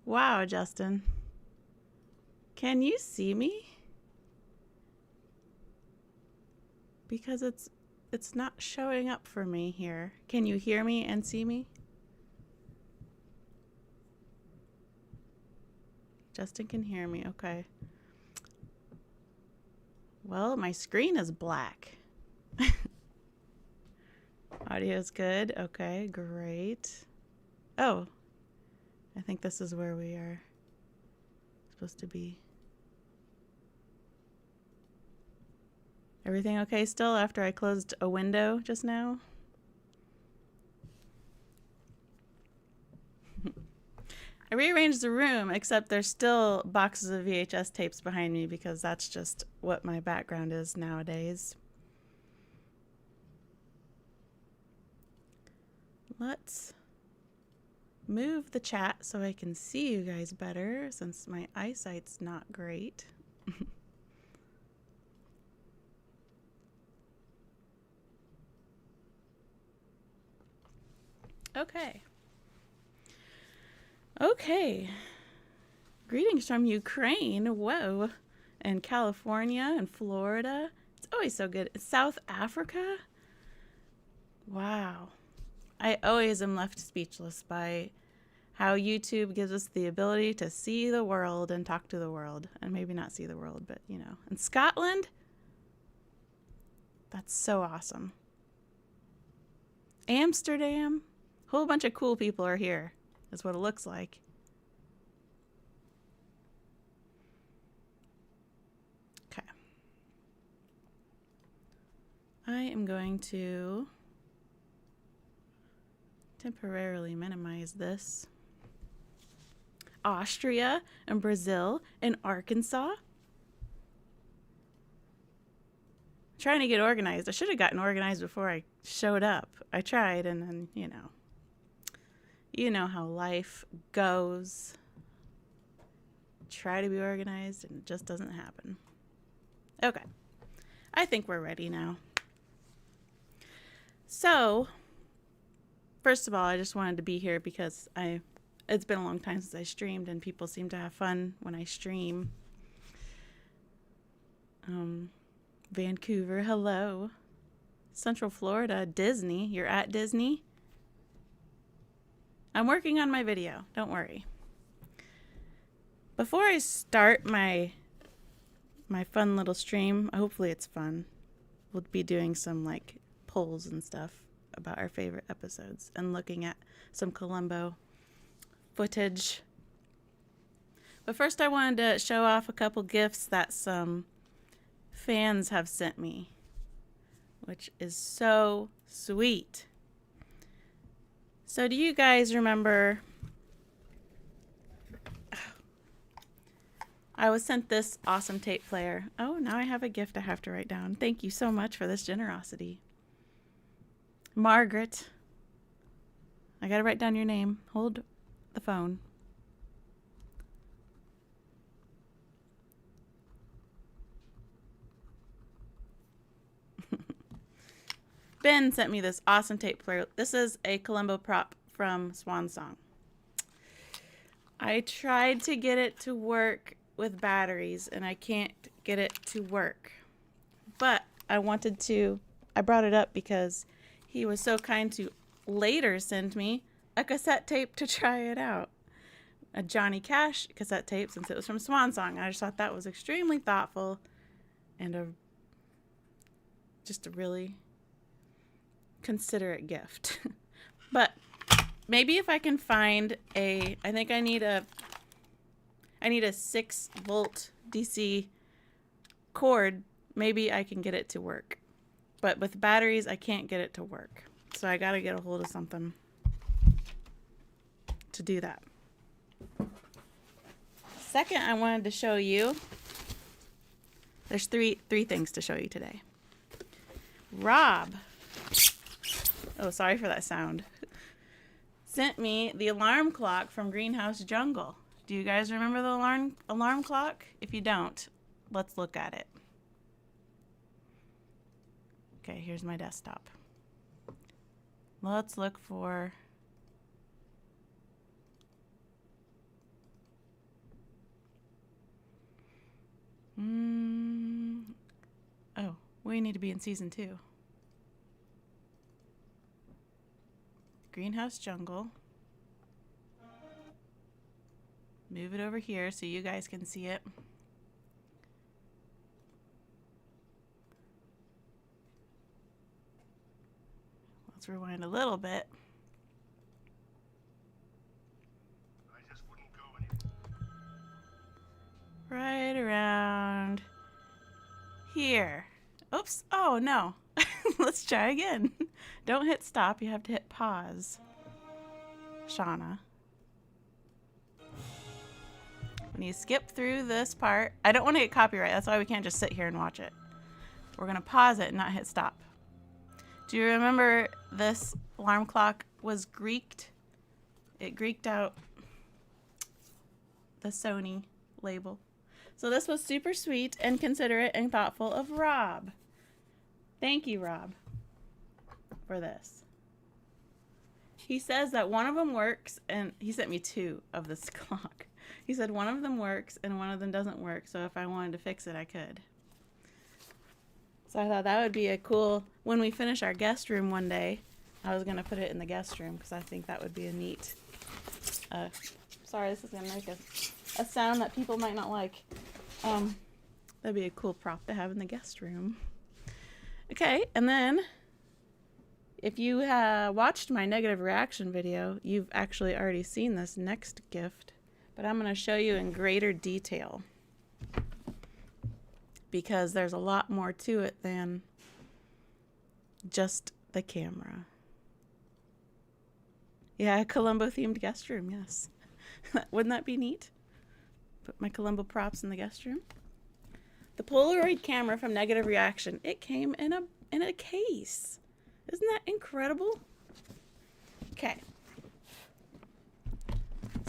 Wow, Justin. Can you see me? Because it's not showing up for me here. Can you hear me and see me? Justin can hear me. Okay. Well, my screen is black. Audio's good. Okay, great. Oh, I think this is where we are supposed to be. Everything okay still after I closed a window just now? I rearranged the room, except there's still boxes of VHS tapes behind me because that's just what my background is nowadays. Let's move the chat so I can see you guys better since my eyesight's not great. Okay. Okay. Greetings from Ukraine. Whoa. And California and Florida. It's always so good. South Africa? Wow. I always am left speechless by how YouTube gives us the ability to see the world and talk to the world. And maybe not see the world, but you know. And Scotland? That's so awesome. Amsterdam? A whole bunch of cool people are here, is what it looks like. Okay. I am going to temporarily minimize this. Austria and Brazil and Arkansas. Trying to get organized. I should have gotten organized before I showed up. I tried, and then, you know how life goes. Try to be organized and it just doesn't happen. Okay. I think we're ready now. So, first of all, I just wanted to be here because it's been a long time since I streamed and people seem to have fun when I stream. Vancouver, hello. Central Florida, Disney. You're at Disney? I'm working on my video. Don't worry. Before I start my fun little stream, hopefully it's fun. We'll be doing some like polls and stuff about our favorite episodes and looking at some Columbo footage. But first I wanted to show off a couple gifts that some fans have sent me, which is so sweet. So do you guys remember I was sent this awesome tape player? Oh, now I have a gift I have to write down. Thank you so much for this generosity. Margaret. I gotta write down your name. Hold the phone. Ben sent me this awesome tape player. This is a Columbo prop from Swan Song. I tried to get it to work with batteries and I can't get it to work. But I brought it up because he was so kind to later send me a cassette tape to try it out. A Johnny Cash cassette tape since it was from Swan Song. I just thought that was extremely thoughtful and just a really considerate gift. But maybe if I can find I think I need a 6-volt DC cord, maybe I can get it to work. But with batteries, I can't get it to work. So I gotta get a hold of something to do that. Second, I wanted to show you, there's three things to show you today. Rob, oh, sorry for that sound, sent me the alarm clock from Greenhouse Jungle. Do you guys remember the alarm clock? If you don't, let's look at it. Okay, here's my desktop. Let's look for Oh, we need to be in season 2. Greenhouse Jungle. Move it over here so you guys can see it. Let's rewind a little bit. I just wouldn't go anymore. Right around here. Oops. Oh, no. Let's try again. Don't hit stop. You have to hit pause. Shauna. When you skip through this part, I don't want to get copyright. That's why we can't just sit here and watch it. We're going to pause it and not hit stop. Do you remember this alarm clock was Greeked? It Greeked out the Sony label. So this was super sweet and considerate and thoughtful of Rob. Thank you, Rob, for this. He says that one of them works, and he sent me 2 of this clock. He said one of them works and one of them doesn't work, so if I wanted to fix it, I could. So I thought that would be a cool, when we finish our guest room one day, I was going to put it in the guest room because I think that would be a neat, sorry, this is going to make a sound that people might not like. That'd be a cool prop to have in the guest room. Okay, and then if you watched my negative reaction video, you've actually already seen this next gift, but I'm going to show you in greater detail because there's a lot more to it than just the camera. Yeah, a Columbo themed guest room, yes. Wouldn't that be neat? Put my Columbo props in the guest room. The Polaroid camera from Negative Reaction. It came in a case. Isn't that incredible? Okay.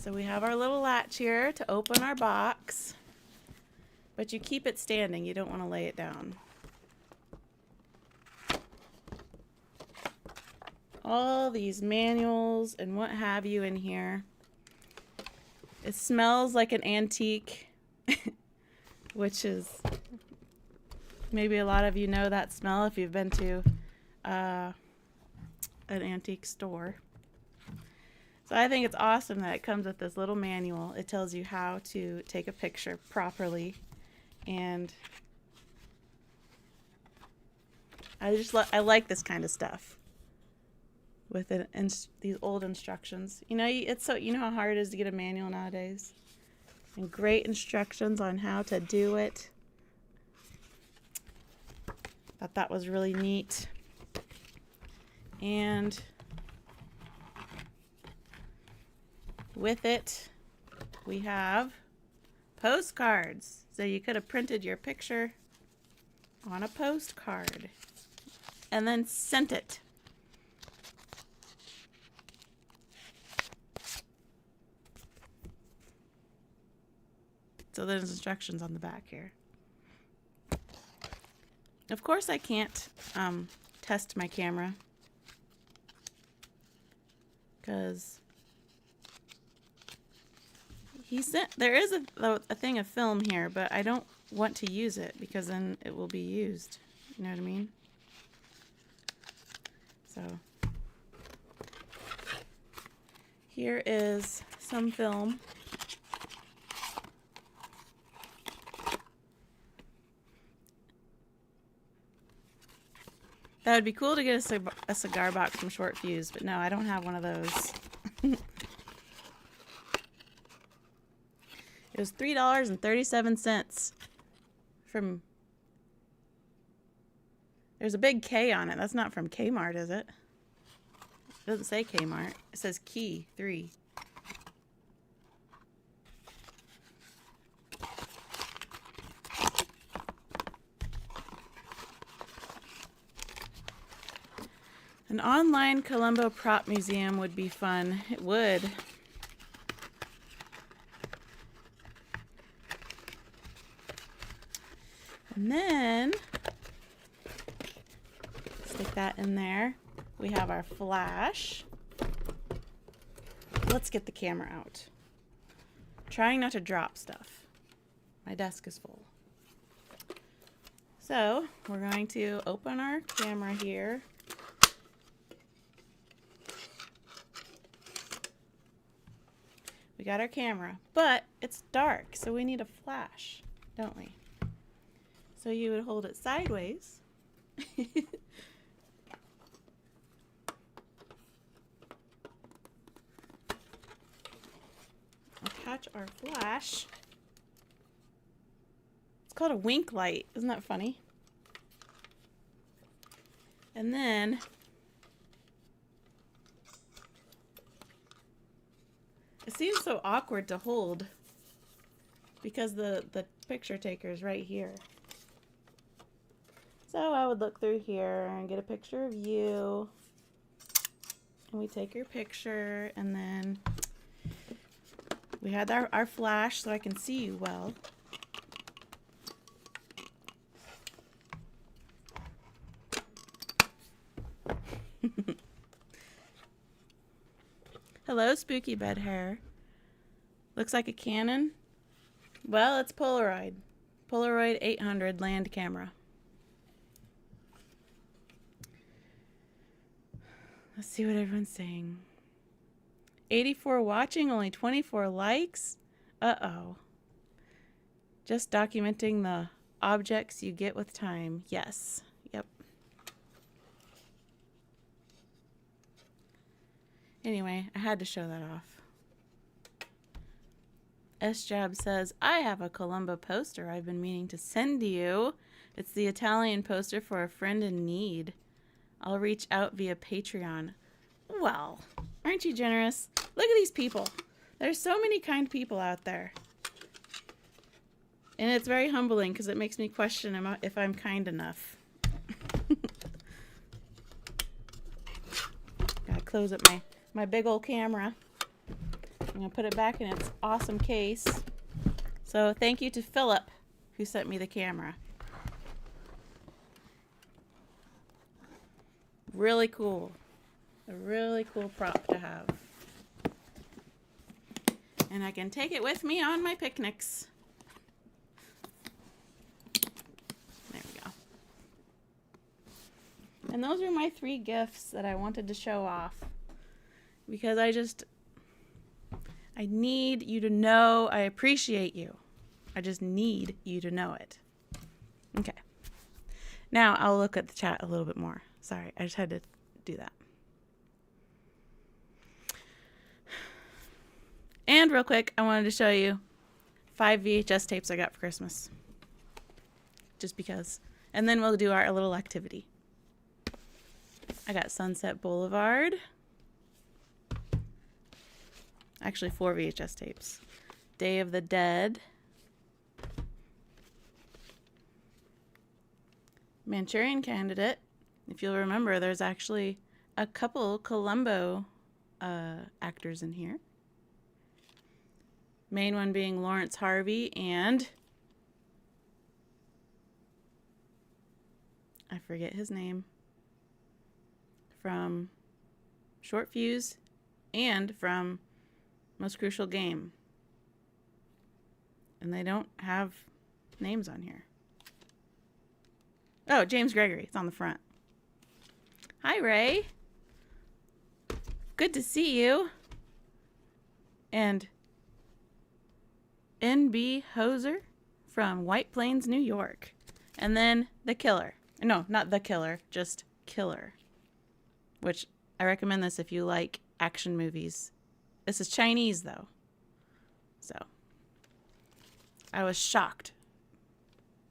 So we have our little latch here to open our box. But you keep it standing. You don't want to lay it down. All these manuals and what have you in here. It smells like an antique, which is, maybe a lot of you know that smell if you've been to an antique store. So I think it's awesome that it comes with this little manual. It tells you how to take a picture properly, and I like this kind of stuff with it and these old instructions. You know, you know how hard it is to get a manual nowadays, and great instructions on how to do it. Thought that was really neat. And with it, we have postcards. So you could have printed your picture on a postcard and then sent it. So there's instructions on the back here. Of course I can't test my camera because there is a thing of film here, but I don't want to use it because then it will be used. You know what I mean? So here is some film. That would be cool to get a cigar box from Short Fuse, but no, I don't have one of those. It was $3.37 from... There's a big K on it. That's not from Kmart, is it? It doesn't say Kmart. It says Key 3. An online Columbo prop museum would be fun. It would. And then, stick that in there. We have our flash. Let's get the camera out. Trying not to drop stuff. My desk is full. So we're going to open our camera here. We got our camera, but it's dark, so we need a flash, don't we? So you would hold it sideways. Attach our flash. It's called a wink light. Isn't that funny? And then it seems so awkward to hold because the picture taker is right here. So I would look through here and get a picture of you. And we take your picture, and then we had our flash so I can see you well. Hello, spooky bed hair. Looks like a Canon. Well, it's Polaroid. Polaroid 800 land camera. Let's see what everyone's saying. 84 watching, only 24 likes. Uh-oh. Just documenting the objects you get with time. Yes. Yep. Anyway, I had to show that off. S-Jab says, I have a Columbo poster I've been meaning to send to you. It's the Italian poster for a friend in need. I'll reach out via Patreon. Well, aren't you generous? Look at these people. There's so many kind people out there. And it's very humbling because it makes me question if I'm kind enough. Gotta close up my big old camera. I'm gonna put it back in its awesome case. So thank you to Philip who sent me the camera. Really cool. A really cool prop to have. And I can take it with me on my picnics. There we go. And those are my 3 gifts that I wanted to show off. Because I need you to know I appreciate you. I just need you to know it. Okay. Now I'll look at the chat a little bit more. Sorry, I just had to do that. And real quick, I wanted to show you 5 VHS tapes I got for Christmas. Just because. And then we'll do our little activity. I got Sunset Boulevard. Actually, 4 VHS tapes. Day of the Dead. Manchurian Candidate. If you'll remember, there's actually a couple Columbo actors in here. Main one being Lawrence Harvey and I forget his name from Short Fuse and from Most Crucial Game. And they don't have names on here. Oh, James Gregory. It's on the front. Hi, Ray. Good to see you. And N.B. Hoser from White Plains, New York. And then The Killer. No, not The Killer, just Killer. Which I recommend this if you like action movies. This is Chinese, though. So, I was shocked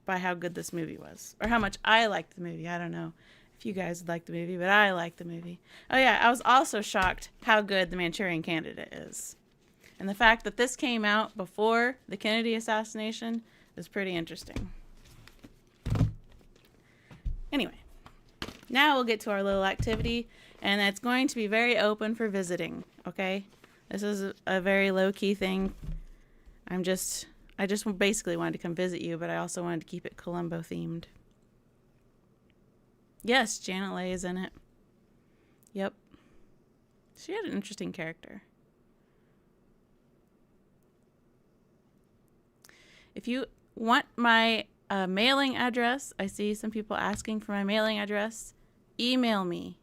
by how good this movie was. Or how much I liked the movie. I don't know if you guys liked the movie, but I liked the movie. Oh yeah, I was also shocked how good The Manchurian Candidate is. And the fact that this came out before the Kennedy assassination is pretty interesting. Anyway, now we'll get to our little activity, and it's going to be very open for visiting, okay? This is a very low-key thing. I just basically wanted to come visit you, but I also wanted to keep it Columbo themed. Yes, Janet Leigh is in it. Yep. She had an interesting character. If you want my A mailing address. I see some people asking for my mailing address. Email me.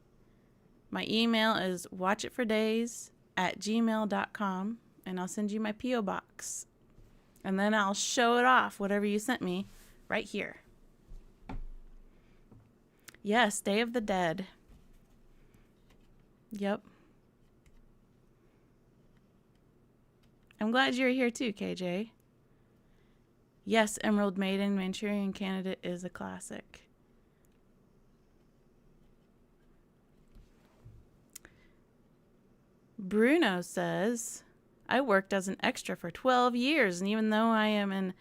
My email is watchitfordays@gmail.com, and I'll send you my P.O. box. And then I'll show it off, whatever you sent me, right here. Yes, Day of the Dead. Yep. I'm glad you're here too, KJ. Yes, Emerald Maiden, Manchurian Candidate is a classic. Bruno says, I worked as an extra for 12 years, and even though I am in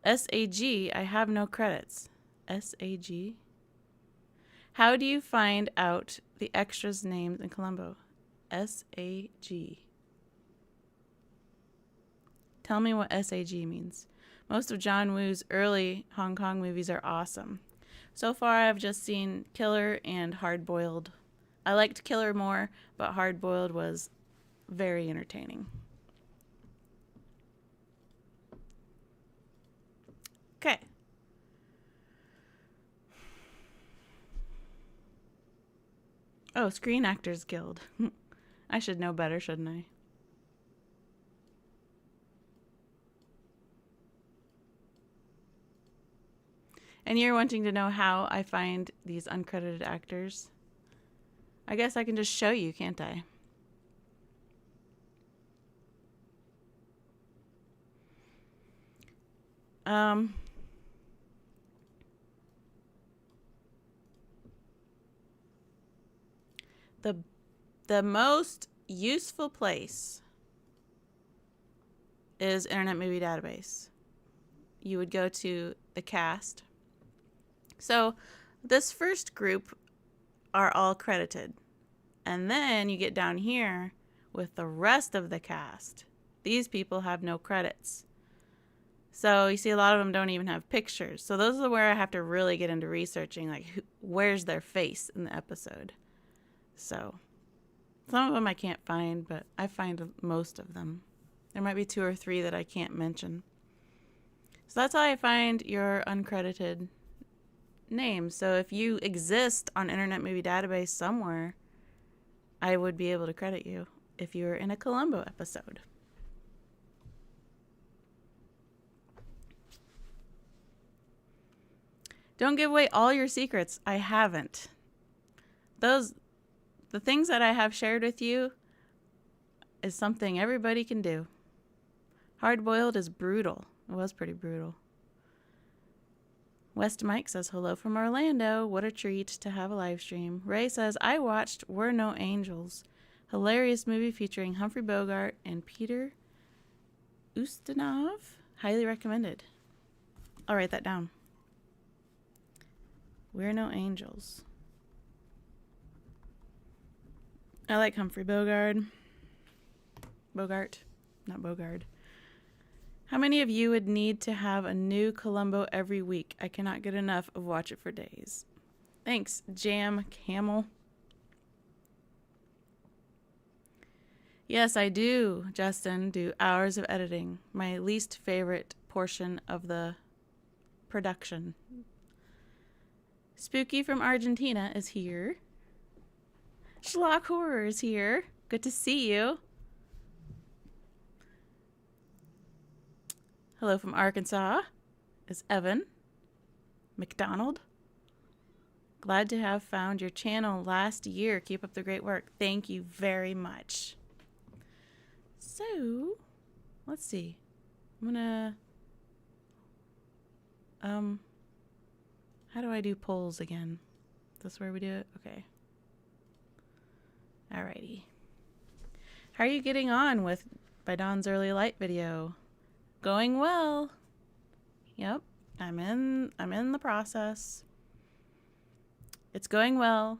SAG, I have no credits. SAG? How do you find out the extras' names in Columbo? SAG. Tell me what SAG means. Most of John Woo's early Hong Kong movies are awesome. So far, I've just seen Killer and Hard Boiled. I liked Killer more, but Hard Boiled was very entertaining. Okay. Oh, Screen Actors Guild. I should know better, shouldn't I? And you're wanting to know how I find these uncredited actors? I guess I can just show you, can't I? The most useful place is Internet Movie Database. You would go to the cast. So this first group are all credited. And then you get down here with the rest of the cast. These people have no credits. So you see a lot of them don't even have pictures. So those are where I have to really get into researching, like where's their face in the episode. So some of them I can't find, but I find most of them. There might be 2 or 3 that I can't mention. So that's how I find your uncredited names. So if you exist on Internet Movie Database somewhere, I would be able to credit you if you were in a Columbo episode. Don't give away all your secrets. I haven't. The things that I have shared with you is something everybody can do. Hard Boiled is brutal. It was pretty brutal. West Mike says, hello from Orlando. What a treat to have a live stream. Ray says, I watched We're No Angels. Hilarious movie featuring Humphrey Bogart and Peter Ustinov. Highly recommended. I'll write that down. We're No Angels. I like Humphrey Bogart. Not Bogart. How many of you would need to have a new Columbo every week? I cannot get enough of Watch It for Days. Thanks, Jam Camel. Yes, I do, Justin, do hours of editing. My least favorite portion of the production. Spooky from Argentina is here. Schlock Horror is here. Good to see you. Hello from Arkansas is Evan McDonald. Glad to have found your channel last year. Keep up the great work. Thank you very much. So, let's see. I'm gonna, how do I do polls again? Is this where we do it? Okay. Alrighty. How are you getting on with By Dawn's Early Light video? Going well. Yep. I'm in the process. It's going well.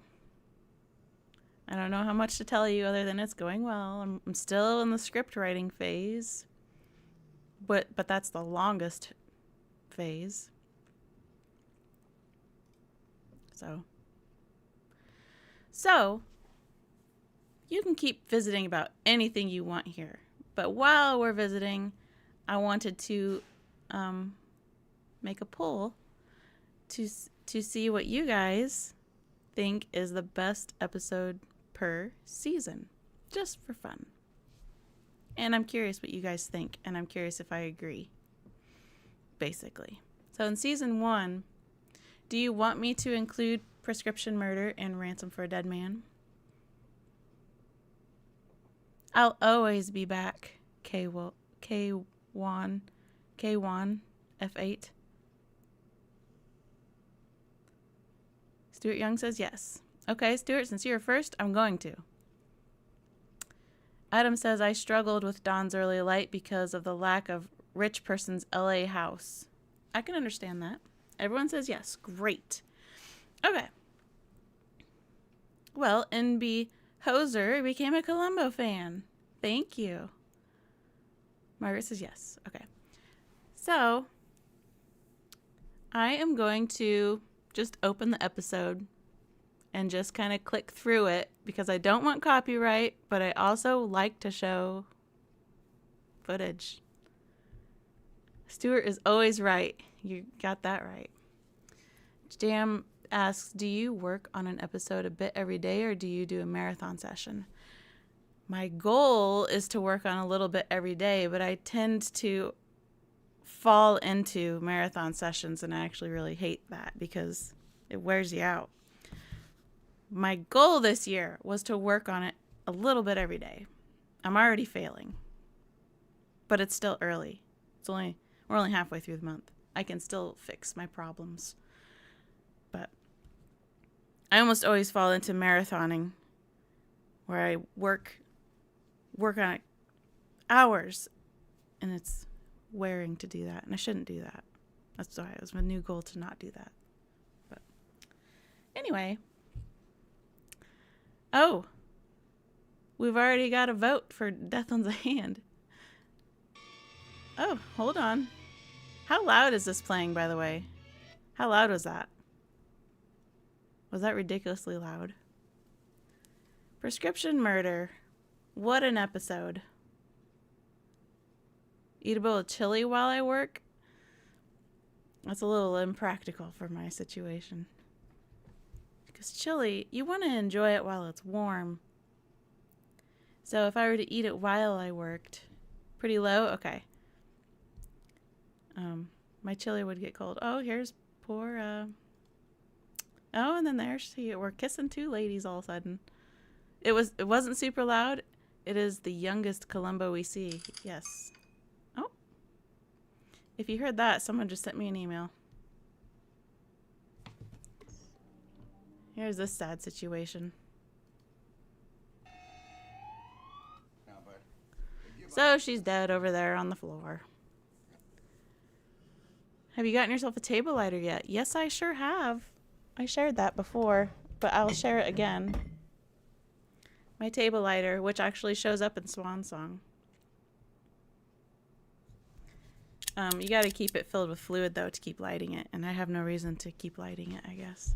I don't know how much to tell you other than it's going well. I'm still in the script writing phase. But that's the longest phase. So you can keep visiting about anything you want here. But while we're visiting, I wanted to make a poll to see what you guys think is the best episode per season, just for fun. And I'm curious what you guys think, and I'm curious if I agree, basically. So in season 1, do you want me to include Prescription Murder and Ransom for a Dead Man? I'll always be back, K1, F8. Stuart Young says yes. Okay, Stuart, since you're first, I'm going to. Adam says, I struggled with Dawn's Early Light because of the lack of rich person's LA house. I can understand that. Everyone says yes. Great. Okay. Well, NB Hoser became a Columbo fan. Thank you. Margaret says yes. Okay. So, I am going to just open the episode and just kind of click through it because I don't want copyright, but I also like to show footage. Stuart is always right. You got that right. Jam asks, do you work on an episode a bit every day or do you do a marathon session? My goal is to work on a little bit every day, but I tend to fall into marathon sessions and I actually really hate that because it wears you out. My goal this year was to work on it a little bit every day. I'm already failing, but it's still early. We're only halfway through the month. I can still fix my problems. But I almost always fall into marathoning where I work on it hours and it's wearing to do that. And I shouldn't do that. That's why it was my new goal to not do that. But anyway. Oh, we've already got a vote for Death on the Hand. Oh, hold on. How loud is this playing, by the way? How loud was that? Was that ridiculously loud? Prescription Murder. What an episode. Eat a bowl of chili while I work? That's a little impractical for my situation. Because chili, you want to enjoy it while it's warm. So if I were to eat it while I worked, pretty low? Okay. My chili would get cold. Oh, here's poor, oh, and then we're kissing two ladies all of a sudden. It wasn't super loud. It is the youngest Columbo we see. Yes. Oh. If you heard that, someone just sent me an email. Here's this sad situation. So she's dead over there on the floor. Have you gotten yourself a table lighter yet? Yes, I sure have. I shared that before, but I'll share it again. My table lighter, which actually shows up in Swan Song. You got to keep it filled with fluid, though, to keep lighting it. And I have no reason to keep lighting it, I guess.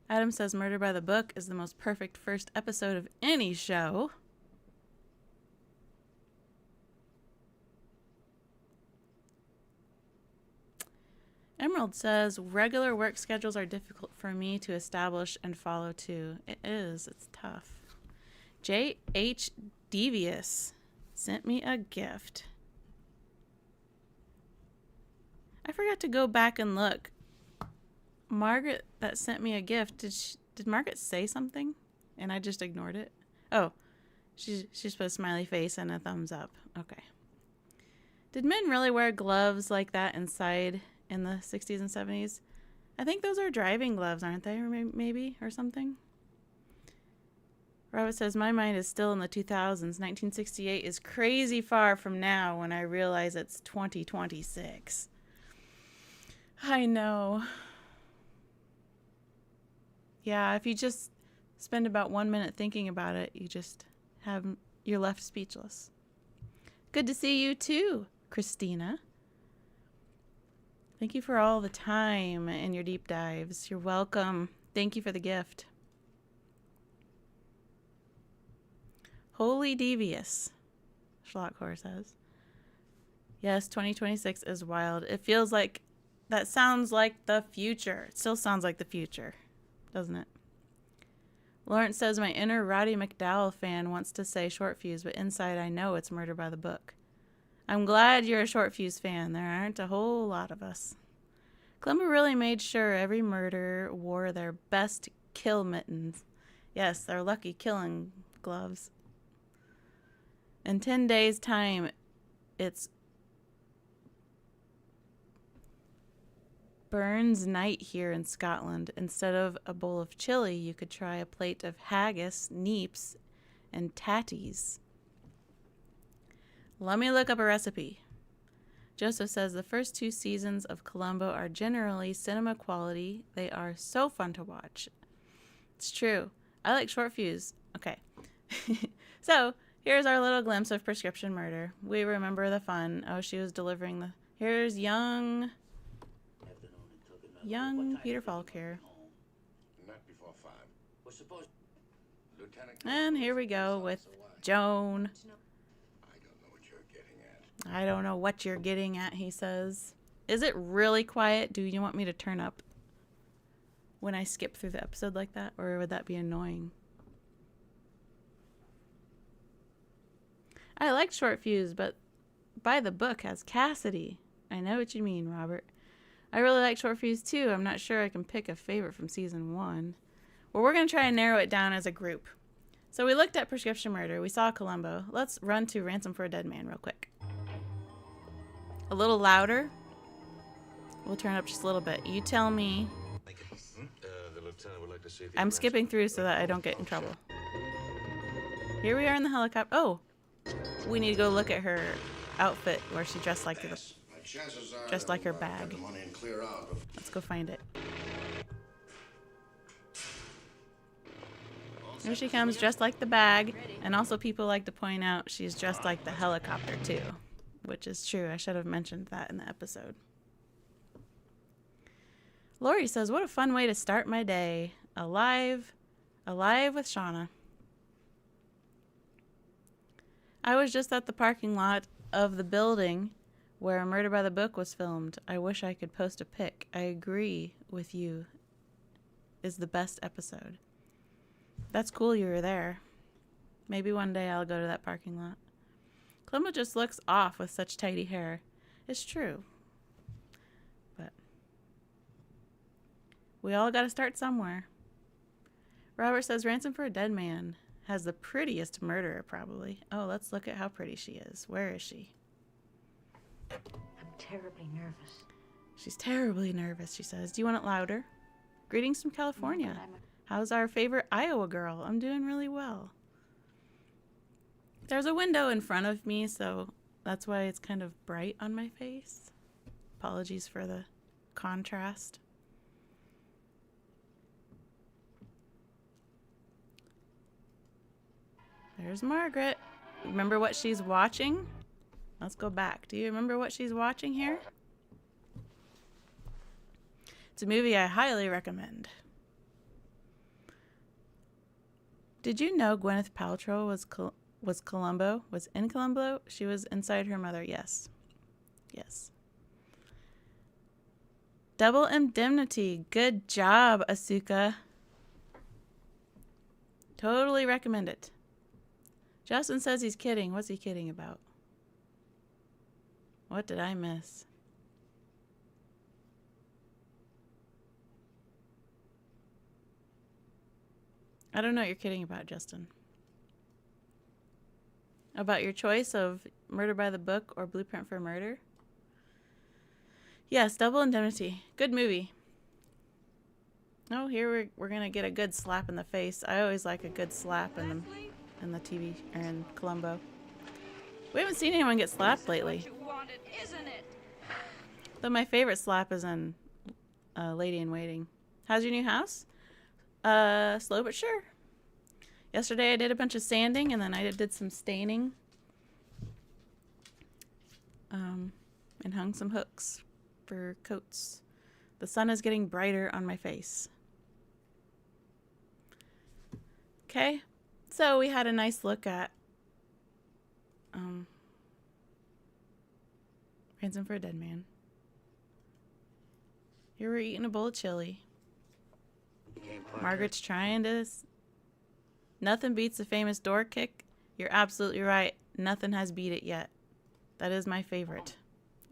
Adam says Murder by the Book is the most perfect first episode of any show. Emerald says regular work schedules are difficult for me to establish and follow too. It is. It's tough. J.H. Devious sent me a gift. I forgot to go back and look. Margaret that sent me a gift, did Margaret say something? And I just ignored it? Oh, she's put a smiley face and a thumbs up. Okay. Did men really wear gloves like that inside in the 60s and 70s? I think those are driving gloves, aren't they? Or maybe, or something. Robert says, my mind is still in the 2000s. 1968 is crazy far from now when I realize it's 2026. I know. Yeah, if you just spend about 1 minute thinking about it, you're left speechless. Good to see you too, Christina. Thank you for all the time and your deep dives. You're welcome. Thank you for the gift. Holy Devious, Schlockhor says. Yes, 2026 is wild. It feels like that sounds like the future. It still sounds like the future, doesn't it? Lawrence says my inner Roddy McDowell fan wants to say Short Fuse, but inside I know it's Murder by the Book. I'm glad you're a Short Fuse fan. There aren't a whole lot of us. Columbo really made sure every murderer wore their best kill mittens. Yes, their lucky killing gloves. In 10 days' time, it's Burns night here in Scotland. Instead of a bowl of chili, you could try a plate of haggis, neeps, and tatties. Let me look up a recipe. Joseph says the first 2 seasons of Columbo are generally cinema quality. They are so fun to watch. It's true. I like Short Fuse. Okay. So, here's our little glimpse of Prescription Murder. We remember the fun. Oh, she was delivering the... Here's young Peter Falk here. Not before 5. We're supposed... Lieutenant... And here we go with Joan. I don't know what you're getting at. I don't know what you're getting at, he says. Is it really quiet? Do you want me to turn up when I skip through the episode like that? Or would that be annoying? I liked Short Fuse, but By the Book has Cassidy. I know what you mean, Robert. I really like Short Fuse too. I'm not sure I can pick a favorite from season 1. Well, we're going to try and narrow it down as a group. So we looked at Prescription Murder. We saw Columbo. Let's run to Ransom for a Dead Man real quick. A little louder. We'll turn it up just a little bit. You tell me. The lieutenant would like to see if I'm skipping through so that I don't get in trouble. Here we are in the helicopter. Oh, we need to go look at her outfit where she dressed like just like her bag. Let's go find it. Here she comes, dressed like the bag, and also people like to point out she's dressed like the helicopter too, which is true. I should have mentioned that in the episode. Lori says, what a fun way to start my day. Alive with Shauna. I was just at the parking lot of the building where Murder by the Book was filmed. I wish I could post a pic. I agree with you. Is the best episode. That's cool you were there. Maybe one day I'll go to that parking lot. Columbo just looks off with such tidy hair. It's true. But we all got to start somewhere. Robert says Ransom for a Dead Man has the prettiest murderer, probably. Oh, let's look at how pretty she is. Where is she? I'm terribly nervous. She's terribly nervous, she says. Do you want it louder? Greetings from California. How's our favorite Iowa girl? I'm doing really well. There's a window in front of me, so that's why it's kind of bright on my face. Apologies for the contrast. There's Margaret. Remember what she's watching? Let's go back. Do you remember what she's watching here? It's a movie I highly recommend. Did you know Gwyneth Paltrow was Columbo? Was in Columbo? She was inside her mother. Yes. Yes. Double Indemnity. Good job, Asuka. Totally recommend it. Justin says he's kidding. What's he kidding about? What did I miss? I don't know what you're kidding about, Justin. About your choice of Murder by the Book or Blueprint for Murder? Yes, Double Indemnity. Good movie. Oh, here we're gonna get a good slap in the face. I always like a good slap in the TV or in Columbo. We haven't seen anyone get slapped lately. Though my favorite slap is in Lady in Waiting. How's your new house? Slow but sure. Yesterday I did a bunch of sanding and then I did some staining. And hung some hooks for coats. The sun is getting brighter on my face. Okay, so we had a nice look at Ransom for a Dead Man. Here we're eating a bowl of chili. Margaret's trying to... Nothing beats a famous door kick. You're absolutely right. Nothing has beat it yet. That is my favorite.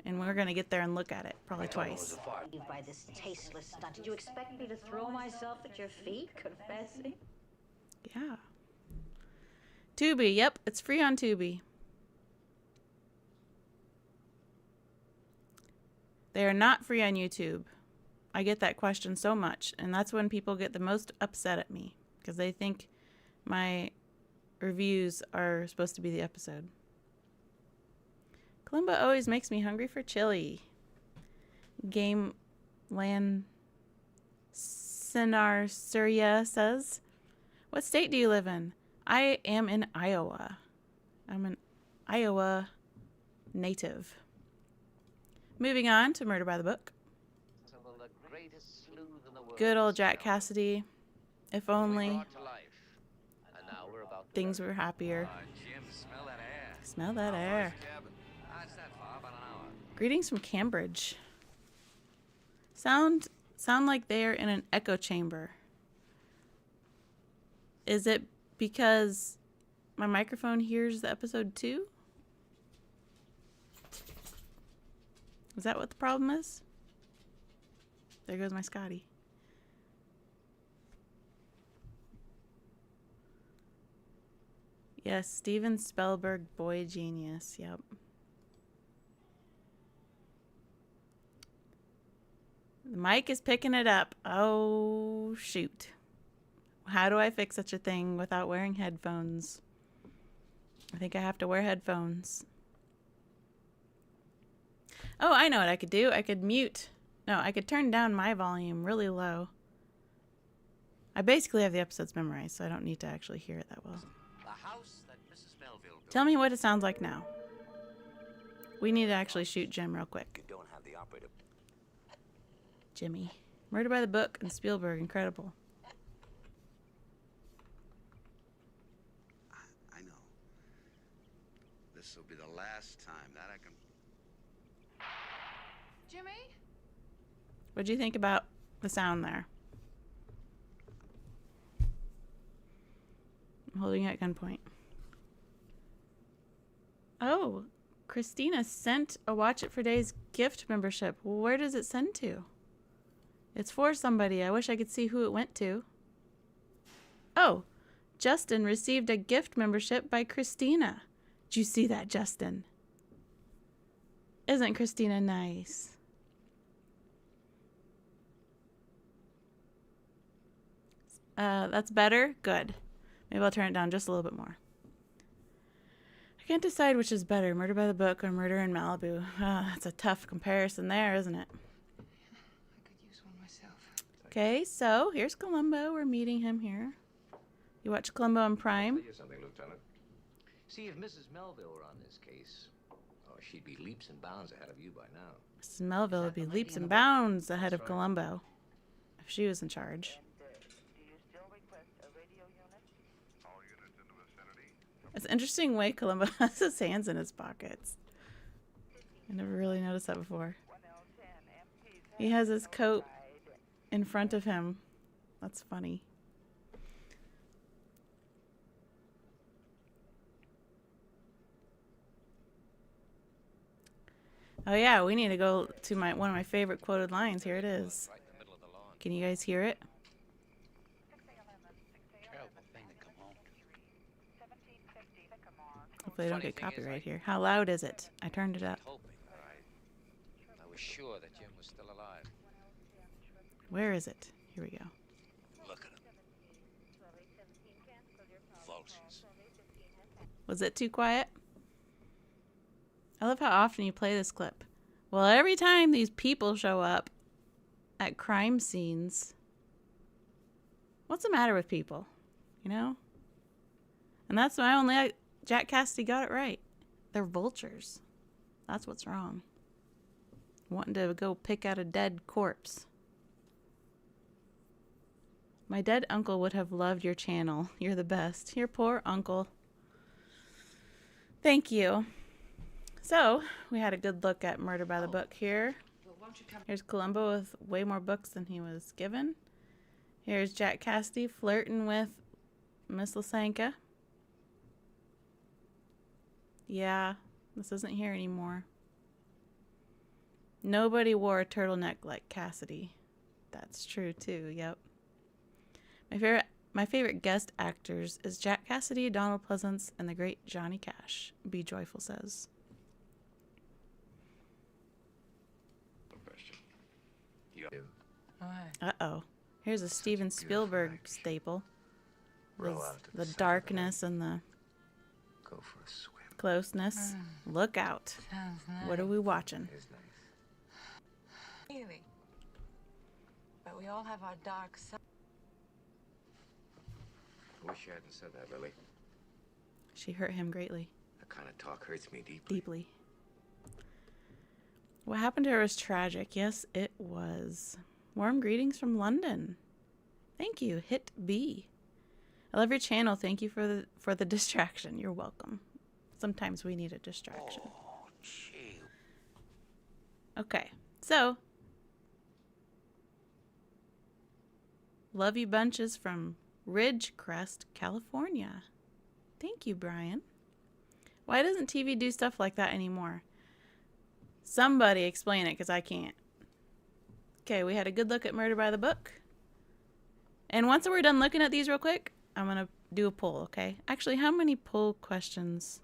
And we're going to get there and look at it. Probably twice. By this tasteless stunt, did you expect me to throw myself at your feet, confessing? Yeah. Tubi. Yep, it's free on Tubi. They are not free on YouTube. I get that question so much, and that's when people get the most upset at me, because they think my reviews are supposed to be the episode. Columbo always makes me hungry for chili. Game Land Sinar Surya says, what state do you live in? I am in Iowa. I'm an Iowa native. Moving on to Murder by the Book. Good old Jack Cassidy. If only things were happier. Smell that air. Greetings from Cambridge. Sound like they're in an echo chamber. Is it because my microphone hears the episode too? Is that what the problem is? There goes my Scotty. Yes, Steven Spielberg, boy genius. Yep. The mic is picking it up. Oh, shoot. How do I fix such a thing without wearing headphones? I think I have to wear headphones. Oh, I know what I could do. I could mute. No, I could turn down my volume really low. I basically have the episodes memorized, so I don't need to actually hear it that well. The house that Mrs. Melville built. Tell me what it sounds like now. We need to actually shoot Jim real quick. You don't have the operator. Jimmy. Murder by the Book and Spielberg. Incredible. I know. This will be the last time that I can... Jimmy? What'd you think about the sound there? I'm holding you at gunpoint. Oh, Christina sent a Watch It for Days gift membership. Well, where does it send to? It's for somebody. I wish I could see who it went to. Oh, Justin received a gift membership by Christina. Did you see that, Justin? Isn't Christina nice? That's better? Good. Maybe I'll turn it down just a little bit more. I can't decide which is better, Murder by the Book or Murder in Malibu. It's a tough comparison there, isn't it? I could use one myself. Okay, so here's Columbo. We're meeting him here. You watch Columbo on Prime? Tell you something, Lieutenant. See, if Mrs. Melville were on this case, oh, she'd be leaps and bounds ahead of you by now. Mrs. Melville would be leaps and bounds ahead of Columbo if she was in charge. It's an interesting way Columbo has his hands in his pockets. I never really noticed that before. He has his coat in front of him. That's funny. Oh yeah, we need to go to one of my favorite quoted lines. Here it is. Can you guys hear it? Hopefully I don't get copyright here. How loud is it? I turned it up. I was sure that Jim was still alive. Where is it? Here we go. Look at him. Vultures. Was it too quiet? I love how often you play this clip. Well, every time these people show up at crime scenes, what's the matter with people? You know? And that's why Jack Cassidy got it right. They're vultures. That's what's wrong. Wanting to go pick out a dead corpse. My dead uncle would have loved your channel. You're the best. Your poor uncle. Thank you. So, we had a good look at Murder by the Book here. Here's Columbo with way more books than he was given. Here's Jack Cassidy flirting with Miss Lysanka. Yeah, this isn't here anymore. Nobody wore a turtleneck like Cassidy. That's true too, yep. My favorite guest actors is Jack Cassidy, Donald Pleasance, and the great Johnny Cash, Be Joyful says. Uh-oh. Here's a Steven Spielberg staple. With the darkness and the Go for a swim. closeness. Look out. What are we watching? Really? But we all have our dark side. I wish you hadn't said that, Lily. She hurt him greatly. That kind of talk hurts me deeply. Deeply. What happened to her was tragic. Yes, it was. Warm greetings from London. Thank you. Hit B. I love your channel. Thank you for the distraction. You're welcome. Sometimes we need a distraction. Oh, gee. Okay, so love you bunches from Ridgecrest, California. Thank you, Brian. Why doesn't TV do stuff like that anymore? Somebody explain it, because I can't. Okay, we had a good look at Murder by the Book. And once we're done looking at these real quick, I'm going to do a poll, okay? Actually, how many poll questions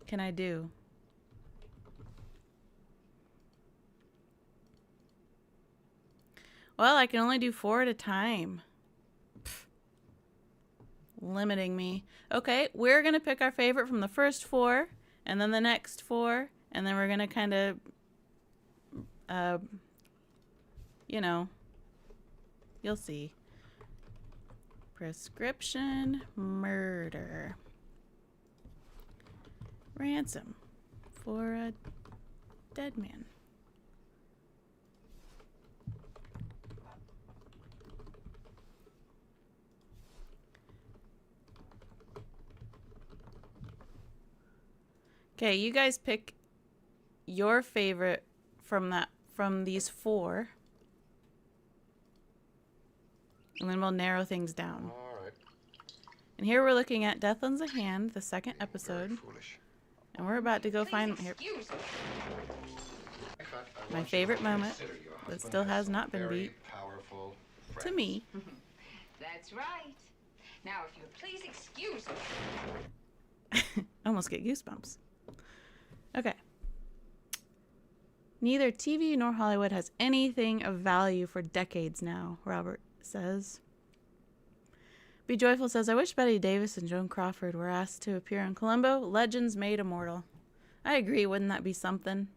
can I do? Well, I can only do 4 at a time. Pfft. Limiting me. Okay, we're going to pick our favorite from the first 4, and then the next 4, and then we're going to kind of, you know, you'll see. Prescription murder. Ransom for a dead man. Okay, you guys pick your favorite from these 4. And then we'll narrow things down. All right. And here we're looking at Death Lends a Hand, the second episode. Foolish. And we're about to go find here my favorite moment that still has not been beat to me. That's right. Now, if you'll please excuse me. Almost get goosebumps. Okay. Neither TV nor Hollywood has anything of value for decades now, Robert says. Be Joyful says, I wish Bette Davis and Joan Crawford were asked to appear in Columbo. Legends made immortal. I agree, wouldn't that be something?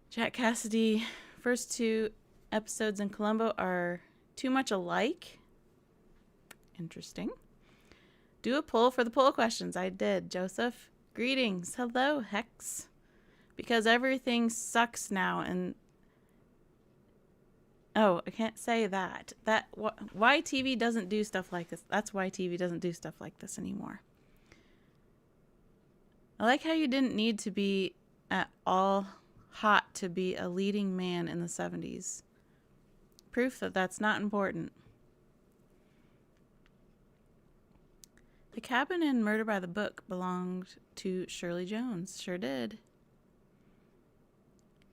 Jack Cassidy, first 2 episodes in Columbo are too much alike. Interesting. Do a poll for the poll questions. I did. Joseph, greetings. Hello, Hex. Because everything sucks now and... Oh, I can't say that. Why TV doesn't do stuff like this. That's why TV doesn't do stuff like this anymore. I like how you didn't need to be at all hot to be a leading man in the 70s. Proof that that's not important. The cabin in Murder by the Book belonged to Shirley Jones. Sure did.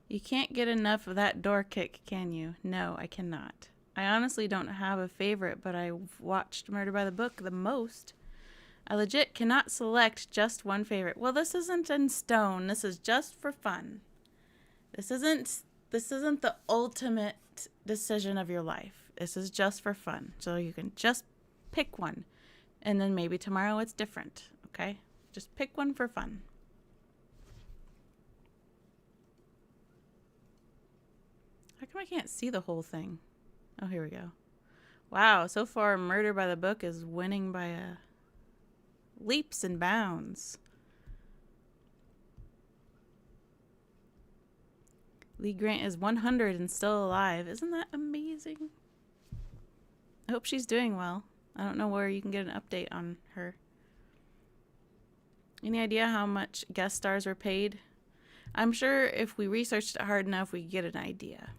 You can't get enough of that door kick, can you? No, I cannot. I honestly don't have a favorite, but I've watched Murder by the Book the most. I legit cannot select just one favorite. Well, this isn't in stone. This is just for fun. This isn't the ultimate decision of your life. This is just for fun. So you can just pick one. And then maybe tomorrow it's different, okay? Just pick one for fun. How come I can't see the whole thing? Oh, here we go. Wow, so far Murder by the Book is winning by leaps and bounds. Lee Grant is 100 and still alive. Isn't that amazing? I hope she's doing well. I don't know where you can get an update on her. Any idea how much guest stars were paid? I'm sure if we researched it hard enough, we could get an idea.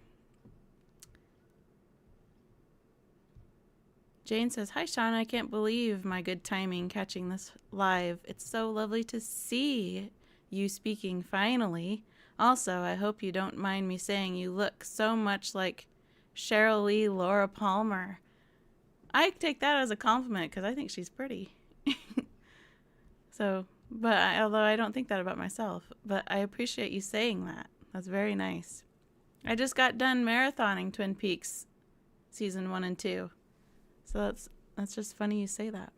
Jane says, "Hi, Sean. I can't believe my good timing catching this live. It's so lovely to see you speaking finally. Also, I hope you don't mind me saying you look so much like Cheryl Lee Laura Palmer." I take that as a compliment because I think she's pretty. So, although I don't think that about myself, but I appreciate you saying that. That's very nice. I just got done marathoning Twin Peaks season 1 and 2. So that's just funny you say that.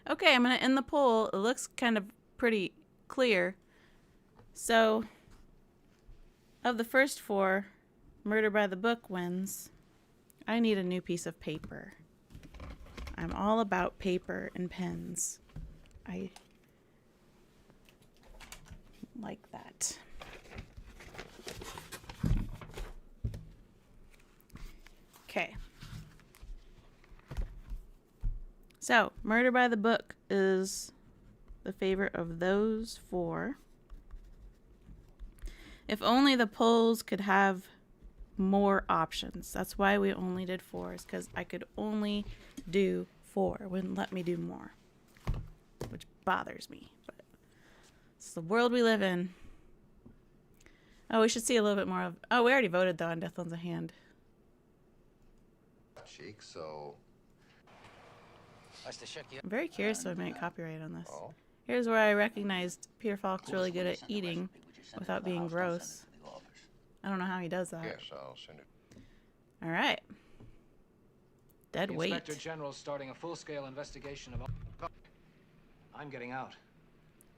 Okay, I'm going to end the poll. It looks kind of pretty clear. So, of the first 4, Murder by the Book wins. I need a new piece of paper. I'm all about paper and pens. I like that. Okay. So, Murder by the Book is the favorite of those 4. If only the polls could have more options. That's why we only did 4, is because I could only do 4. It wouldn't let me do more, which bothers me. But it's the world we live in. Oh, we should see a little bit more of... Oh, we already voted, though, on Death Lends a Hand. Cheek, so I'm very curious if I might copyright on this. Here's where I recognized Peter Falk's really good at eating without being gross. I don't know how he does that. Yes, I'll send it. All right. Dead weight. Inspector General's starting a full-scale investigation of all... I'm getting out.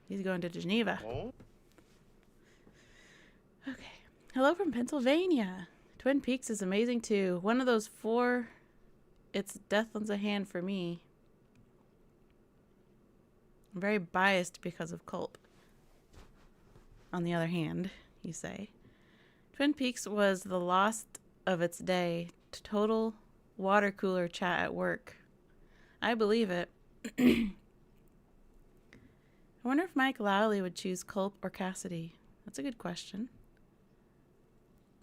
He's going to Geneva. Oh? Okay. Hello from Pennsylvania. Twin Peaks is amazing too. One of those 4, it's Death Lends a Hand for me. I'm very biased because of Culp. On the other hand, you say. Twin Peaks was the lost of its day. Total water cooler chat at work. I believe it. I wonder if Mike Lowley would choose Culp or Cassidy. That's a good question.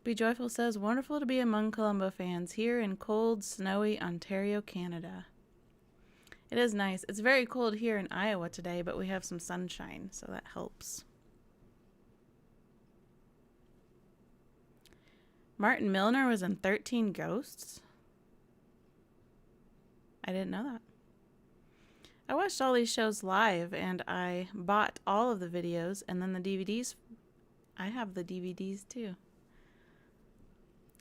Be Joyful says, "Wonderful to be among Columbo fans here in cold, snowy Ontario, Canada." It is nice. It's very cold here in Iowa today, but we have some sunshine, so that helps. Martin Milner was in 13 Ghosts? I didn't know that. I watched all these shows live, and I bought all of the videos, and then the DVDs. I have the DVDs, too.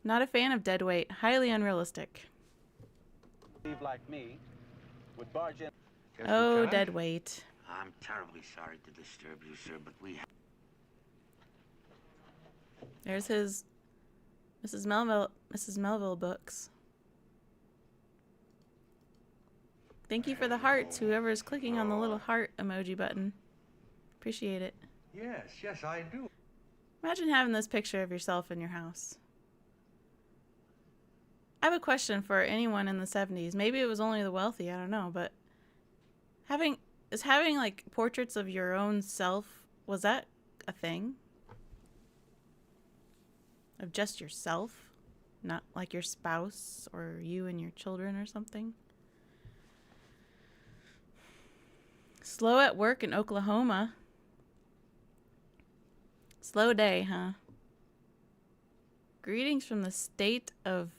Not a fan of Deadweight. Highly unrealistic. Like me would barge in. Oh, Deadweight. I'm terribly sorry to disturb you, sir, but we have... There's his Mrs. Melville books. Thank you for the hearts, whoever is clicking on the little heart emoji button. Appreciate it. Yes, I do. Imagine having this picture of yourself in your house. I have a question for anyone in the 70s. Maybe it was only the wealthy, I don't know, but having like portraits of your own self, was that a thing? Of just yourself? Not like your spouse or you and your children or something? Slow at work in Oklahoma. Slow day, huh? Greetings from the state of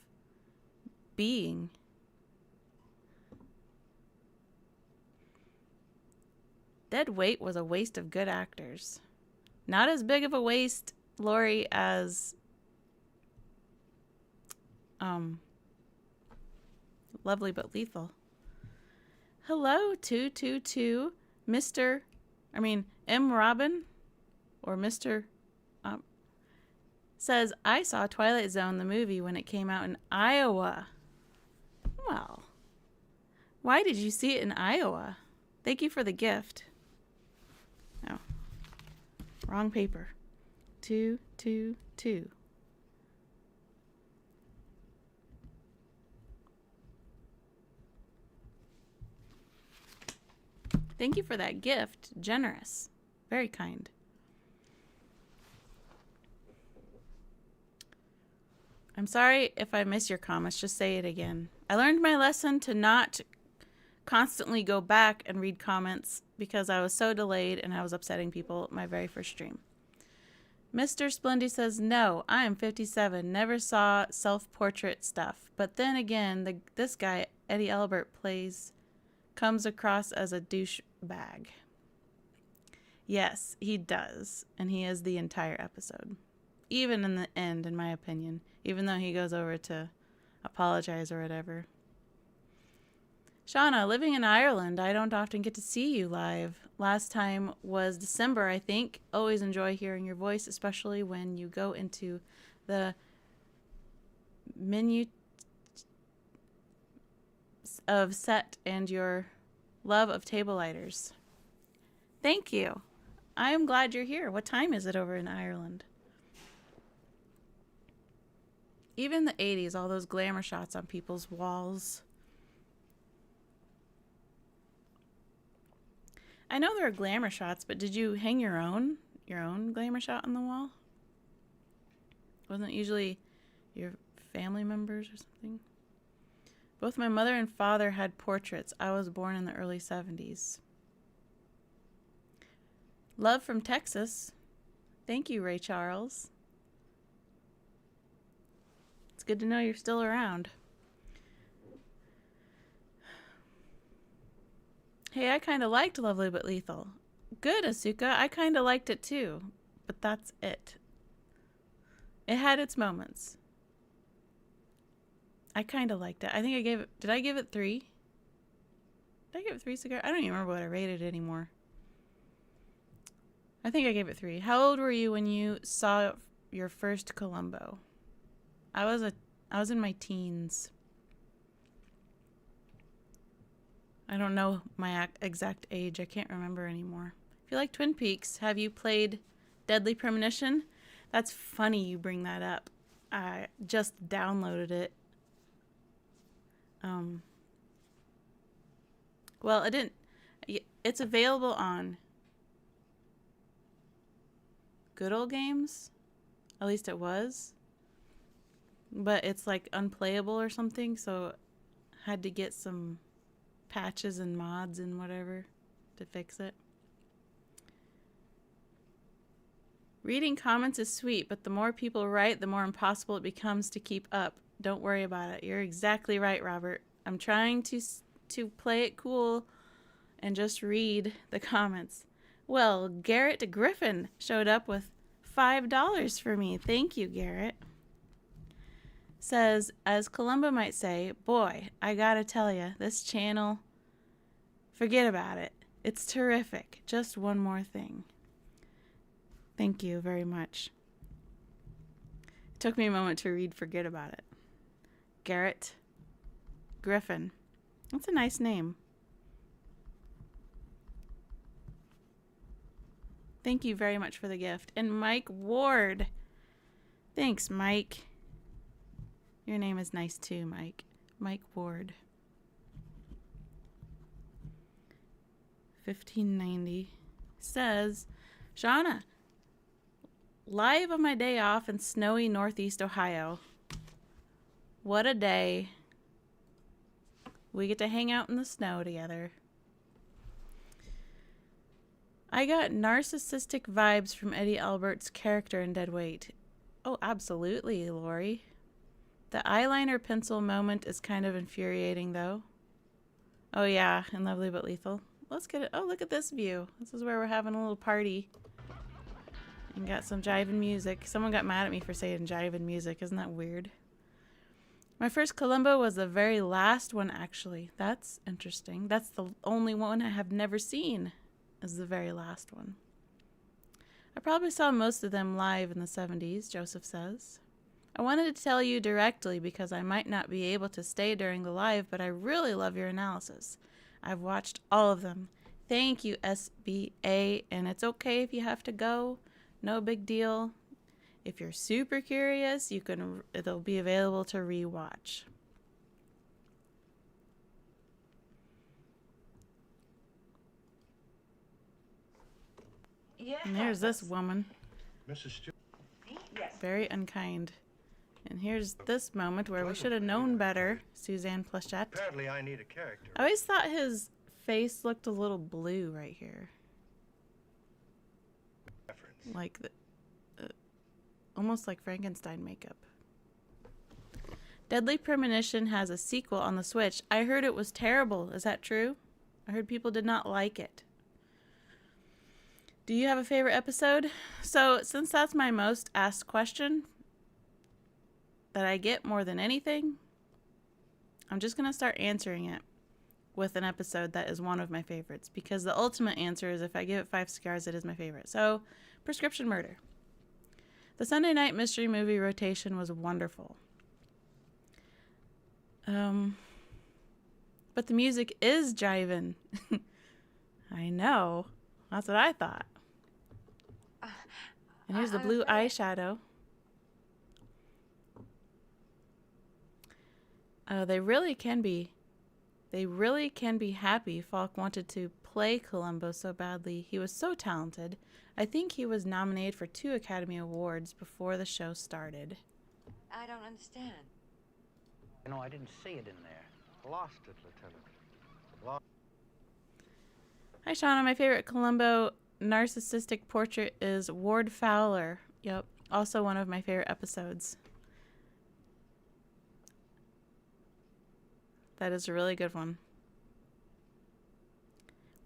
being. Dead Weight was a waste of good actors. Not as big of a waste, Lori, as Lovely but Lethal. Hello, 222, M. Robin, or Mr. Says, I saw Twilight Zone, the movie, when it came out in Iowa. Well, why did you see it in Iowa? Thank you for the gift. Oh, wrong paper. 222. Thank you for that gift. Generous. Very kind. I'm sorry if I miss your comments. Just say it again. I learned my lesson to not constantly go back and read comments because I was so delayed and I was upsetting people my very first stream. Mr. Splendy says, no, I am 57. Never saw self-portrait stuff. But then again, this guy, Eddie Albert, comes across as a douchebag. Yes, he does. And he is the entire episode. Even in the end, in my opinion. Even though he goes over to apologize or whatever. Shauna, living in Ireland, I don't often get to see you live. Last time was December, I think. Always enjoy hearing your voice, especially when you go into the menu of set and your love of table lighters. Thank you. I am glad you're here. What time is it over in Ireland? Even the 80s, all those glamour shots on people's walls. I know there are glamour shots, but did you hang your own glamour shot on the wall? Wasn't it usually your family members or something? Both my mother and father had portraits. I was born in the early 70s. Love from Texas. Thank you, Ray Charles. It's good to know you're still around. Hey, I kind of liked Lovely But Lethal. Good, Asuka. I kind of liked it too. But that's it. It had its moments. I kind of liked it. I think I gave it... Did I give it 3? Did I give it 3 cigars? I don't even remember what I rated it anymore. I think I gave it 3. How old were you when you saw your first Columbo? I was in my teens. I don't know my exact age. I can't remember anymore. If you like Twin Peaks, have you played Deadly Premonition? That's funny you bring that up. I just downloaded it. Well, it didn't. It's available on Good Old Games. At least it was. But it's like unplayable or something, so had to get some patches and mods and whatever to fix it. Reading comments is sweet, but the more people write, the more impossible it becomes to keep up. Don't worry about it. You're exactly right, Robert. I'm trying to play it cool and just read the comments. Well, Garrett Griffin showed up with $5 for me. Thank you, Garrett. Says, as Columbo might say, boy, I gotta tell ya, this channel, forget about it. It's terrific. Just one more thing. Thank you very much. It took me a moment to read forget about it. Garrett Griffin. That's a nice name. Thank you very much for the gift. And Mike Ward. Thanks, Mike. Your name is nice too, Mike. Mike Ward. 1590 says, Shauna, live on my day off in snowy Northeast Ohio. What a day. We get to hang out in the snow together. I got narcissistic vibes from Eddie Albert's character in Dead Weight. Oh, absolutely, Lori. The eyeliner pencil moment is kind of infuriating, though. Oh, yeah, in Lovely But Lethal. Let's get it. Oh, look at this view. This is where we're having a little party. And got some jiving music. Someone got mad at me for saying jiving music. Isn't that weird? My first Columbo was the very last one, actually. That's interesting. That's the only one I have never seen, is the very last one. I probably saw most of them live in the 70s, Joseph says. I wanted to tell you directly because I might not be able to stay during the live, but I really love your analysis. I've watched all of them. Thank you, SBA, and it's okay if you have to go. No big deal. If you're super curious, it'll be available to rewatch. And there's this woman. Mrs. Stewart. Very unkind. And here's this moment where we should have known better, Suzanne Plachette. Apparently I need a character. I always thought his face looked a little blue right here. Like, almost like Frankenstein makeup. Deadly Premonition has a sequel on the Switch. I heard it was terrible. Is that true? I heard people did not like it. Do you have a favorite episode? So, since that's my most asked question that I get more than anything, I'm just going to start answering it with an episode that is one of my favorites, because the ultimate answer is if I give it 5 stars, it is my favorite. So, Prescription Murder. The Sunday night mystery movie rotation was wonderful. But the music is jiving. I know. That's what I thought. And here's the blue eyeshadow. They really can be happy Falk wanted to play Columbo so badly. He was so talented. I think he was nominated for 2 Academy Awards before the show started. I don't understand. You know, I didn't see it in there. Lost it, Lieutenant. Lost. Hi, Shauna. My favorite Columbo narcissistic portrait is Ward Fowler. Yep. Also one of my favorite episodes. That is a really good one.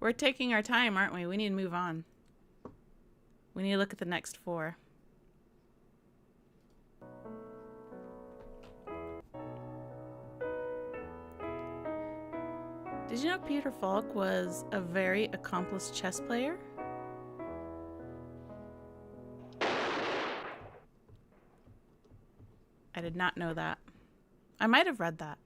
We're taking our time, aren't we? We need to move on. We need to look at the next 4. Did you know Peter Falk was a very accomplished chess player? I did not know that. I might have read that.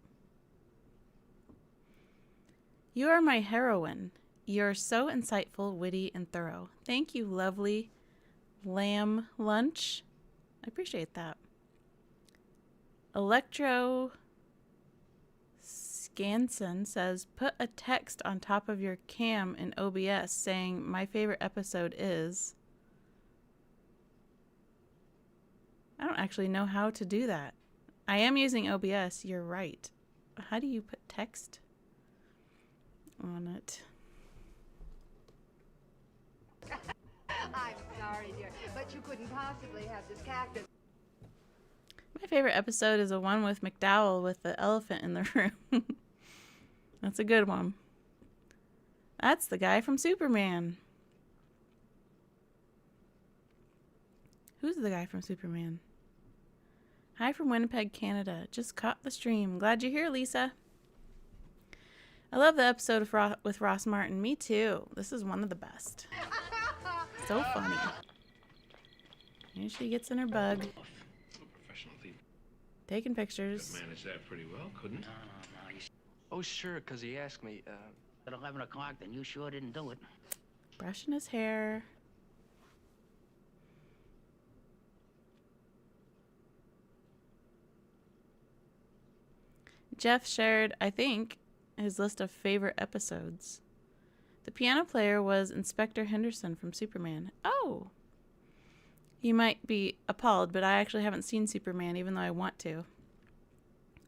You are my heroine. You're so insightful, witty, and thorough. Thank you, lovely lamb lunch. I appreciate that. Electro Scanson says, put a text on top of your cam in OBS saying my favorite episode is... I don't actually know how to do that. I am using OBS, you're right. How do you put text on it? I'm sorry, dear, but you couldn't possibly have this cactus. My favorite episode is the one with McDowell with the elephant in the room. That's a good one. That's the guy from Superman. Who's the guy from Superman? Hi from Winnipeg, Canada. Just caught the stream. Glad you're here, Lisa. I love the episode with Ross Martin. Me too. This is one of the best. So funny. Here she gets in her bug. Taking pictures. Managed that pretty well, couldn't? Oh, sure, because he asked me, At 11 o'clock, then you sure didn't do it. Brushing his hair. Jeff shared, I think, his list of favorite episodes. The piano player was Inspector Henderson from Superman. Oh! You might be appalled, but I actually haven't seen Superman, even though I want to.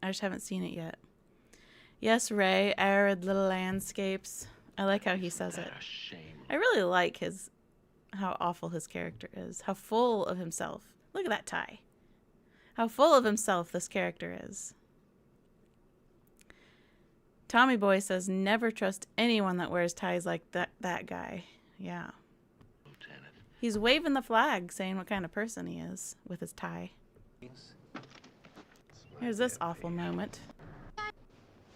I just haven't seen it yet. Yes, Ray, arid little landscapes. I like how he says it. I really like how awful his character is. How full of himself. Look at that tie. How full of himself this character is. Tommy Boy says, never trust anyone that wears ties like that guy. Yeah. Lieutenant. He's waving the flag, saying what kind of person he is with his tie. Here's this awful moment.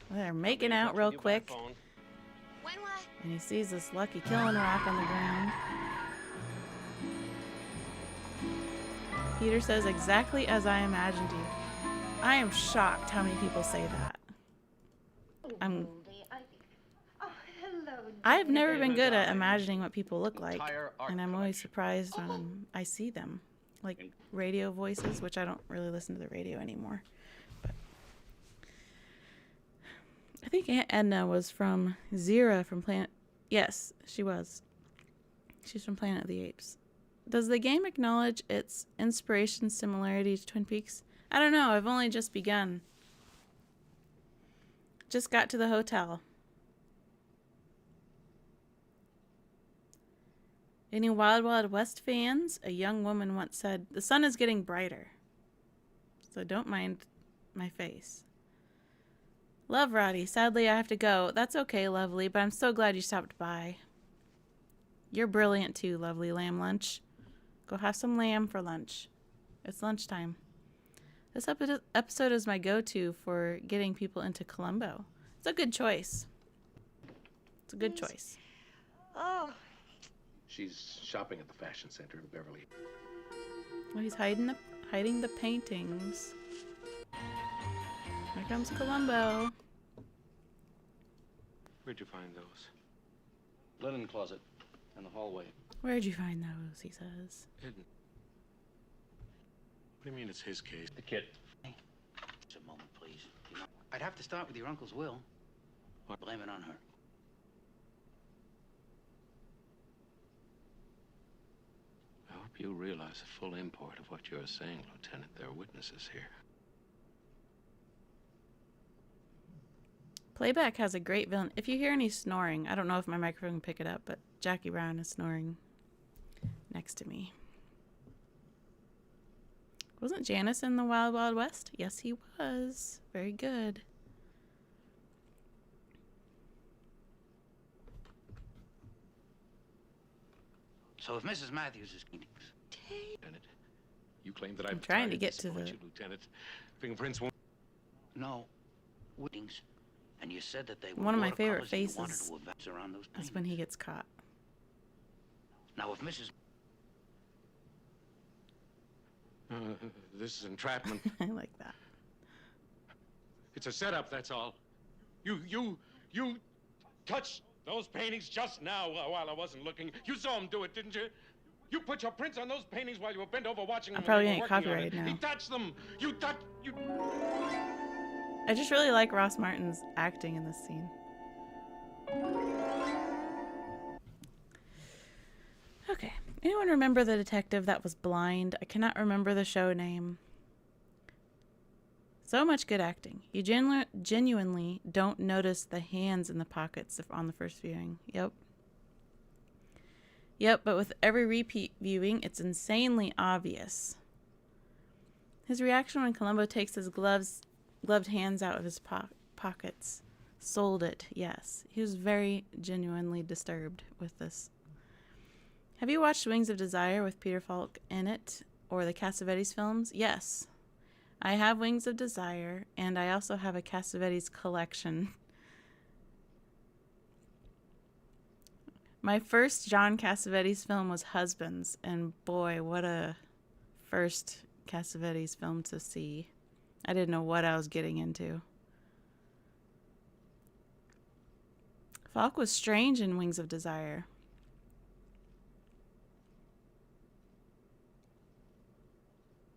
They're making out real quick. And he sees this Lucky Killing Rock on the ground. Peter says, exactly as I imagined you. I am shocked how many people say that. I've never been good at imagining what people look like, and I'm always surprised when I see them, like radio voices, which I don't really listen to the radio anymore. But I think Aunt Edna was from Zira from Planet. Yes, she was. She's from Planet of the Apes. Does the game acknowledge its inspiration similarity to Twin Peaks? I don't know. I've only just begun. Just got to the hotel. Any Wild Wild West fans? A young woman once said, "The sun is getting brighter. So don't mind my face." Love, Roddy. Sadly, I have to go. That's okay, Lovely, but I'm so glad you stopped by. You're brilliant too, Lovely Lamb Lunch. Go have some lamb for lunch. It's lunchtime. This episode is my go-to for getting people into Columbo. It's a good choice. It's a good choice. Oh. She's shopping at the fashion center in Beverly. Oh, he's hiding the paintings. Here comes Columbo. Where'd you find those? Linen closet in the hallway. Where'd you find those? He says. Hidden. What do you mean it's his case? The kid. Hey, just a moment, please. You know, I'd have to start with your uncle's will. Or blame it on her. I hope you realize the full import of what you're saying, Lieutenant. There are witnesses here. Playback has a great villain. If you hear any snoring, I don't know if my microphone can pick it up, but Jackie Brown is snoring next to me. Wasn't Janice in the Wild Wild West? Yes, he was. Very good. So if Mrs. Matthews is Lieutenant, you claim that I'm I've trying to tried get this to for the- you, Lieutenant. Fingerprints won't. no weddings, and you said that they were One of my favorite watercolors and you wanted faces to advance around those That's when he gets caught. Now, if Mrs. This is entrapment. I like that. It's a setup, that's all. You touched those paintings just now while I wasn't looking. You saw him do it, didn't you? You put your prints on those paintings while you were bent over watching them. I'm probably when they gonna were get working on copyrighted it. now. He touched them. You. I just really like Ross Martin's acting in this scene. Okay. Anyone remember the detective that was blind? I cannot remember the show name. So much good acting. You genuinely don't notice the hands in the pockets on the first viewing. Yep, but with every repeat viewing, it's insanely obvious. His reaction when Columbo takes his gloved hands out of his pockets. Sold it, yes. He was very genuinely disturbed with this. Have you watched Wings of Desire with Peter Falk in it? Or the Cassavetes films? Yes. I have Wings of Desire, and I also have a Cassavetes collection. My first John Cassavetes film was Husbands, and boy, what a first Cassavetes film to see. I didn't know what I was getting into. Falk was strange in Wings of Desire.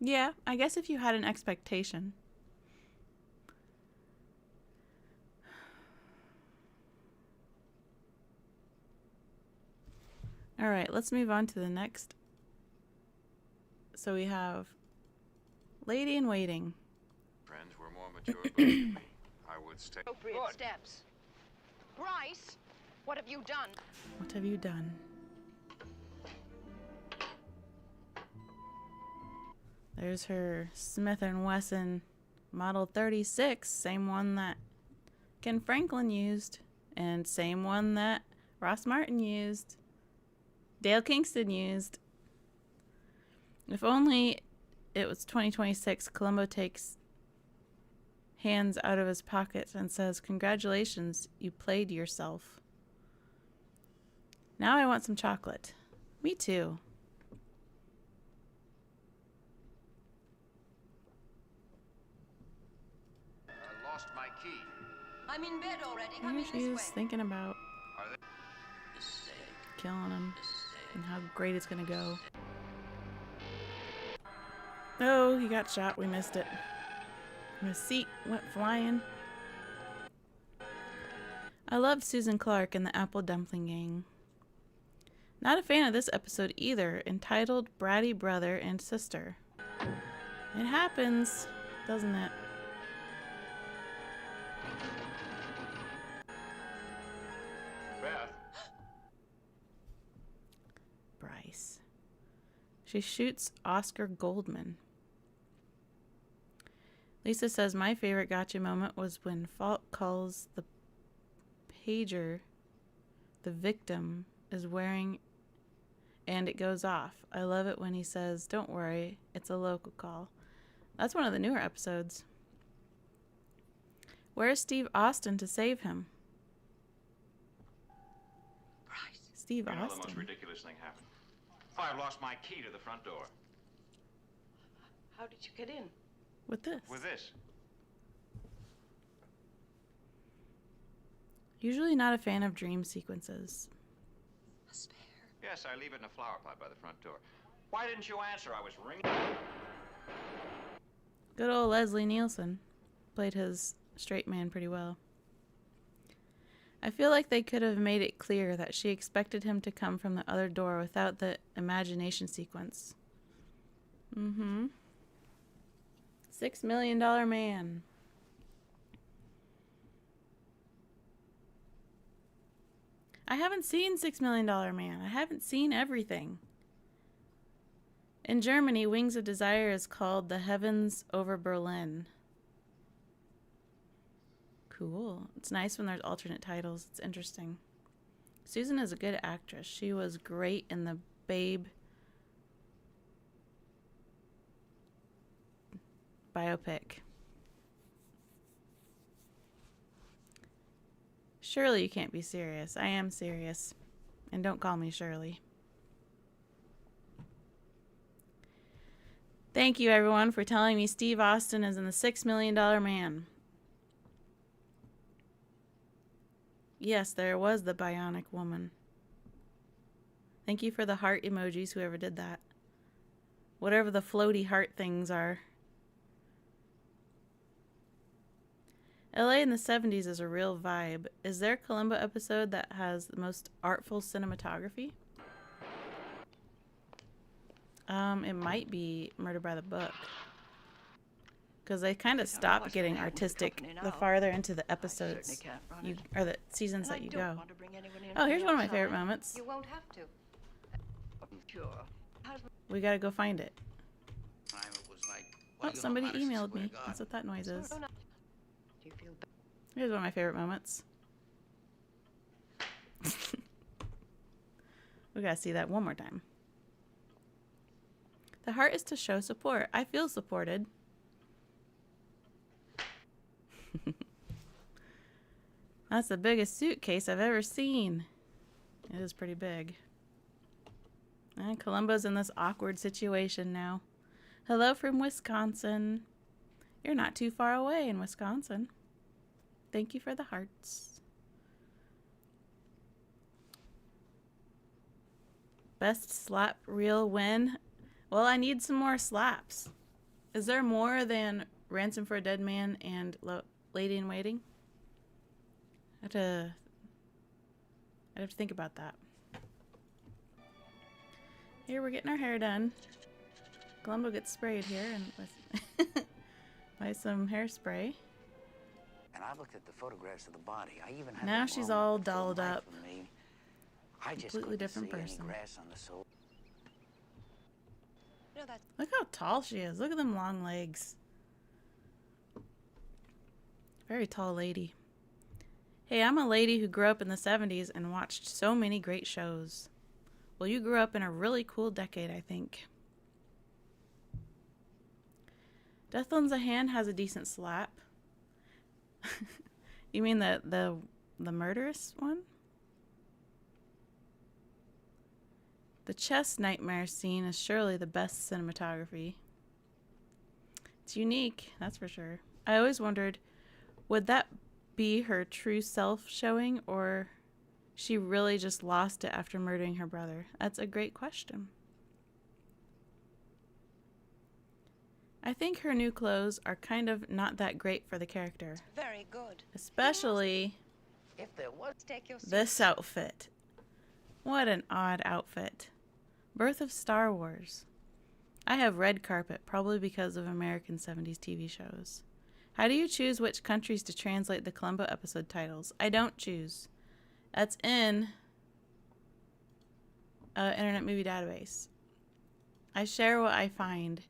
Yeah, I guess if you had an expectation. All right, let's move on to the next. So we have Lady in Waiting. Friends were more mature, believe me. I would stay. Appropriate steps. Bryce, what have you done? What have you done? There's her Smith & Wesson Model 36, same one that Ken Franklin used, and same one that Ross Martin used, Dale Kingston used. If only it was 2026, Columbo takes hands out of his pockets and says, "Congratulations, you played yourself. Now I want some chocolate." Me too. I lost my key. I'm in bed already. Maybe she's thinking about killing him and how great it's gonna go. Oh, he got shot. We missed it. His seat went flying. I loved Susan Clark and the Apple Dumpling Gang. Not a fan of this episode either, entitled Bratty Brother and Sister. It happens, doesn't it? Beth. Bryce. She shoots Oscar Goldman. Lisa says, my favorite gotcha moment was when Falk calls the pager the victim is wearing and it goes off. I love it when he says, don't worry, it's a local call. That's one of the newer episodes. Where's Steve Austin to save him? Bryce. Steve You know, the Austin. most ridiculous thing happened. I've lost my key to the front door. How did you get in? With this. With this. Usually not a fan of dream sequences. A spare. Yes, I leave it in a flower pot by the front door. Why didn't you answer? I was ringing. Good old Leslie Nielsen played his straight man pretty well. I feel like they could have made it clear that she expected him to come from the other door without the imagination sequence. Mm-hmm. $6 Million Man. I haven't seen $6 Million Man. I haven't seen everything. In Germany, Wings of Desire is called The Heavens Over Berlin. Cool. It's nice when there's alternate titles. It's interesting. Susan is a good actress. She was great in the Babe biopic. Surely you can't be serious. I am serious. And don't call me Shirley. Thank you, everyone, for telling me Steve Austin is in the $6 Million Man. Yes, there was the Bionic Woman. Thank you for the heart emojis, whoever did that. Whatever the floaty heart things are. LA in the 70s is a real vibe. Is there a Columbo episode that has the most artful cinematography? It might be Murder by the Book. Because they kind of stop getting artistic the farther into the episodes or the seasons that you go. Oh, here's one of my favorite moments. You won't have to. Sure. We gotta go find it. Time it was like, Oh, well, you somebody know, Madison emailed Square me. Garden. That's what that noise is. Do you feel better? Here's one of my favorite moments. We gotta see that one more time. The heart is to show support. I feel supported. That's the biggest suitcase I've ever seen. It is pretty big. And Columbo's in this awkward situation now. Hello from Wisconsin. You're not too far away in Wisconsin. Thank you for the hearts. Best slap reel win. Well, I need some more slaps. Is there more than Ransom for a Dead Man and Lady in Waiting? I'd have to think about that. Here, we're getting our hair done. Columbo gets sprayed here and with by some hairspray. And I looked at the photographs of the body. I even had Now them she's rolled all up to dolled life up. for me. I just Completely couldn't different see any person. grass on the soul. No, that's Look how tall she is. Look at them long legs. Very tall lady. Hey, I'm a lady who grew up in the 70s and watched so many great shows. Well, you grew up in a really cool decade, I think. Death Lends a Hand has a decent slap. You mean the murderous one? The chest nightmare scene is surely the best cinematography. It's unique, that's for sure. I always wondered, would that be her true self showing, or she really just lost it after murdering her brother? That's a great question. I think her new clothes are kind of not that great for the character. very good. Especially If there was Take your seat. this outfit. What an odd outfit. Birth of Star Wars. I have red carpet, probably because of American 70s TV shows. How do you choose which countries to translate the Columbo episode titles? I don't choose. That's in Internet Movie Database. I share what I find.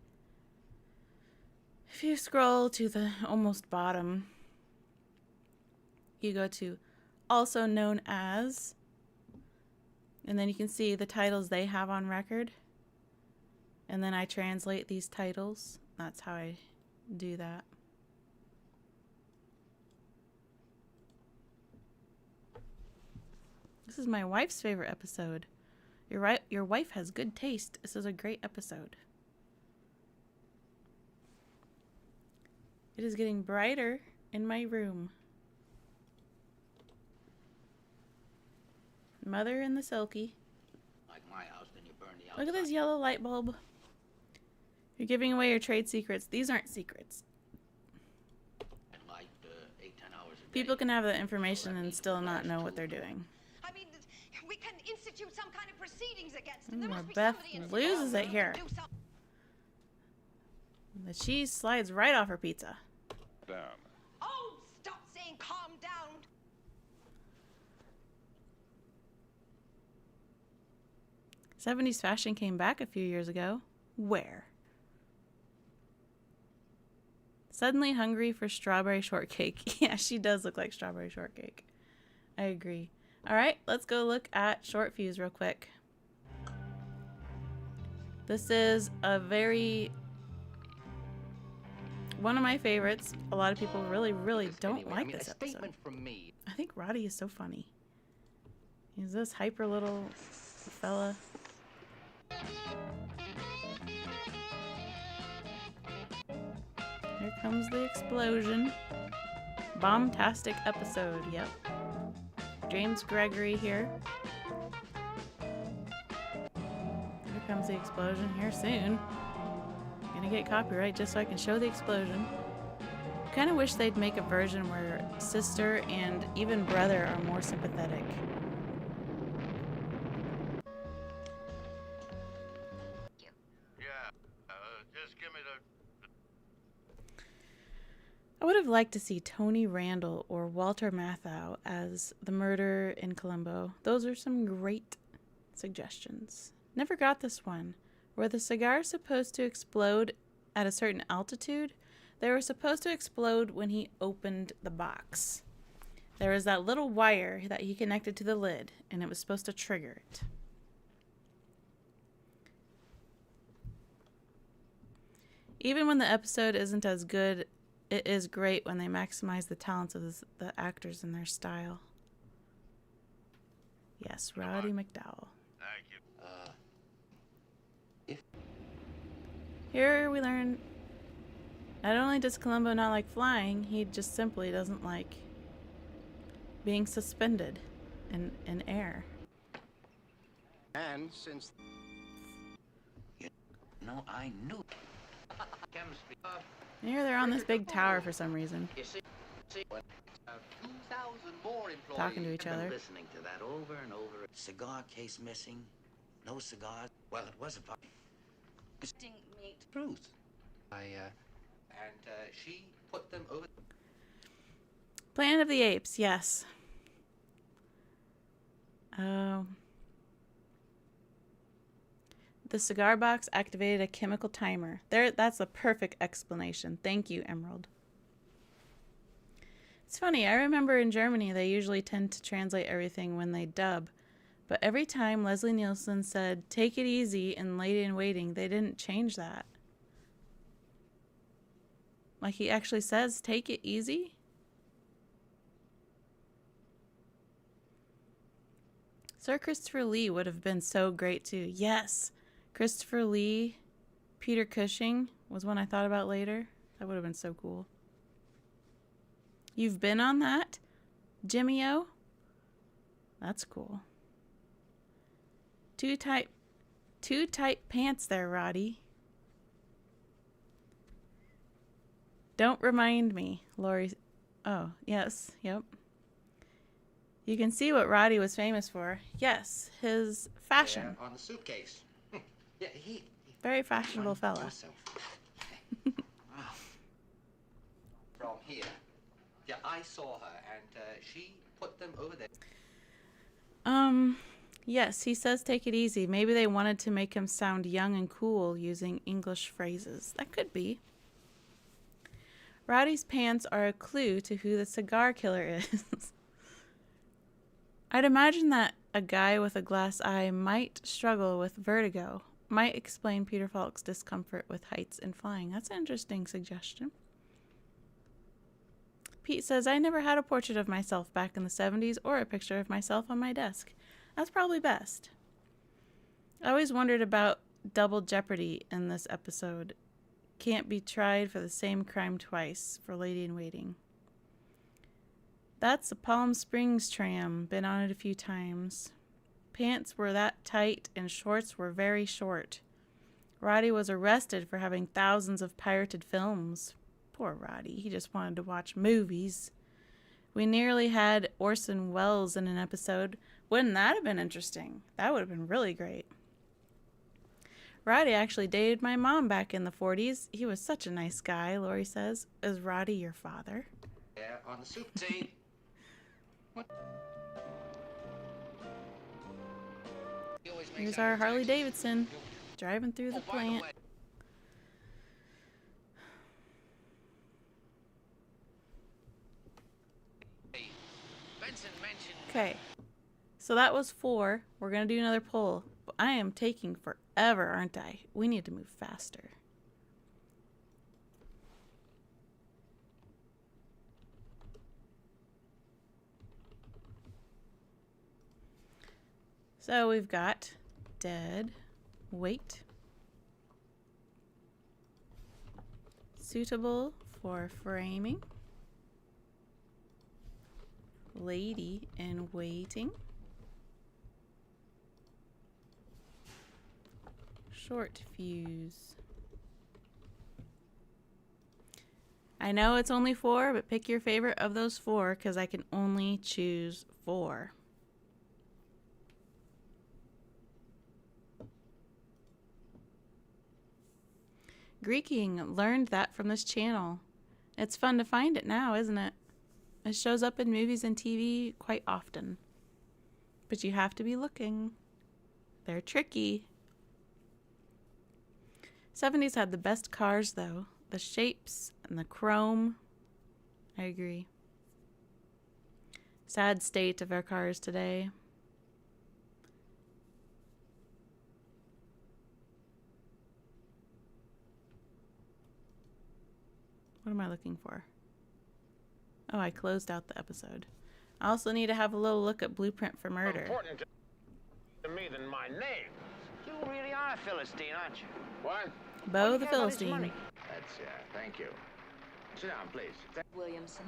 If you scroll to the almost bottom, you go to also known as, and then you can see the titles they have on record. And then I translate these titles. That's how I do that. This is my wife's favorite episode. You're right. Your wife has good taste. This is a great episode. It is getting brighter in my room. Mother and the Silky. Like my house, then you burn the outside. Look at this yellow light bulb. You're giving away your trade secrets. These aren't secrets. Light 8-10 hours a day. People can have the information and still not know what they're doing. I mean, we can institute some kind of proceedings against him. There Ooh, must be Beth somebody in loses it who here. can do something. The cheese slides right off her pizza. Down. Oh, stop saying calm down. '70s fashion came back a few years ago. Where? Suddenly hungry for strawberry shortcake. Yeah, she does look like strawberry shortcake. I agree. All right, let's go look at short views real quick. This is a one of my favorites. A lot of people really don't like this episode. From me. I think Roddy is so funny. He's this hyper little fella. Here comes the explosion. Bombastic episode, yep. James Gregory here. Here comes the explosion here soon. Gonna get copyright just so I can show the explosion. Kind of wish they'd make a version where sister and even brother are more sympathetic. Just give me the... I would have liked to see Tony Randall or Walter Matthau as the murderer in Columbo. Those are some great suggestions. Never got this one. Were the cigars supposed to explode at a certain altitude? They were supposed to explode when he opened the box. There was that little wire that he connected to the lid, and it was supposed to trigger it. Even when the episode isn't as good, it is great when they maximize the talents of the actors and their style. Yes, Roddy McDowell. Thank you. Here we learn not only does Columbo not like flying, he just simply doesn't like being suspended in air. And since... No, I knew. Chemistry. Here they're on this big tower for some reason. You see, 2,000 more employees. Talking to each I've been other. listening to that over and over. Cigar case missing. No cigars. Well, it was a truth. She put them over. Planet of the Apes, yes. Oh. The cigar box activated a chemical timer. That's a perfect explanation. Thank you, Emerald. It's funny, I remember in Germany they usually tend to translate everything when they dub. But every time Leslie Nielsen said, "Take it easy" in Lady in Waiting, they didn't change that. Like he actually says, "Take it easy"? Sir Christopher Lee would have been so great too. Yes, Christopher Lee, Peter Cushing was one I thought about later. That would have been so cool. You've been on that, Jimmy-O? That's cool. Too tight pants there, Roddy. Don't remind me, Lori. Oh, yes, yep. You can see what Roddy was famous for. Yes, his fashion. On the suitcase. Yeah, he... Very fashionable fella. Yourself. Wow. From here. Yeah, I saw her, and she put them over there. Yes, he says take it easy. Maybe they wanted to make him sound young and cool using English phrases. That could be. Roddy's pants are a clue to who the cigar killer is. I'd imagine that a guy with a glass eye might struggle with vertigo. Might explain Peter Falk's discomfort with heights and flying. That's an interesting suggestion. Pete says, I never had a portrait of myself back in the 70s or a picture of myself on my desk. That's probably best. I always wondered about double jeopardy in this episode. Can't be tried for the same crime twice for Lady in Waiting. That's a Palm Springs tram. Been on it a few times. Pants were that tight and shorts were very short. Roddy was arrested for having thousands of pirated films. Poor Roddy. He just wanted to watch movies. We nearly had Orson Welles in an episode. Wouldn't that have been interesting? That would have been really great. Roddy actually dated my mom back in the 40s. He was such a nice guy, Lori says. Is Roddy your father? Yeah, on the soup tea. What? Here's our Harley Davidson driving through the plant. Okay, so that was 4. We're going to do another poll. I am taking forever, aren't I? We need to move faster. So we've got dead weight, suitable for framing, lady in waiting, short fuse. I know it's only 4, but pick your favorite of those 4 because I can only choose 4. Greeking, learned that from this channel. It's fun to find it now, isn't it? It shows up in movies and TV quite often. But you have to be looking. They're tricky. 70s had the best cars, though. The shapes and the chrome. I agree. Sad state of our cars today. What am I looking for? Oh, I closed out the episode. I also need to have a little look at Blueprint for Murder. More important to me than my name. You really are a Philistine, aren't you? What? Bo the Philistine. That's, thank you. Sit down, please. Williamson.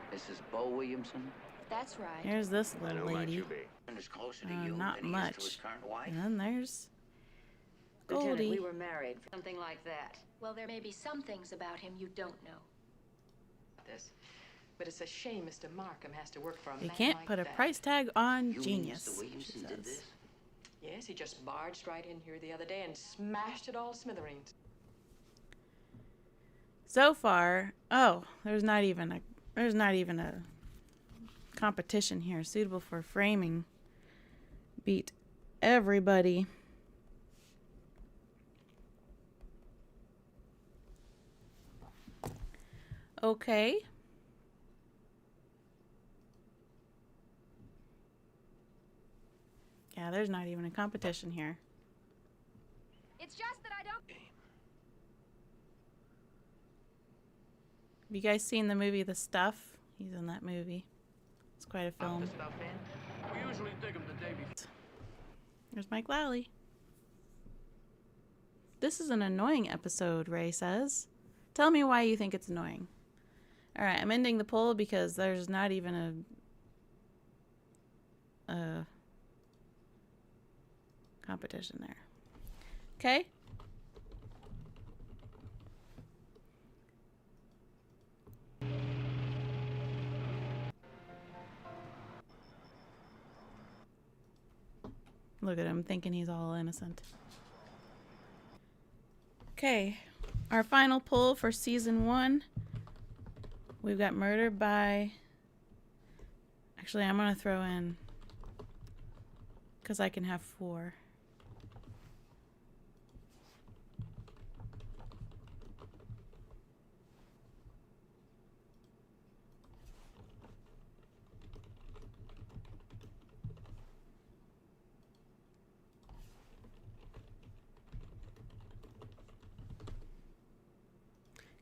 This is Bo Williamson. That's right. Here's this And little who might lady. you be? Closer to you Not than he is to much. his current wife. And then there's Lieutenant, Goldie. we were married. Something like that. Well, there may be some things about him you don't know. This. But it's a shame Mr. Markham has to work for a You man can't like put a that. price tag on You mean genius. Mr. Williamson she did says. this? Yes, he just barged right in here the other day and smashed it all to smithereens. So far, oh, there's not even a competition here suitable for framing. Beat everybody. Okay. Yeah, there's not even a competition here. It's just that I don't. Have you guys seen the movie The Stuff? He's in that movie. It's quite a film. We usually dig them the day before. There's Mike Lally. This is an annoying episode, Ray says. Tell me why you think it's annoying. Alright, I'm ending the poll because there's not even a competition there. Okay? Look at him thinking he's all innocent. Okay, our final pull for season 1. We've got murder by... Actually, I'm going to throw in... because I can have 4.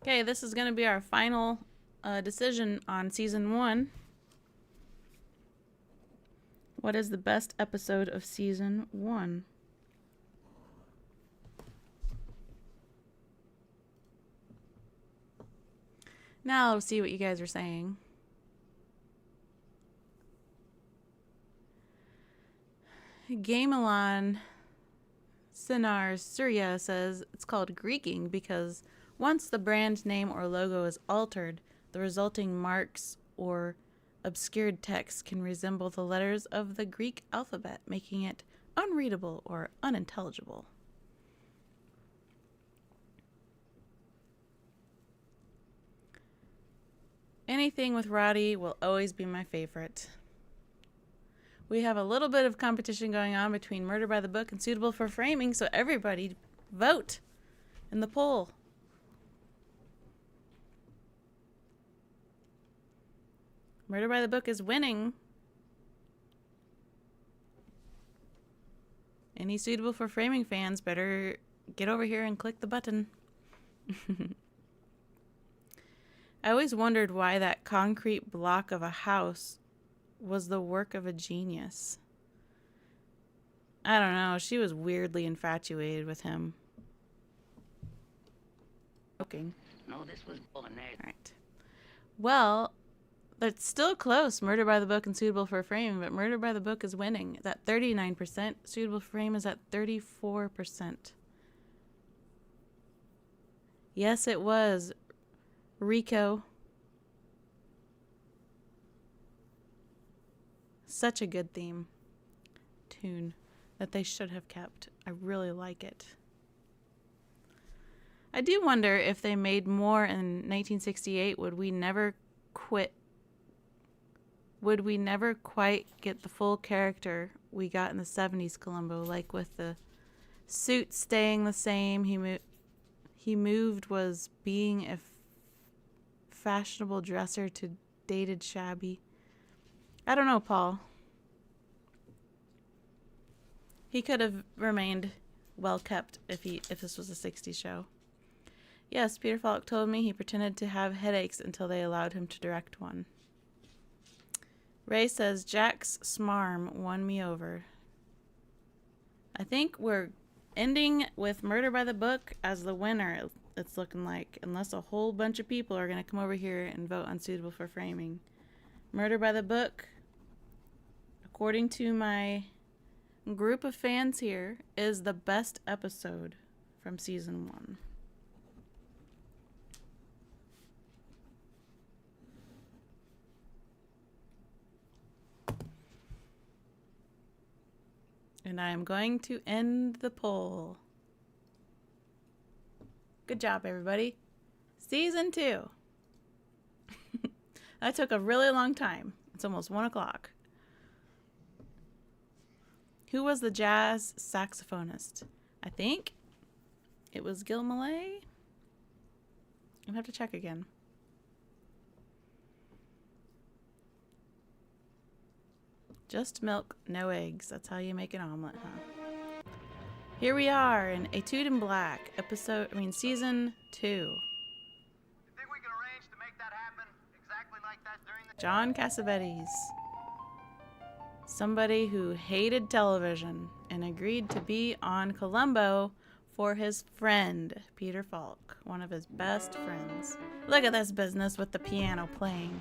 Okay, this is going to be our final decision on season 1. What is the best episode of season 1? Now let's see what you guys are saying. Gamelon Sinar Surya says it's called Greeking because once the brand name or logo is altered, the resulting marks or obscured text can resemble the letters of the Greek alphabet, making it unreadable or unintelligible. Anything with Roddy will always be my favorite. We have a little bit of competition going on between Murder by the Book and Suitable for Framing, so everybody vote in the poll. Murder by the Book is winning. Any Suitable for Framing fans better get over here and click the button. I always wondered why that concrete block of a house was the work of a genius. I don't know, she was weirdly infatuated with him. Okay. No, this was bolognese. Alright. Well, it's still close, Murder by the Book and Suitable for Framing, but Murder by the Book is winning. It's at 39%. Suitable for Framing is at 34%. Yes, it was. Rico. Such a good theme tune that they should have kept. I really like it. I do wonder if they made more in 1968, would we never quit? Would we never quite get the full character we got in the 70s Columbo, like with the suit staying the same, he moved was being a fashionable dresser to dated shabby. I don't know, Paul. He could have remained well kept if this was a 60s show. Yes, Peter Falk told me he pretended to have headaches until they allowed him to direct one. Ray says Jack's smarm won me over. I think we're ending with Murder by the Book as the winner, it's looking like, unless a whole bunch of people are going to come over here and vote on Suitable for Framing. Murder by the Book, according to my group of fans here, is the best episode from season 1. And I am going to end the poll. Good job, everybody. Season 2. That took a really long time. It's almost 1 o'clock. Who was the jazz saxophonist? I think it was Gil Malay. I'll have to check again. Just milk, no eggs. That's how you make an omelet, huh? Here we are in Etude in Black, season 2. You think we can arrange to make that happen exactly like that during the... John Cassavetes. Somebody who hated television and agreed to be on Columbo for his friend, Peter Falk, one of his best friends. Look at this business with the piano playing.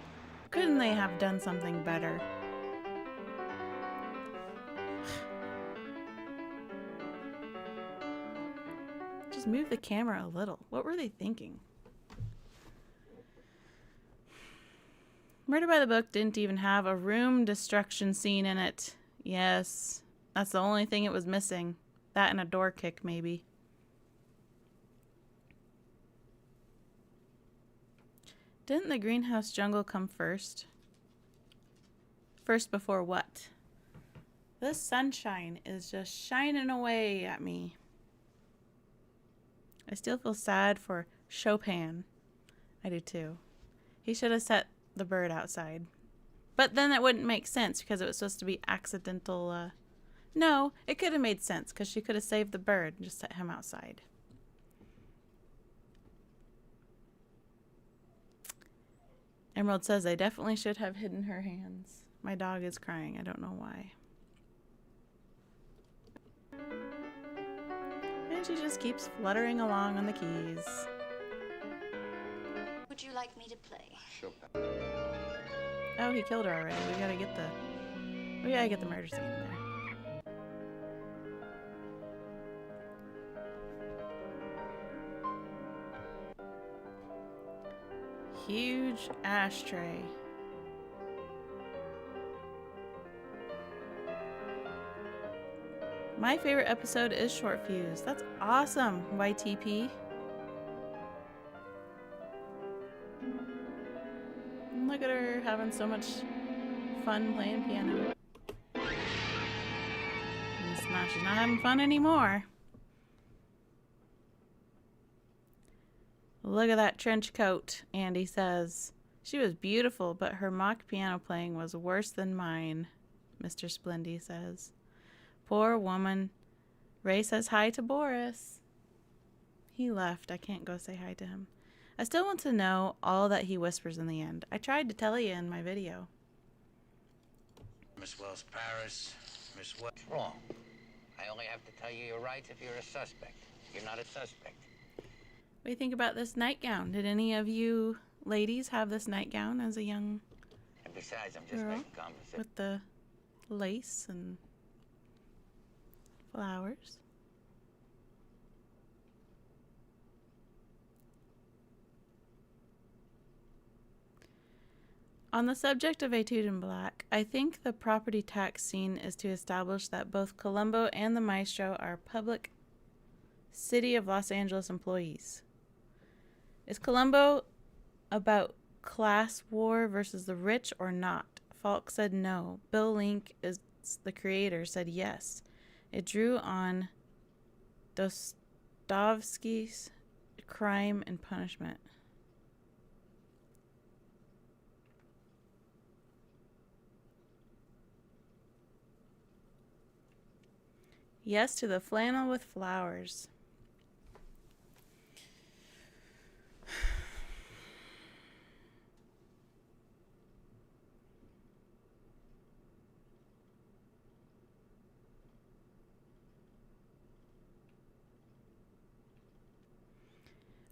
Couldn't they have done something better? Just move the camera a little. What were they thinking? Murder by the Book didn't even have a room destruction scene in it. Yes, That's the only thing it was missing. That and a door kick, maybe. Didn't the greenhouse jungle come first? First before what? This sunshine is just shining away at me. I still feel sad for Chopin. I do too. He should have set the bird outside. But then it wouldn't make sense because it was supposed to be accidental. No, it could have made sense because she could have saved the bird and just set him outside. Emerald says I definitely should have hidden her hands. My dog is crying. I don't know why. And she just keeps fluttering along on the keys. Would you like me to play? Oh, he killed her already. We gotta get the murder scene in there. Huge ashtray. My favorite episode is Short Fuse. That's awesome, YTP. Look at her having so much fun playing piano. She's not having fun anymore. Look at that trench coat, Andy says. She was beautiful, but her mock piano playing was worse than mine, Mr. Splendy says. Poor woman. Ray says hi to Boris. He left. I can't go say hi to him. I still want to know all that he whispers in the end. I tried to tell you in my video. Miss Wells Paris, Miss Wells. Wrong. I only have to tell you you're right if you're a suspect. You're not a suspect. What do you think about this nightgown? Did any of you ladies have this nightgown as a young And besides, I'm just girl making conversation. with the lace and flowers? On the subject of Etude in Black, I think the property tax scene is to establish that both Columbo and the maestro are public City of Los Angeles employees. Is Columbo about class war versus the rich or not? Falk said no. Bill Link, is the creator, said yes. It drew on Dostoevsky's Crime and Punishment. Yes to the flannel with flowers.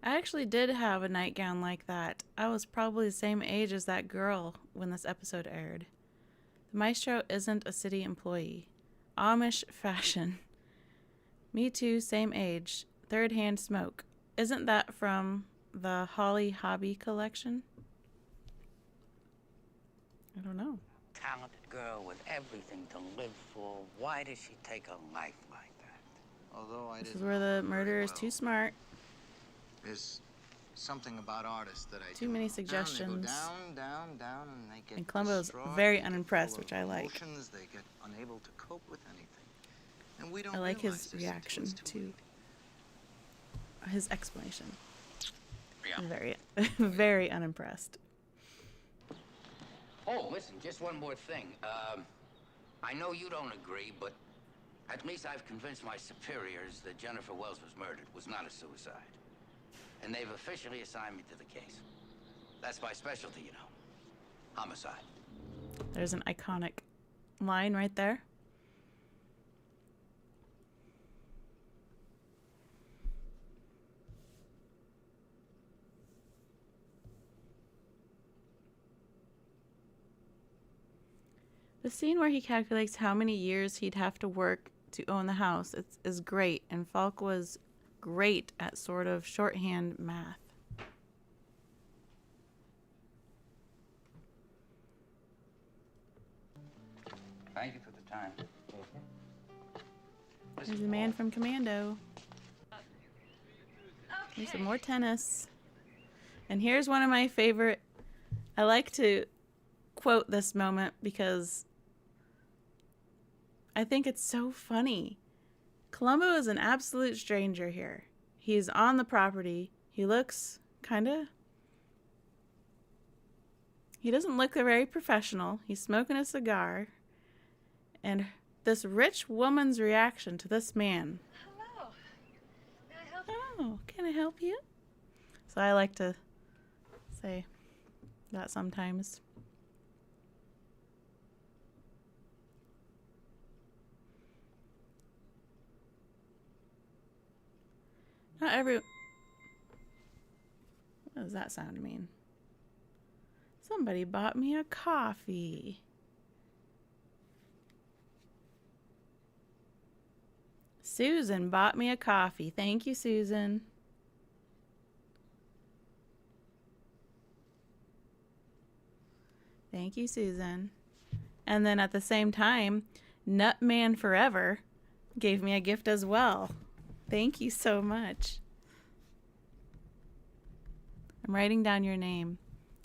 I actually did have a nightgown like that. I was probably the same age as that girl when this episode aired. The maestro isn't a city employee. Amish fashion. Me too, same age. Third-hand smoke. Isn't that from the Holly Hobby collection? I don't know. Talented girl with everything to live for. Why does she take a life like that? Although I This is didn't where the know murderer very is well. too smart. There's something about artists that I Too do. many Down, they go suggestions. down, and they get And Columbo's distraught, very they get unimpressed, full which of I like. emotions, they get unable to cope with anything. And we don't I like realize his this reaction until it's too to his explanation. Yeah. Very, very unimpressed. Oh, listen, just one more thing. I know you don't agree, but at least I've convinced my superiors that Jennifer Wells was murdered, was not a suicide. And they've officially assigned me to the case. That's my specialty, you know. Homicide. There's an iconic line right there. The scene where he calculates how many years he'd have to work to own the house is great, and Falk was great at sort of shorthand math. Thank you for the time. There's the man from Commando. There's some more tennis. And here's one of my favorite. I like to quote this moment because I think it's so funny. Columbo is an absolute stranger here. He's on the property. He looks he doesn't look very professional. He's smoking a cigar. And this rich woman's reaction to this man. Hello. May I help you? Oh, can I help you? So I like to say that sometimes. Not every... What does that sound mean? Somebody bought me a coffee. Susan bought me a coffee. Thank you, Susan. Thank you, Susan. And then at the same time, Nutman Forever gave me a gift as well. Thank you so much. I'm writing down your name.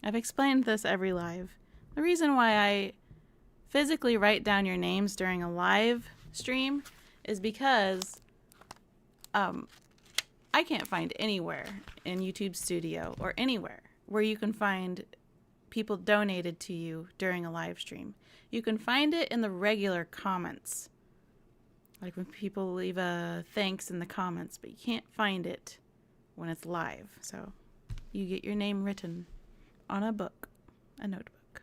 I've explained this every live. The reason why I physically write down your names during a live stream is because I can't find anywhere in YouTube Studio or anywhere where you can find people donated to you during a live stream. You can find it in the regular comments, like when people leave a thanks in the comments, but you can't find it when it's live. So you get your name written on a book, a notebook.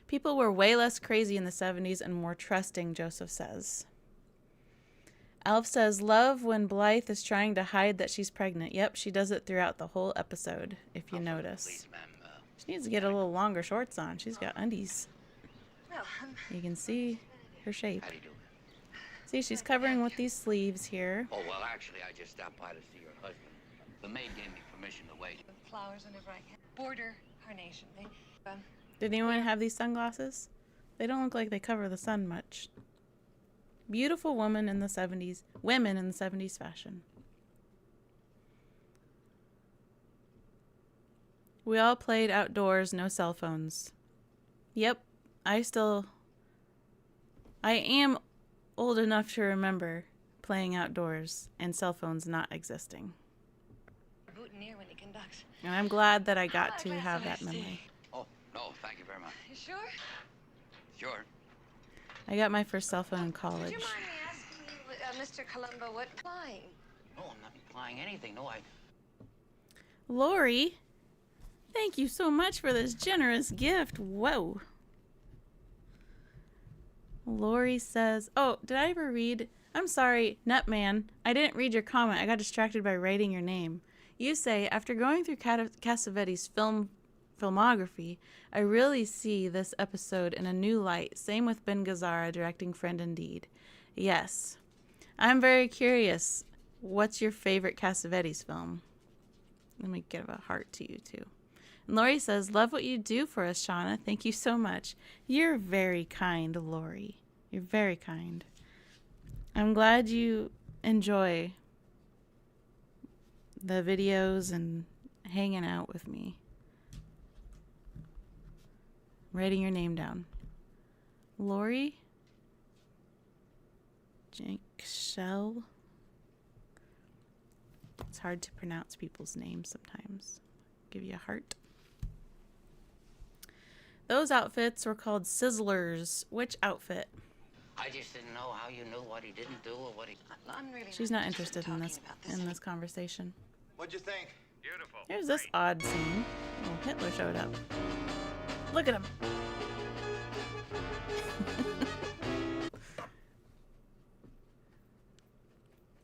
People were way less crazy in the 70s and more trusting, Joseph says. Alf says, love when Blythe is trying to hide that she's pregnant. Yep, she does it throughout the whole episode, if you notice. She needs to get a little longer shorts on. She's got undies. You can see her shape. See, she's covering with these sleeves here. Oh, well, actually, I just stopped by to see your husband. The maid gave me permission to wait. Flowers whenever I can. Border carnation. Did anyone have these sunglasses? They don't look like they cover the sun much. Beautiful woman in the 70s. Women in the 70s fashion. We all played outdoors, no cell phones. Yep, I am old enough to remember playing outdoors and cell phones not existing. Boutonniere when he conducts. And I'm glad that I got to have that memory. Oh, no, thank you very much. You sure? Sure. I got my first cell phone in college. Would you mind me asking you, Mr. Columbo, what flying? No, I'm not implying anything. No, Lori, thank you so much for this generous gift. Whoa. Lori says, oh, did I ever read? I'm sorry, Nutman. I didn't read your comment. I got distracted by writing your name. You say, after going through Cassavetes' filmography, I really see this episode in a new light. Same with Ben Gazzara directing Friend Indeed. Yes. I'm very curious. What's your favorite Cassavetes film? Let me give a heart to you, too. And Lori says, love what you do for us, Shauna. Thank you so much. You're very kind, Lori. You're very kind. I'm glad you enjoy the videos and hanging out with me. Writing your name down. Lori Jenkszell. It's hard to pronounce people's names sometimes. Give you a heart. Those outfits were called Sizzlers. Which outfit? I just didn't know how you knew what he didn't do or what he... I'm really She's not interested in this conversation. What'd you think? Beautiful. Here's this odd scene. Oh, Hitler showed up. Look at him.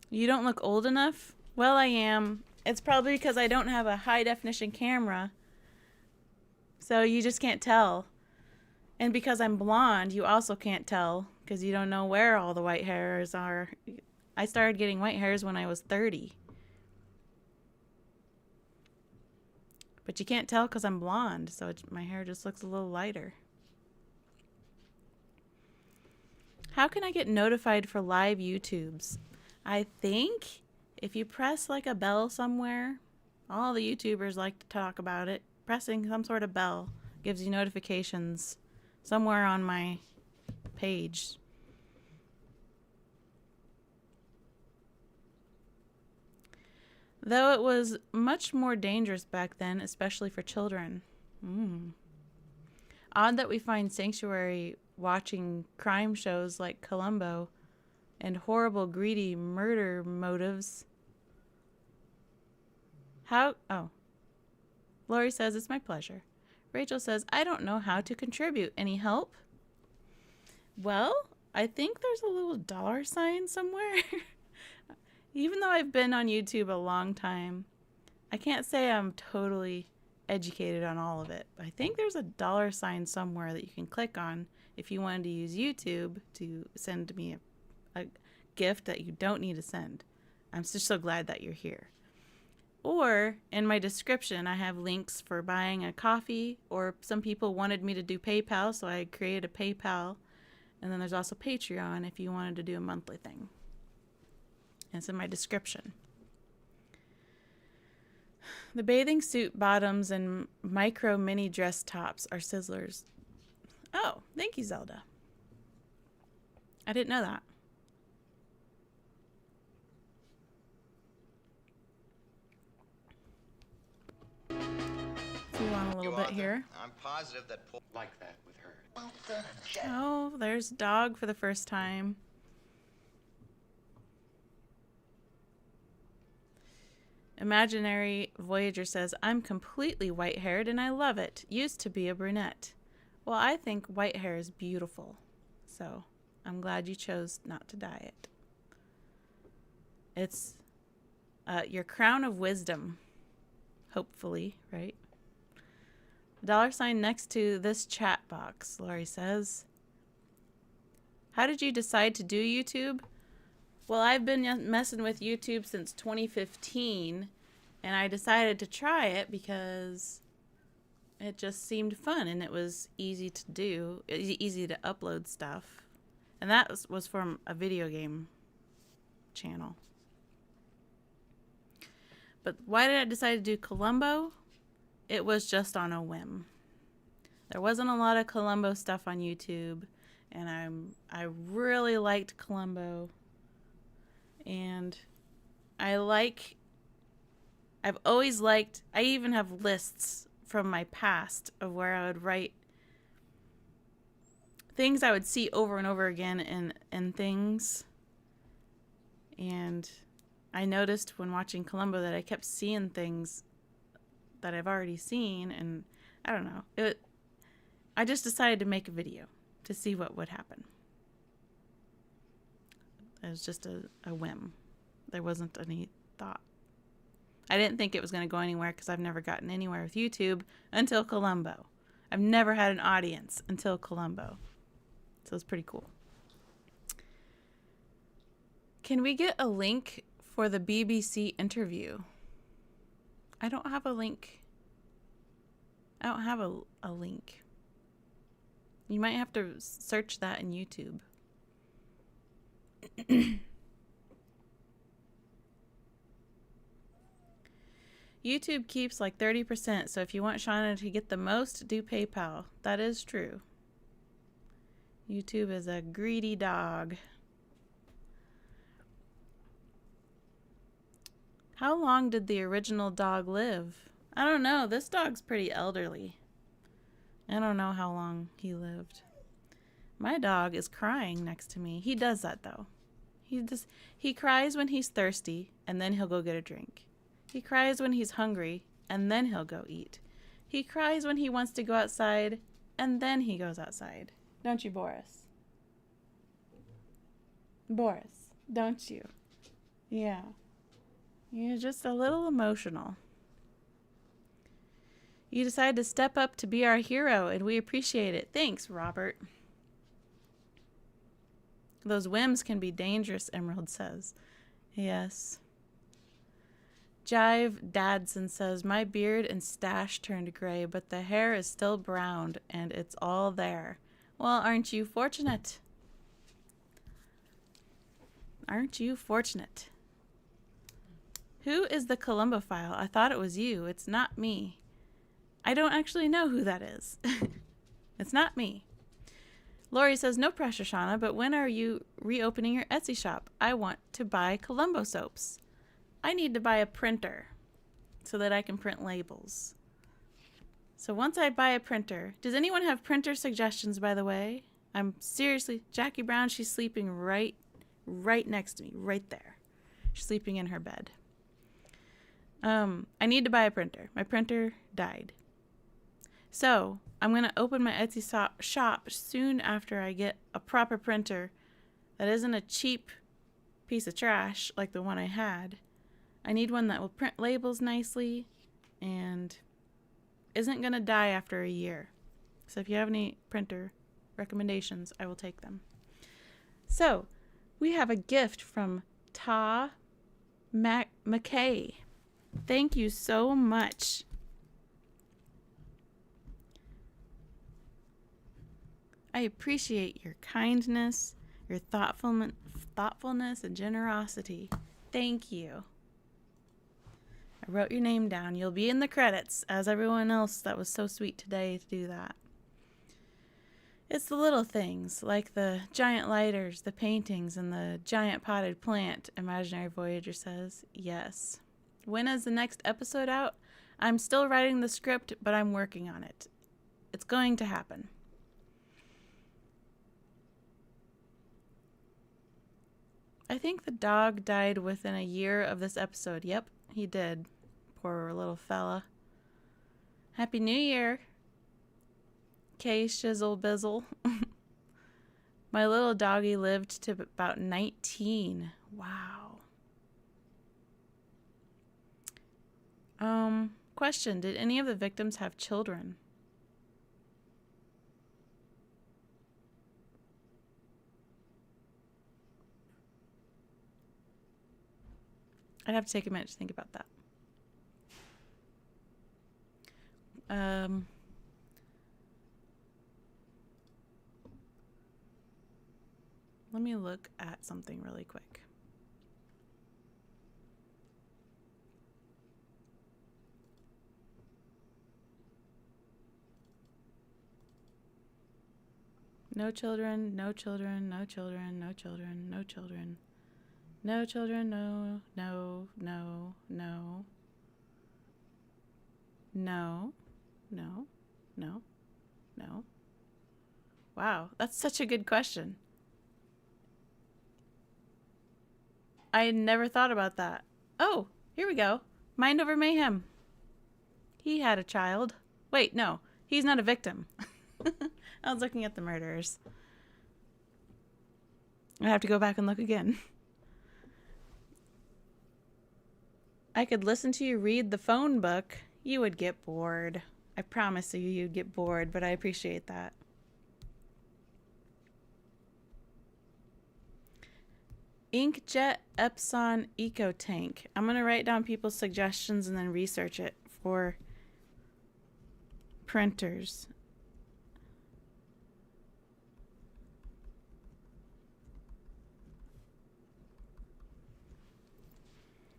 You don't look old enough? Well, I am. It's probably because I don't have a high definition camera. So you just can't tell. And because I'm blonde, you also can't tell because you don't know where all the white hairs are. I started getting white hairs when I was 30. But you can't tell because I'm blonde, so my hair just looks a little lighter. How can I get notified for live YouTubes? I think if you press like a bell somewhere, all the YouTubers like to talk about it. Pressing some sort of bell gives you notifications somewhere on my page. Though it was much more dangerous back then, especially for children. Odd that we find sanctuary watching crime shows like Columbo and horrible, greedy murder motives. Oh. Lori says, it's my pleasure. Rachel says, I don't know how to contribute. Any help? Well, I think there's a little $sign somewhere. Even though I've been on YouTube a long time, I can't say I'm totally educated on all of it. I think there's a $sign somewhere that you can click on if you wanted to use YouTube to send me a gift that you don't need to send. I'm just so glad that you're here. Or in my description, I have links for buying a coffee, or some people wanted me to do PayPal, so I created a PayPal. And then there's also Patreon if you wanted to do a monthly thing. And it's in my description. The bathing suit bottoms and micro mini dress tops are Sizzlers. Oh, thank you, Zelda. I didn't know that. So we want a little bit here. I'm positive that Paul like that with her. Oh, there's dog for the first time. Imaginary Voyager says, I'm completely white-haired and I love it. Used to be a brunette. Well, I think white hair is beautiful. So I'm glad you chose not to dye it. It's your crown of wisdom. Hopefully, right? $sign next to this chat box, Laurie says. How did you decide to do YouTube? Well, I've been messing with YouTube since 2015, and I decided to try it because it just seemed fun and it was easy to do, easy to upload stuff. And that was from a video game channel. But why did I decide to do Columbo? It was just on a whim. There wasn't a lot of Columbo stuff on YouTube, and I really liked Columbo. And I've always liked, I even have lists from my past of where I would write things I would see over and over again in things. And I noticed when watching Columbo that I kept seeing things that I've already seen, and I don't know. I just decided to make a video to see what would happen. It was just a whim. There wasn't any thought. I didn't think it was going to go anywhere because I've never gotten anywhere with YouTube until Columbo. I've never had an audience until Columbo. So it's pretty cool. Can we get a link for the BBC interview? I don't have a link. I don't have a link. You might have to search that in YouTube. YouTube keeps like 30%, so if you want Shauna to get the most, do PayPal. That is true. YouTube is a greedy dog. How long did the original dog live? I don't know. This dog's pretty elderly. I don't know how long he lived. My dog is crying next to me. He does that though. He cries when he's thirsty and then he'll go get a drink. He cries when he's hungry and then he'll go eat. He cries when he wants to go outside and then he goes outside. Don't you, Boris? Boris, don't you? Yeah. You're just a little emotional. You decided to step up to be our hero, and we appreciate it. Thanks, Robert. Those whims can be dangerous, Emerald says. Yes. Jive Dadson says, my beard and stash turned gray, but the hair is still brown, and it's all there. Well, aren't you fortunate? Aren't you fortunate? Who is the Columbo file? I thought it was you. It's not me. I don't actually know who that is. It's not me. Lori says, no pressure, Shauna, but when are you reopening your Etsy shop? I want to buy Columbo soaps. I need to buy a printer so that I can print labels. So once I buy a printer, does anyone have printer suggestions, by the way? I'm seriously, Jackie Brown, she's sleeping right next to me, right there. She's sleeping in her bed. I need to buy a printer. My printer died. So I'm going to open my Etsy shop soon after I get a proper printer that isn't a cheap piece of trash like the one I had. I need one that will print labels nicely and isn't going to die after a year. So if you have any printer recommendations, I will take them. So we have a gift from Ta McKay. Thank you so much. I appreciate your kindness, your thoughtfulness and generosity. Thank you. I wrote your name down. You'll be in the credits, as everyone else that was so sweet today to do that. It's the little things, like the giant lighters, the paintings, and the giant potted plant, Imaginary Voyager says. Yes. When is the next episode out? I'm still writing the script, but I'm working on it. It's going to happen. I think the dog died within a year of this episode. Yep, he did. Poor little fella. Happy New Year. K Shizzle Bizzle. My little doggy lived to about 19. Wow. Question, did any of the victims have children? I'd have to take a minute to think about that. Let me look at something really quick. No children, no children, no children, no children, no children. No children, no, no, no, no. No, no, no, no. Wow, that's such a good question. I had never thought about that. Oh, here we go. Mind Over Mayhem. He had a child. Wait, no, he's not a victim. I was looking at the murderers. I have to go back and look again. I could listen to you read the phone book. You would get bored. I promise you you'd get bored, but I appreciate that. Inkjet Epson Eco Tank. I'm going to write down people's suggestions and then research it for printers.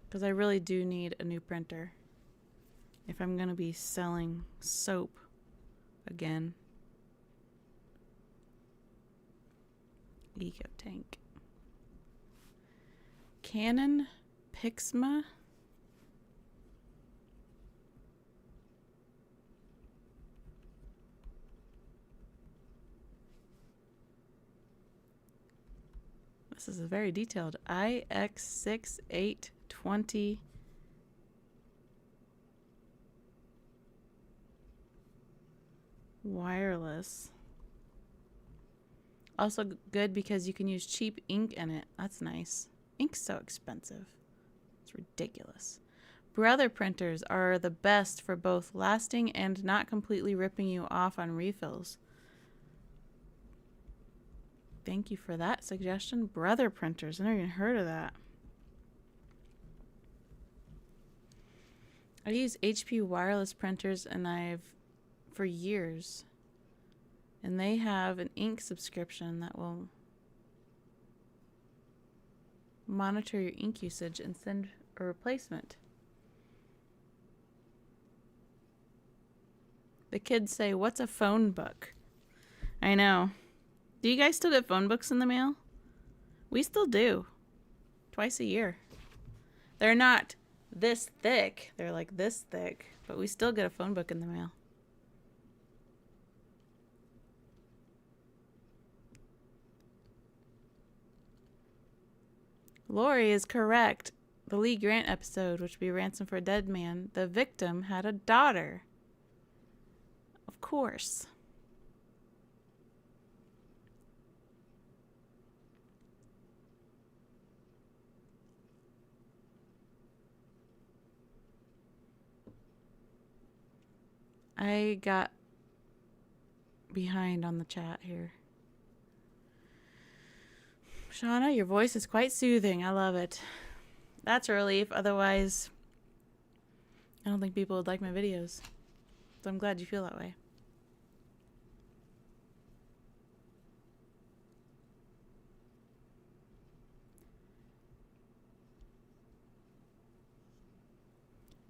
Because I really do need a new printer if I'm going to be selling soap again. Eco Tank. Canon Pixma. This is a very detailed IX6820 wireless. Also good because you can use cheap ink in it. That's nice. Ink's so expensive. It's ridiculous. Brother printers are the best for both lasting and not completely ripping you off on refills. Thank you for that suggestion. Brother printers. I never even heard of that. I use HP wireless printers and for years. And they have an ink subscription that will monitor your ink usage and send a replacement. The kids say, "What's a phone book?" I know. Do you guys still get phone books in the mail? We still do. Twice a year. They're not this thick. They're like this thick. But we still get a phone book in the mail. Lori is correct. The Lee Grant episode, which would be Ransom for a Dead Man, the victim had a daughter. Of course. I got behind on the chat here. Shauna, your voice is quite soothing. I love it. That's a relief. Otherwise, I don't think people would like my videos. So I'm glad you feel that way.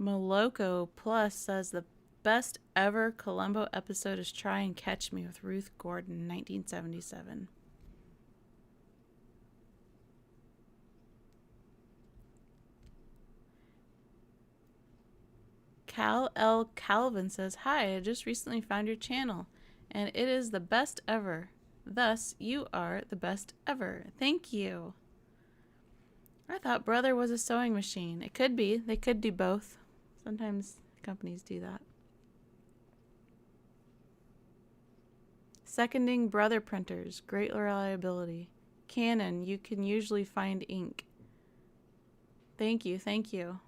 Moloko Plus says the best ever Columbo episode is Try and Catch Me with Ruth Gordon, 1977. Cal L. Calvin says, "Hi, I just recently found your channel, and it is the best ever. Thus, you are the best ever. Thank you." I thought Brother was a sewing machine. It could be. They could do both. Sometimes companies do that. Seconding Brother printers. Great reliability. Canon, you can usually find ink. Thank you, thank you.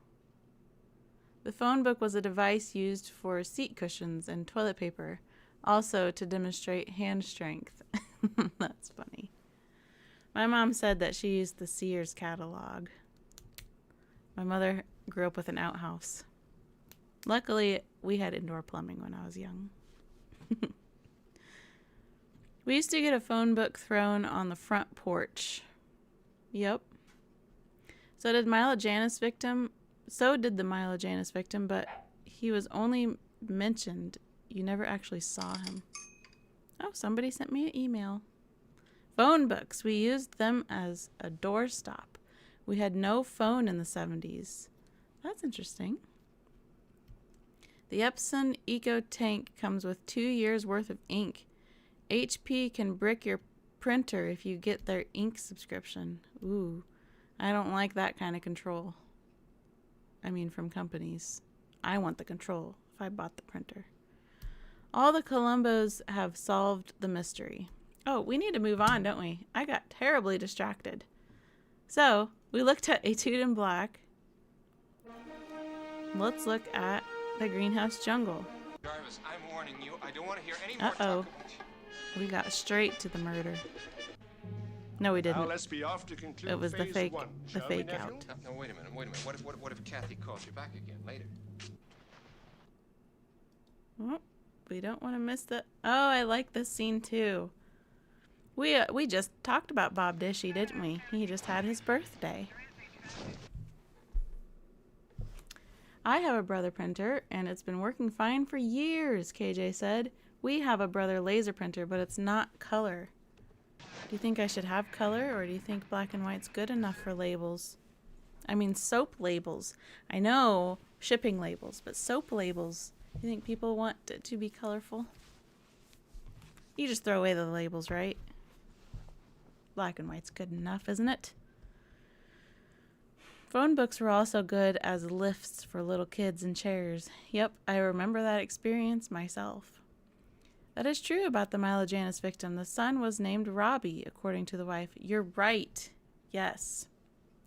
The phone book was a device used for seat cushions and toilet paper, also to demonstrate hand strength. That's funny. My mom said that she used the Sears catalog. My mother grew up with an outhouse. Luckily, we had indoor plumbing when I was young. We used to get a phone book thrown on the front porch. Yep. So did the Milo Janis victim, but he was only mentioned. You never actually saw him. Oh, somebody sent me an email. Phone books. We used them as a doorstop. We had no phone in the 70s. That's interesting. The Epson Eco Tank comes with 2 years worth of ink. HP can brick your printer if you get their ink subscription. Ooh, I don't like that kind of control. I mean, from companies. I want the control if I bought the printer. All the Columbos have solved the mystery. Oh, we need to move on, don't we? I got terribly distracted. So, we looked at Etude in Black. Let's look at the Greenhouse Jungle. Jarvis, I'm warning you. I don't want to hear any more Uh-oh. We got straight to the murder. No, we didn't. Now let's be off to conclude it was the phase fake, one, the shall we, fake nephew? out. No, wait a minute. What if Kathy calls you back again later? Oh, we don't want to miss the. Oh, I like this scene too. We just talked about Bob Dishy, didn't we? He just had his birthday. I have a Brother printer, and it's been working fine for years, KJ said. We have a Brother laser printer, but it's not color. Do you think I should have color, or do you think black and white's good enough for labels? I mean, soap labels. I know shipping labels, but soap labels. You think people want it to be colorful? You just throw away the labels, right? Black and white's good enough, isn't it? Phone books were also good as lifts for little kids in chairs. Yep, I remember that experience myself. That is true about the Milo Janis victim. The son was named Robbie, according to the wife. You're right. Yes.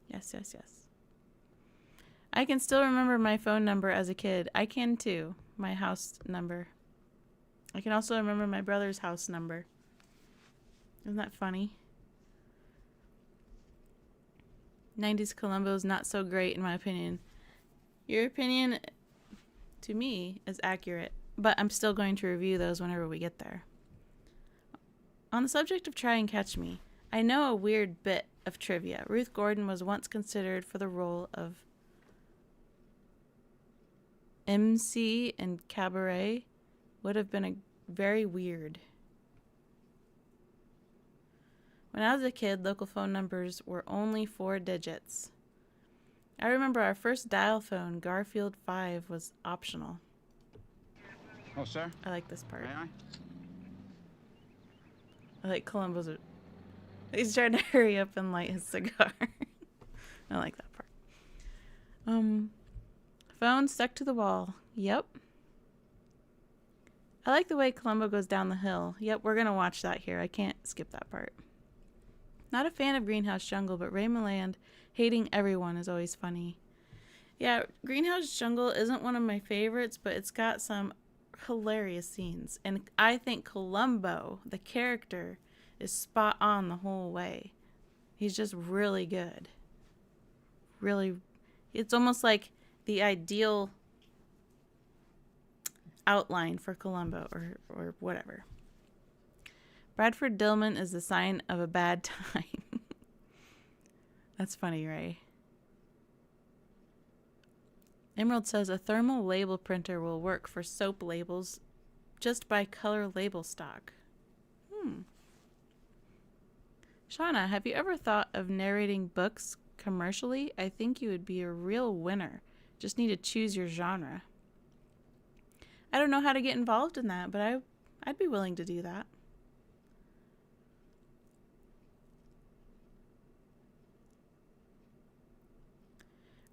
Yes. I can still remember my phone number as a kid. I can too. My house number. I can also remember my brother's house number. Isn't that funny? 90s Columbo's not so great in my opinion. Your opinion, to me, is accurate, but I'm still going to review those whenever we get there. On the subject of Try and Catch Me, I know a weird bit of trivia. Ruth Gordon was once considered for the role of MC in Cabaret. Would have been a very weird. When I was a kid, local phone numbers were only 4 digits. I remember our first dial phone, Garfield 5, was optional. Oh, sir? I like this part. May I? I like Columbo's. He's trying to hurry up and light his cigar. I like that part. Phone stuck to the wall. Yep. I like the way Columbo goes down the hill. Yep, we're going to watch that here. I can't skip that part. Not a fan of Greenhouse Jungle, but Ray Milland hating everyone is always funny. Yeah, Greenhouse Jungle isn't one of my favorites, but it's got some hilarious scenes. And I think Columbo, the character, is spot on the whole way. He's just really good. Really, it's almost like the ideal outline for Columbo or whatever. Bradford Dillman is the sign of a bad time. That's funny, Ray. Emerald says a thermal label printer will work for soap labels. Just buy color label stock. Shauna, have you ever thought of narrating books commercially? I think you would be a real winner. Just need to choose your genre. I don't know how to get involved in that, but I'd be willing to do that.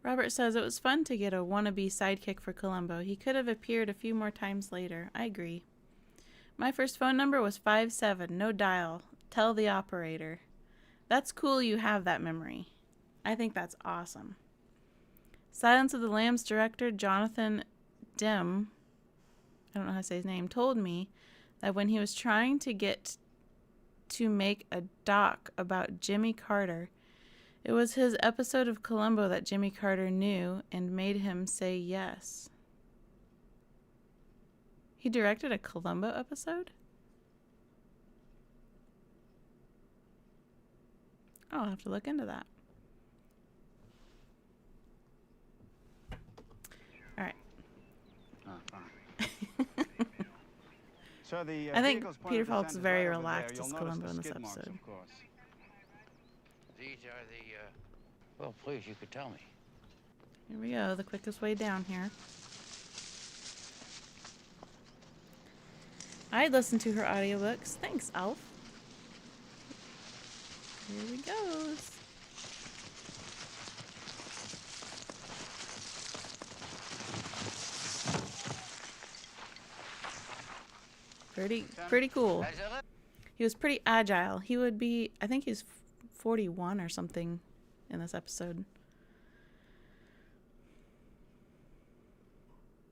Robert says it was fun to get a wannabe sidekick for Columbo. He could have appeared a few more times later. I agree. My first phone number was 57, no dial. Tell the operator. That's cool you have that memory. I think that's awesome. Silence of the Lambs director Jonathan Demme, I don't know how to say his name, told me that when he was trying to get to make a doc about Jimmy Carter, it was his episode of Columbo that Jimmy Carter knew and made him say yes. He directed a Columbo episode? I'll have to look into that. All right. Fine. So I think Peter Falk's very relaxed as Columbo in this episode. Of course. These are the, well, please, you could tell me. Here we go, the quickest way down here. I listened to her audiobooks. Thanks, Alf. Here we go. Pretty cool. He was pretty agile. He would be, I think he's 41 or something in this episode.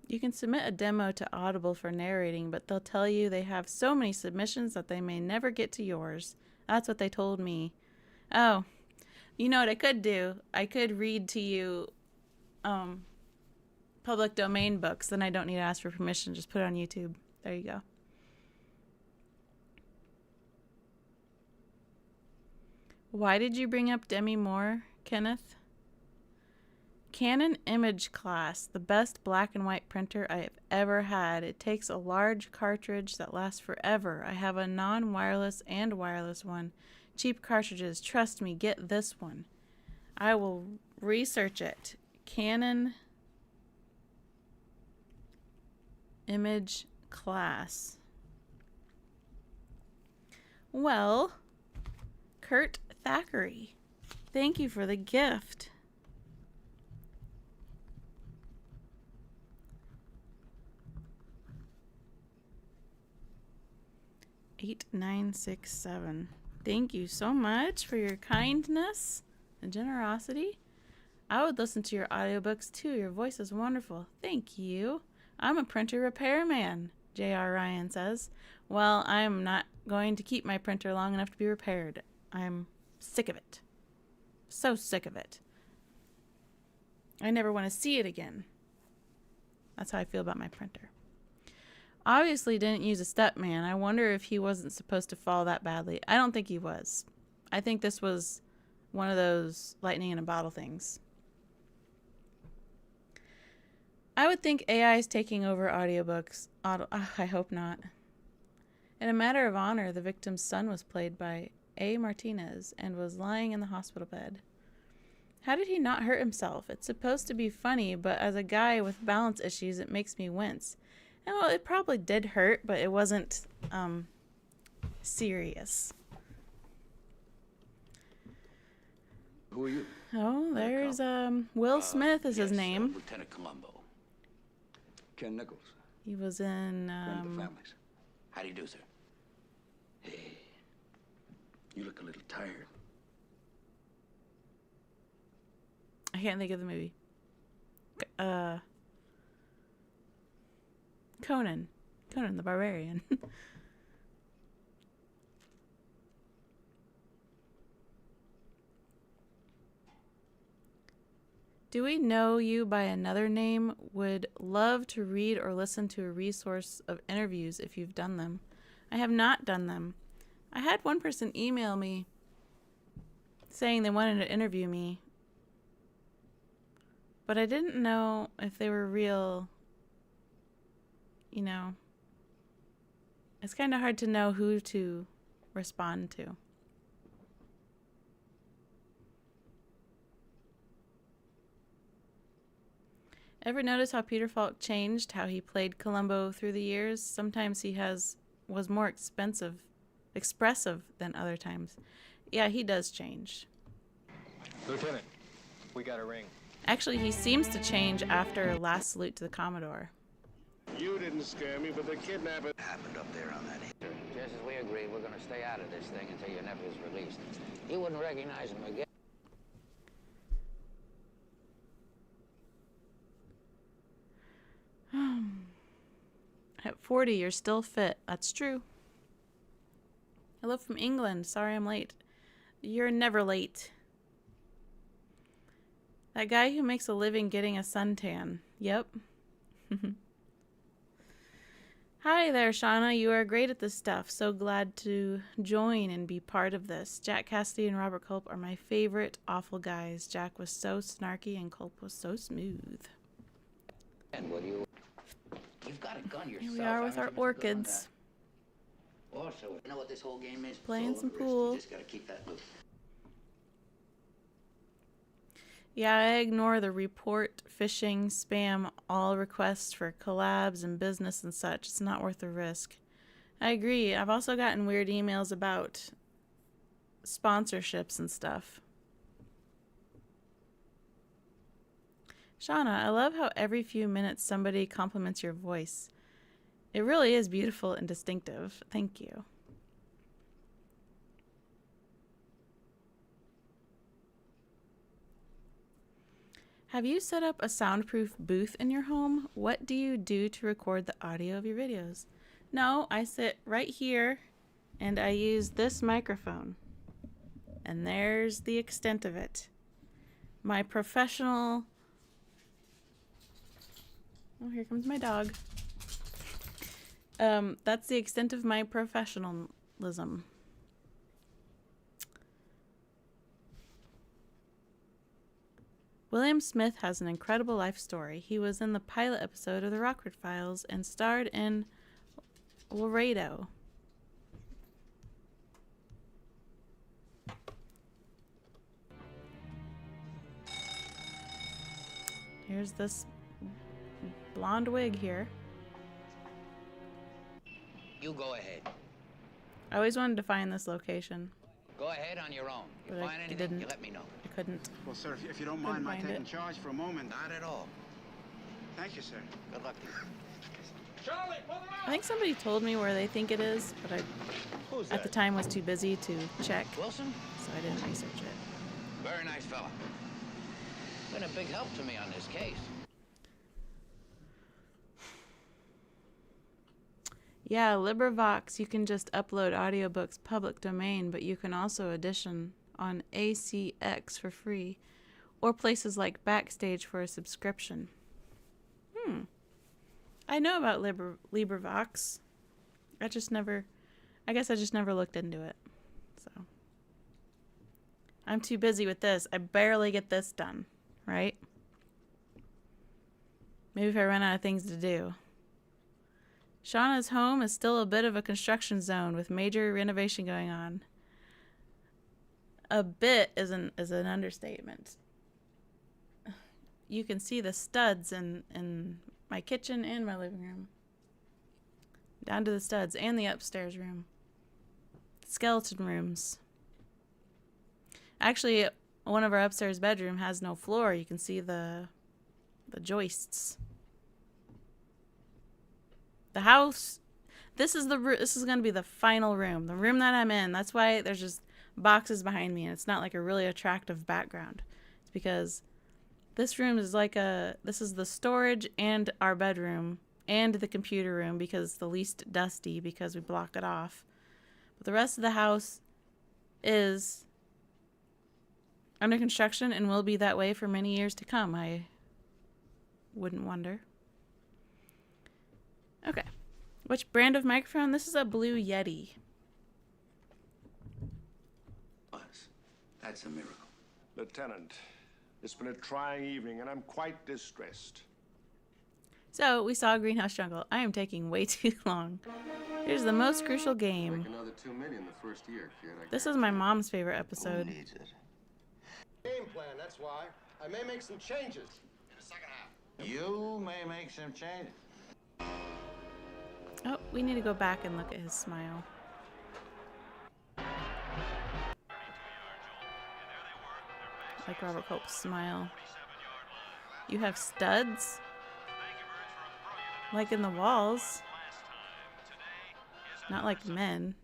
You can submit a demo to Audible for narrating, but they'll tell you they have so many submissions that they may never get to yours. That's what they told me. Oh, you know what I could do? I could read to you public domain books. Then I don't need to ask for permission. Just put it on YouTube. There you go. Why did you bring up Demi Moore, Kenneth? Canon Image Class, the best black and white printer I have ever had. It takes a large cartridge that lasts forever. I have a non-wireless and wireless one. Cheap cartridges. Trust me, get this one. I will research it. Canon Image Class. Well, Kurt Thackeray, thank you for the gift. $8,967. Thank you so much for your kindness and generosity. I would listen to your audiobooks too. Your voice is wonderful. Thank you. I'm a printer repairman, J.R. Ryan says. Well, I'm not going to keep my printer long enough to be repaired. I'm sick of it. So sick of it. I never want to see it again. That's how I feel about my printer. Obviously didn't use a step man. I wonder if he wasn't supposed to fall that badly. I don't think he was. I think this was one of those lightning in a bottle things. I would think AI is taking over audiobooks. I hope not. In a matter of honor, the victim's son was played by A. Martinez and was lying in the hospital bed. How did he not hurt himself? It's supposed to be funny, but as a guy with balance issues, it makes me wince. And well, it probably did hurt, but it wasn't serious. Who are you? Oh, there's Will Smith is his name. Lieutenant Columbo. Ken Nichols. He was in Friend of the families. How do you do, sir? Hey, you look a little tired. I can't think of the movie. Conan the Barbarian. Do we know you by another name? Would love to read or listen to a resource of interviews if you've done them. I have not done them. I had one person email me saying they wanted to interview me, but I didn't know if they were real. You know, it's kind of hard to know who to respond to. Ever notice how Peter Falk changed how he played Columbo through the years? Sometimes he was more expressive than other times. Yeah, he does change. Lieutenant, we got a ring. Actually, he seems to change after Last Salute to the Commodore. You didn't scare me, but the kidnapper happened up there on that hill. Just as we agreed, we're going to stay out of this thing until your nephew is released. He wouldn't recognize him again. At 40, you're still fit. That's true. Hello from England. Sorry I'm late. You're never late. That guy who makes a living getting a suntan. Yep. Hi there, Shauna. You are great at this stuff. So glad to join and be part of this. Jack Cassidy and Robert Culp are my favorite awful guys. Jack was so snarky and Culp was so smooth. And what do you've got a gun yourself. Here we are with our orchids. Also, you know what this whole game is? Playing some You pool. just got to keep that loose. Yeah, I ignore the report, phishing, spam, all requests for collabs and business and such. It's not worth the risk. I agree. I've also gotten weird emails about sponsorships and stuff. Shauna, I love how every few minutes somebody compliments your voice. It really is beautiful and distinctive. Thank you. Have you set up a soundproof booth in your home? What do you do to record the audio of your videos? No, I sit right here and I use this microphone. And there's the extent of it. My professional... Oh, here comes my dog. That's the extent of my professionalism. William Smith has an incredible life story. He was in the pilot episode of The Rockford Files and starred in Laredo. Here's this blonde wig here. You go ahead. I always wanted to find this location. Go ahead on your own. You But find I anything, didn't. you let me know. I couldn't. Well, sir, if you don't Couldn't mind my find taking it. charge for a moment. Not at all. Thank you, sir. Good luck to you. Charlie, pull them out! I think somebody told me where they think it is, but I, at the time, was too busy to check, Wilson? so I didn't research it. Very nice fella. Been a big help to me on this case. Yeah, LibriVox, you can just upload audiobooks public domain, but you can also edition on ACX for free, or places like Backstage for a subscription. I know about LibriVox. I guess I just never looked into it. So I'm too busy with this. I barely get this done, right? Maybe if I run out of things to do. Shauna's home is still a bit of a construction zone with major renovation going on. A bit is an understatement. You can see the studs in my kitchen and my living room. Down to the studs and the upstairs room. Skeleton rooms. Actually, one of our upstairs bedroom has no floor. You can see the joists. The house, this is going to be the final room. The room that I'm in. That's why there's just boxes behind me and it's not like a really attractive background. It's because this room is this is the storage and our bedroom and the computer room because it's the least dusty because we block it off. But the rest of the house is under construction and will be that way for many years to come. I wouldn't wonder. Okay. Which brand of microphone? This is a Blue Yeti. That's a miracle. Lieutenant, it's been a trying evening, and I'm quite distressed. So, we saw Greenhouse Jungle. I am taking way too long. Here's the most crucial game. Make another 2 million the first year, kid. This is my mom's favorite episode. Who needs it? Game plan, that's why. I may make some changes in the second half. You may make some changes. Oh, we need to go back and look at his smile. Like Robert Culp's smile. You have studs? Like in the walls. Not like men.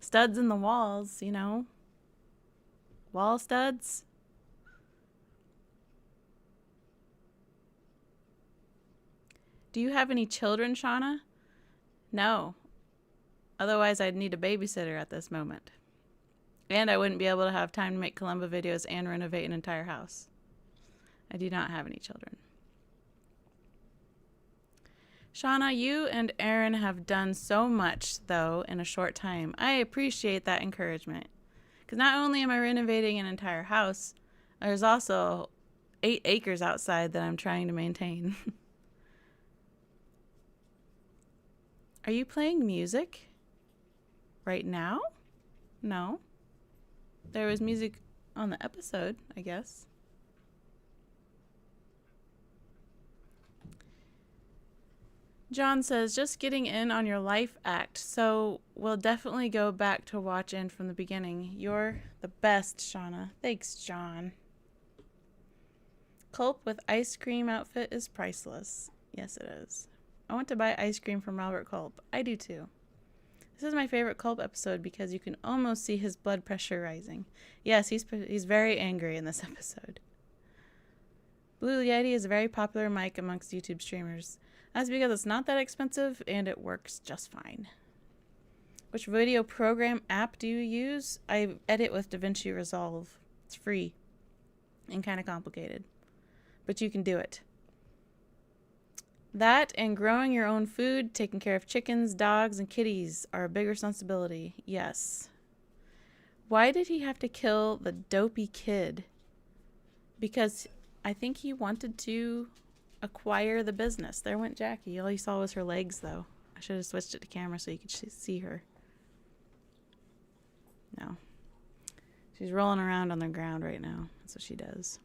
Studs in the walls, you know. Wall studs. Do you have any children, Shauna? No. Otherwise, I'd need a babysitter at this moment. And I wouldn't be able to have time to make Columbo videos and renovate an entire house. I do not have any children. Shauna, you and Aaron have done so much, though, in a short time. I appreciate that encouragement. Because not only am I renovating an entire house, there's also 8 acres outside that I'm trying to maintain. Are you playing music right now? No. There was music on the episode, I guess. John says, just getting in on your life act, so we'll definitely go back to watch in from the beginning. You're the best, Shauna. Thanks, John. Culp with ice cream outfit is priceless. Yes, it is. I want to buy ice cream from Robert Culp. I do too. This is my favorite Culp episode because you can almost see his blood pressure rising. Yes, he's very angry in this episode. Blue Yeti is a very popular mic amongst YouTube streamers. That's because it's not that expensive and it works just fine. Which video program app do you use? I edit with DaVinci Resolve. It's free and kind of complicated, but you can do it. That and growing your own food, taking care of chickens, dogs, and kitties are a big responsibility. Yes. Why did he have to kill the dopey kid? Because I think he wanted to acquire the business. There went Jackie. All you saw was her legs, though. I should have switched it to camera so you could see her. No. She's rolling around on the ground right now. That's what she does.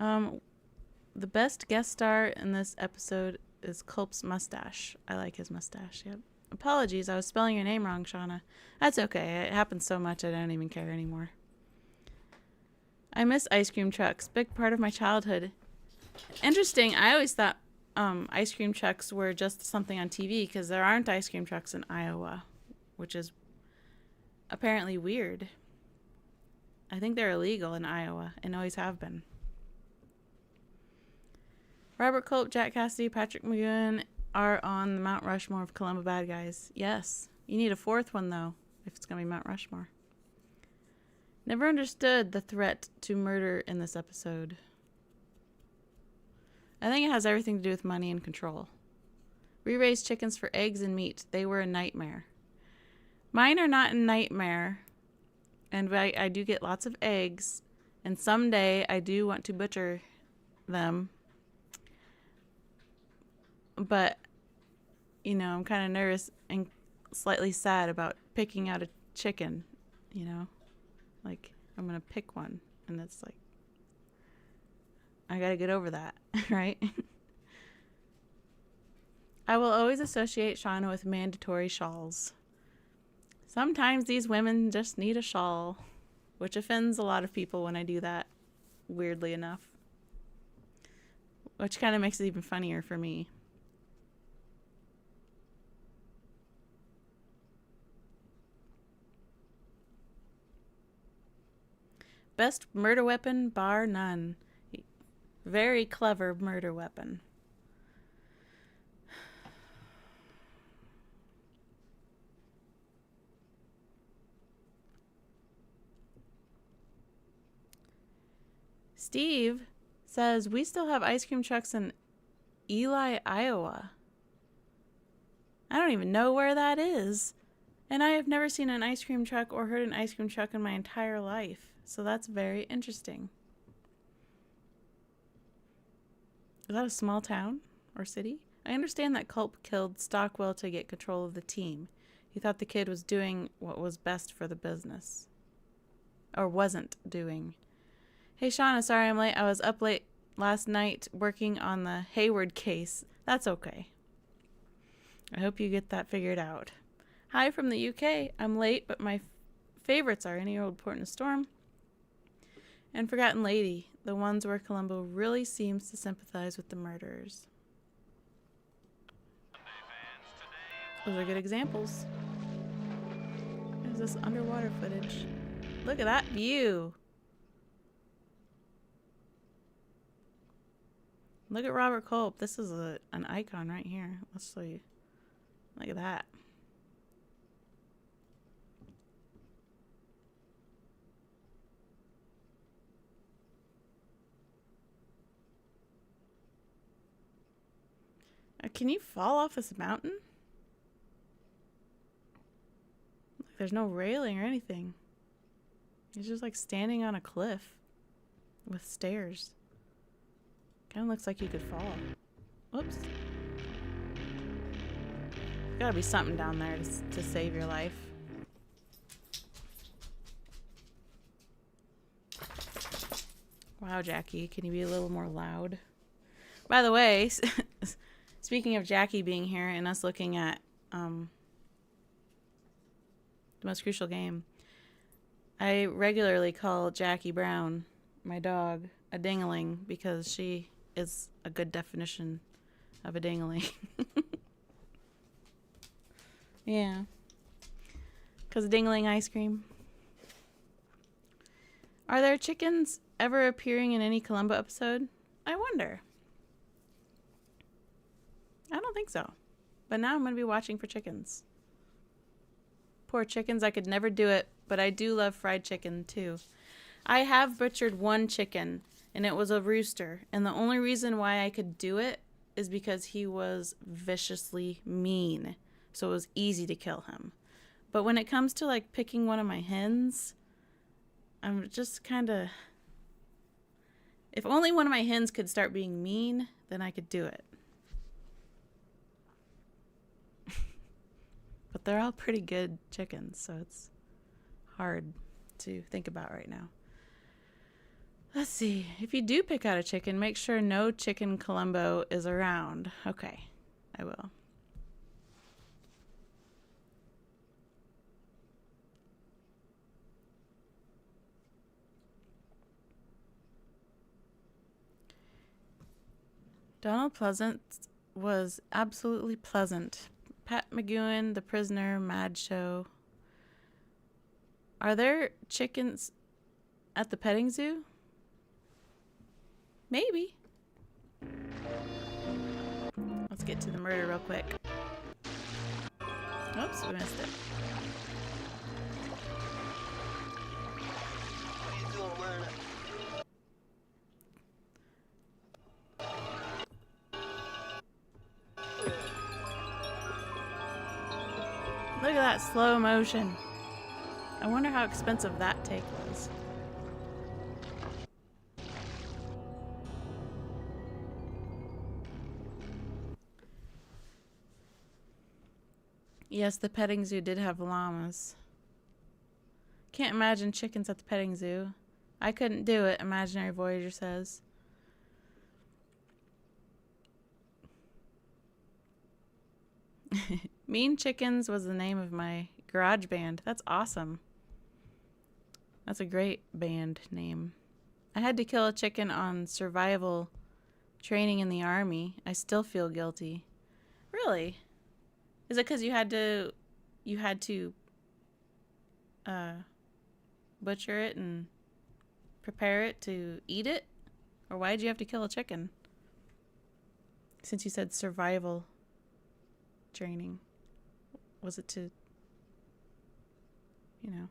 The best guest star in this episode is Culp's mustache. I like his mustache, yep. Apologies, I was spelling your name wrong, Shauna. That's okay. It happens so much I don't even care anymore. I miss ice cream trucks. Big part of my childhood. Interesting. I always thought ice cream trucks were just something on TV because there aren't ice cream trucks in Iowa, which is apparently weird. I think they're illegal in Iowa and always have been. Robert Culp, Jack Cassidy, Patrick McGowan are on the Mount Rushmore of Columbo bad guys. Yes. You need a 4th one, though, if it's going to be Mount Rushmore. Never understood the threat to murder in this episode. I think it has everything to do with money and control. We raised chickens for eggs and meat. They were a nightmare. Mine are not a nightmare. And I do get lots of eggs. And someday I do want to butcher them. But, you know, I'm kind of nervous and slightly sad about picking out a chicken, you know? Like, I'm going to pick one. And it's like, I got to get over that, right? I will always associate Shauna with mandatory shawls. Sometimes these women just need a shawl, which offends a lot of people when I do that, weirdly enough. Which kind of makes it even funnier for me. Best murder weapon, bar none. Very clever murder weapon. Steve says, we still have ice cream trucks in Ely, Iowa. I don't even know where that is. And I have never seen an ice cream truck or heard an ice cream truck in my entire life. So that's very interesting. Is that a small town or city? I understand that Culp killed Stockwell to get control of the team. He thought the kid was doing what was best for the business. Or wasn't doing. Hey, Shauna, sorry I'm late. I was up late last night working on the Hayward case. That's okay. I hope you get that figured out. Hi from the UK. I'm late, but my favorites are Any Old Port in a Storm and Forgotten Lady, the ones where Columbo really seems to sympathize with the murderers. Those are good examples. There's this underwater footage. Look at that view. Look at Robert Culp. This is an icon right here. Let's show you. Look at that. Can you fall off this mountain? There's no railing or anything. It's just like standing on a cliff with stairs. Kind of looks like you could fall. Whoops. Gotta be something down there to save your life. Wow, Jackie, can you be a little more loud? By the way, speaking of Jackie being here and us looking at The Most Crucial Game, I regularly call Jackie Brown, my dog, a dingling because she is a good definition of a dingling. Yeah. Because dingling ice cream. Are there chickens ever appearing in any Columbo episode? I wonder. I don't think so. But now I'm going to be watching for chickens. Poor chickens, I could never do it, but I do love fried chicken too. I have butchered one chicken, and it was a rooster. And the only reason why I could do it is because he was viciously mean. So it was easy to kill him. But when it comes to like picking one of my hens, I'm just kind of... If only one of my hens could start being mean, then I could do it. But they're all pretty good chickens, so it's hard to think about right now. Let's see. If you do pick out a chicken, make sure no chicken Columbo is around. Okay, I will. Donald Pleasant was absolutely pleasant. Pat McGowan, The Prisoner, Mad Show. Are there chickens at the petting zoo? Maybe. Let's get to the murder real quick. Oops, we missed it. Look at that slow motion. I wonder how expensive that take was. Yes, the petting zoo did have llamas. Can't imagine chickens at the petting zoo. I couldn't do it, Imaginary Voyager says. Mean Chickens was the name of my garage band. That's awesome. That's a great band name. I had to kill a chicken on survival training in the army. I still feel guilty. Really? Is it because you had to butcher it and prepare it to eat it? Or why did you have to kill a chicken? Since you said survival training. Was it to, you know?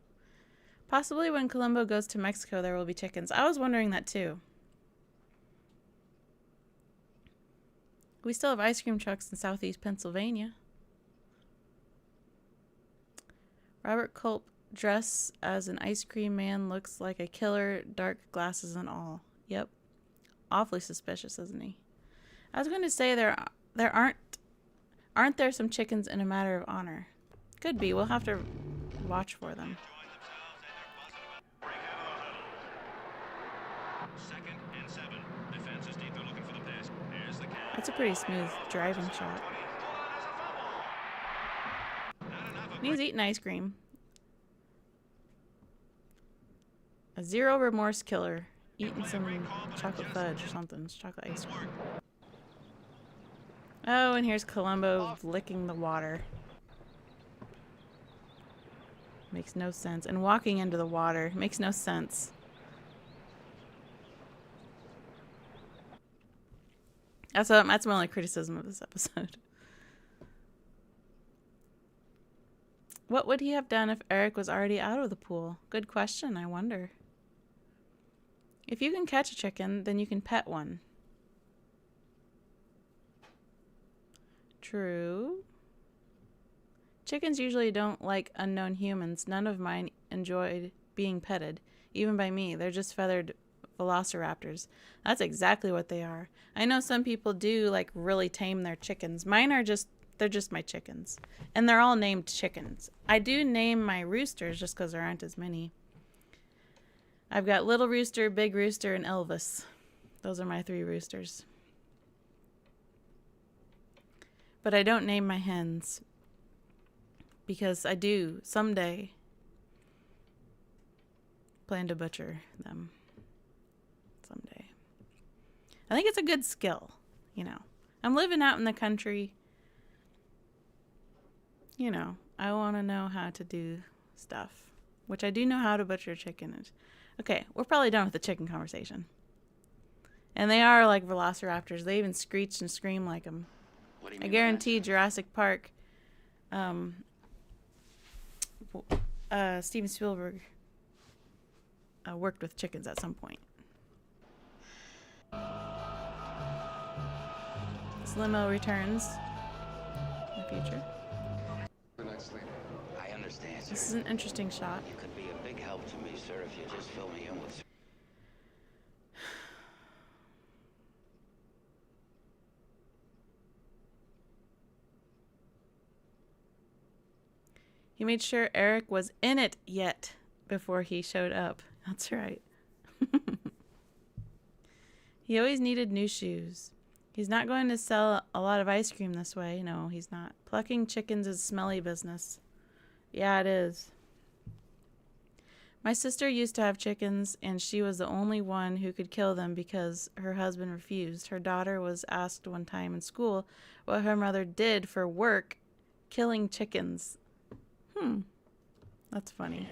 Possibly when Columbo goes to Mexico, there will be chickens. I was wondering that too. We still have ice cream trucks in southeast Pennsylvania. Robert Culp dressed as an ice cream man looks like a killer, dark glasses and all. Yep. Awfully suspicious, isn't he? I was going to say there aren't there some chickens in A Matter of Honor? Could be. We'll have to watch for them. That's a pretty smooth driving shot. And he's eating ice cream. A zero remorse killer eating some chocolate fudge or something. It's chocolate ice cream. Oh, and here's Columbo licking the water. Makes no sense. And walking into the water makes no sense. That's my only criticism of this episode. What would he have done if Eric was already out of the pool? Good question, I wonder. If you can catch a chicken, then you can pet one. True. Chickens usually don't like unknown humans. None of mine enjoyed being petted, even by me. They're just feathered velociraptors. That's exactly what they are. I know some people do like really tame their chickens. Mine are they're just my chickens. And they're all named chickens. I do name my roosters just because there aren't as many. I've got Little Rooster, Big Rooster, and Elvis. Those are my 3 roosters. But I don't name my hens. Because I do, someday, plan to butcher them. Someday. I think it's a good skill, you know. I'm living out in the country. You know, I want to know how to do stuff. Which I do know how to butcher a chicken. Okay, we're probably done with the chicken conversation. And they are like velociraptors. They even screech and scream like them. I guarantee Jurassic Park, Steven Spielberg worked with chickens at some point. This limo returns in the future. I understand, sir. This is an interesting shot. You could be a big help to me, sir, if you just fill me in with... He made sure Eric was in it yet before he showed up. That's right. He always needed new shoes. He's not going to sell a lot of ice cream this way. No, he's not. Plucking chickens is smelly business. Yeah, it is. My sister used to have chickens, and she was the only one who could kill them because her husband refused. Her daughter was asked one time in school what her mother did for work killing chickens. That's funny.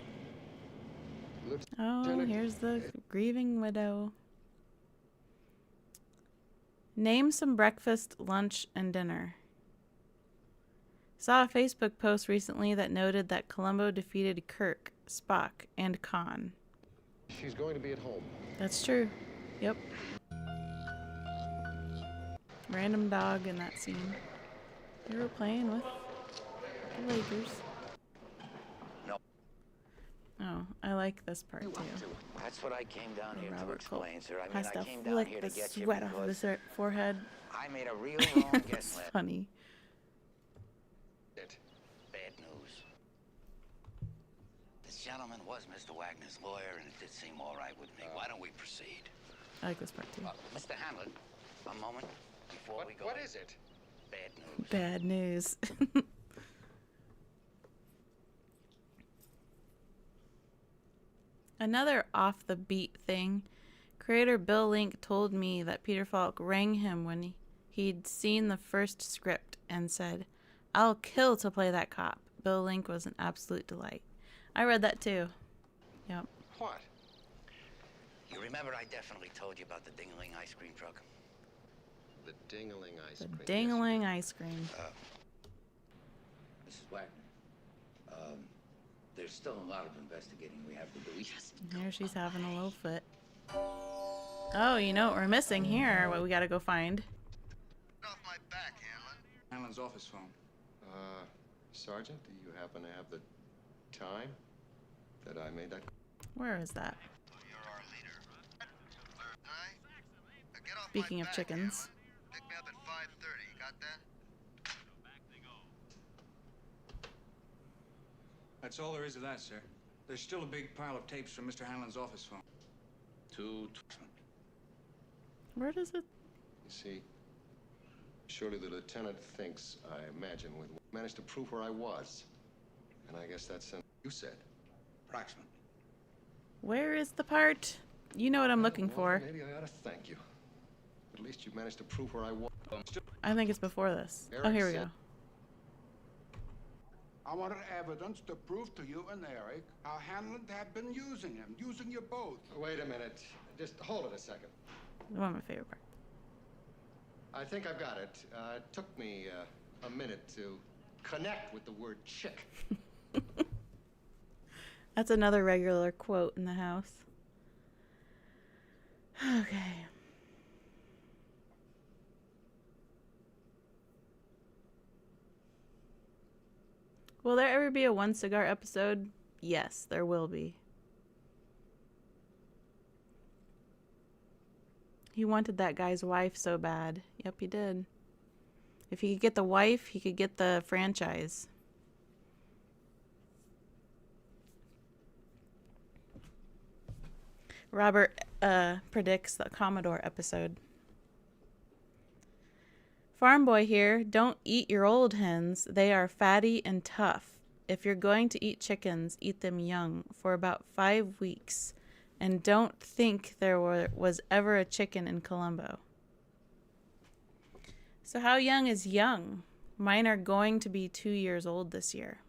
Oh, here's the grieving widow. Name some breakfast, lunch, and dinner. Saw a Facebook post recently that noted that Columbo defeated Kirk, Spock, and Khan. She's going to be at home. That's true. Yep. Random dog in that scene. They were playing with the Lakers. I like this part too. That's what I came down here to Robert explain, sir. I mean, has I to came down flick here the to get you sweat off of because his forehead. I made a real wrong guess It's last. funny. Bad news. This gentleman was Mr. Wagner's lawyer, and it did seem all right with me. Why don't we proceed? I like this part too. Mr. Hanlon, a moment before we go. What is it? Bad news. Bad news. Another off the beat thing. Creator Bill Link told me that Peter Falk rang him when he'd seen the first script and said, "I'll kill to play that cop." Bill Link was an absolute delight. I read that too. Yep. What? You remember I definitely told you about the Dingling ice cream truck? The dingling ice The cream. dingling ice cream. Mrs. Wagner, there's still a lot of investigating we have to do. Yes. Here she's having a little fit. Oh, you know what we're missing here? What we gotta go find. Off my back, Hanlon. Hanlon's office phone. Sergeant, do you happen to have the time that I made that? Where is that? You're our leader. Tonight? Get off Speaking my of back, chickens. Hanlon. Pick me up at 5:30. Got that? That's all there is to that, sir. There's still a big pile of tapes from Mr. Hanlon's office phone. Where does it? You see, surely the lieutenant thinks, I imagine, we managed to prove where I was. And I guess that's something you said. Approximately. Where is the part? You know what I'm looking Well, for. maybe I ought to thank you. At least you managed to prove where I was. I think it's before this. Eric Oh, here we said- go. I wanted evidence to prove to you and Eric how Hanlon had been using him, using you both. Wait a minute. Just hold it a second. One of my favorite parts. I think I've got it. It took me a minute to connect with the word chick. That's another regular quote in the house. Okay. Will there ever be a one cigar episode? Yes, there will be. He wanted that guy's wife so bad. Yep, he did. If he could get the wife, he could get the franchise. Robert predicts the Commodore episode. Farm boy here, don't eat your old hens. They are fatty and tough. If you're going to eat chickens, eat them young for about 5 weeks. And don't think there was ever a chicken in Columbo. So how young is young? Mine are going to be 2 years old this year.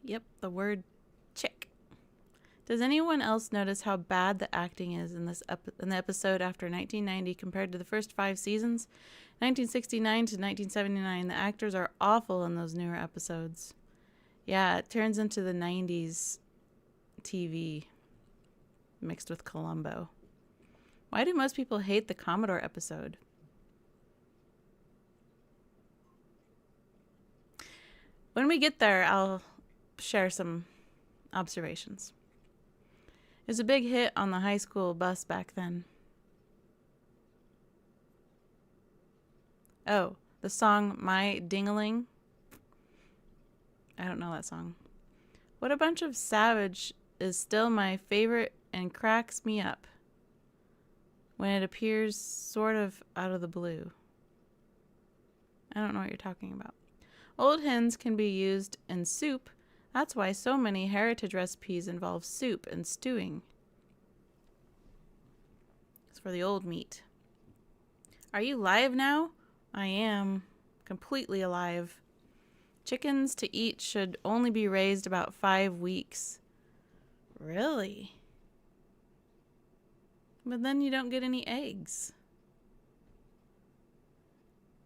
Yep, the word chick. Does anyone else notice how bad the acting is in this in the episode after 1990 compared to the first 5 seasons? 1969 to 1979, the actors are awful in those newer episodes. Yeah, it turns into the 90s TV mixed with Columbo. Why do most people hate the Commodore episode? When we get there, I'll share some observations. It was a big hit on the high school bus back then. Oh, the song My Ding-a-Ling. I don't know that song. What a Bunch of Savage is still my favorite and cracks me up when it appears sort of out of the blue. I don't know what you're talking about. Old hens can be used in soup. That's why so many heritage recipes involve soup and stewing. It's for the old meat. Are you live now? I am. Completely alive. Chickens to eat should only be raised about 5 weeks. Really? But then you don't get any eggs.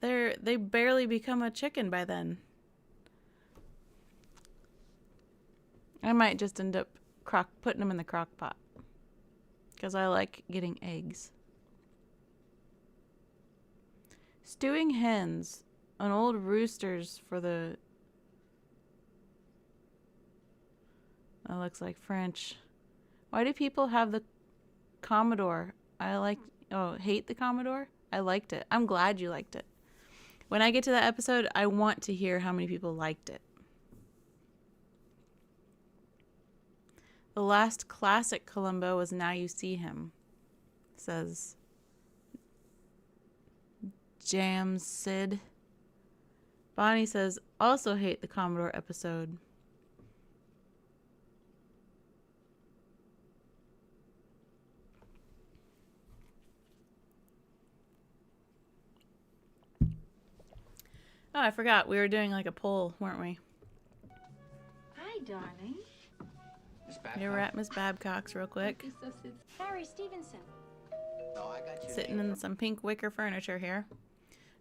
They barely become a chicken by then. I might just end up putting them in the crock pot. Because I like getting eggs. Stewing hens an old roosters for the... That looks like French. Why do people have the Commodore? Hate the Commodore? I liked it. I'm glad you liked it. When I get to that episode, I want to hear how many people liked it. The last classic Columbo was Now You See Him, says Jam Sid. Bonnie says, also hate the Commodore episode. Oh, I forgot. We were doing like a poll, weren't we? Hi, darling. You were at Miss Babcock's real quick. Harry Stevenson. No, I got you. Sitting in some pink wicker furniture here.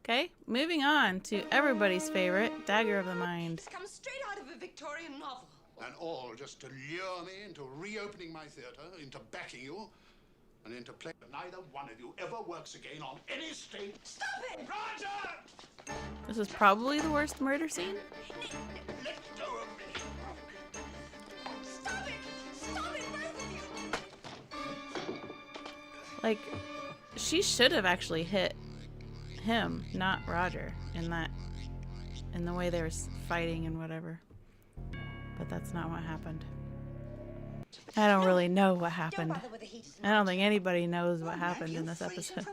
Okay, moving on to everybody's favorite, Dagger of the Mind. This comes straight out of a Victorian novel. And all just to lure me into reopening my theater, into backing you, and into playing. Neither one of you ever works again on any stage. Stop it! Roger! This is probably the worst murder scene. Let go of me. Stop it! Stop it, both of you! Like, she should have actually hit him, not Roger, in the way they were fighting and whatever. But that's not what happened. I don't really know what happened. I don't think anybody knows what happened in this episode.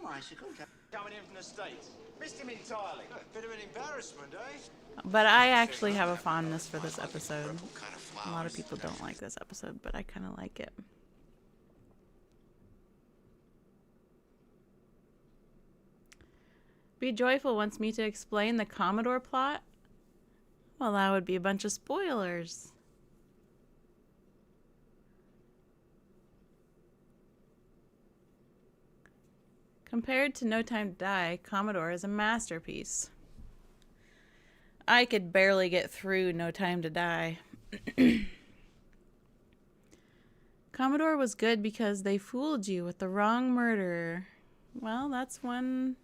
Coming in from the States. Missed him entirely. Bit of an embarrassment, eh? But I actually have a fondness for this episode. A lot of people don't like this episode, but I kind of like it. Be Joyful wants me to explain the Commodore plot? Well, that would be a bunch of spoilers. Compared to No Time to Die, Commodore is a masterpiece. I could barely get through No Time to Die. Commodore was good because they fooled you with the wrong murderer. Well, that's one...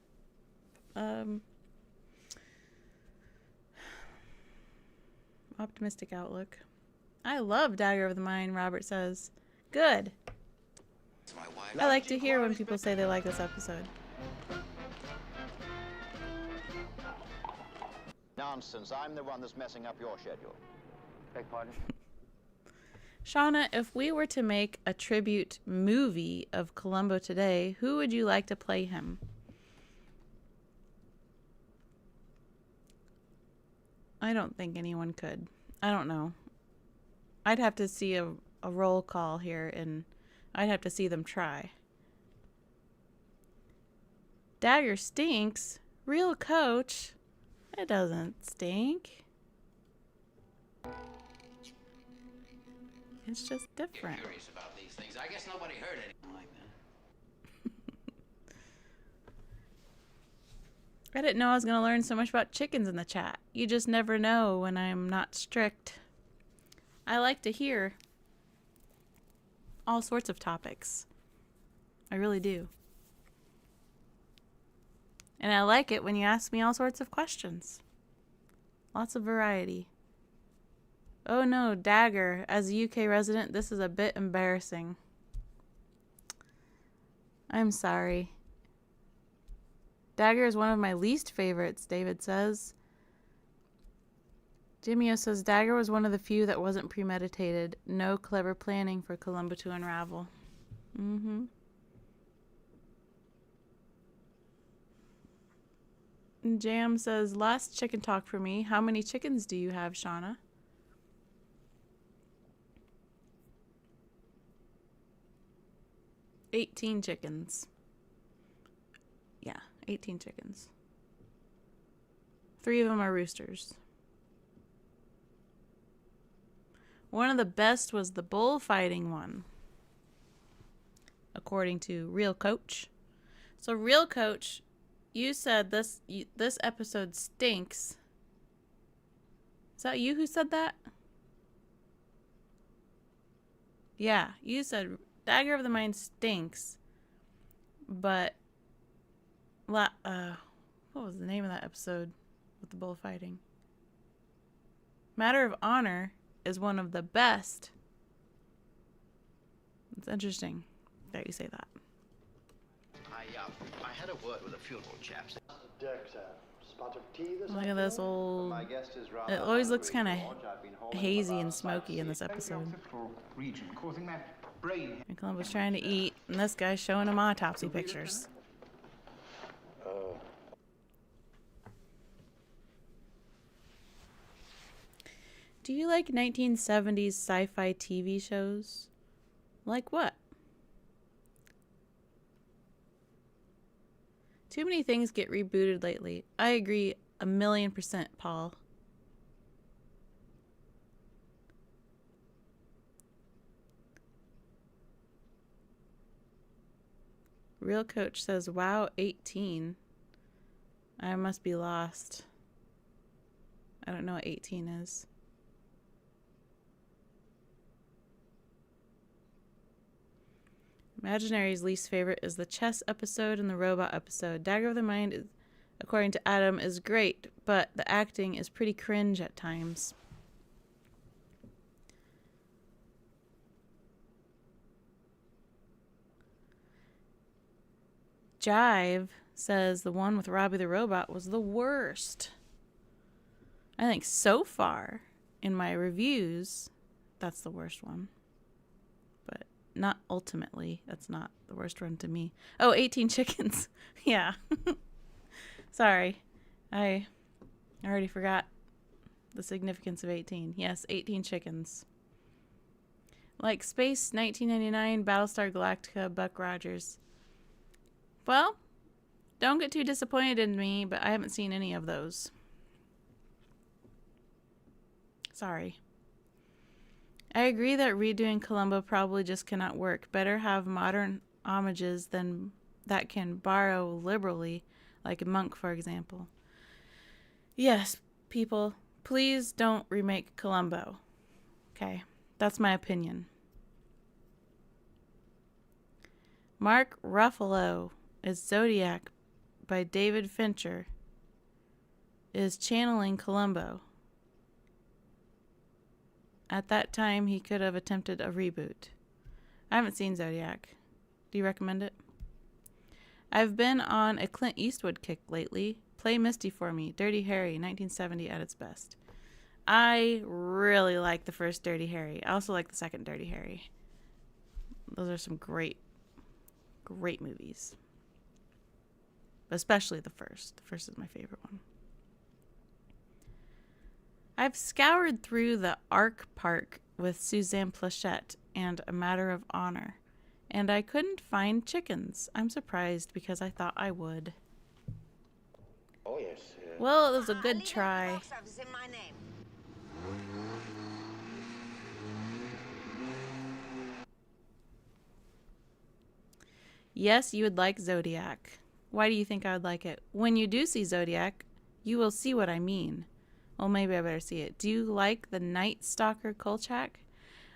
optimistic outlook. I love Dagger of the Mind, Robert says. Good. I like to hear when people say they like this episode. Nonsense. I'm the one that's messing up your schedule. Beg pardon? Shauna, if we were to make a tribute movie of Columbo today, who would you like to play him? I don't think anyone could. I don't know. I'd have to see a roll call here, and I'd have to see them try. Dagger stinks. Real Coach. It doesn't stink. It's just different. You're curious about these things. I guess nobody heard anything like that. I didn't know I was going to learn so much about chickens in the chat. You just never know when I'm not strict. I like to hear all sorts of topics. I really do. And I like it when you ask me all sorts of questions. Lots of variety. Oh no, Dagger. As a UK resident, this is a bit embarrassing. I'm sorry. Dagger is one of my least favorites, David says. Jimio says Dagger was one of the few that wasn't premeditated. No clever planning for Columbo to unravel. Mm-hmm. Jam says, last chicken talk for me. How many chickens do you have, Shauna? $18 chickens. Yeah, 18 chickens. 3 of them are roosters. One of the best was the bullfighting one, according to Real Coach. So Real Coach, you said this episode stinks. Is that you who said that? Yeah, you said Dagger of the Mind stinks. But what was the name of that episode with the bullfighting. Matter of Honor is one of the best. It's interesting that you say that. I had a word with a few little chaps. Look at this old... It always looks kind of hazy and smoky in this episode. And Columbo's trying to eat, and this guy's showing him autopsy pictures. Do you like 1970s sci-fi TV shows? Like what? Too many things get rebooted lately. I agree 1,000,000%, Paul. Real Coach says, wow, 18. I must be lost. I don't know what 18 is. Imaginary's least favorite is the chess episode and the robot episode. Dagger of the Mind, according to Adam, is great, but the acting is pretty cringe at times. Jive says the one with Robbie the Robot was the worst. I think so far in my reviews, that's the worst one. But not ultimately. That's not the worst one to me. Oh, 18 Chickens. Yeah. Sorry. I already forgot the significance of 18. Yes, 18 Chickens. Like Space 1999, Battlestar Galactica, Buck Rogers. Well, don't get too disappointed in me, but I haven't seen any of those. Sorry. I agree that redoing Columbo probably just cannot work. Better have modern homages than that can borrow liberally, like Monk, for example. Yes, people, please don't remake Columbo. Okay, that's my opinion. Mark Ruffalo is Zodiac by David Fincher is channeling Columbo. At that time, he could have attempted a reboot. I haven't seen Zodiac. Do you recommend it? I've been on a Clint Eastwood kick lately. Play Misty for me. Dirty Harry, 1970 at its best. I really like the first Dirty Harry. I also like the second Dirty Harry. Those are some great movies. Especially the first. The first is my favorite one. I've scoured through the Ark Park with Suzanne Plachette and A Matter of Honor, and I couldn't find chickens. I'm surprised because I thought I would. Oh, yes. Well, it was a good try. Yes, you would like Zodiac. Why do you think I would like it? When you do see Zodiac, you will see what I mean. Well, maybe I better see it. Do you like the Night Stalker Kolchak?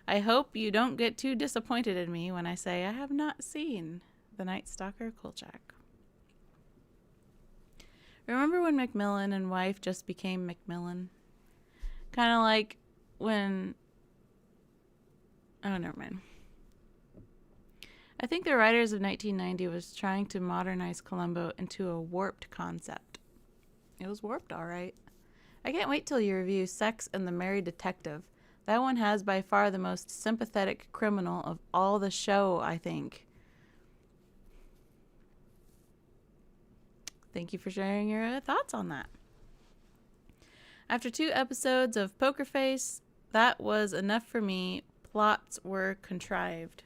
I hope you don't get too disappointed in me when I say I have not seen the Night Stalker Kolchak. Remember when Macmillan and wife just became Macmillan? Kind of like when... Oh, never mind. I think the writers of 1990 was trying to modernize Columbo into a warped concept. It was warped, all right. I can't wait till you review Sex and the Married Detective. That one has by far the most sympathetic criminal of all the show, I think. Thank you for sharing your thoughts on that. After 2 episodes of Poker Face, that was enough for me. Plots were contrived.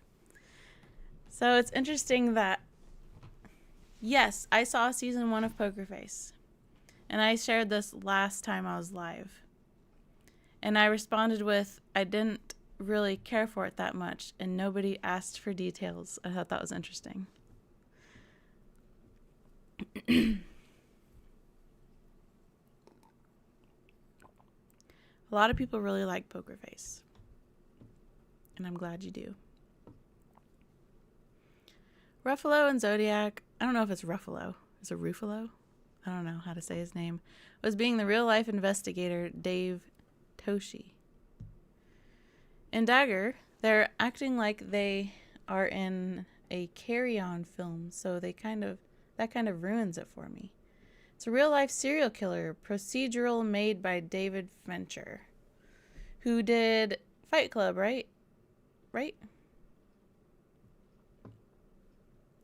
So it's interesting that, yes, I saw season 1 of Poker Face. And I shared this last time I was live. And I responded with, I didn't really care for it that much, and nobody asked for details. I thought that was interesting. A lot of people really like Poker Face. And I'm glad you do. Ruffalo and Zodiac. I don't know if it's Ruffalo. Is it Ruffalo? I don't know how to say his name, was being the real-life investigator, Dave Toshi. In Dagger, they're acting like they are in a carry-on film, so that kind of ruins it for me. It's a real-life serial killer procedural made by David Fincher, who did Fight Club, right? Right?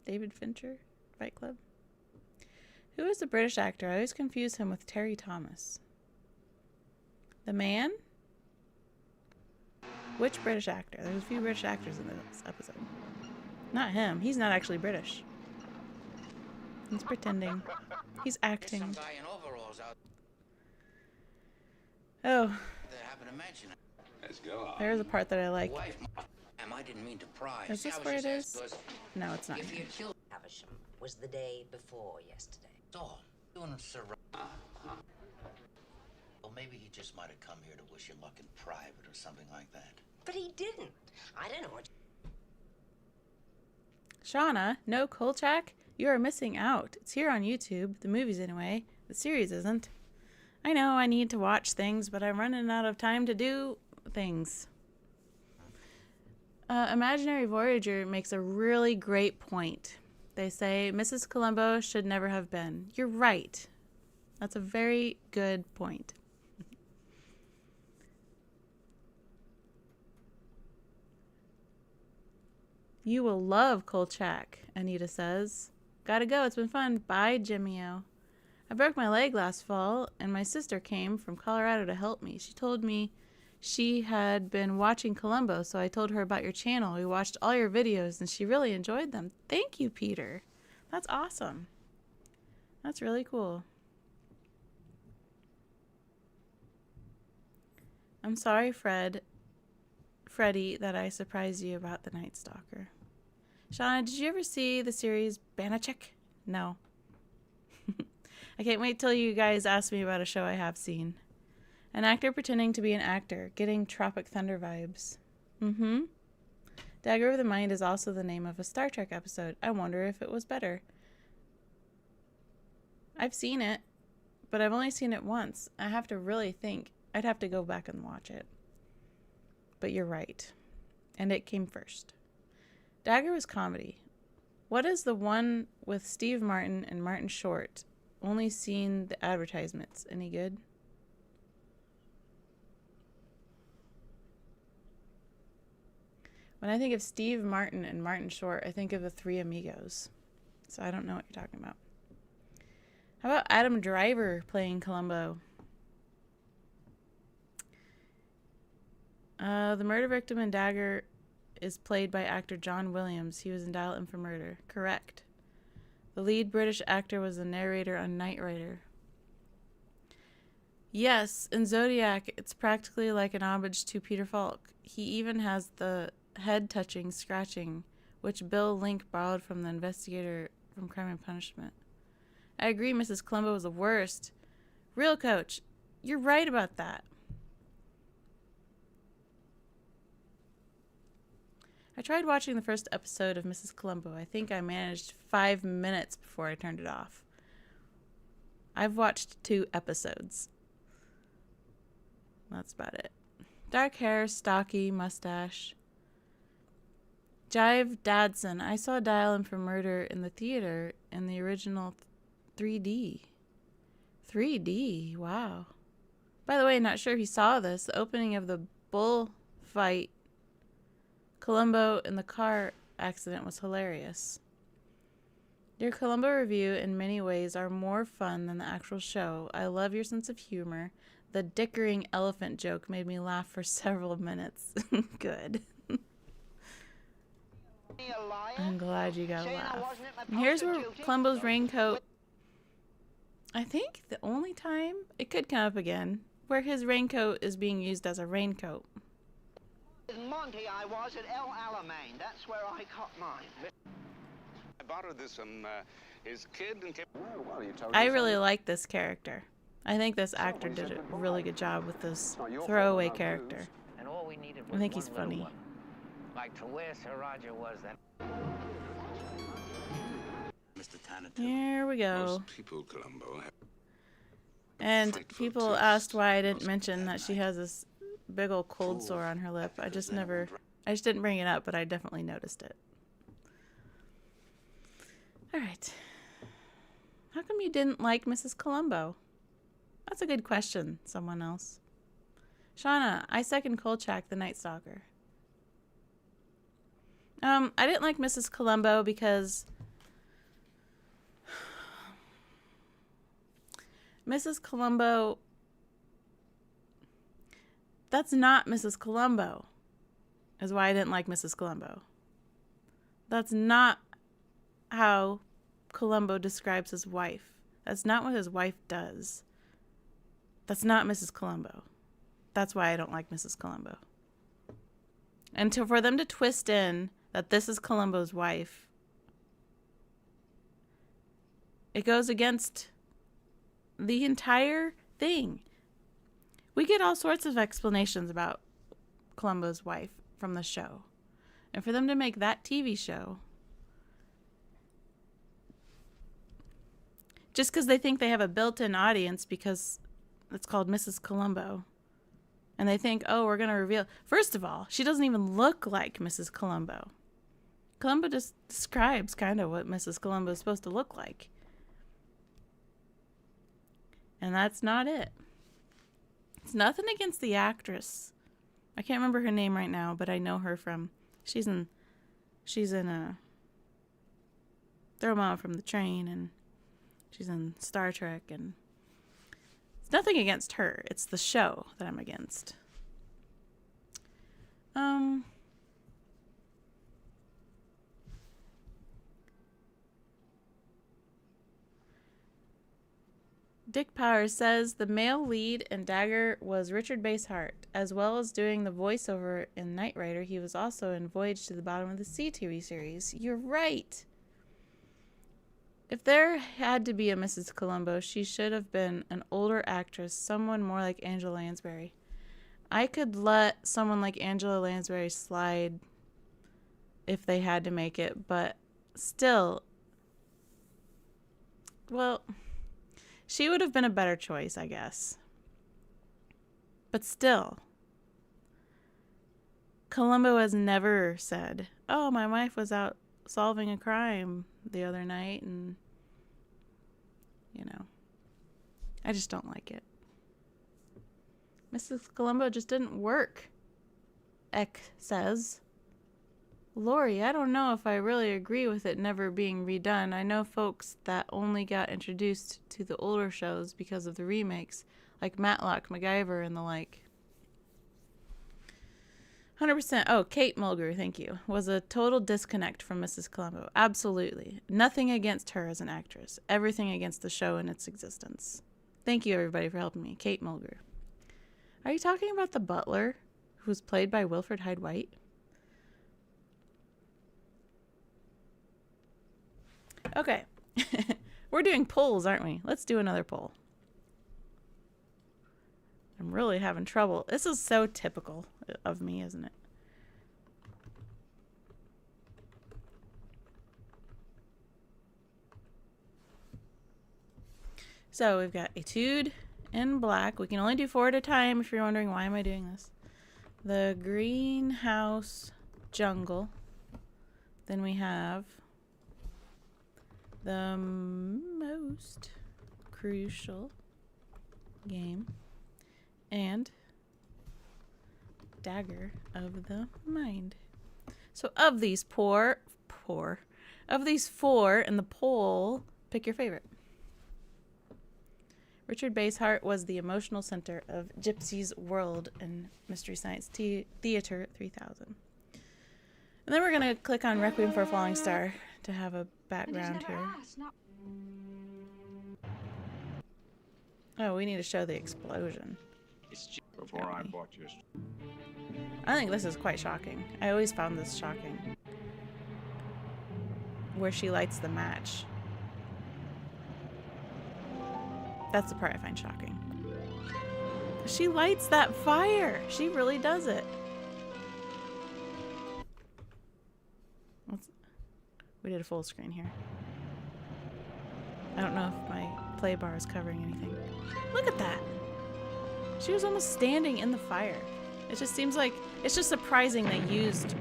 David Fincher? Fight Club? Who is the British actor? I always confuse him with Terry Thomas. The Man? Which British actor? There's a few British actors in this episode. Not him. He's not actually British. He's pretending. He's acting. Some guy in overalls out Oh, there happened to mention it. Let's go. there's a part that I like. Wife, ma'am, I didn't mean to pry. Is See, this I was where it just is? asking 'cause No, it's not. if he had killed Havisham was the day before yesterday. all, doing him surrender. Well, maybe he just might have come here to wish you luck in private or something like that. But he didn't. I don't know what. Shauna, no Kolchak? You are missing out. It's here on YouTube. The movies, anyway. The series isn't. I know I need to watch things, but I'm running out of time to do things. Imaginary Voyager makes a really great point. They say Mrs. Columbo should never have been. You're right. That's a very good point. You will love Kolchak, Anita says. Gotta go, it's been fun. Bye, Jimmy-O. I broke my leg last fall, and my sister came from Colorado to help me. She told me she had been watching Columbo, so I told her about your channel. We watched all your videos, and she really enjoyed them. Thank you, Peter. That's awesome. That's really cool. I'm sorry, Freddie, that I surprised you about the Night Stalker. Shauna, did you ever see the series Banachek? No. I can't wait till you guys ask me about a show I have seen. An actor pretending to be an actor, getting Tropic Thunder vibes. Mm-hmm. Dagger of the Mind is also the name of a Star Trek episode. I wonder if it was better. I've seen it, but I've only seen it once. I have to really think. I'd have to go back and watch it. But you're right. And it came first. Dagger was comedy. What is the one with Steve Martin and Martin Short? Only seen the advertisements. Any good? When I think of Steve Martin and Martin Short, I think of the Three Amigos. So I don't know what you're talking about. How about Adam Driver playing Columbo? The murder victim in Dagger is played by actor John Williams. He was in Dial M for Murder. Correct. The lead British actor was the narrator on Knight Rider. Yes, in Zodiac, it's practically like an homage to Peter Falk. He even has the head-touching scratching, which Bill Link borrowed from the investigator from Crime and Punishment. I agree, Mrs. Columbo was the worst. Real Coach, you're right about that. I tried watching the first episode of Mrs. Columbo. I think I managed 5 minutes before I turned it off. I've watched 2 episodes. That's about it. Dark hair, stocky, mustache. Jive Dadson. I saw Dial M for Murder in the theater in the original 3D. 3D, wow. By the way, not sure if you saw this. The opening of the bullfight Columbo in the car accident was hilarious. Your Columbo review in many ways are more fun than the actual show. I love your sense of humor. The dickering elephant joke made me laugh for several minutes. Good. I'm glad you got a laugh. And here's where Columbo's raincoat, I think the only time, it could come up again, where his raincoat is being used as a raincoat. With Monty, I was at El Alamein. That's where I caught mine. I borrowed this from his kid and kept... I really like this character. I think this actor did a really good job with this throwaway character. And all we needed I was think one he's little funny. one. Like to where Sir Roger was then. Mr. Tanner. Here we go. Most people, Columbo, have And frightful people taste. asked why I didn't mention that she has this big old cold sore on her lip. I just didn't bring it up, but I definitely noticed it. All right. How come you didn't like Mrs. Columbo? That's a good question, someone else. Shauna, I second Kolchak, the Night Stalker. I didn't like Mrs. Columbo because Mrs. Columbo, that's not Mrs. Columbo, is why I didn't like Mrs. Columbo. That's not how Columbo describes his wife. That's not what his wife does. That's not Mrs. Columbo. That's why I don't like Mrs. Columbo. And for them to twist in that this is Columbo's wife, it goes against the entire thing. We get all sorts of explanations about Columbo's wife from the show. And for them to make that TV show just because they think they have a built-in audience because it's called Mrs. Columbo. And they think, oh, we're going to reveal. First of all, she doesn't even look like Mrs. Columbo. Columbo just describes kind of what Mrs. Columbo is supposed to look like. And that's not it. It's nothing against the actress. I can't remember her name right now, but I know her from, she's in Throw Mama from the Train, and she's in Star Trek, and it's nothing against her. It's the show that I'm against. Dick Powers says the male lead in Dagger was Richard Basehart. As well as doing the voiceover in Knight Rider, he was also in Voyage to the Bottom of the Sea TV series. You're right. If there had to be a Mrs. Columbo, she should have been an older actress, someone more like Angela Lansbury. I could let someone like Angela Lansbury slide if they had to make it, but still, well, she would have been a better choice, I guess. But still, Columbo has never said, oh, my wife was out solving a crime the other night, and, you know, I just don't like it. Mrs. Columbo just didn't work, Eck says. Lori, I don't know if I really agree with it never being redone. I know folks that only got introduced to the older shows because of the remakes, like Matlock, MacGyver, and the like. 100%. Oh, Kate Mulgrew, thank you. Was a total disconnect from Mrs. Columbo. Absolutely. Nothing against her as an actress. Everything against the show and its existence. Thank you, everybody, for helping me. Kate Mulgrew. Are you talking about the butler who was played by Wilfred Hyde White? Okay. We're doing polls, aren't we? Let's do another poll. I'm really having trouble. This is so typical of me, isn't it? So we've got Etude in black. We can only do 4 at a time if you're wondering why am I doing this. The Greenhouse Jungle. Then we have the most crucial game and Dagger of the Mind. So of these four in the poll, pick your favorite. Richard Basehart was the emotional center of Gypsy's world in Mystery Science Theater 3000. And then we're going to click on Requiem for a Falling Star to have a background here. Oh, we need to show the explosion. Before I bought you. I think this is quite shocking. I always found this shocking. Where she lights the match. That's the part I find shocking. She lights that fire. She really does it. We did a full screen here. I don't know if my play bar is covering anything. Look at that. She was almost standing in the fire. It just seems like it's just surprising they used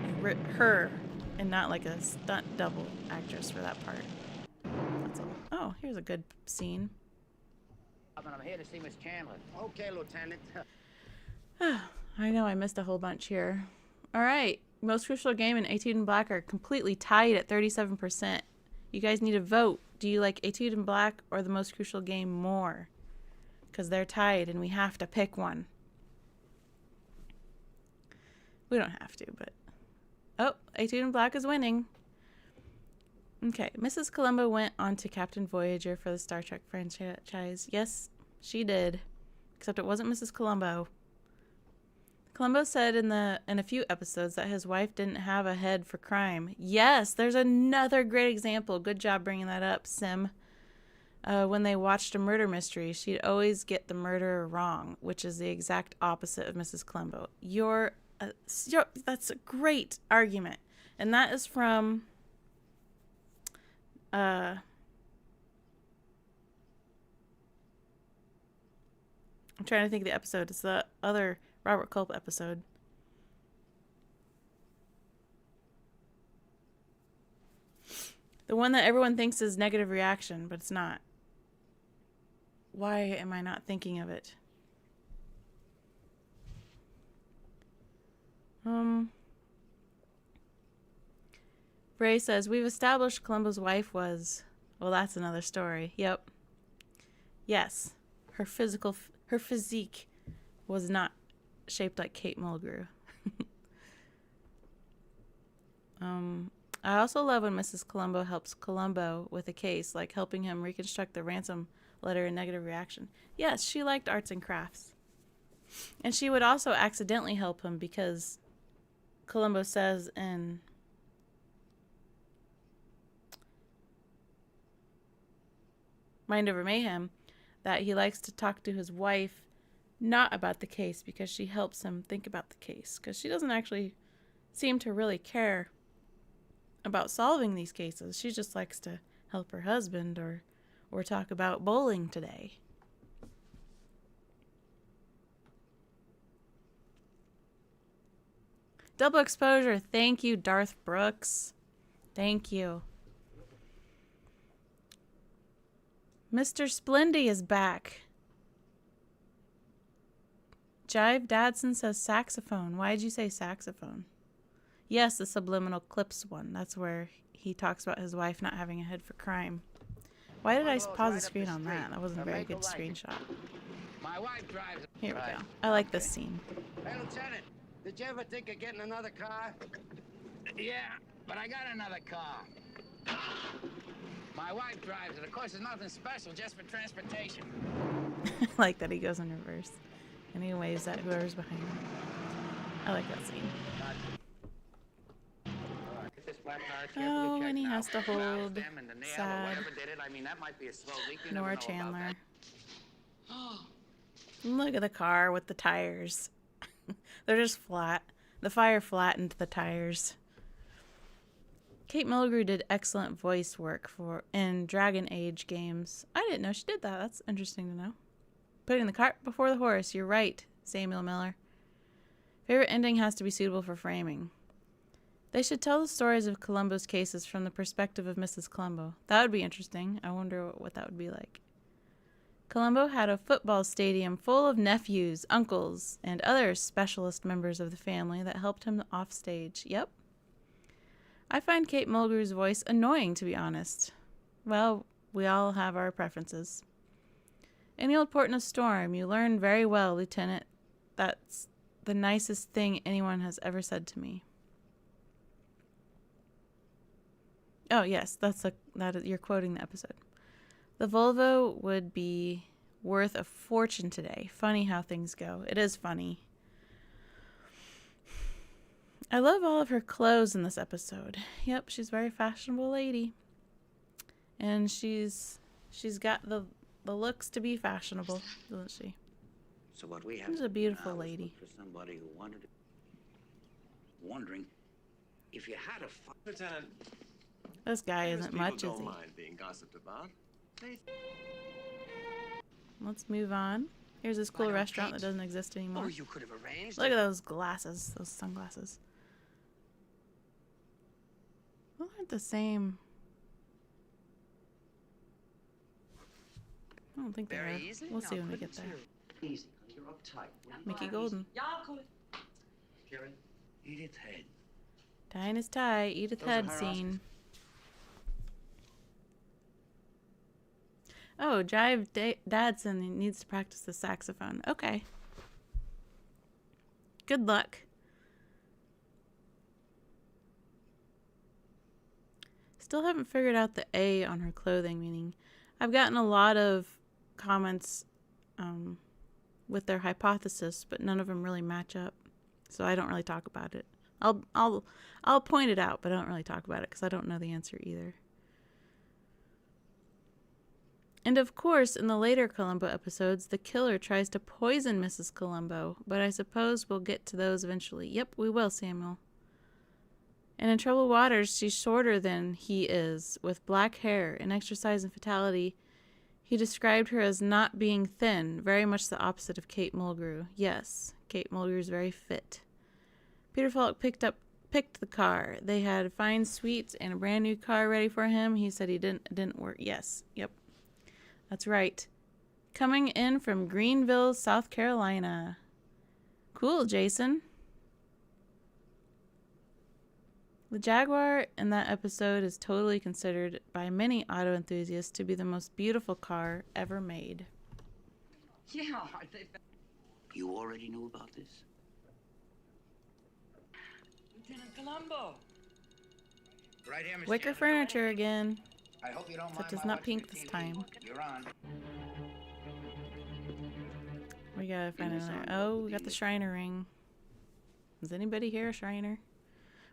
her and not like a stunt double actress for that part. That's all. Oh, here's a good scene. I'm here to see Miss Chandler. Okay, Lieutenant. I know I missed a whole bunch here. All right. Most Crucial Game and Etude in Black are completely tied at 37%. You guys need to vote. Do you like Etude in Black or the Most Crucial Game more? Because they're tied and we have to pick one. We don't have to, but... Oh, Etude in Black is winning. Okay, Mrs. Columbo went on to Captain Voyager for the Star Trek franchise. Yes, she did. Except it wasn't Mrs. Columbo. Columbo said in a few episodes that his wife didn't have a head for crime. Yes, there's another great example. Good job bringing that up, Sim. When they watched a murder mystery, she'd always get the murderer wrong, which is the exact opposite of Mrs. Columbo. That's a great argument. And that is from... I'm trying to think of the episode. It's the other Robert Culp episode. The one that everyone thinks is Negative Reaction, but it's not. Why am I not thinking of it? Ray says, we've established Columbo's wife was... Well, that's another story. Yep. Yes. Her physique was not shaped like Kate Mulgrew. I also love when Mrs. Columbo helps Columbo with a case, like helping him reconstruct the ransom letter in Negative Reaction. Yes, she liked arts and crafts. And she would also accidentally help him because Columbo says in... Mind Over Mayhem that he likes to talk to his wife not about the case because she helps him think about the case, because she doesn't actually seem to really care about solving these cases. She just likes to help her husband or talk about bowling today. Double exposure. Thank you, Darth Brooks. Thank you. Mr. Splendy is back. Jive Dadson says saxophone. Why did you say saxophone? Yes, the subliminal clips one. That's where he talks about his wife not having a head for crime. Why did I pause the screen on that? That wasn't a very good screenshot. My wife drives. Here we go. I like this scene. Hey, Lieutenant, did you ever think of getting another car? Yeah, but I got another car. My wife drives it. Of course, it's nothing special, just for transportation. I like that he goes in reverse. And he waves at whoever's behind him. I like that scene. Oh, and he has to hold sad Nora Chandler. Look at the car with the tires. They're just flat. The fire flattened the tires. Kate Mulgrew did excellent voice work in Dragon Age games. I didn't know she did that. That's interesting to know. Putting the cart before the horse. You're right, Samuel Miller. Favorite ending has to be suitable for framing. They should tell the stories of Columbo's cases from the perspective of Mrs. Columbo. That would be interesting. I wonder what that would be like. Columbo had a football stadium full of nephews, uncles, and other specialist members of the family that helped him off stage. Yep. I find Kate Mulgrew's voice annoying, to be honest. Well, we all have our preferences. In the old port in a storm, you learn very well, Lieutenant. That's the nicest thing anyone has ever said to me. Oh, yes, you're quoting the episode. The Volvo would be worth a fortune today. Funny how things go. It is funny. I love all of her clothes in this episode. Yep, she's a very fashionable lady. And she's got the looks to be fashionable, doesn't she? So what we have She's a beautiful lady. for somebody who wanted to... Wondering if you had a... This guy isn't much, is he? Mind being gossiped about. Let's move on. Here's this cool restaurant that doesn't exist anymore. Oh, you could have arranged Look it. at those glasses, those sunglasses. Those aren't the same. I don't think they are. We'll see when we get there. Easy, you're uptight. Mickey Golden. Jerry, Edith Head. Tying his tie, Edith Head scene. Oh, Jive Dadson needs to practice the saxophone. Okay. Good luck. Still haven't figured out the A on her clothing, meaning I've gotten a lot of comments with their hypothesis, but none of them really match up. So I don't really talk about it. I'll point it out, but I don't really talk about it because I don't know the answer either. And of course, in the later Columbo episodes, the killer tries to poison Mrs. Columbo, but I suppose we'll get to those eventually. Yep, we will, Samuel. And in Troubled Waters, she's shorter than he is, with black hair. In Exercise and Fatality, he described her as not being thin, very much the opposite of Kate Mulgrew. Yes, Kate Mulgrew is very fit. Peter Falk picked the car. They had fine suites and a brand new car ready for him. He said he didn't work. Yes, yep. That's right. Coming in from Greenville, South Carolina. Cool, Jason. The Jaguar in that episode is totally considered by many auto enthusiasts to be the most beautiful car ever made. Yeah, you already knew about this? Lieutenant Columbo. Right here, Mr. Wicker furniture again. I hope you don't Except mind it's my not watching pink the this TV. time. You're on. We gotta find another. Oh, we got the Shriner ring. Is anybody here a Shriner?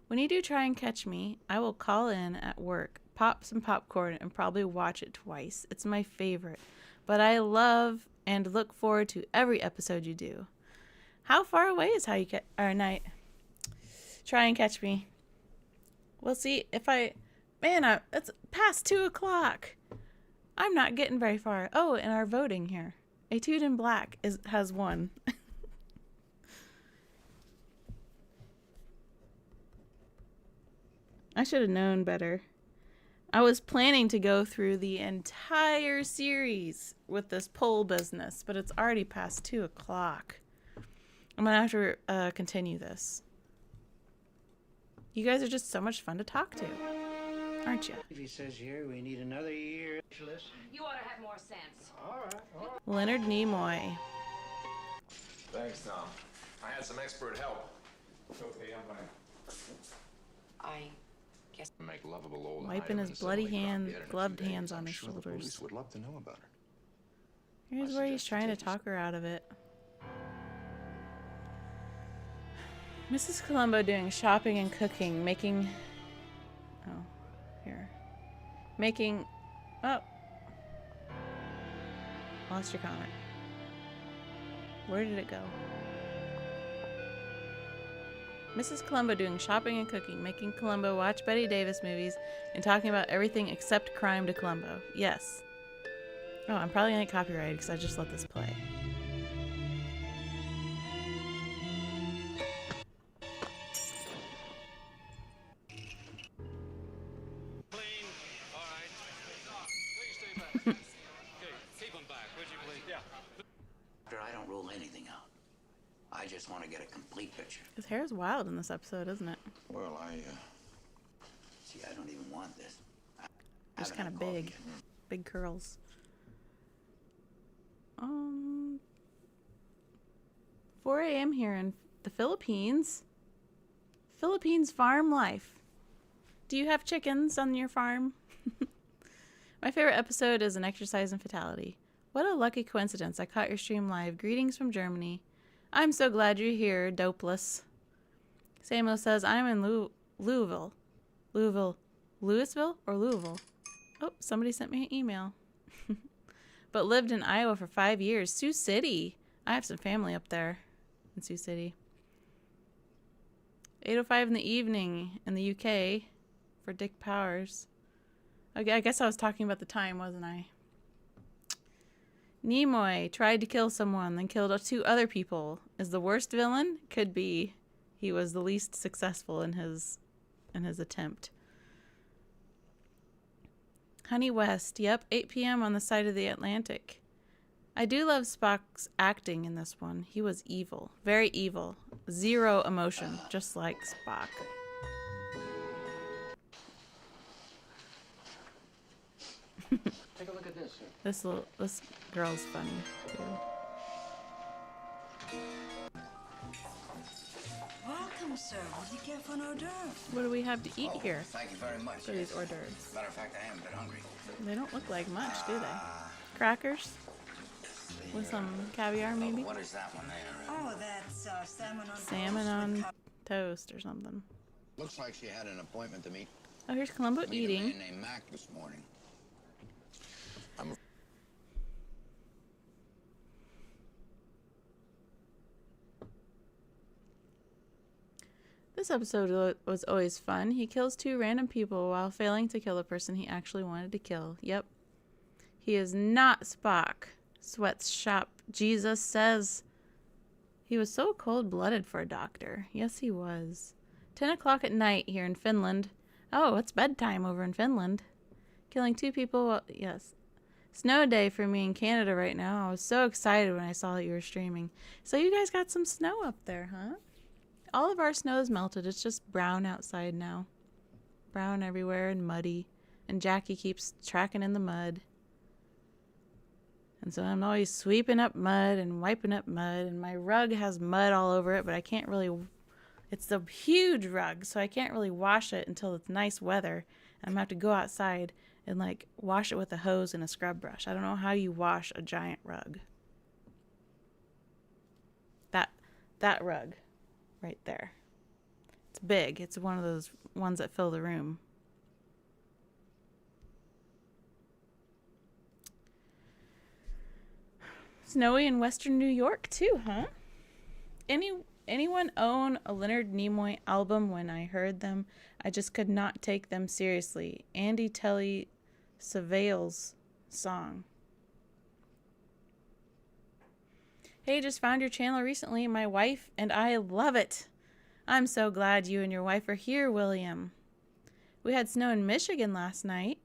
When you do Try and Catch Me, I will call in at work, pop some popcorn, and probably watch it twice. It's my favorite. But I love and look forward to every episode you do. How far away is night? Try and Catch Me. We'll see if I... Man, it's past 2 o'clock. I'm not getting very far. Oh, and our voting here. Etude in Black has won. I should have known better. I was planning to go through the entire series with this poll business, but it's already past 2 o'clock. I'm going to have to continue this. You guys are just so much fun to talk to, aren't you? He says here we need another year. You ought to have more sense. All right. Leonard Nimoy. Thanks, Tom. I had some expert help. Okay, I'm fine. I guess. Make lovable old Wiping his bloody gloved hands on his sure the shoulders. police would love to know about her. Here's where he's trying to talk her out of it. Mrs. Columbo doing shopping and cooking, making... Oh, here. Making... Oh. Lost your comment. Where did it go? Mrs. Columbo doing shopping and cooking, making Columbo watch Betty Davis movies, and talking about everything except crime to Columbo. Yes. Oh, I'm probably gonna get copyrighted because I just let this play. I don't rule anything out. I just want to get a complete picture. His hair is wild in this episode, isn't it? Well, See, I don't even want this. Just kind of big. Big curls. 4 a.m. here in the Philippines. Philippines farm life. Do you have chickens on your farm? My favorite episode is An Exercise in Fatality. What a lucky coincidence. I caught your stream live. Greetings from Germany. I'm so glad you're here, dopeless. Samuel says, I'm in Louisville. Louisville or Louisville? Oh, somebody sent me an email. But lived in Iowa for 5 years. Sioux City. I have some family up there in Sioux City. 8:05 in the evening in the UK for Dick Powers. Okay, I guess I was talking about the time, wasn't I? Nimoy tried to kill someone, then killed 2 other people. Is the worst villain? Could be. He was the least successful in his attempt. Honey West. Yep, 8 p.m. on the side of the Atlantic. I do love Spock's acting in this one. He was evil. Very evil. 0 emotion, just like Spock. Take a look at this. This girl's funny too. Welcome, sir. What do you care for an hors d'oeuvre? What do we have to eat here? Thank you very much. For these hors d'oeuvres. Matter of fact, I am a bit hungry. They don't look like much, do they? Crackers? With some caviar, maybe? What is that one there? Oh, that's Salmon on toast or something. Looks like she had an appointment to meet. Oh, here's Columbo eating. A man named Mac this morning. This episode was always fun. He kills 2 random people while failing to kill the person he actually wanted to kill. Yep. He is not Spock. Sweats shop. Jesus says. He was so cold-blooded for a doctor. Yes, he was. 10 o'clock at night here in Finland. Oh, it's bedtime over in Finland. Killing 2 people. Well, yes. Snow day for me in Canada right now. I was so excited when I saw that you were streaming. So you guys got some snow up there, huh? All of our snow is melted. It's just brown outside now. Brown everywhere and muddy. And Jackie keeps tracking in the mud. And so I'm always sweeping up mud and wiping up mud. And my rug has mud all over it, but I can't really... It's a huge rug, so I can't really wash it until it's nice weather. I'm going to have to go outside and, like, wash it with a hose and a scrub brush. I don't know how you wash a giant rug. That rug. Right there. It's big. It's one of those ones that fill the room. Snowy in western New York too, huh? Anyone own a Leonard Nimoy album? When I heard them, I just could not take them seriously. Andy Telly Savail's song. Hey, just found your channel recently. My wife and I love it. I'm so glad you and your wife are here, William. We had snow in Michigan last night.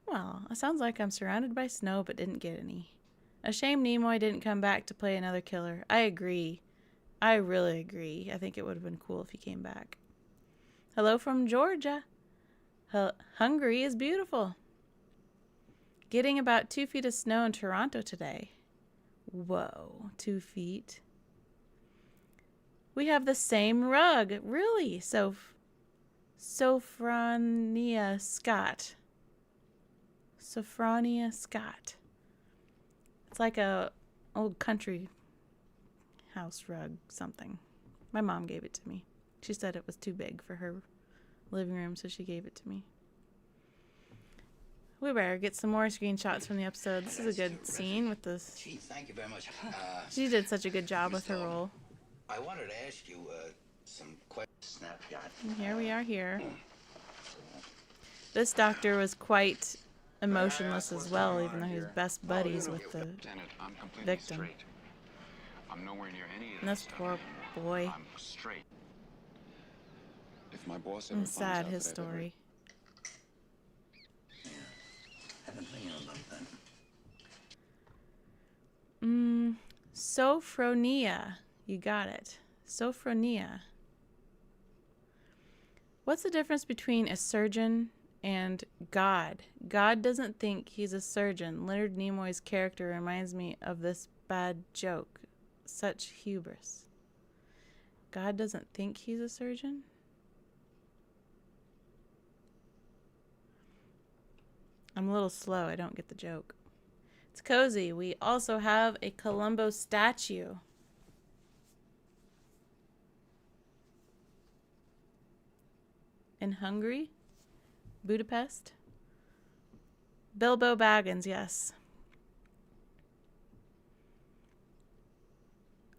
Well, it sounds like I'm surrounded by snow but didn't get any. A shame Nimoy didn't come back to play another killer. I agree. I really agree. I think it would have been cool if he came back. Hello from Georgia. Hungary is beautiful. Getting about 2 feet of snow in Toronto today. Whoa, 2 feet. We have the same rug. Really? Sophronia Scott. Sophronia Scott. It's like a old country house rug something. My mom gave it to me. She said it was too big for her living room, so she gave it to me. We better get some more screenshots from the episode. This is a good scene with this. Gee, thank you very much. She did such a good job with her role. I wanted to ask you some questions. Snapshot. And here we are here. This doctor was quite emotionless as well, even though he was best buddies with the victim. I'm nowhere near any of And this poor boy. I'm straight. If my boss And sad, his story. I've been thinking about that. Sophronia. You got it. Sophronia. What's the difference between a surgeon and God? God doesn't think he's a surgeon. Leonard Nimoy's character reminds me of this bad joke. Such hubris. God doesn't think he's a surgeon? I'm a little slow. I don't get the joke. It's cozy. We also have a Columbo statue. In Hungary? Budapest? Bilbo Baggins, yes.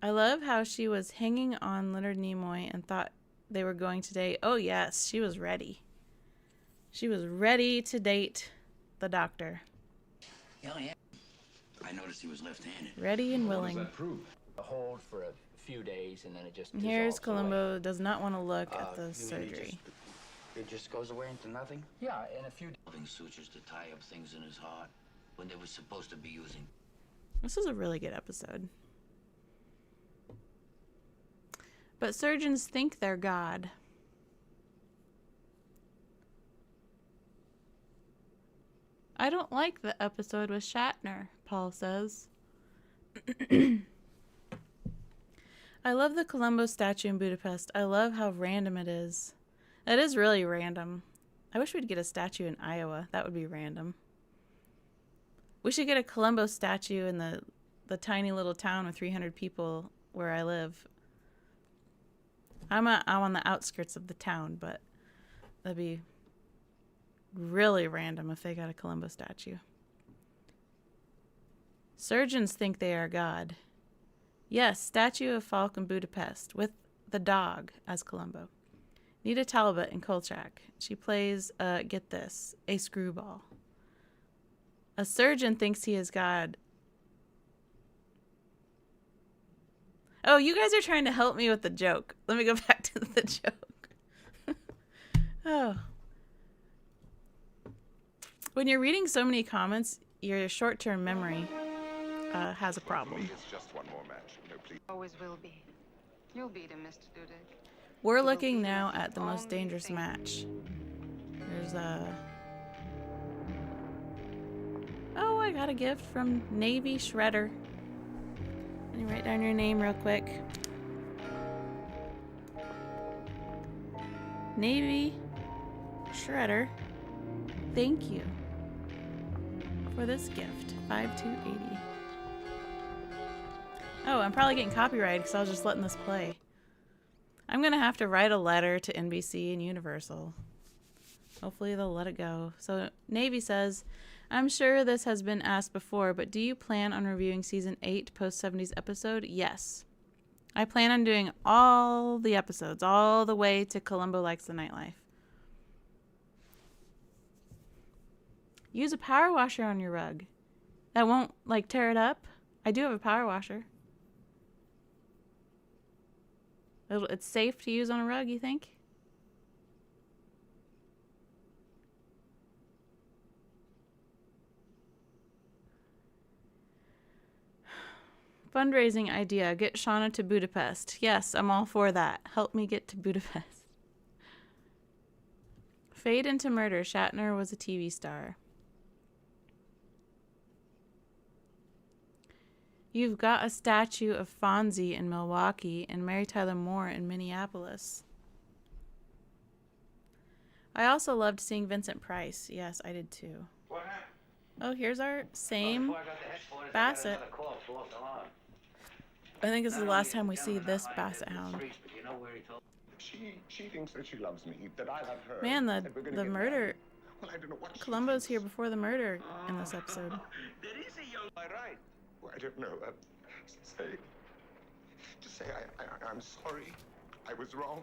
I love how she was hanging on Leonard Nimoy and thought they were going to date. Oh, yes, she was ready. She was ready to date the doctor. Oh, yeah. I noticed he was left-handed. Ready and willing. A hold for a few days, and then it just And here's dissolves Columbo away. does not want to look at the You mean surgery. It just goes away into nothing? Yeah, in a few Having sutures to tie up things in his heart when they were supposed to be using. This is a really good episode. But surgeons think they're God. I don't like the episode with Shatner, Paul says. I love the Columbo statue in Budapest. I love how random it is. It is really random. I wish we'd get a statue in Iowa. That would be random. We should get a Columbo statue in the tiny little town with 300 people where I live. I'm on the outskirts of the town, but that'd be really random if they got a Columbo statue. Surgeons think they are God. Yes, statue of Falk in Budapest with the dog as Columbo. Nita Talbot in Kolchak. She plays, get this, a screwball. A surgeon thinks he is God. Oh, you guys are trying to help me with the joke. Let me go back to the joke. Oh. When you're reading so many comments, your short-term memory has a problem. It's just one more match. No, please. Always will be. You'll beat him, Mr. Dudek. We're looking now at the most dangerous match. There's Oh, I got a gift from Navy Shredder. Let me write down your name real quick. Navy Shredder. Thank you for this gift. 5280. Oh, I'm probably getting copyrighted because I was just letting this play. I'm going to have to write a letter to NBC and Universal. Hopefully they'll let it go. So Navy says, I'm sure this has been asked before, but do you plan on reviewing season 8 post-70s episode? Yes. I plan on doing all the episodes, all the way to Columbo Likes the Nightlife. Use a power washer on your rug. That won't, like, tear it up. I do have a power washer. It's safe to use on a rug, you think? Fundraising idea. Get Shauna to Budapest. Yes, I'm all for that. Help me get to Budapest. Fade into murder. Shatner was a TV star. You've got a statue of Fonzie in Milwaukee and Mary Tyler Moore in Minneapolis. I also loved seeing Vincent Price. Yes, I did too. Oh, here's our same Basset. I think this is the last time we see this Basset Hound. She thinks that she loves me, that I love her. Man, that we're gonna the get murder. married. Well, I don't know what she Columbo's here before the murder in this episode. There is a young boy, right? Well, I don't know. Just say I'm sorry. I was wrong.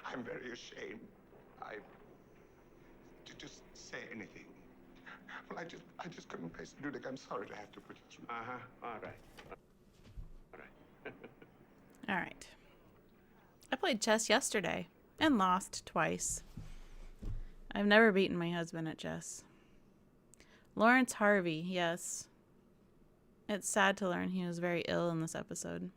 I'm very ashamed. To just say anything. Well, I just couldn't face it, Dudek. I'm sorry to have to put you through. All right. All right. I played chess yesterday and lost twice. I've never beaten my husband at chess. Lawrence Harvey, yes. It's sad to learn he was very ill in this episode.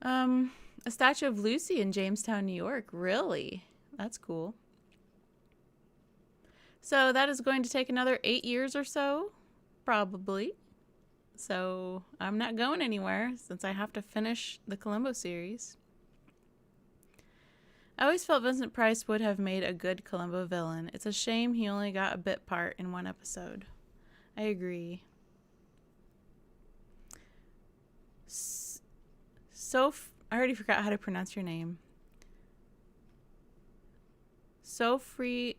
A statue of Lucy in Jamestown, New York. Really? That's cool. So that is going to take another 8 years or so, probably. So I'm not going anywhere since I have to finish the Columbo series. I always felt Vincent Price would have made a good Columbo villain. It's a shame he only got a bit part in one episode. I agree. I already forgot how to pronounce your name. Sophie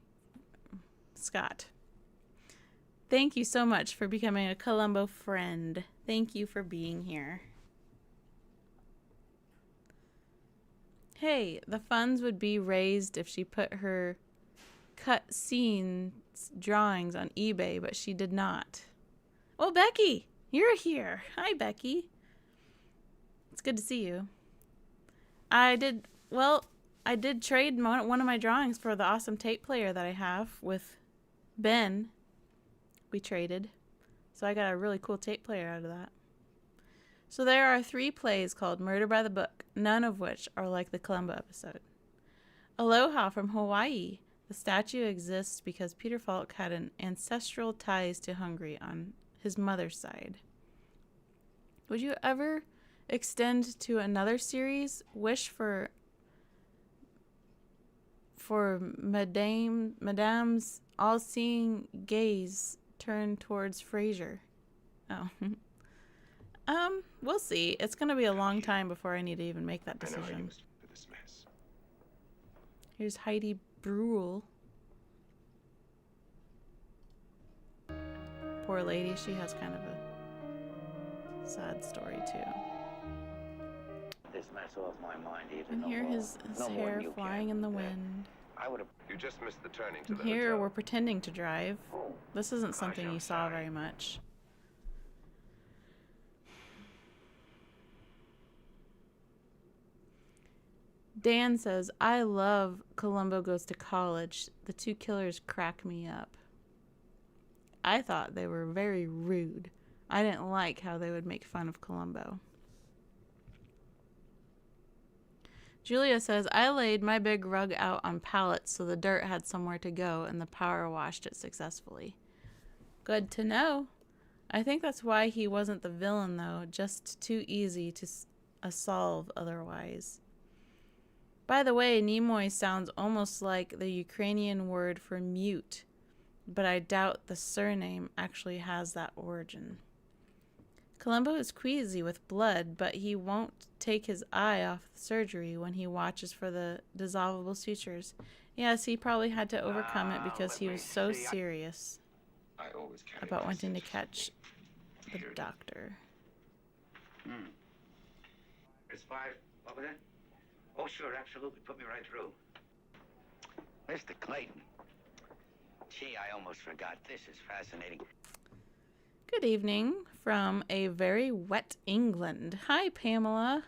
Scott. Thank you so much for becoming a Columbo friend. Thank you for being here. Hey, the funds would be raised if she put her cut scene drawings on eBay, but she did not. Oh, Becky, you're here. Hi, Becky. It's good to see you. I did trade one of my drawings for the awesome tape player that I have with Ben. We traded. So I got a really cool tape player out of that. So there are 3 plays called Murder by the Book, none of which are like the Columbo episode. Aloha from Hawaii. The statue exists because Peter Falk had an ancestral ties to Hungary on his mother's side. Would you ever extend to another series? Wish for Madame's all-seeing gaze turned towards Frasier. Oh. We'll see. It's going to be a long time before I need to even make that decision. Here's Heidi Brule. Poor lady, she has kind of a sad story too. This mess off my mind even And no here more. his No more hair than you flying can. in the wind. I would have. You just missed the turning to And the here hotel. we're pretending to drive. This isn't something you saw very much. Dan says, I love Columbo Goes to College. The 2 killers crack me up. I thought they were very rude. I didn't like how they would make fun of Columbo. Julia says, I laid my big rug out on pallets so the dirt had somewhere to go and the power washed it successfully. Good to know. I think that's why he wasn't the villain, though. Just too easy to solve otherwise. By the way, Nimoy sounds almost like the Ukrainian word for mute, but I doubt the surname actually has that origin. Columbo is queasy with blood, but he won't take his eye off the surgery when he watches for the dissolvable sutures. Yes, he probably had to overcome it because he was so serious about wanting to catch the doctor. It's 5 over there? Oh, sure, absolutely. Put me right through. Mr. Clayton. Gee, I almost forgot. This is fascinating. Good evening from a very wet England. Hi, Pamela.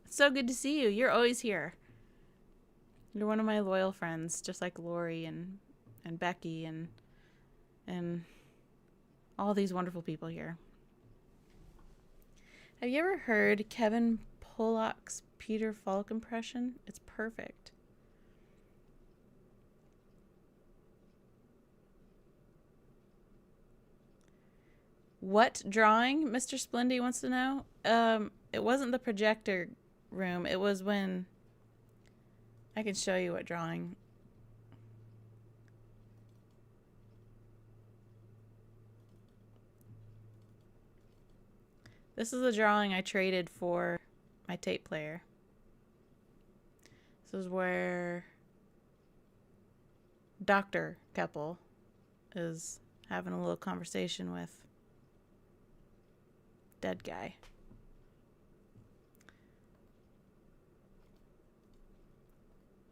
It's so good to see you. You're always here. You're one of my loyal friends, just like Lori and Becky and all these wonderful people here. Have you ever heard Kevin Pollak's Peter Falk impression? It's perfect. What drawing? Mr. Splendy wants to know. It wasn't the projector room. It was when... I can show you what drawing. This is the drawing I traded for my tape player. This is where Dr. Keppel is having a little conversation with dead guy.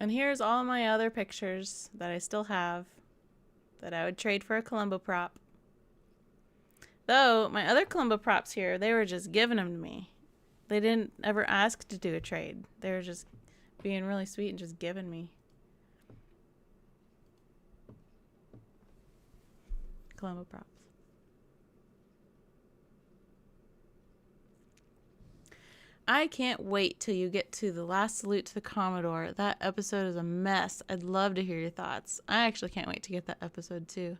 And here's all my other pictures that I still have that I would trade for a Columbo prop. Though, my other Columbo props here, they were just giving them to me. They didn't ever ask to do a trade. They were just being really sweet and just giving me Columbo props. I can't wait till you get to The Last Salute to the Commodore. That episode is a mess. I'd love to hear your thoughts. I actually can't wait to get that episode too.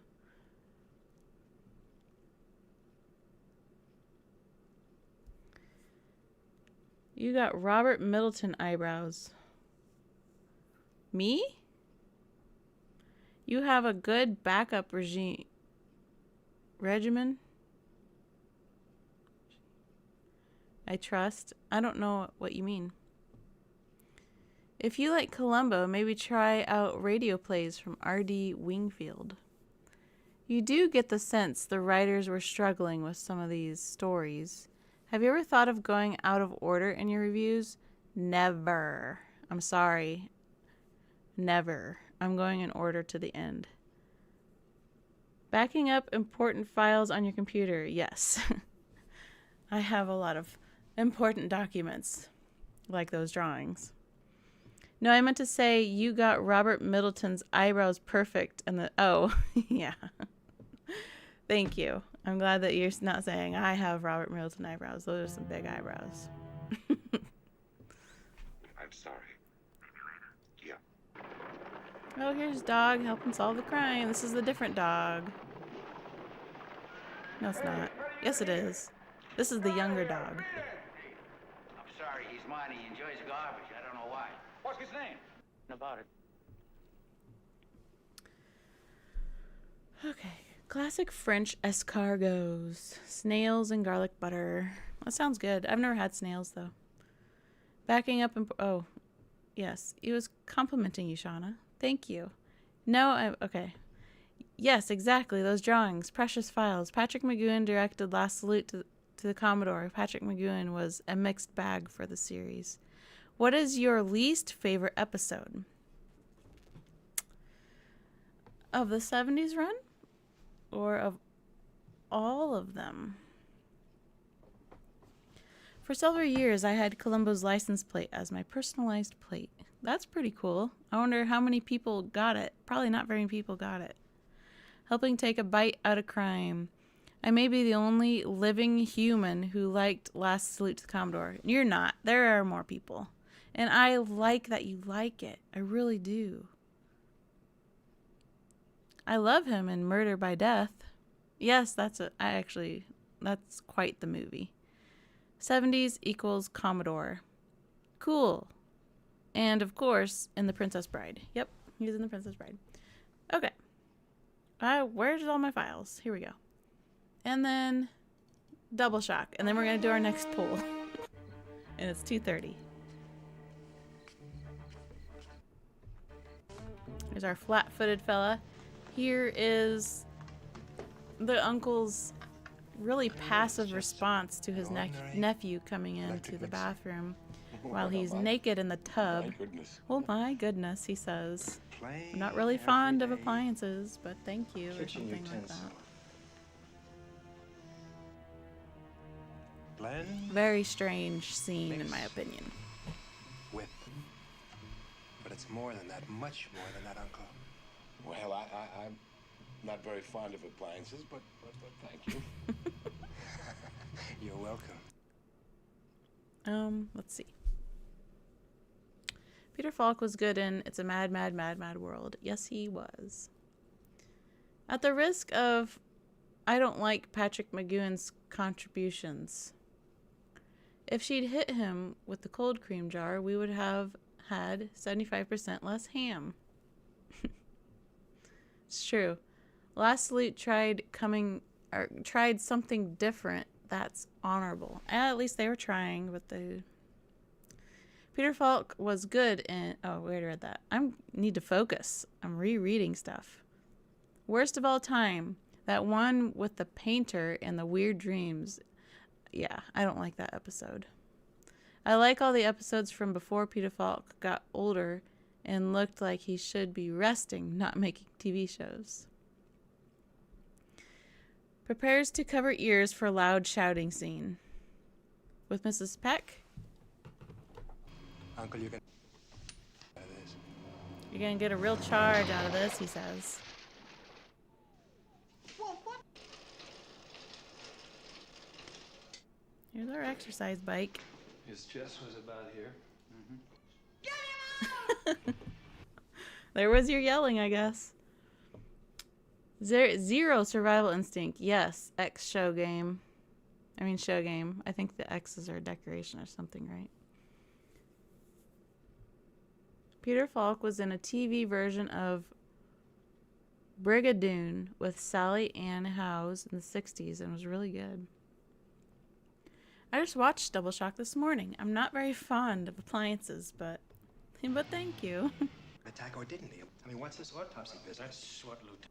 You got Robert Middleton eyebrows. Me? You have a good backup regimen? I trust. I don't know what you mean. If you like Columbo, maybe try out radio plays from R.D. Wingfield. You do get the sense the writers were struggling with some of these stories. Have you ever thought of going out of order in your reviews? Never. I'm sorry. Never. I'm going in order to the end. Backing up important files on your computer. Yes. I have a lot of important documents, like those drawings. No, I meant to say you got Robert Middleton's eyebrows perfect and the... Oh, yeah. Thank you. I'm glad that you're not saying I have Robert Middleton eyebrows. Those are some big eyebrows. I'm sorry. Yeah. Oh, here's Dog helping solve the crime. This is a different dog. No, it's not. Yes, it is. This is the younger dog. I'm sorry, he's mine. He enjoys garbage. I don't know why. What's his name? About it. Okay. Classic French escargots. Snails and garlic butter. That sounds good. I've never had snails, though. Backing up and... Oh, yes. He was complimenting you, Shauna. Thank you. No, okay. Yes, exactly. Those drawings. Precious files. Patrick McGoohan directed Last Salute to the Commodore. Patrick McGoohan was a mixed bag for the series. What is your least favorite episode? Of the 70s run? Or of all of them? For several years, I had Columbo's license plate as my personalized plate. That's pretty cool. I wonder how many people got it. Probably not very many people got it. Helping take a bite out of crime. I may be the only living human who liked Last Salute to the Commodore. You're not. There are more people. And I like that you like it. I really do. I love him in Murder by Death. Yes, that's quite the movie. 70s equals Commodore. Cool. And of course, in The Princess Bride. Yep, he's in The Princess Bride. Okay. Where's all my files? Here we go. And then Double Shock. And then we're going to do our next poll. And it's 2:30. There's our flat-footed fella. Here is the uncle's really passive response to his nephew coming into the bathroom while he's naked in the tub. Oh my goodness, he says. I'm not really fond of appliances, but thank you, or something like that. Very strange scene, in my opinion. Whip. But it's more than that, much more than that, Uncle. Well, I'm not very fond of appliances, but thank you. You're welcome. Let's see. Peter Falk was good in It's a Mad, Mad, Mad, Mad World. Yes, he was. At the risk of, I don't like Patrick McGoohan's contributions. If she'd hit him with the cold cream jar, we would have had 75% less ham. It's true. Last Salute tried something different. That's honorable. At least they were trying, but Peter Falk was good in... Oh, we already read that. I need to focus. I'm rereading stuff. Worst of all time. That one with the painter and the weird dreams. Yeah, I don't like that episode. I like all the episodes from before Peter Falk got older and looked like he should be resting, not making TV shows. Prepares to cover ears for loud shouting scene. With Mrs. Peck. Uncle, you're gonna... You're gonna get a real charge out of this, he says. Here's our exercise bike. His chest was about here. There was your yelling, I guess. Zero survival instinct. Yes. X show game. Show game. I think the X's are a decoration or something, right? Peter Falk was in a TV version of Brigadoon with Sally Ann Howes in the 60s and was really good. I just watched Double Shock this morning. I'm not very fond of appliances, but thank you. Attack or didn't he? What's this autopsy business? That's what, Lieutenant.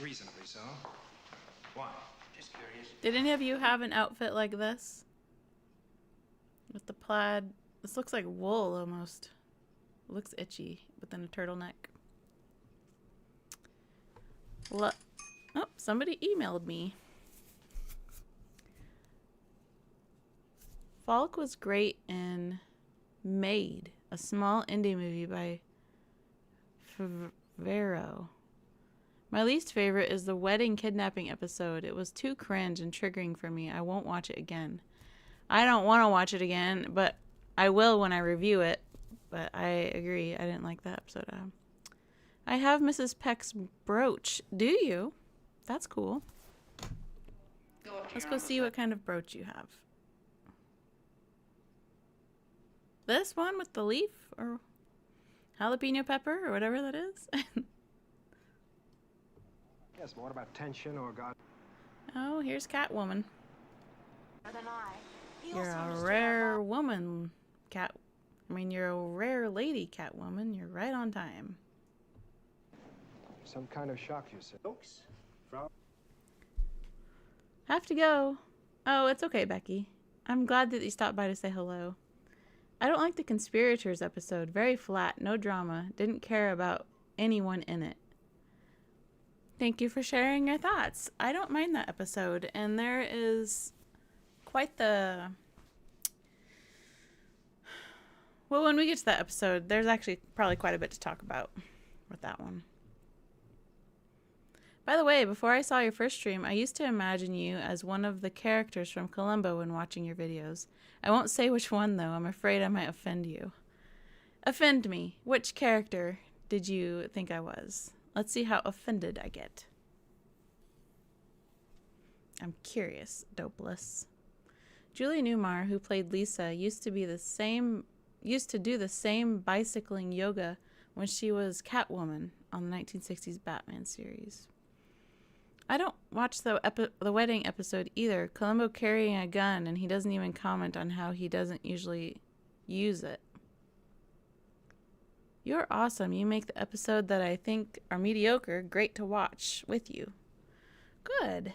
Reasonably so. Why? Just curious. Did any of you have an outfit like this? With the plaid. This looks like wool almost. It looks itchy, but then a turtleneck. Oh, somebody emailed me. Falk was great in Made, a small indie movie by Favreau. My least favorite is the wedding kidnapping episode. It was too cringe and triggering for me. I won't watch it again. I don't want to watch it again, but I will when I review it. But I agree. I didn't like that episode. I have Mrs. Peck's brooch. Do you? That's cool. Let's go see what kind of brooch you have. This one with the leaf or jalapeno pepper or whatever that is. Yes, but what about tension or God? Oh, here's Catwoman. Than I. He You're also a understood rare woman, you're a rare lady, Catwoman. You're right on time. Some kind of shock, you said. Folks, from... Have to go. Oh, it's okay, Becky. I'm glad that you stopped by to say hello. I don't like the Conspirators episode. Very flat, no drama. Didn't care about anyone in it. Thank you for sharing your thoughts. I don't mind that episode, and there is quite the... Well, when we get to that episode, there's actually probably quite a bit to talk about with that one. By the way, before I saw your first stream, I used to imagine you as one of the characters from Columbo when watching your videos. I won't say which one, though. I'm afraid I might offend you. Offend me. Which character did you think I was? Let's see how offended I get. I'm curious, Dopeless. Julie Newmar, who played Lisa, used to do the same bicycling yoga when she was Catwoman on the 1960s Batman series. I don't watch the wedding episode either. Columbo carrying a gun, and he doesn't even comment on how he doesn't usually use it. You're awesome. You make the episode that I think are mediocre great to watch with you. Good.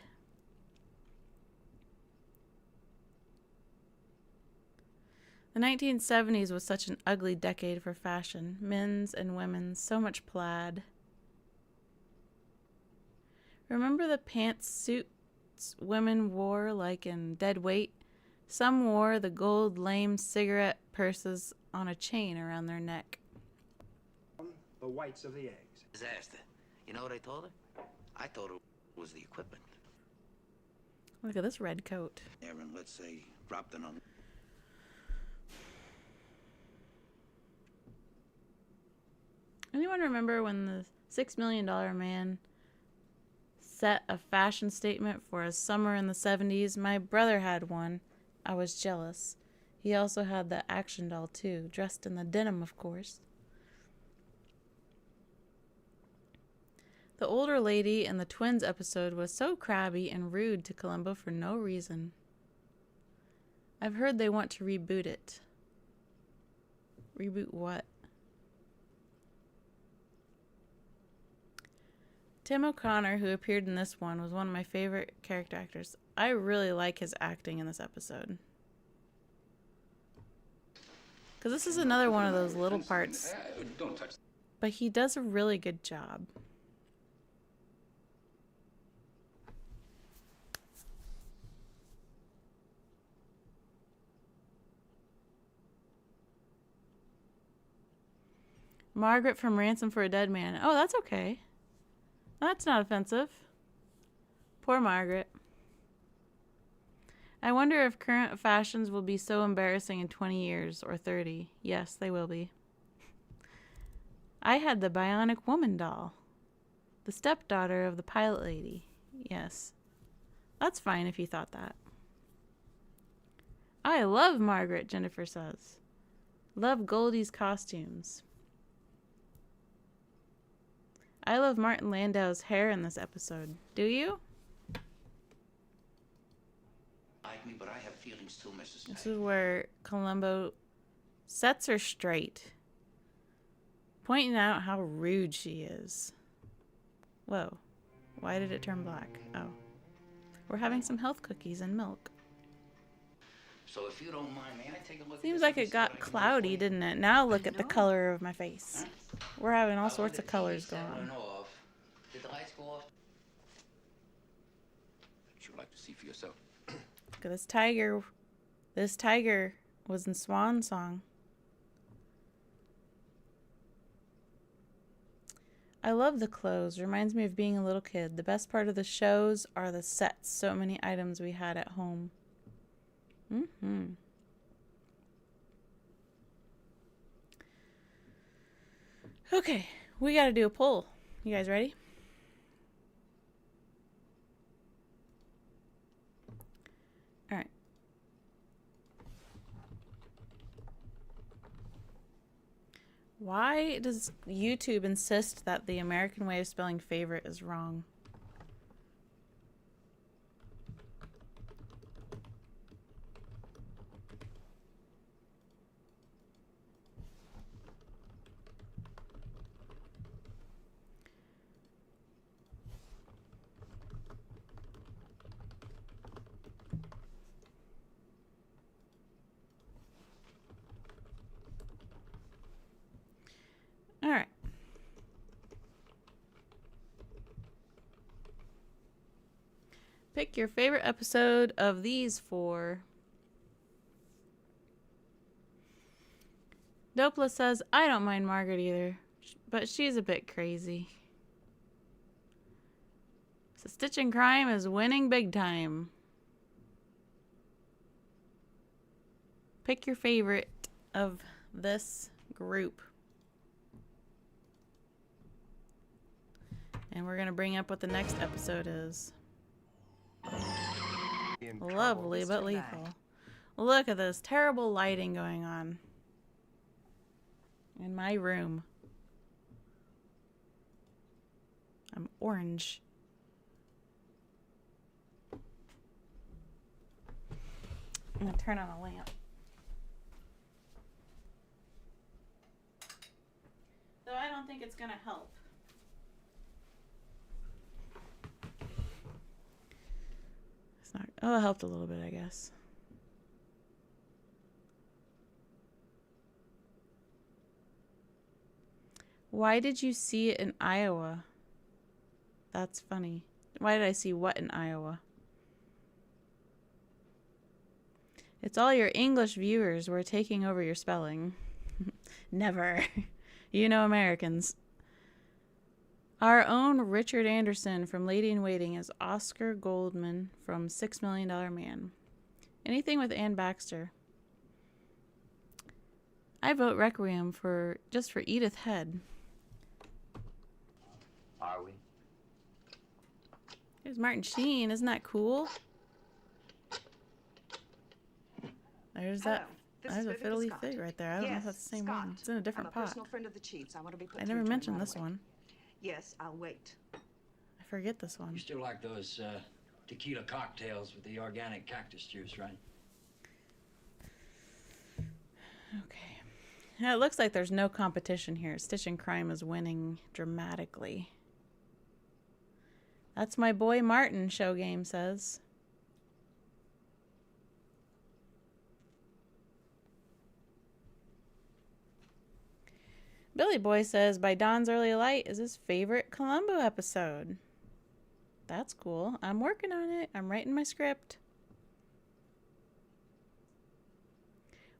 The 1970s was such an ugly decade for fashion. Men's and women's, so much plaid. Remember the pantsuits women wore like in Dead Weight? Some wore the gold lame cigarette purses on a chain around their neck. The whites of the eggs. Disaster. You know what I told her? I told her it was the equipment. Look at this red coat. Aaron, let's say, dropped it on. Anyone remember when the $6 Million Man set a fashion statement for a summer in the 70s? My brother had one. I was jealous. He also had the action doll too, dressed in the denim, of course. The older lady in the twins episode was so crabby and rude to Columbo for no reason. I've heard they want to reboot it. Reboot what? Tim O'Connor, who appeared in this one, was one of my favorite character actors. I really like his acting in this episode. Because this is another one of those little parts. Don't touch. But he does a really good job. Margaret from Ransom for a Dead Man. Oh, that's okay. That's not offensive. Poor Margaret. I wonder if current fashions will be so embarrassing in 20 years or 30. Yes, they will be. I had the Bionic Woman doll. The stepdaughter of the pilot lady. Yes. That's fine if you thought that. I love Margaret, Jennifer says. Love Goldie's costumes. I love Martin Landau's hair in this episode. Do you? Like me, but I have feelings too, Mrs. This is where Columbo sets her straight, pointing out how rude she is. Whoa. Why did it turn black? Oh. We're having some health cookies and milk. So if you don't mind, may I take a look? Seems like it got cloudy, didn't it? Now look at the color of my face. We're having all sorts of colors going on. Did the lights go off? like to see for yourself. Look at this tiger. This tiger was in Swan Song. I love the clothes. Reminds me of being a little kid. The best part of the shows are the sets. So many items we had at home. Okay, we gotta do a poll. You guys ready? All right. Why does YouTube insist that the American way of spelling favorite is wrong? All right. Pick your favorite episode of these four. Dopla says, I don't mind Margaret either, but she's a bit crazy. So Stitch and Crime is winning big time. Pick your favorite of this group. And we're going to bring up what the next episode is. Lovely but lethal. Look at this terrible lighting going on in my room. I'm orange. I'm going to turn on a lamp. Though I don't think it's going to help. Oh, it helped a little bit, I guess. Why did you see it in Iowa? That's funny. Why did I see what in Iowa? It's all your English viewers. We're taking over your spelling. Never. You know Americans. Our own Richard Anderson from Lady in Waiting is Oscar Goldman from $6 Million Man. Anything with Ann Baxter. I vote Requiem just for Edith Head. Are we? There's Martin Sheen. Isn't that cool? There's that. There's a fiddly fig right there. I don't know if that's the same one. It's in a different pot. Friend of the Chiefs. I want to be put I never mentioned this one. Yes, I'll wait. I forget this one. You still like those tequila cocktails with the organic cactus juice, right? Okay. Now, it looks like there's no competition here. Stitch and Crime is winning dramatically. That's my boy Martin, Show Game says. Billy Boy says, By Dawn's Early Light is his favorite Columbo episode. That's cool. I'm working on it. I'm writing my script.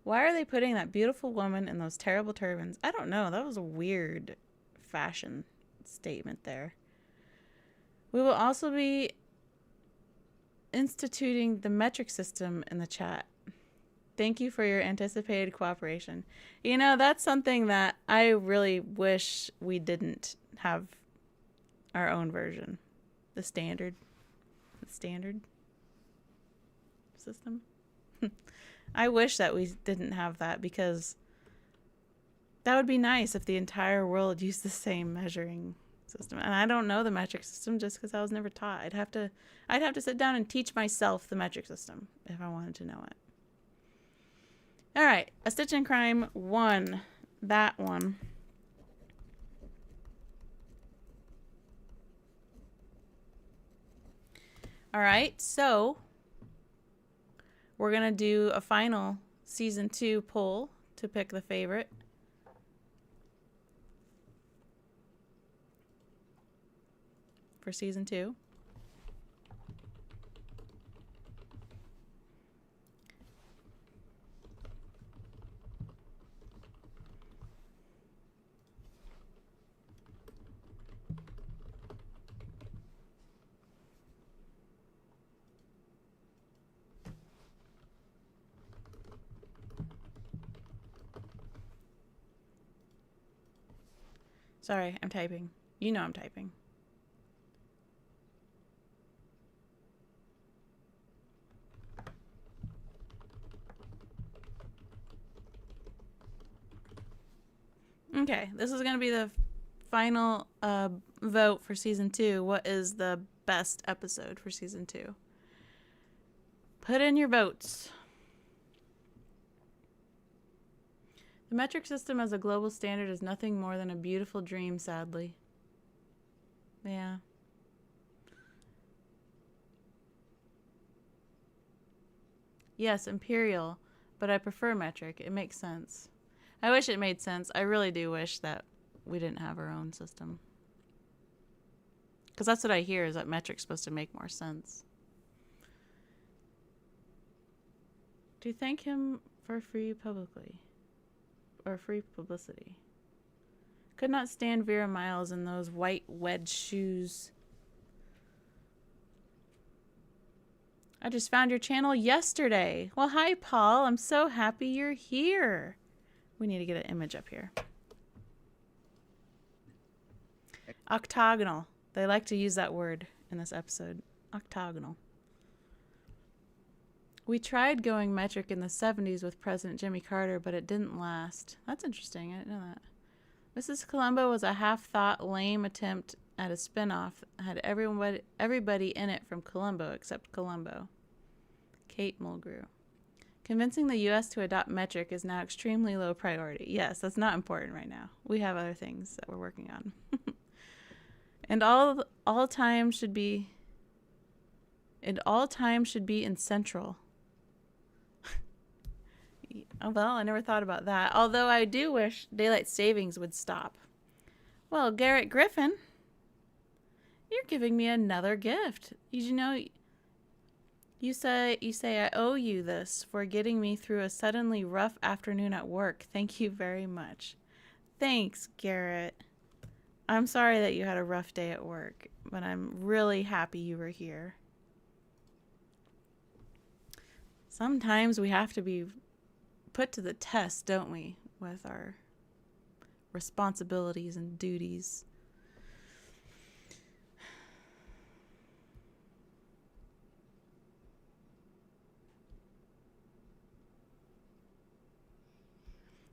Why are they putting that beautiful woman in those terrible turbans? I don't know. That was a weird fashion statement there. We will also be instituting the metric system in the chat. Thank you for your anticipated cooperation. You know, that's something that I really wish we didn't have our own version. The standard system. I wish that we didn't have that, because that would be nice if the entire world used the same measuring system. And I don't know the metric system just because I was never taught. I'd have to sit down and teach myself the metric system if I wanted to know it. All right, A Stitch in Crime 1. That one. All right, so we're going to do a final season 2 poll to pick the favorite. For season 2. Sorry, I'm typing. You know I'm typing. Okay, this is going to be the final vote for season 2. What is the best episode for season 2? Put in your votes. The metric system as a global standard is nothing more than a beautiful dream, sadly. Yeah. Yes, imperial, but I prefer metric. It makes sense. I wish it made sense. I really do wish that we didn't have our own system. Because that's what I hear, is that metric's supposed to make more sense. Do you thank him for free publicly? Or free publicity? Could not stand Vera Miles in those white wedge shoes. I just found your channel yesterday. Well, hi, Paul. I'm so happy you're here. We need to get an image up here. Octagonal. They like to use that word in this episode. Octagonal. We tried going metric in the 70s with President Jimmy Carter, but it didn't last. That's interesting. I didn't know that. Mrs. Columbo was a half-thought, lame attempt at a spin-off. Had everybody in it from Columbo except Columbo. Kate Mulgrew. Convincing the U.S. to adopt metric is now extremely low priority. Yes, that's not important right now. We have other things that we're working on. And all time should be in Central. Oh, well, I never thought about that. Although I do wish daylight savings would stop. Well, Garrett Griffin, you're giving me another gift. You know, you say I owe you this for getting me through a suddenly rough afternoon at work. Thank you very much. Thanks, Garrett. I'm sorry that you had a rough day at work, but I'm really happy you were here. Sometimes we have to be put to the test, don't we, with our responsibilities and duties.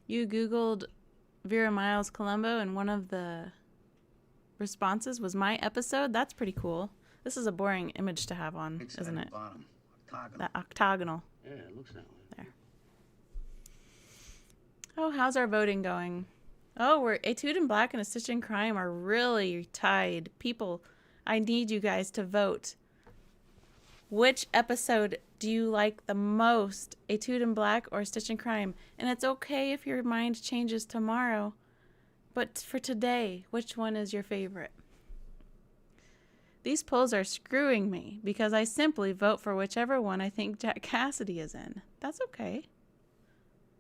You Googled Vera Miles Columbo, and one of the responses was my episode. That's pretty cool. This is a boring image to have on, isn't it? Bottom. Octagonal. That octagonal. Yeah, it looks that way. There. Oh, how's our voting going? Oh, we're Etude in Black and A Stitch in Crime are really tied. People, I need you guys to vote. Which episode do you like the most? Etude in Black or Stitch in Crime? And it's okay if your mind changes tomorrow. But for today, which one is your favorite? These polls are screwing me because I simply vote for whichever one I think Jack Cassidy is in. That's okay.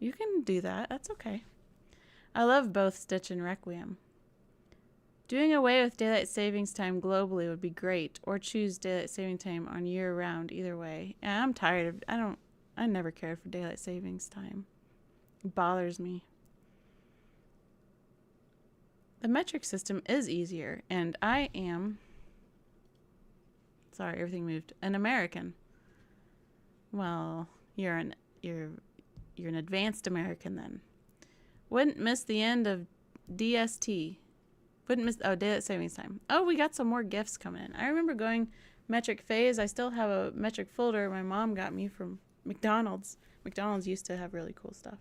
You can do that. That's okay. I love both Stitch and Requiem. Doing away with daylight savings time globally would be great, or choose daylight saving time on year-round. Either way. Yeah, I'm tired of. I never cared for daylight savings time. It bothers me. The metric system is easier, and I am. Sorry, everything moved. An American. Well, you're an advanced American then. Wouldn't miss the end of DST. Wouldn't miss daylight savings time. Oh, we got some more gifts coming in. I remember going metric phase. I still have a metric folder my mom got me from McDonald's. McDonald's used to have really cool stuff.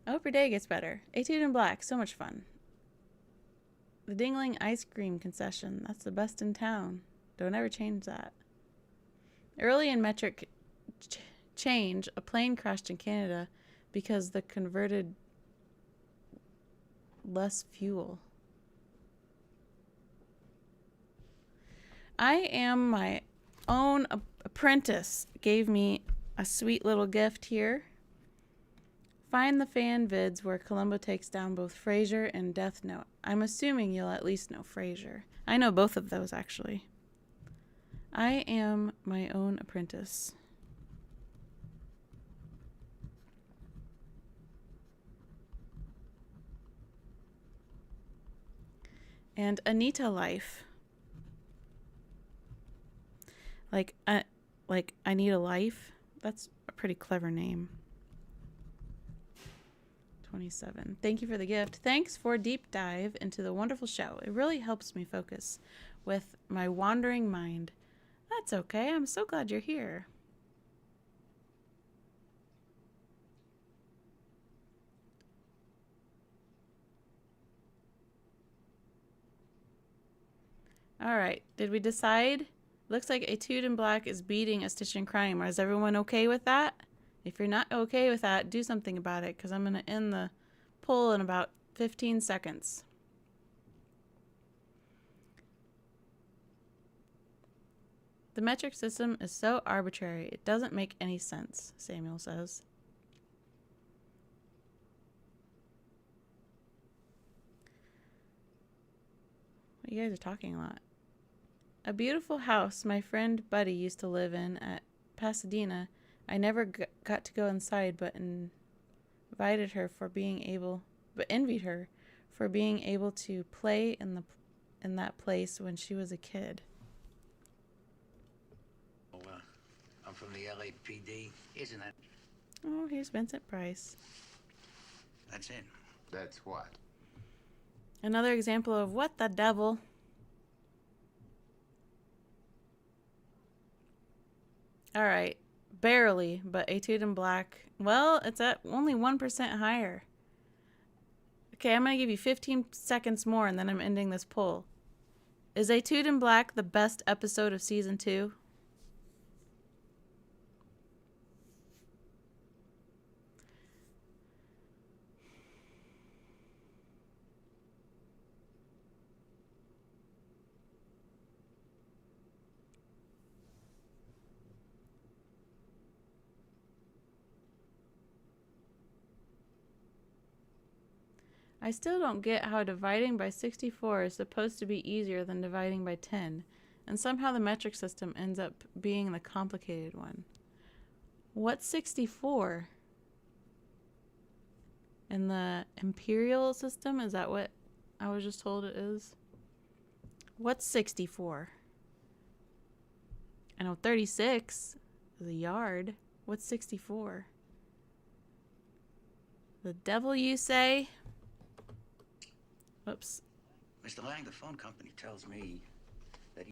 I hope your day gets better. Etude in Black, so much fun. The Dingling ice cream concession. That's the best in town. Don't ever change that. Early in metric change, a plane crashed in Canada because the converted less fuel. I am my own apprentice. Gave me a sweet little gift here. Find the fan vids where Columbo takes down both Frasier and Death Note. I'm assuming you'll at least know Frasier. I know both of those, actually. I am my own apprentice. And Anita Life. Like I Need a Life. That's a pretty clever name. 27. Thank you for the gift. Thanks for deep dive into the wonderful show. It really helps me focus with my wandering mind. That's okay. I'm so glad you're here. All right. Did we decide? Looks like Etude in Black is beating A Stitch in Crime. Is everyone okay with that? If you're not okay with that, do something about it, because I'm going to end the poll in about 15 seconds. The metric system is so arbitrary. It doesn't make any sense, Samuel says. You guys are talking a lot. A beautiful house my friend Buddy used to live in at Pasadena. I never got to go inside, but envied her for being able to play in that place when she was a kid. Oh, I'm from the LAPD. Isn't that? Oh, here's Vincent Price. That's it. That's what? Another example of what the devil. All right. Barely, but Etude in Black. Well, it's at only 1% higher. Okay, I'm going to give you 15 seconds more and then I'm ending this poll. Is Etude in Black the best episode of season 2? I still don't get how dividing by 64 is supposed to be easier than dividing by 10, and somehow the metric system ends up being the complicated one. What's 64? In the imperial system? Is that what I was just told it is? What's 64? I know 36 is a yard. What's 64? The devil, you say? Whoops. Mr. Lang, the phone company tells me that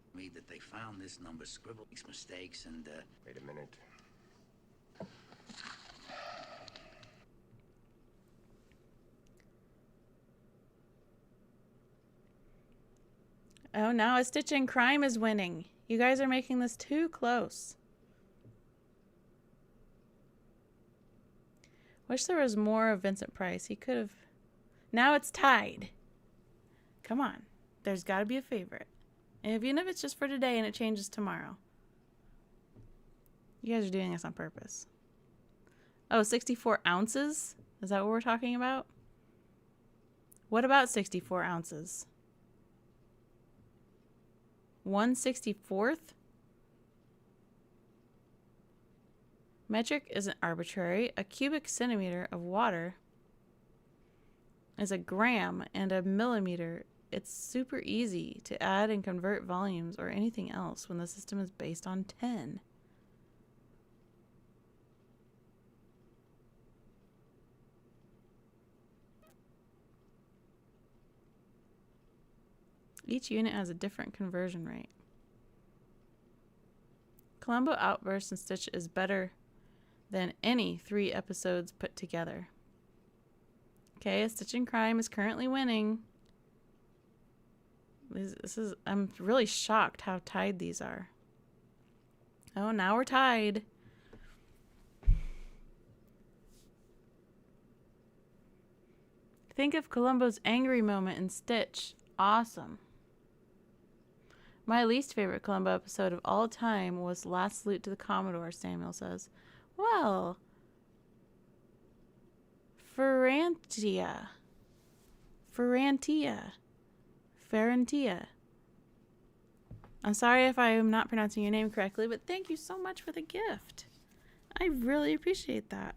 they found this number, scribbled these mistakes, and Wait a minute. Oh, now A Stitch in Crime is winning. You guys are making this too close. Wish there was more of Vincent Price. He could have... Now it's tied. Come on. There's got to be a favorite. And even if it's just for today and it changes tomorrow. You guys are doing this on purpose. Oh, 64 ounces? Is that what we're talking about? What about 64 ounces? 1/64th? Metric isn't arbitrary. A cubic centimeter of water is a gram, and a millimeter. It's super easy to add and convert volumes or anything else when the system is based on 10. Each unit has a different conversion rate. Columbo Outburst and Stitch is better than any 3 episodes put together. Okay, A Stitch in Crime is currently winning. I'm really shocked how tied these are. Oh, now we're tied. Think of Columbo's angry moment in Stitch. Awesome. My least favorite Columbo episode of all time was Last Salute to the Commodore, Samuel says. Well, Ferrantia. I'm sorry if I am not pronouncing your name correctly, but thank you so much for the gift. I really appreciate that.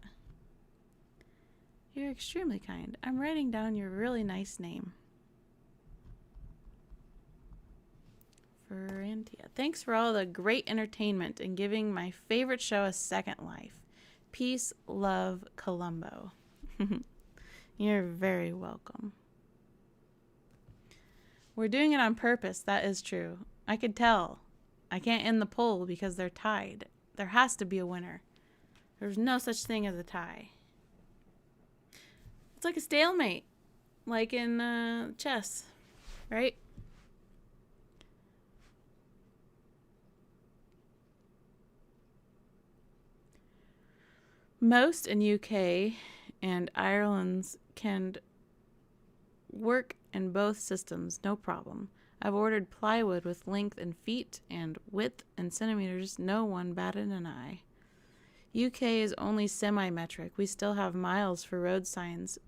You're extremely kind. I'm writing down your really nice name. Cynthia. Thanks for all the great entertainment and giving my favorite show a second life. Peace, love, Columbo. You're very welcome. We're doing it on purpose. That is true. I could tell. I can't end the poll because they're tied. There has to be a winner. There's no such thing as a tie. It's like a stalemate. Like in chess. Right? Most in UK and Ireland's can work in both systems, no problem. I've ordered plywood with length in feet and width in centimeters. No one batted an eye. UK is only semi-metric. We still have miles for road signs.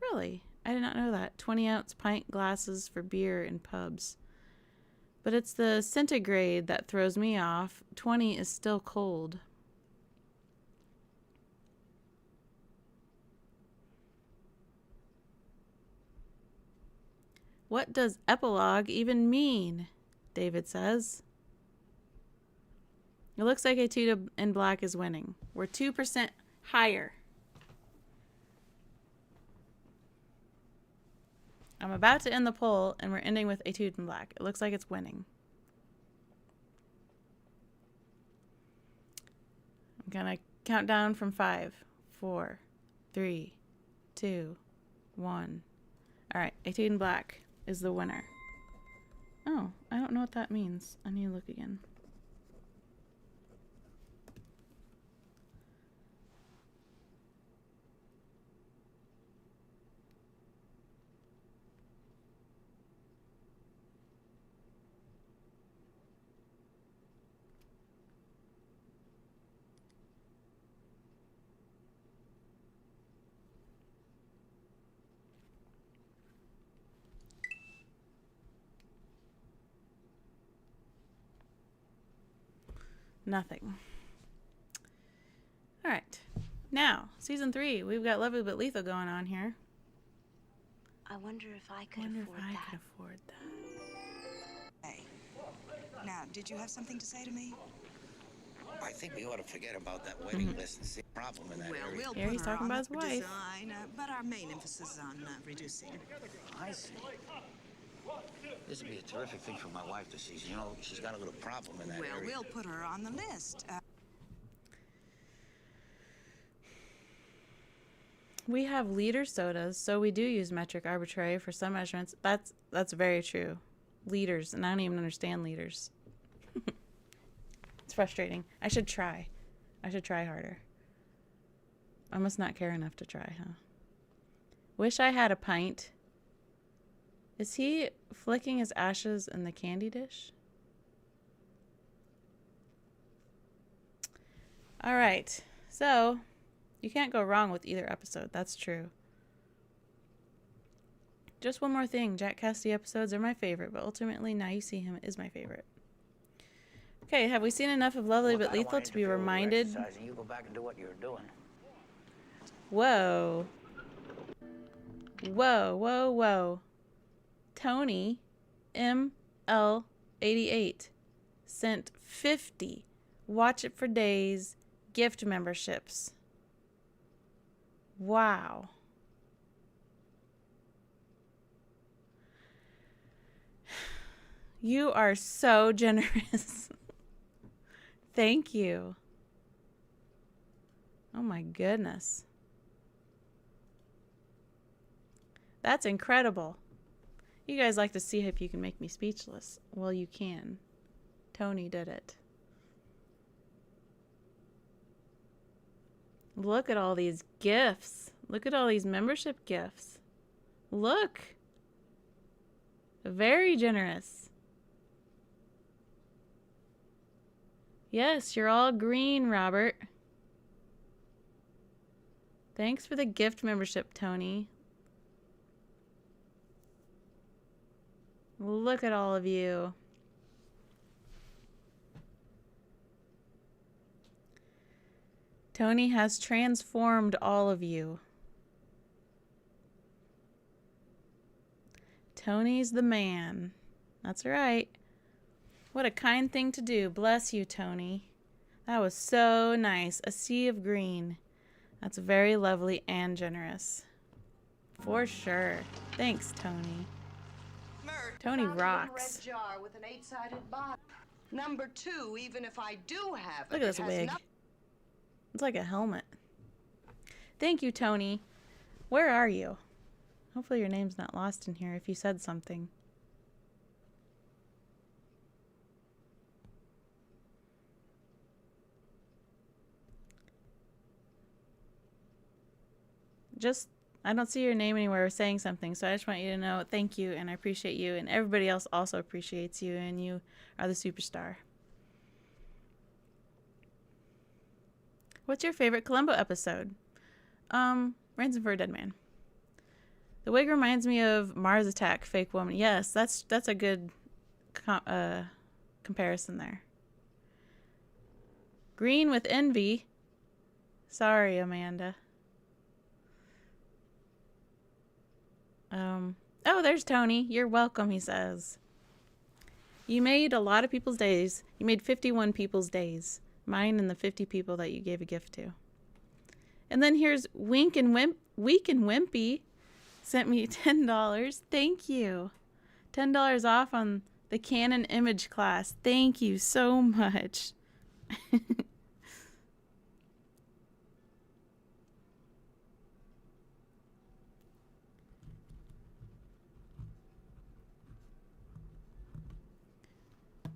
Really? I did not know that. 20-ounce pint glasses for beer in pubs. But it's the centigrade that throws me off. 20 is still cold. What does epilogue even mean? David says. It looks like a two in black is winning. We're 2% higher. I'm about to end the poll, and we're ending with a two in black. It looks like it's winning. I'm going to count down from 5, 4, 3, 2, 1. All right, a two in black is the winner. Oh, I don't know what that means. I need to look again. Nothing. All right. Now, season 3. We've got Lovely But Lethal going on here. I wonder if I could afford that. Hey. Now, did you have something to say to me? I think we ought to forget about that waiting list and see the problem in that area. We'll Here put he's her talking on about his the wife. design, but our main emphasis is on reducing. I see. This would be a terrific thing for my wife to see. You know, she's got a little problem in that area. We'll put her on the list. We have liter sodas, so we do use metric arbitrary for some measurements. That's very true. Liters, and I don't even understand liters. It's frustrating. I should try. I should try harder. I must not care enough to try, huh? Wish I had a pint. Is he flicking his ashes in the candy dish? All right. So, you can't go wrong with either episode. That's true. Just one more thing. Jack Cassidy episodes are my favorite, but ultimately Now You See Him is my favorite. Okay, have we seen enough of Lovely But Lethal to be reminded? You go back and do what you're doing. Whoa. Whoa, whoa, whoa. Tony ML88 sent 50 Watch It for Days gift memberships. Wow. You are so generous. Thank you. Oh my goodness. That's incredible. You guys like to see if you can make me speechless. Well, you can. Tony did it. Look at all these gifts. Look at all these membership gifts. Look. Very generous. Yes, you're all green, Robert. Thanks for the gift membership, Tony. Look at all of you. Tony has transformed all of you. Tony's the man. That's right. What a kind thing to do. Bless you, Tony. That was so nice. A sea of green. That's very lovely and generous. For sure. Thanks, Tony. Tony rocks. Red jar with an 8-sided bottom. Number 2, even if I do have it, Look at this it has wig. nothing. It's like a helmet. Thank you, Tony. Where are you? Hopefully your name's not lost in here if you said something. I don't see your name anywhere saying something, so I just want you to know thank you, and I appreciate you, and everybody else also appreciates you, and you are the superstar. What's your favorite Columbo episode? Ransom for a Dead Man. The wig reminds me of Mars Attack, Fake Woman. Yes, that's a good comparison there. Green with envy. Sorry, Amanda. Oh, there's Tony. You're welcome, he says. You made a lot of people's days. You made 51 people's days. Mine and the 50 people that you gave a gift to. And then here's Weak and Wimpy sent me $10. Thank you. $10 off on the Canon image class. Thank you so much.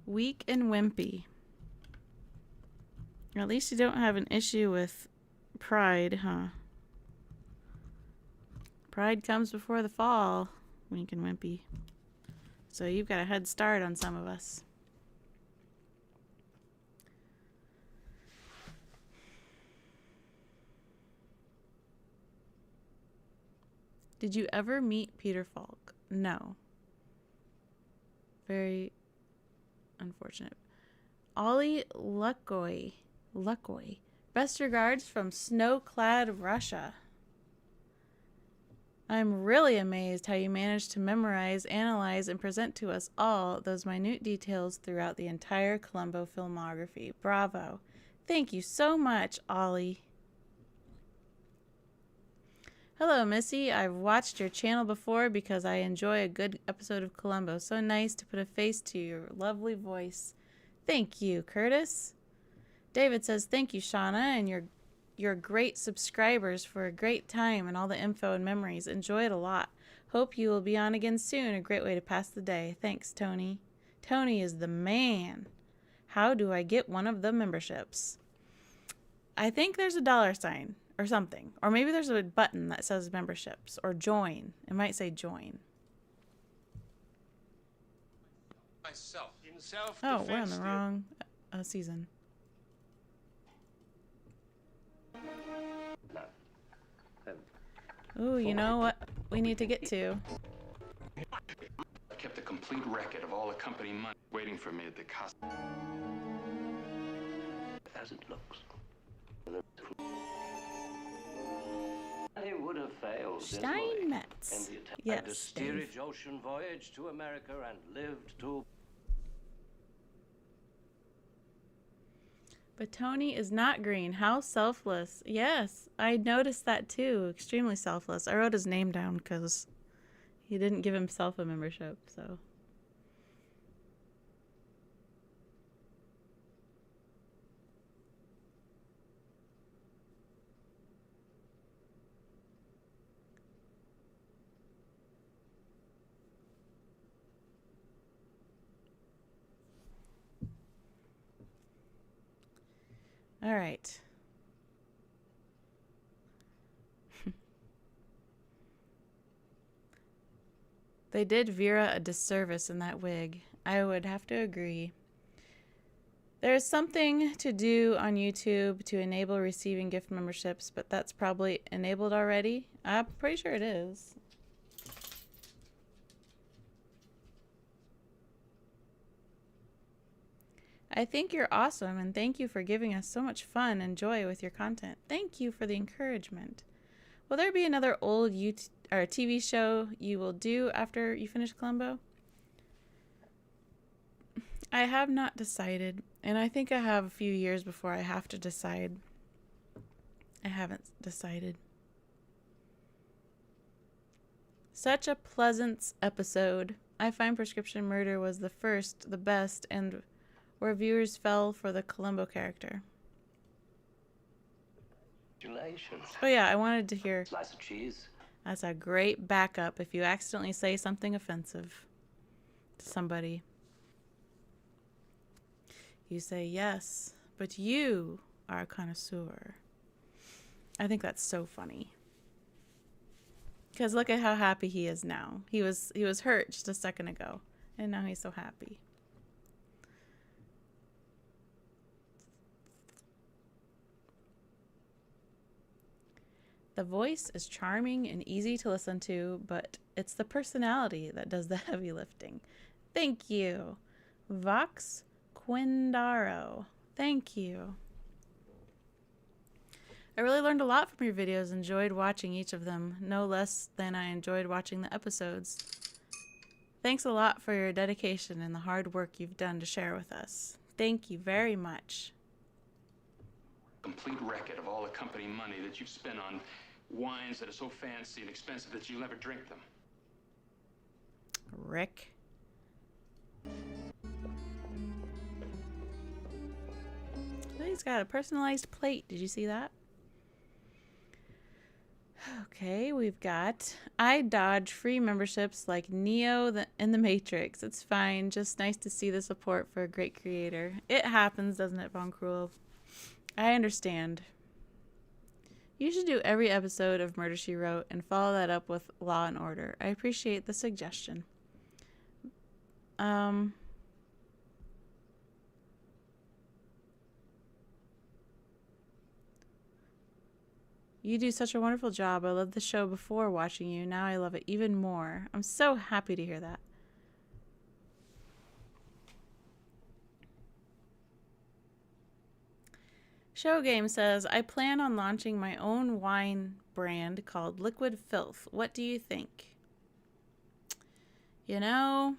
Weak and wimpy. At least you don't have an issue with pride, huh? Pride comes before the fall, Weak and wimpy. So you've got a head start on some of us. Did you ever meet Peter Falk? No. Very unfortunate. Ollie Luckoy. Best regards from snow-clad Russia. I'm really amazed how you managed to memorize, analyze, and present to us all those minute details throughout the entire Columbo filmography. Bravo. Thank you so much, Ollie. Hello, Missy. I've watched your channel before because I enjoy a good episode of Columbo. So nice to put a face to your lovely voice. Thank you, Curtis. David says, thank you, Shauna, and your great subscribers for a great time and all the info and memories. Enjoy it a lot. Hope you will be on again soon. A great way to pass the day. Thanks, Tony. Tony is the man. How do I get one of the memberships? I think there's a $sign or something. Or maybe there's a button that says memberships or join. It might say join. Myself. In self-defense. Oh, we're on the wrong season. Ooh, you know what we need to get to? I kept a complete record of all the company money waiting for me at the cost. As it looks. They would have failed. Steinmetz. Yes. The Yes, steerage Dave. ocean voyage to America and lived to. But Tony is not green. How selfless. Yes, I noticed that too. Extremely selfless. I wrote his name down because he didn't give himself a membership, so. All right. They did Vera a disservice in that wig. I would have to agree. There's something to do on YouTube to enable receiving gift memberships, but that's probably enabled already. I'm pretty sure it is. I think you're awesome, and thank you for giving us so much fun and joy with your content. Thank you for the encouragement. Will there be another old TV show you will do after you finish Columbo? I have not decided, and I think I have a few years before I have to decide. I haven't decided. Such a pleasant episode. I find Prescription Murder was the first, the best, and where viewers fell for the Columbo character. Congratulations. Oh yeah, I wanted to hear. Slice of cheese. That's a great backup if you accidentally say something offensive to somebody. You say, yes, but you are a connoisseur. I think that's so funny. Because look at how happy he is now. He was hurt just a second ago, and now he's so happy. The voice is charming and easy to listen to, but it's the personality that does the heavy lifting. Thank you. Vox Quindaro. Thank you. I really learned a lot from your videos, enjoyed watching each of them, no less than I enjoyed watching the episodes. Thanks a lot for your dedication and the hard work you've done to share with us. Thank you very much. Complete record of all the company money that you've spent on wines that are so fancy and expensive that you'll never drink them. Rick. He's got a personalized plate. Did you see that? Okay, we've got I dodge free memberships like Neo in the Matrix. It's fine. Just nice to see the support for a great creator. It happens, doesn't it, Von Cruel? I understand. You should do every episode of Murder, She Wrote and follow that up with Law and Order. I appreciate the suggestion. You do such a wonderful job. I loved the show before watching you. Now I love it even more. I'm so happy to hear that. Show Game says, I plan on launching my own wine brand called Liquid Filth. What do you think? You know,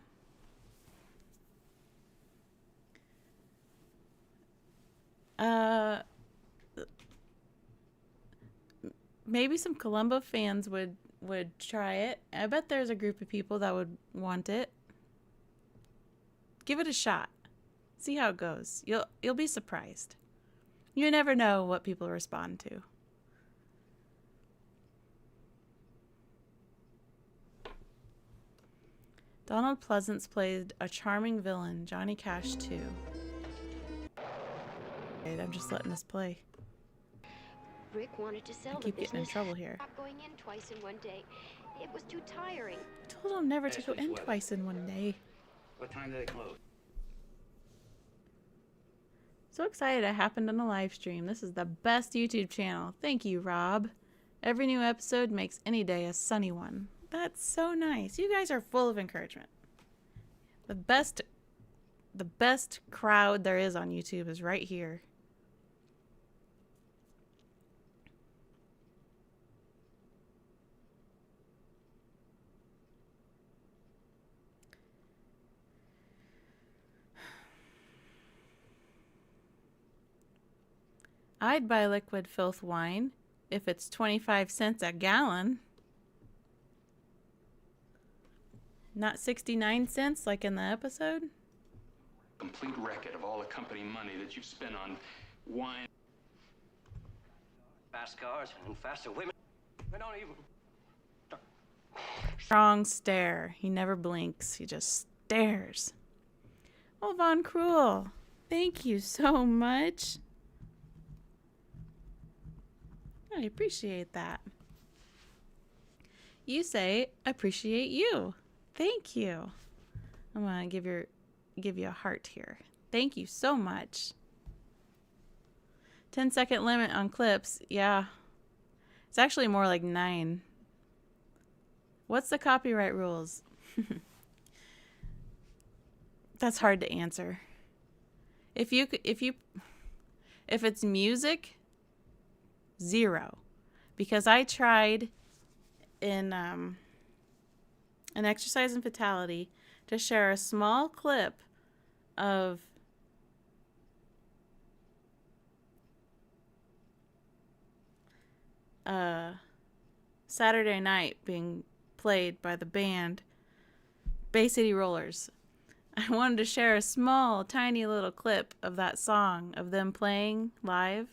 maybe some Columbo fans would try it. I bet there's a group of people that would want it. Give it a shot. See how it goes. You'll be surprised. You never know what people respond to. Donald Pleasance played a charming villain, Johnny Cash too. I'm just letting this play. Rick wanted to sell I keep the getting in business. trouble here. Stopped going in twice in one day. It was too tiring. I told him never to go in twice in one day. What time do they close? So excited I happened on a live stream. This is the best YouTube channel. Thank you, Rob. Every new episode makes any day a sunny one. That's so nice. You guys are full of encouragement. The best crowd there is on YouTube is right here. I'd buy Liquid Filth wine if it's 25 cents a gallon. Not 69 cents like in the episode. Complete record of all the company money that you've spent on wine. Fast cars and faster women. I don't even... Strong stare. He never blinks. He just stares. Oh, Von Cruel. Thank you so much. I appreciate that. You say, appreciate you. Thank you. I'm going to give you a heart here. Thank you so much. 10-second limit on clips. Yeah. It's actually more like 9. What's the copyright rules? That's hard to answer. If it's music, 0, because I tried in an Exercise in Fatality to share a small clip of Saturday Night being played by the band Bay City Rollers. I wanted to share a small, tiny little clip of that song of them playing live,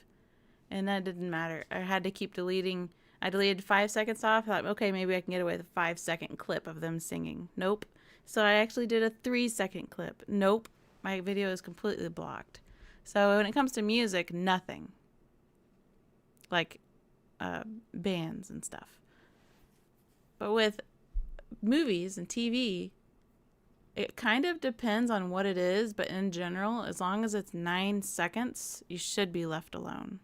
and that didn't matter. I had to keep deleting. I deleted 5 seconds off. I thought, okay, maybe I can get away with a 5-second clip of them singing. Nope. So I actually did a 3-second clip. Nope. My video is completely blocked. So when it comes to music, nothing. Like bands and stuff. But with movies and TV, it kind of depends on what it is, but in general, as long as it's 9 seconds, you should be left alone.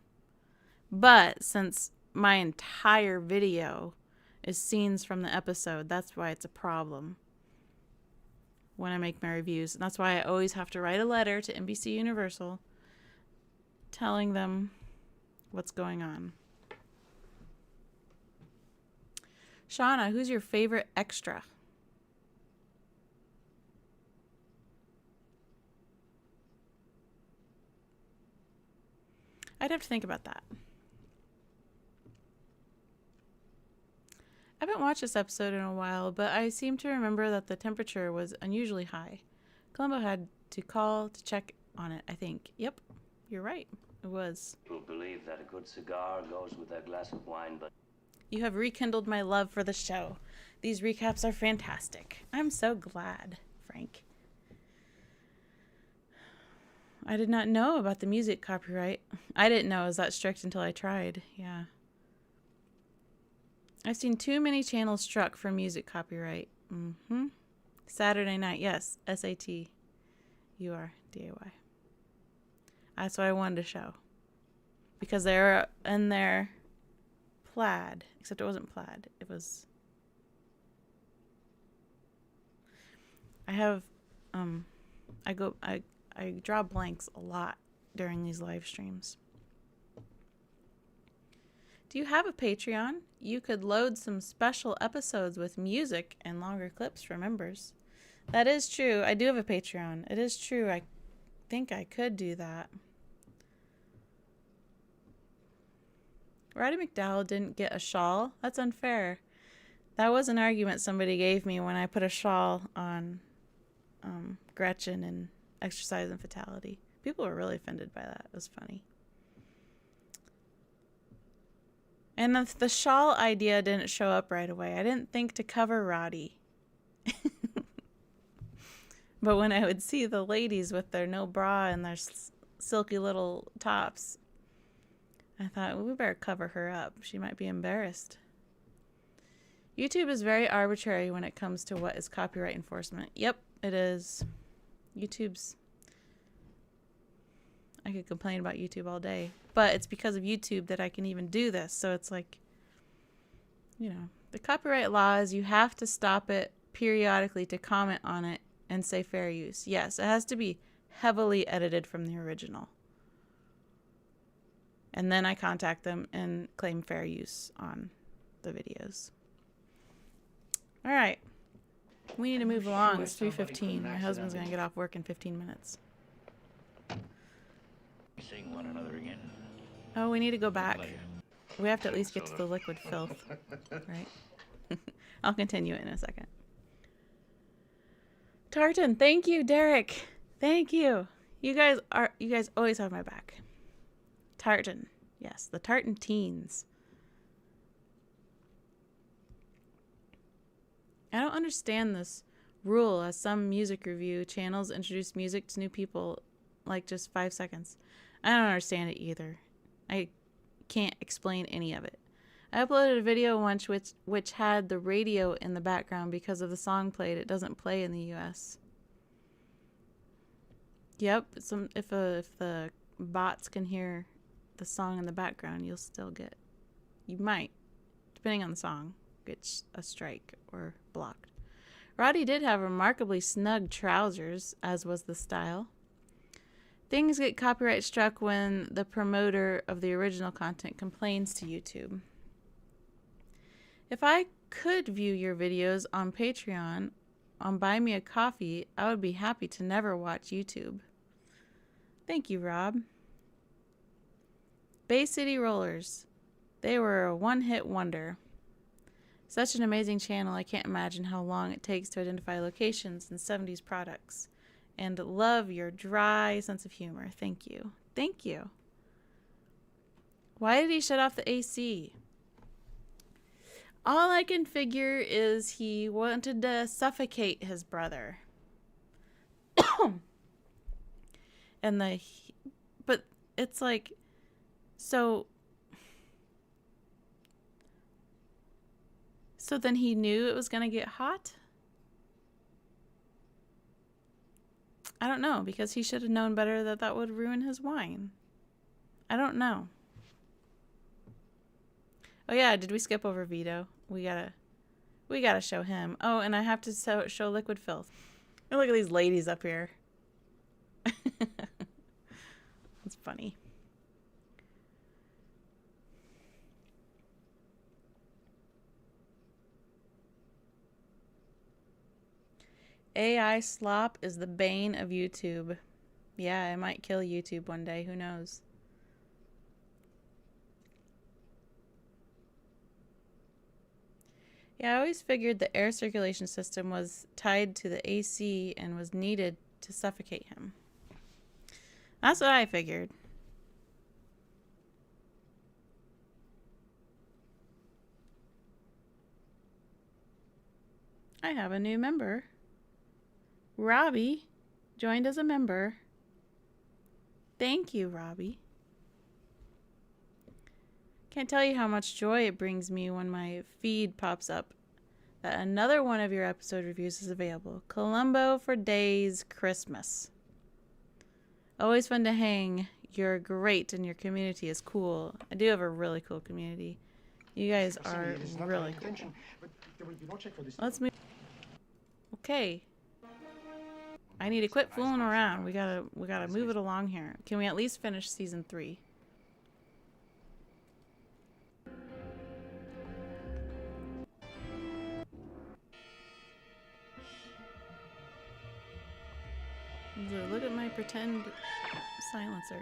But since my entire video is scenes from the episode, that's why it's a problem when I make my reviews. And that's why I always have to write a letter to NBC Universal telling them what's going on. Shauna, who's your favorite extra? I'd have to think about that. I haven't watched this episode in a while, but I seem to remember that the temperature was unusually high. Columbo had to call to check on it, I think. Yep, you're right. It was. People believe that a good cigar goes with a glass of wine, but... You have rekindled my love for the show. These recaps are fantastic. I'm so glad, Frank. I did not know about the music copyright. I didn't know it was that strict until I tried. Yeah. I've seen too many channels struck for music copyright. Saturday Night, yes. SATURDAY. That's what I wanted to show. Because they were in their plaid. Except it wasn't plaid. It was... I have... I draw blanks a lot during these live streams. Do you have a Patreon? You could load some special episodes with music and longer clips for members. That is true. I do have a Patreon. It is true. I think I could do that. Roddy McDowell didn't get a shawl. That's unfair. That was an argument somebody gave me when I put a shawl on Gretchen and Exercise and Fatality. People were really offended by that. It was funny. And the shawl idea didn't show up right away. I didn't think to cover Roddy. But when I would see the ladies with their no bra and their silky little tops, I thought, well, we better cover her up. She might be embarrassed. YouTube is very arbitrary when it comes to what is copyright enforcement. Yep, it is. YouTube's... I could complain about YouTube all day. But it's because of YouTube that I can even do this. So it's like, you know, the copyright laws, you have to stop it periodically to comment on it and say fair use. Yes, it has to be heavily edited from the original. And then I contact them and claim fair use on the videos. All right. We need to move along. It's 3:15. My husband's going to get off work in 15 minutes. Seeing one another again. Oh, we need to go back. We have to at least get to the liquid filth, right? I'll continue it in a second. Tartan, thank you, Derek. Thank you. You guys always have my back. Tartan. Yes, the Tartan teens. I don't understand this rule as some music review channels introduce music to new people like just 5 seconds. I don't understand it either. I can't explain any of it. I uploaded a video once which had the radio in the background because of the song played. It doesn't play in the US. Yep, if the bots can hear the song in the background, you might, depending on the song, get a strike or blocked. Roddy did have remarkably snug trousers, as was the style. Things get copyright struck when the promoter of the original content complains to YouTube. If I could view your videos on Patreon, on Buy Me a Coffee, I would be happy to never watch YouTube. Thank you, Rob. Bay City Rollers. They were a one-hit wonder. Such an amazing channel, I can't imagine how long it takes to identify locations and 70s products. And love your dry sense of humor. Thank you. Thank you. Why did he shut off the AC? All I can figure is he wanted to suffocate his brother. But it's like, so then he knew it was going to get hot? I don't know, because he should have known better that that would ruin his wine. I don't know. Oh yeah, did we skip over Vito? We gotta show him. Oh, and I have to show Liquid Filth. Oh, look at these ladies up here. That's funny. AI slop is the bane of YouTube. Yeah, it might kill YouTube one day. Who knows? Yeah, I always figured the air circulation system was tied to the AC and was needed to suffocate him. That's what I figured. I have a new member. Robbie joined as a member. Thank you, Robbie. Can't tell you how much joy it brings me when my feed pops up that another one of your episode reviews is available. Columbo for Days Christmas. Always fun to hang. You're great and your community is cool. I do have a really cool community. You guys are really cool. Let's move. Okay. I need to quit fooling around. We gotta move it along here. Can we at least finish season 3? Look at my pretend silencer.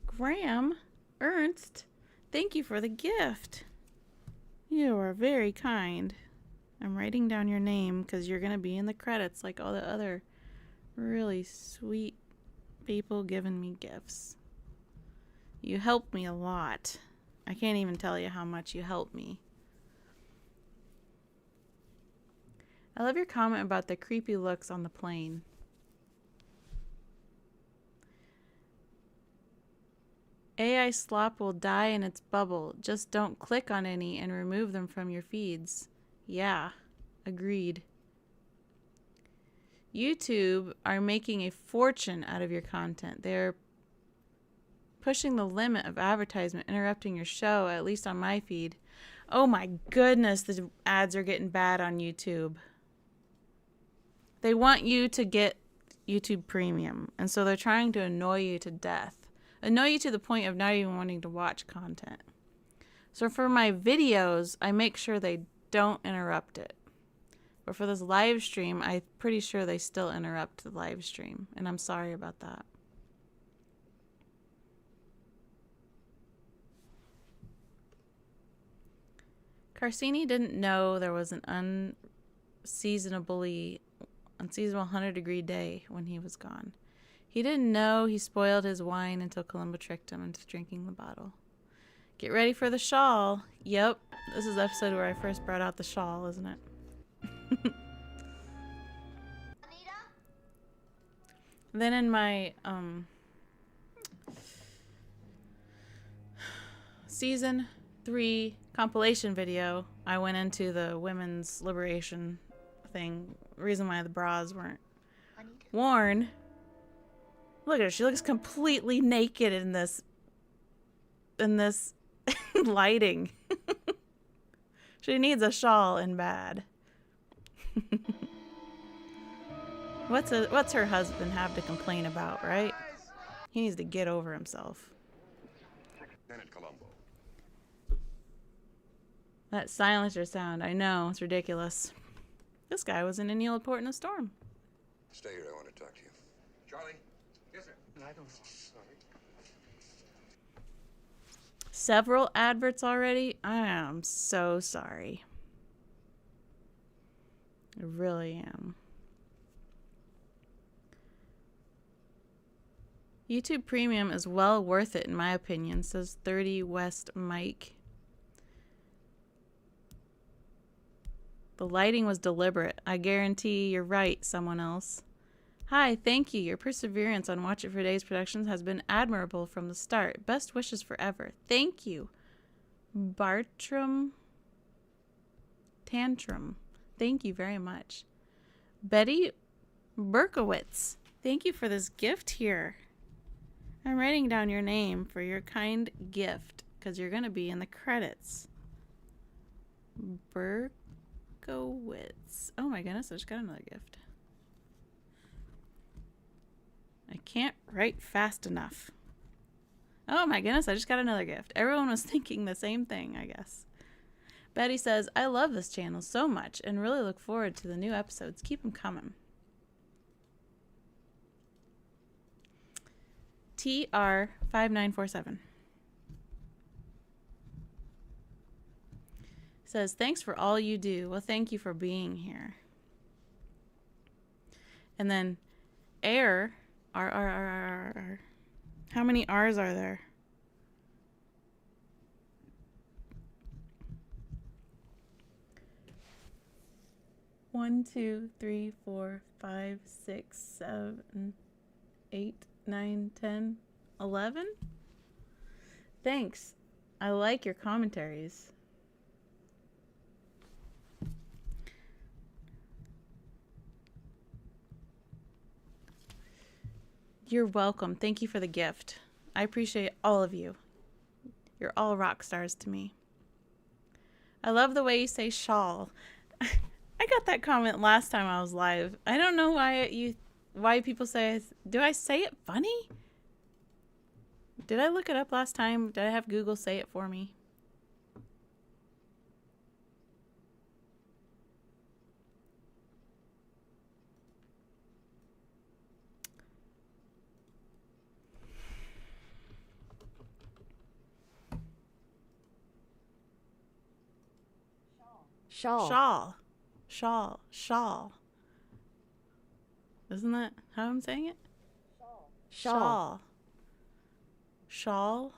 Graham, Ernst, thank you for the gift. You are very kind. I'm writing down your name because you're going to be in the credits like all the other really sweet people giving me gifts. You helped me a lot. I can't even tell you how much you helped me. I love your comment about the creepy looks on the plane. AI slop will die in its bubble. Just don't click on any and remove them from your feeds. Yeah, agreed. YouTube are making a fortune out of your content. They're pushing the limit of advertisement, interrupting your show, at least on my feed. Oh my goodness, the ads are getting bad on YouTube. They want you to get YouTube Premium, and so they're trying to annoy you to death. Annoy you to the point of not even wanting to watch content. So for my videos, I make sure they don't interrupt it. But for this live stream, I'm pretty sure they still interrupt the live stream, and I'm sorry about that. Carsini didn't know there was an unseasonable 100-degree day when he was gone. He didn't know he spoiled his wine until Columbo tricked him into drinking the bottle. Get ready for the shawl. Yep, this is the episode where I first brought out the shawl, isn't it? Then in my season 3 compilation video, I went into the women's liberation thing. The reason why the bras weren't worn. Look at her. She looks completely naked in this lighting. She needs a shawl in bad. What's her husband have to complain about, right? He needs to get over himself. Lieutenant Columbo. That silencer sound, I know, it's ridiculous. This guy was in any old port in a storm. Stay here. I want to talk to you. Charlie? Yes, sir. I don't know. Sorry. Several adverts already? I am so sorry. I really am. YouTube Premium is well worth it in my opinion, says 30 West Mike. The lighting was deliberate. I guarantee you're right, someone else. Hi, thank you. Your perseverance on Watch It for Days Productions has been admirable from the start. Best wishes forever. Thank you. Bartram Tantrum. Thank you very much. Betty Berkowitz. Thank you for this gift here. I'm writing down your name for your kind gift because you're going to be in the credits. Berkowitz. Oh my goodness, I just got another gift. I can't write fast enough. Oh my goodness, I just got another gift. Everyone was thinking the same thing, I guess. Betty says, I love this channel so much and really look forward to the new episodes. Keep them coming. TR5947 says, thanks for all you do. Well, thank you for being here. And then R. How many R's are there? One, 2, 3, 4, 5, 6, 7, 8, 9, 10, 11? Thanks. I like your commentaries. You're welcome. Thank you for the gift. I appreciate all of you. You're all rock stars to me. I love the way you say shawl. I got that comment last time I was live. I don't know why people say, do I say it funny? Did I look it up last time? Did I have Google say it for me? Shawl. Shawl. Isn't that how I'm saying it? Shawl. Shawl.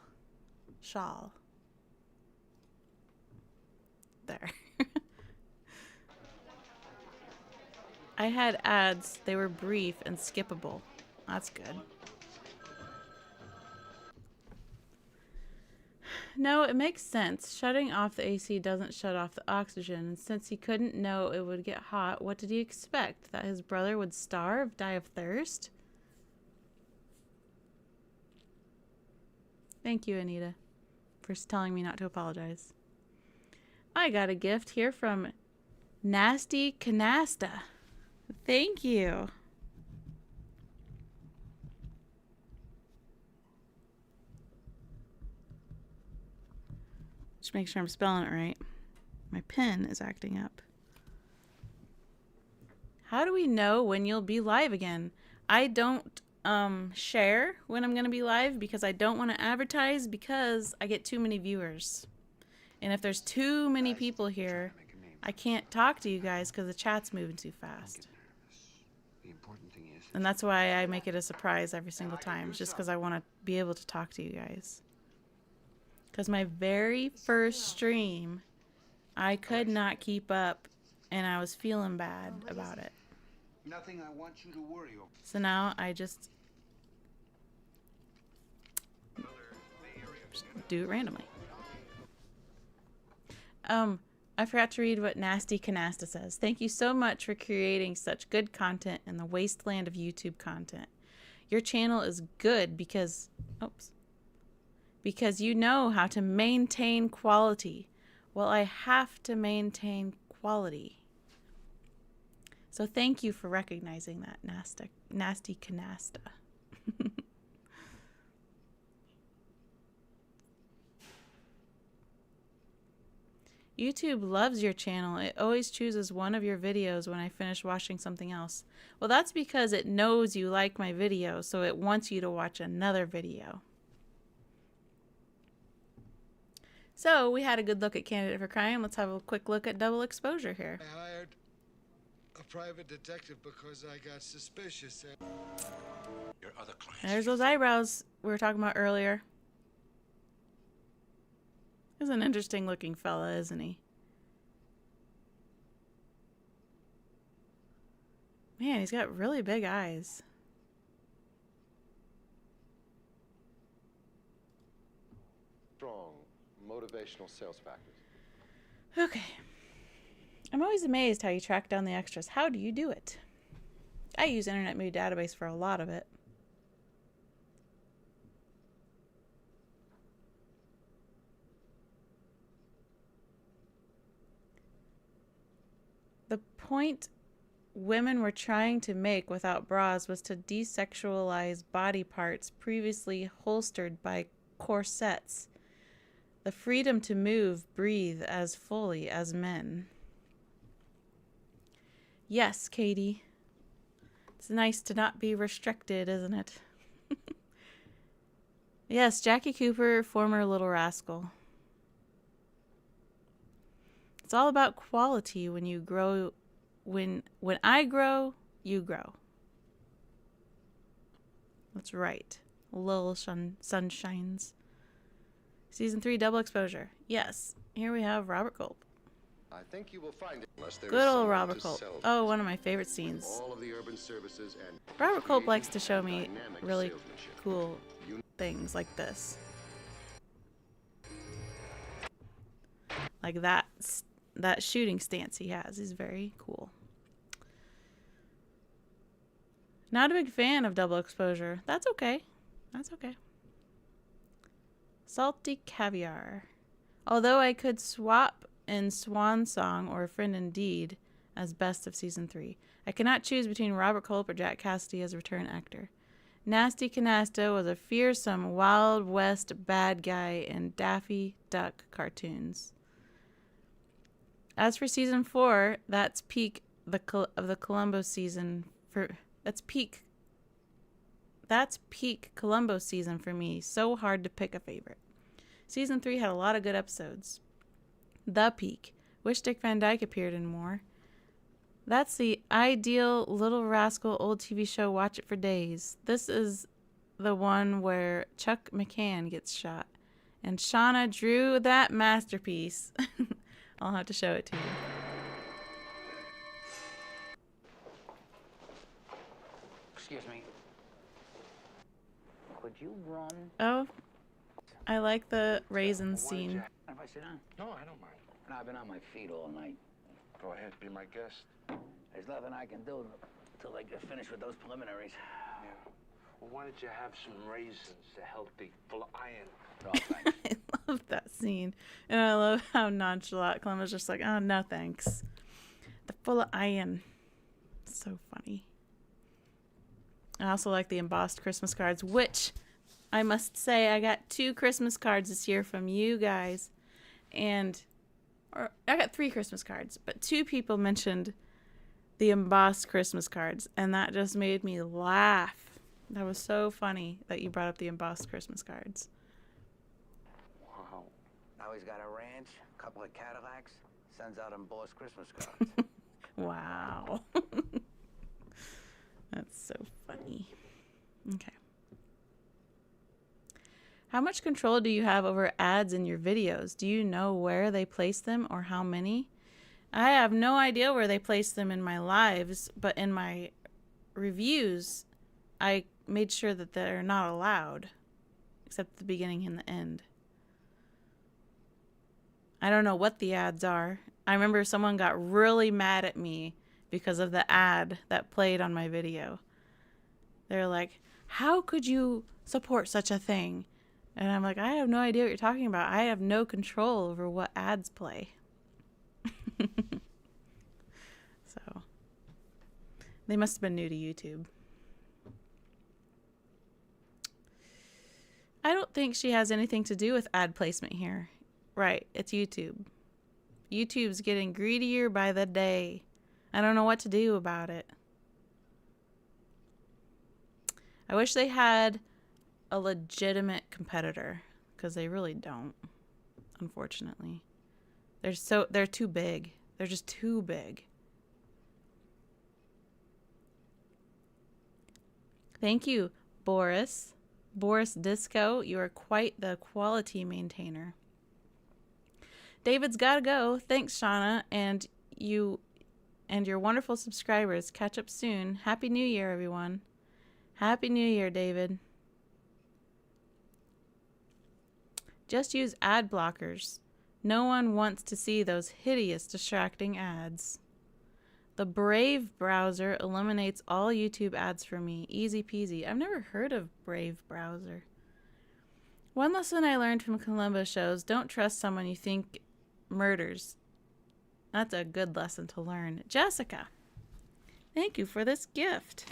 There. I had ads. They were brief and skippable. That's good. No, it makes sense. Shutting off the AC doesn't shut off the oxygen. And since he couldn't know it would get hot, what did he expect? That his brother would starve, die of thirst? Thank you, Anita, for telling me not to apologize. I got a gift here from Nasty Canasta. Thank you. Just make sure I'm spelling it right. My pen is acting up. How do we know when you'll be live again? I don't share when I'm going to be live because I don't want to advertise because I get too many viewers. And if there's too many people here, I can't talk to you guys because the chat's moving too fast. And that's why I make it a surprise every single time, just because I want to be able to talk to you guys. Because my very first stream, I could not keep up, and I was feeling bad about it. Nothing I want you to worry over. So now I just do it randomly. I forgot to read what Nasty Canasta says. Thank you so much for creating such good content in the wasteland of YouTube content. Your channel is good because you know how to maintain quality. Well, I have to maintain quality. So thank you for recognizing that, Nasty Canasta. YouTube loves your channel. It always chooses one of your videos when I finish watching something else. Well, that's because it knows you like my video, so it wants you to watch another video. So we had a good look at Candidate for Crime. Let's have a quick look at Double Exposure here. I hired a private detective because I got suspicious. Your other clients. There's those eyebrows we were talking about earlier. He's an interesting looking fella, isn't he? Man, he's got really big eyes. Strong motivational sales factors. Okay. I'm always amazed how you track down the extras. How do you do it? I use Internet Movie Database for a lot of it. The point women were trying to make without bras was to desexualize body parts previously holstered by corsets. The freedom to move, breathe as fully as men. Yes, Katie. It's nice to not be restricted, isn't it? Yes, Jackie Cooper, former Little Rascal. It's all about quality when you grow. When I grow, you grow. That's right. Lil Sunshines. Season 3, Double Exposure. Yes, here we have Robert Culp. I think you will find it unless there Good is old someone Robert to Culp. sell Oh, one of my favorite scenes. all of the urban services and Robert Culp likes to show me dynamic really salesmanship. cool things like this. Like that shooting stance he has is very cool. Not a big fan of Double Exposure. That's okay. That's okay. Salty Caviar. Although I could swap in Swan Song or Friend Indeed as best of Season 3, I cannot choose between Robert Culp or Jack Cassidy as a return actor. Nasty Canasta was a fearsome Wild West bad guy in Daffy Duck cartoons. As for Season 4, that's peak of the Columbo season for... That's peak Columbo season for me. So hard to pick a favorite. Season 3 had a lot of good episodes. The peak. Wish Dick Van Dyke appeared in more. That's the ideal Little Rascal old TV show. Watch it for days. This is the one where Chuck McCann gets shot. And Shauna drew that masterpiece. I'll have to show it to you. Excuse me. Could you run? Oh, I like the raisin scene. Mind if I sit down? No, I don't mind. No, I've been on my feet all night. Go ahead, be my guest. There's nothing I can do till I get finished with those preliminaries. Yeah. Well, why don't you have some raisins, a healthy, full of iron? Oh, thanks. I love that scene. And I love how nonchalant Columbo's just like, oh, no thanks. The full of iron. So funny. I also like the embossed Christmas cards, which I must say I got 2 Christmas cards this year from you guys. Or I got 3 Christmas cards, but 2 people mentioned the embossed Christmas cards, and that just made me laugh. That was so funny that you brought up the embossed Christmas cards. Wow. Now he's got a ranch, a couple of Cadillacs, sends out embossed Christmas cards. Wow. That's so funny. Okay. How much control do you have over ads in your videos? Do you know where they place them or how many? I have no idea where they place them in my lives, but in my reviews, I made sure that they're not allowed, except the beginning and the end. I don't know what the ads are. I remember someone got really mad at me because of the ad that played on my video. They're like, how could you support such a thing? And I'm like, I have no idea what you're talking about. I have no control over what ads play. So, they must have been new to YouTube. I don't think she has anything to do with ad placement here. Right, it's YouTube. YouTube's getting greedier by the day. I don't know what to do about it. I wish they had a legitimate competitor, because they really don't, unfortunately. They're too big. They're just too big. Thank you, Boris. Boris Disco, you are quite the quality maintainer. David's gotta go. Thanks, Shauna, and you and your wonderful subscribers. Catch up soon. Happy New Year, everyone. Happy New Year, David. Just use ad blockers. No one wants to see those hideous, distracting ads. The Brave browser eliminates all YouTube ads for me. Easy peasy. I've never heard of Brave browser. One lesson I learned from Columbo shows, don't trust someone you think murders. That's a good lesson to learn. Jessica, thank you for this gift.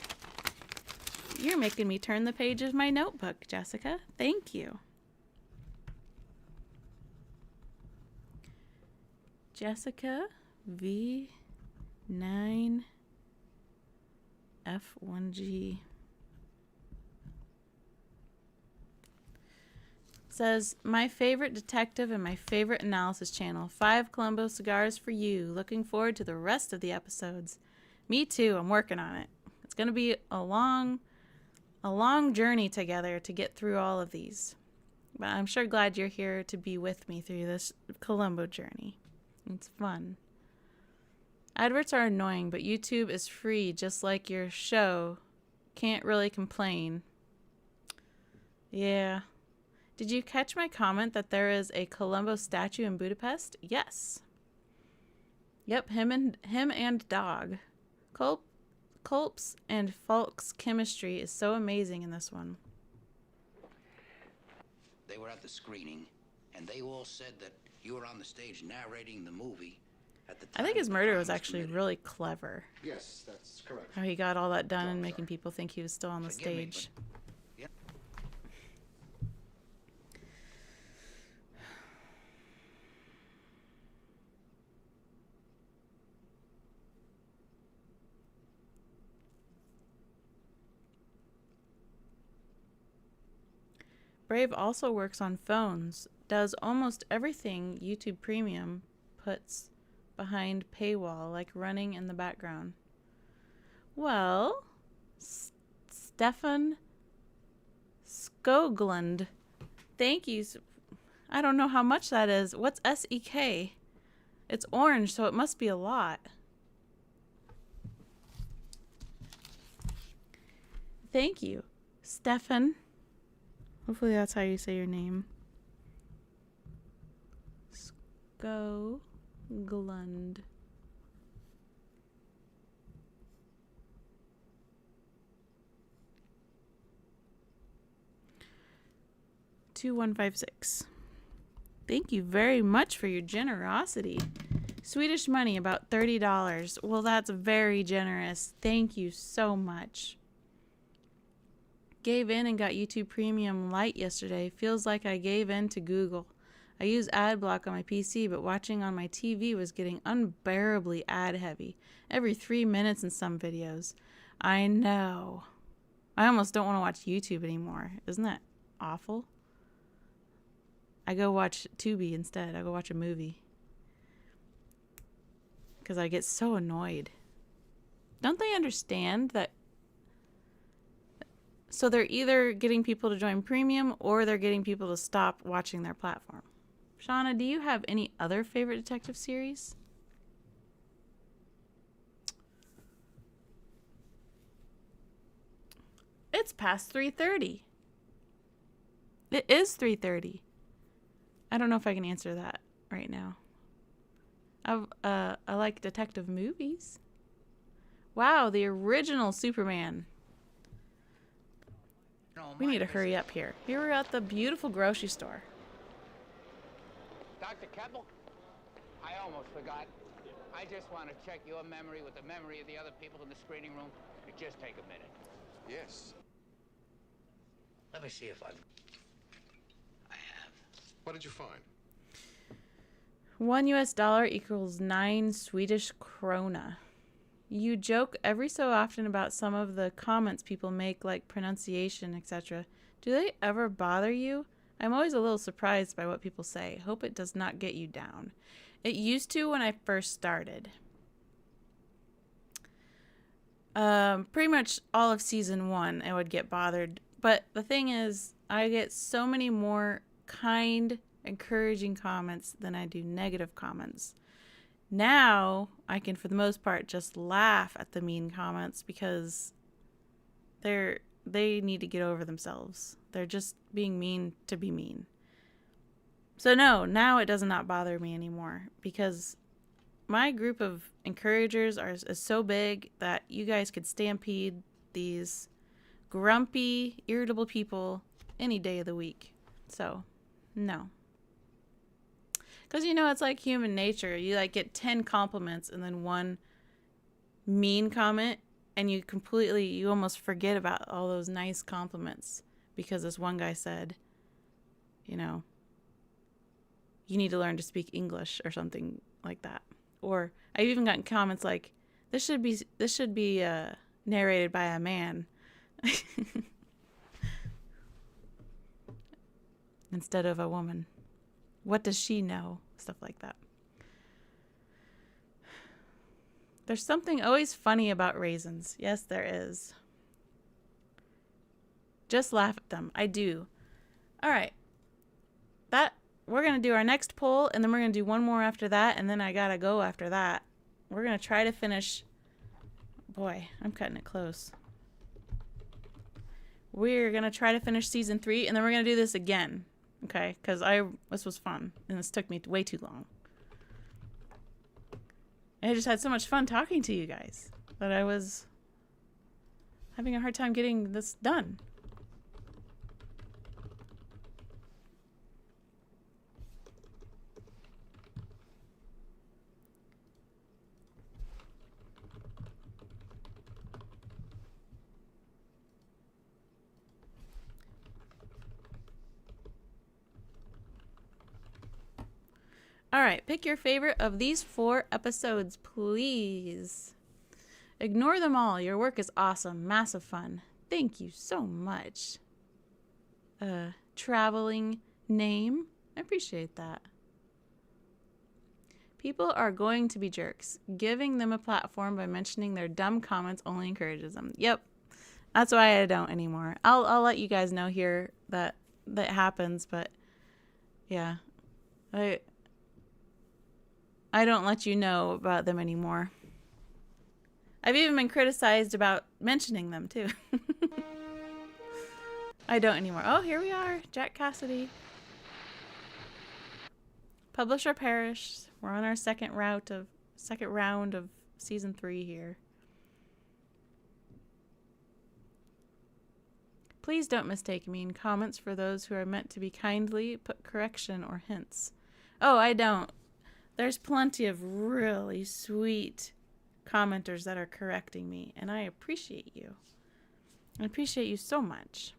You're making me turn the page of my notebook, Jessica. Thank you. Jessica V9F1G says, my favorite detective and my favorite analysis channel. 5 Columbo cigars for you. Looking forward to the rest of the episodes. Me too. I'm working on it. It's going to be a long journey together to get through all of these. But I'm sure glad you're here to be with me through this Columbo journey. It's fun. Adverts are annoying, but YouTube is free, just like your show. Can't really complain. Yeah. Did you catch my comment that there is a Columbo statue in Budapest? Yes. Yep, him and dog. Culp's and Falk's chemistry is so amazing in this one. They were at the screening, and they all said that you were on the stage narrating the movie at the time. I think his murder was actually really clever. Yes, that's correct. How he got all that done and making people think he was still on the stage. Yeah. Brave also works on phones, does almost everything YouTube Premium puts behind paywall, like running in the background. Well, Stefan Skoglund, thank you. I don't know how much that is. What's SEK? It's orange, so it must be a lot. Thank you, Stefan. Hopefully that's how you say your name. Skoglund. $2156. Thank you very much for your generosity. Swedish money, about $30. Well, that's very generous. Thank you so much. Gave in and got YouTube Premium Lite yesterday. Feels like I gave in to Google. I use ad block on my PC, but watching on my TV was getting unbearably ad heavy. Every 3 minutes in some videos. I know. I almost don't want to watch YouTube anymore. Isn't that awful? I go watch Tubi instead. I go watch a movie. Because I get so annoyed. Don't they understand that? So they're either getting people to join Premium or they're getting people to stop watching their platform. Shauna, do you have any other favorite detective series? It's past 3:30. It is 3:30. I don't know if I can answer that right now. I like detective movies. Wow, the original Superman. We need to hurry up here. Here we're at the beautiful grocery store. Dr. Keppel, I almost forgot. I just want to check your memory with the memory of the other people in the screening room. It just take a minute. Yes. Let me see if I have. What did you find? $1 equals 9 Swedish krona. You joke every so often about some of the comments people make, like pronunciation, etc. Do they ever bother you? I'm always a little surprised by what people say. Hope it does not get you down. It used to when I first started. Pretty much all of season 1, I would get bothered. But the thing is, I get so many more kind, encouraging comments than I do negative comments. Now, I can, for the most part, just laugh at the mean comments because they need to get over themselves. They're just being mean to be mean. So no, now it does not bother me anymore because my group of encouragers is so big that you guys could stampede these grumpy, irritable people any day of the week. So, no. Because, you know, it's like human nature. You, like, get 10 compliments and then one mean comment, and you almost forget about all those nice compliments because this one guy said, you know, you need to learn to speak English or something like that. Or I've even gotten comments like, this should be narrated by a man instead of a woman. What does she know? Stuff like that. There's something always funny about raisins. Yes, there is. Just laugh at them. I do. All right. We're going to do our next poll, and then we're going to do one more after that, and then I got to go after that. We're going to try to finish. Boy, I'm cutting it close. We're going to try to finish season 3, and then we're going to do this again. Okay? Because this was fun, and this took me way too long. And I just had so much fun talking to you guys that I was having a hard time getting this done. All right, pick your favorite of these 4 episodes, please. Ignore them all. Your work is awesome. Massive fun. Thank you so much. Traveling name. I appreciate that. People are going to be jerks. Giving them a platform by mentioning their dumb comments only encourages them. Yep. That's why I don't anymore. I'll let you guys know here that happens, but yeah. I don't let you know about them anymore. I've even been criticized about mentioning them, too. I don't anymore. Oh, here we are. Jack Cassidy. Publisher Parish. We're on our second round of season 3 here. Please don't mistake mean comments for those who are meant to be kindly. Put correction or hints. Oh, I don't. There's plenty of really sweet commenters that are correcting me, and I appreciate you. I appreciate you so much.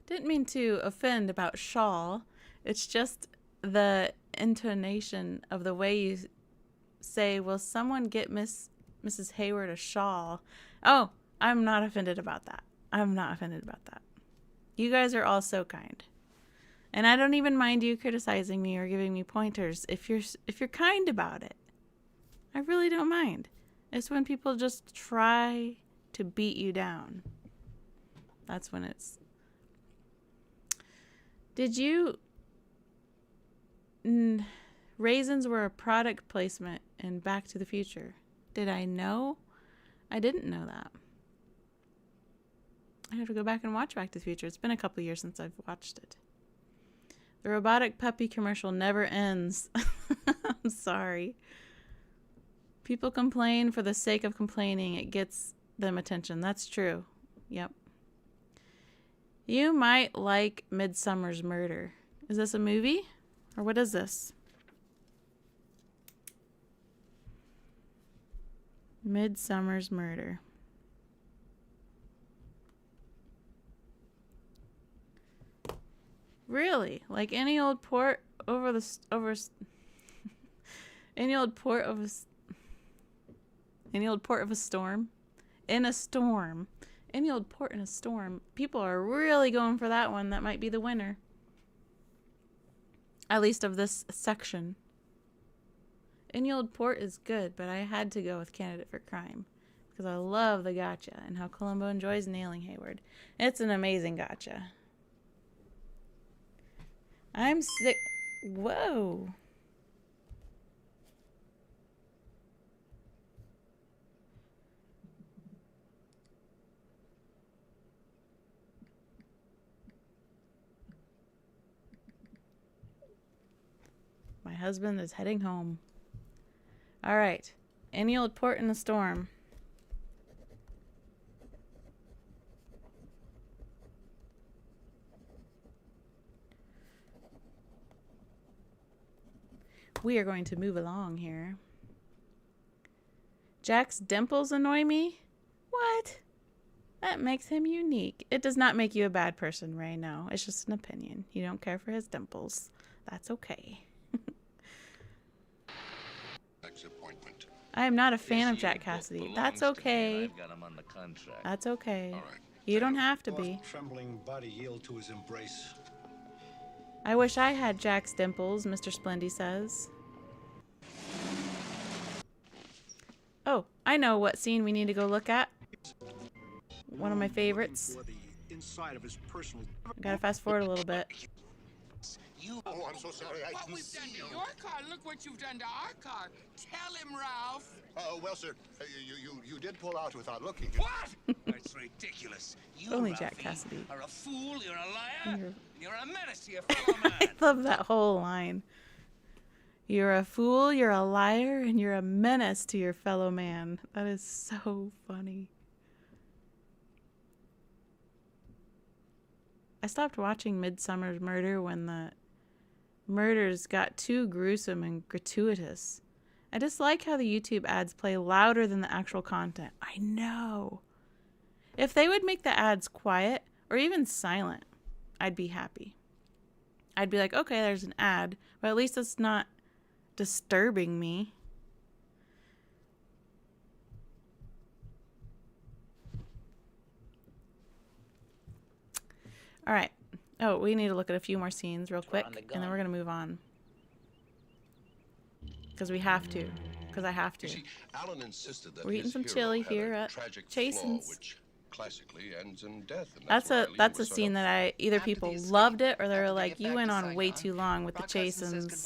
Didn't mean to offend about shawl. It's just the intonation of the way you say, will someone get Mrs. Hayward a shawl? Oh, I'm not offended about that. I'm not offended about that. You guys are all so kind. And I don't even mind you criticizing me or giving me pointers if you're kind about it. I really don't mind. It's when people just try to beat you down. That's when it's... Did you... Raisins were a product placement in Back to the Future. Did I know? I didn't know that. I have to go back and watch Back to the Future. It's been a couple years since I've watched it. The robotic puppy commercial never ends. I'm sorry. People complain for the sake of complaining. It gets them attention. That's true. Yep. You might like Midsummer's Murder. Is this a movie? Or what is this? Midsummer's Murder. Really? Like any old port over the any old port of any old port of a storm? In a storm. Any old port in a storm. People are really going for that one. That might be the winner. At least of this section. Any old port is good, but I had to go with Candidate for Crime. Because I love the gotcha and how Columbo enjoys nailing Hayward. It's an amazing gotcha. I'm sick. Whoa. My husband is heading home. All right. Any old port in a storm. We are going to move along here. Jack's dimples annoy me? What? That makes him unique. It does not make you a bad person, Ray. No, it's just an opinion. You don't care for his dimples. That's okay. I am not a fan of Jack Cassidy. That's okay. That's okay. You don't have to be. Trembling body yield to his embrace. I wish I had Jack's dimples, Mr. Splendy says. Oh, I know what scene we need to go look at. One of my favorites. Gotta fast forward a little bit. Oh, I'm so sorry. I didn't see you. Your car. Look what you've done to our car. Tell him, Ralph. Well, sir, you did pull out without looking. What? That's ridiculous. You, Only Ralphie, Jack Cassidy. are a fool, you're a liar, and you're a menace to your fellow man. I love that whole line. You're a fool, you're a liar, and you're a menace to your fellow man. That is so funny. I stopped watching Midsummer's Murder when the murders got too gruesome and gratuitous. I just like how the YouTube ads play louder than the actual content. I know. If they would make the ads quiet or even silent, I'd be happy. I'd be like, okay, there's an ad, but at least it's not disturbing me. All right. Oh, we need to look at a few more scenes real quick, and then we're going to move on. Because we have to. Because I have to. You see, Alan insisted that we're eating his some hero chili had here a at tragic Jason's. flaw, which classically ends in death. And That's a scene that I either people loved it or they were like, you went on way too long with the Jason's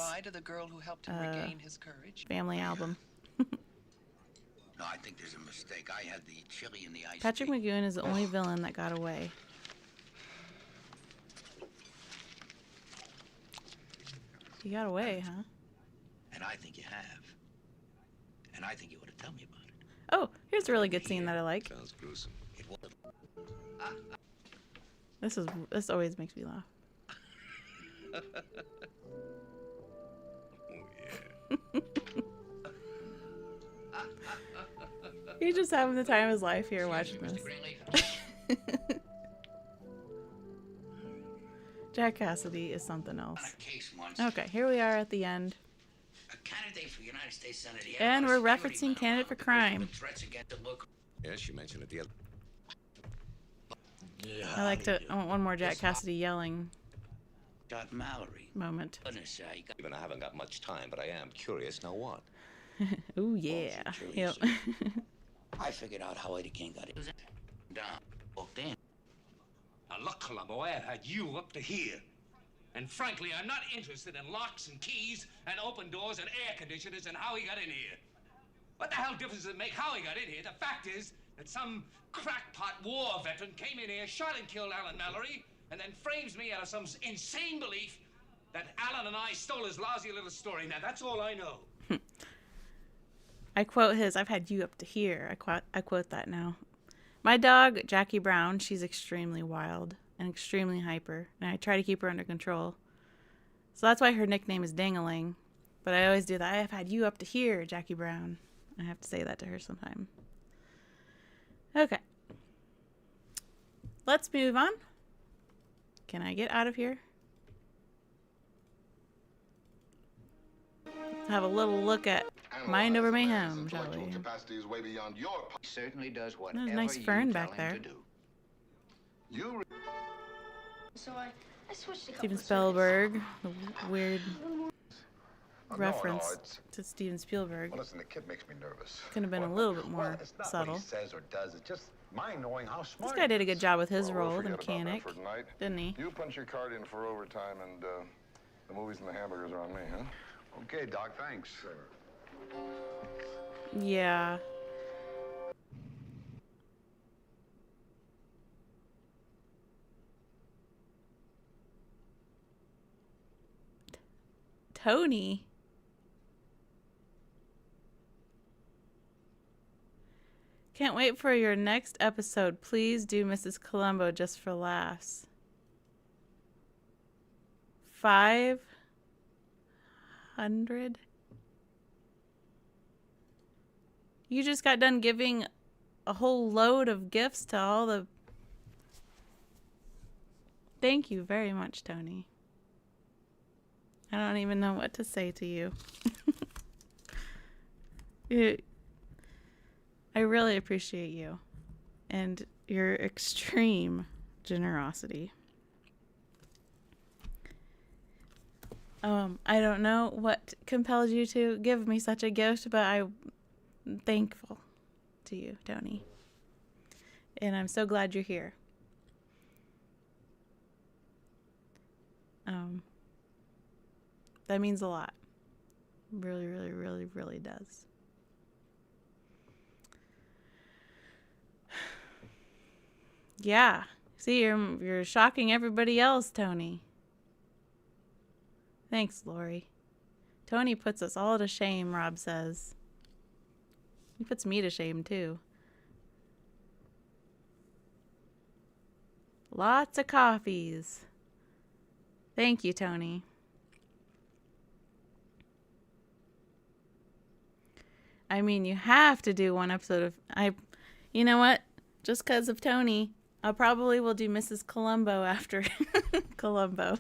family album. No, I think there's a mistake. I had the chili in the ice. Patrick McGoon is the only villain that got away. You got away, huh? And I think you have. And I think you ought to tell me about it. Oh, here's a really good scene that I like. Sounds gruesome. This always makes me laugh. He's just having the time of his life here watching this. Jack Cassidy is something else. Okay, here we are at the end. A candidate for United States Senate. And we're referencing Candidate for Crime. Yes, you mentioned it the other. I want one more Jack Cassidy yelling Got Mallory. moment. Even I haven't got much time, but I am curious. Now what? Ooh, yeah. Yep. I figured out how Eddie King got it. Down. Walked in. Now look, Columbo, I have had you up to here. And frankly, I'm not interested in locks and keys and open doors and air conditioners and how he got in here. What the hell difference does it make how he got in here? The fact is that some crackpot war veteran came in here, shot and killed Alan Mallory, and then frames me out of some insane belief that Alan and I stole his lousy little story. Now, that's all I know. I quote his, I've had you up to here. I quote that now. My dog, Jackie Brown, she's extremely wild and extremely hyper, and I try to keep her under control. So that's why her nickname is Dangling. But I always do that. I have had you up to here, Jackie Brown. I have to say that to her sometime. Okay. Let's move on. Can I get out of here? have a little look at Mind Over Mayhem, shall we? Capacity is way beyond your. He certainly does whatever There's a nice you fern tell back him there. to do. You. So I switched a couple Steven of Spielberg, the weird No, reference it's. to Steven Spielberg. Well, listen, the kid makes me nervous. Could have been a little bit more it's not subtle. what he says or does. It's just mind knowing how smart. This guy did a good job with his Well, role, we'll the forget about that mechanic, for tonight. didn't he? You punch your card in for overtime, and the movies and the hamburgers are on me, huh? Okay, Doc. Thanks. Yeah. Tony. Can't wait for your next episode. Please do Mrs. Columbo just for laughs. 500? You just got done giving a whole load of gifts to all the... Thank you very much, Tony. I don't even know what to say to you. I really appreciate you and your extreme generosity. I don't know what compelled you to give me such a gift, but I'm thankful to you, Tony. And I'm so glad you're here. That means a lot. Really, really, really, really does. Yeah. See, you're shocking everybody else, Tony. Thanks, Lori. Tony puts us all to shame, Rob says. He puts me to shame, too. Lots of coffees. Thank you, Tony. I mean, you have to do one episode of... You know what? Just because of Tony, I probably will do Mrs. Columbo after Columbo.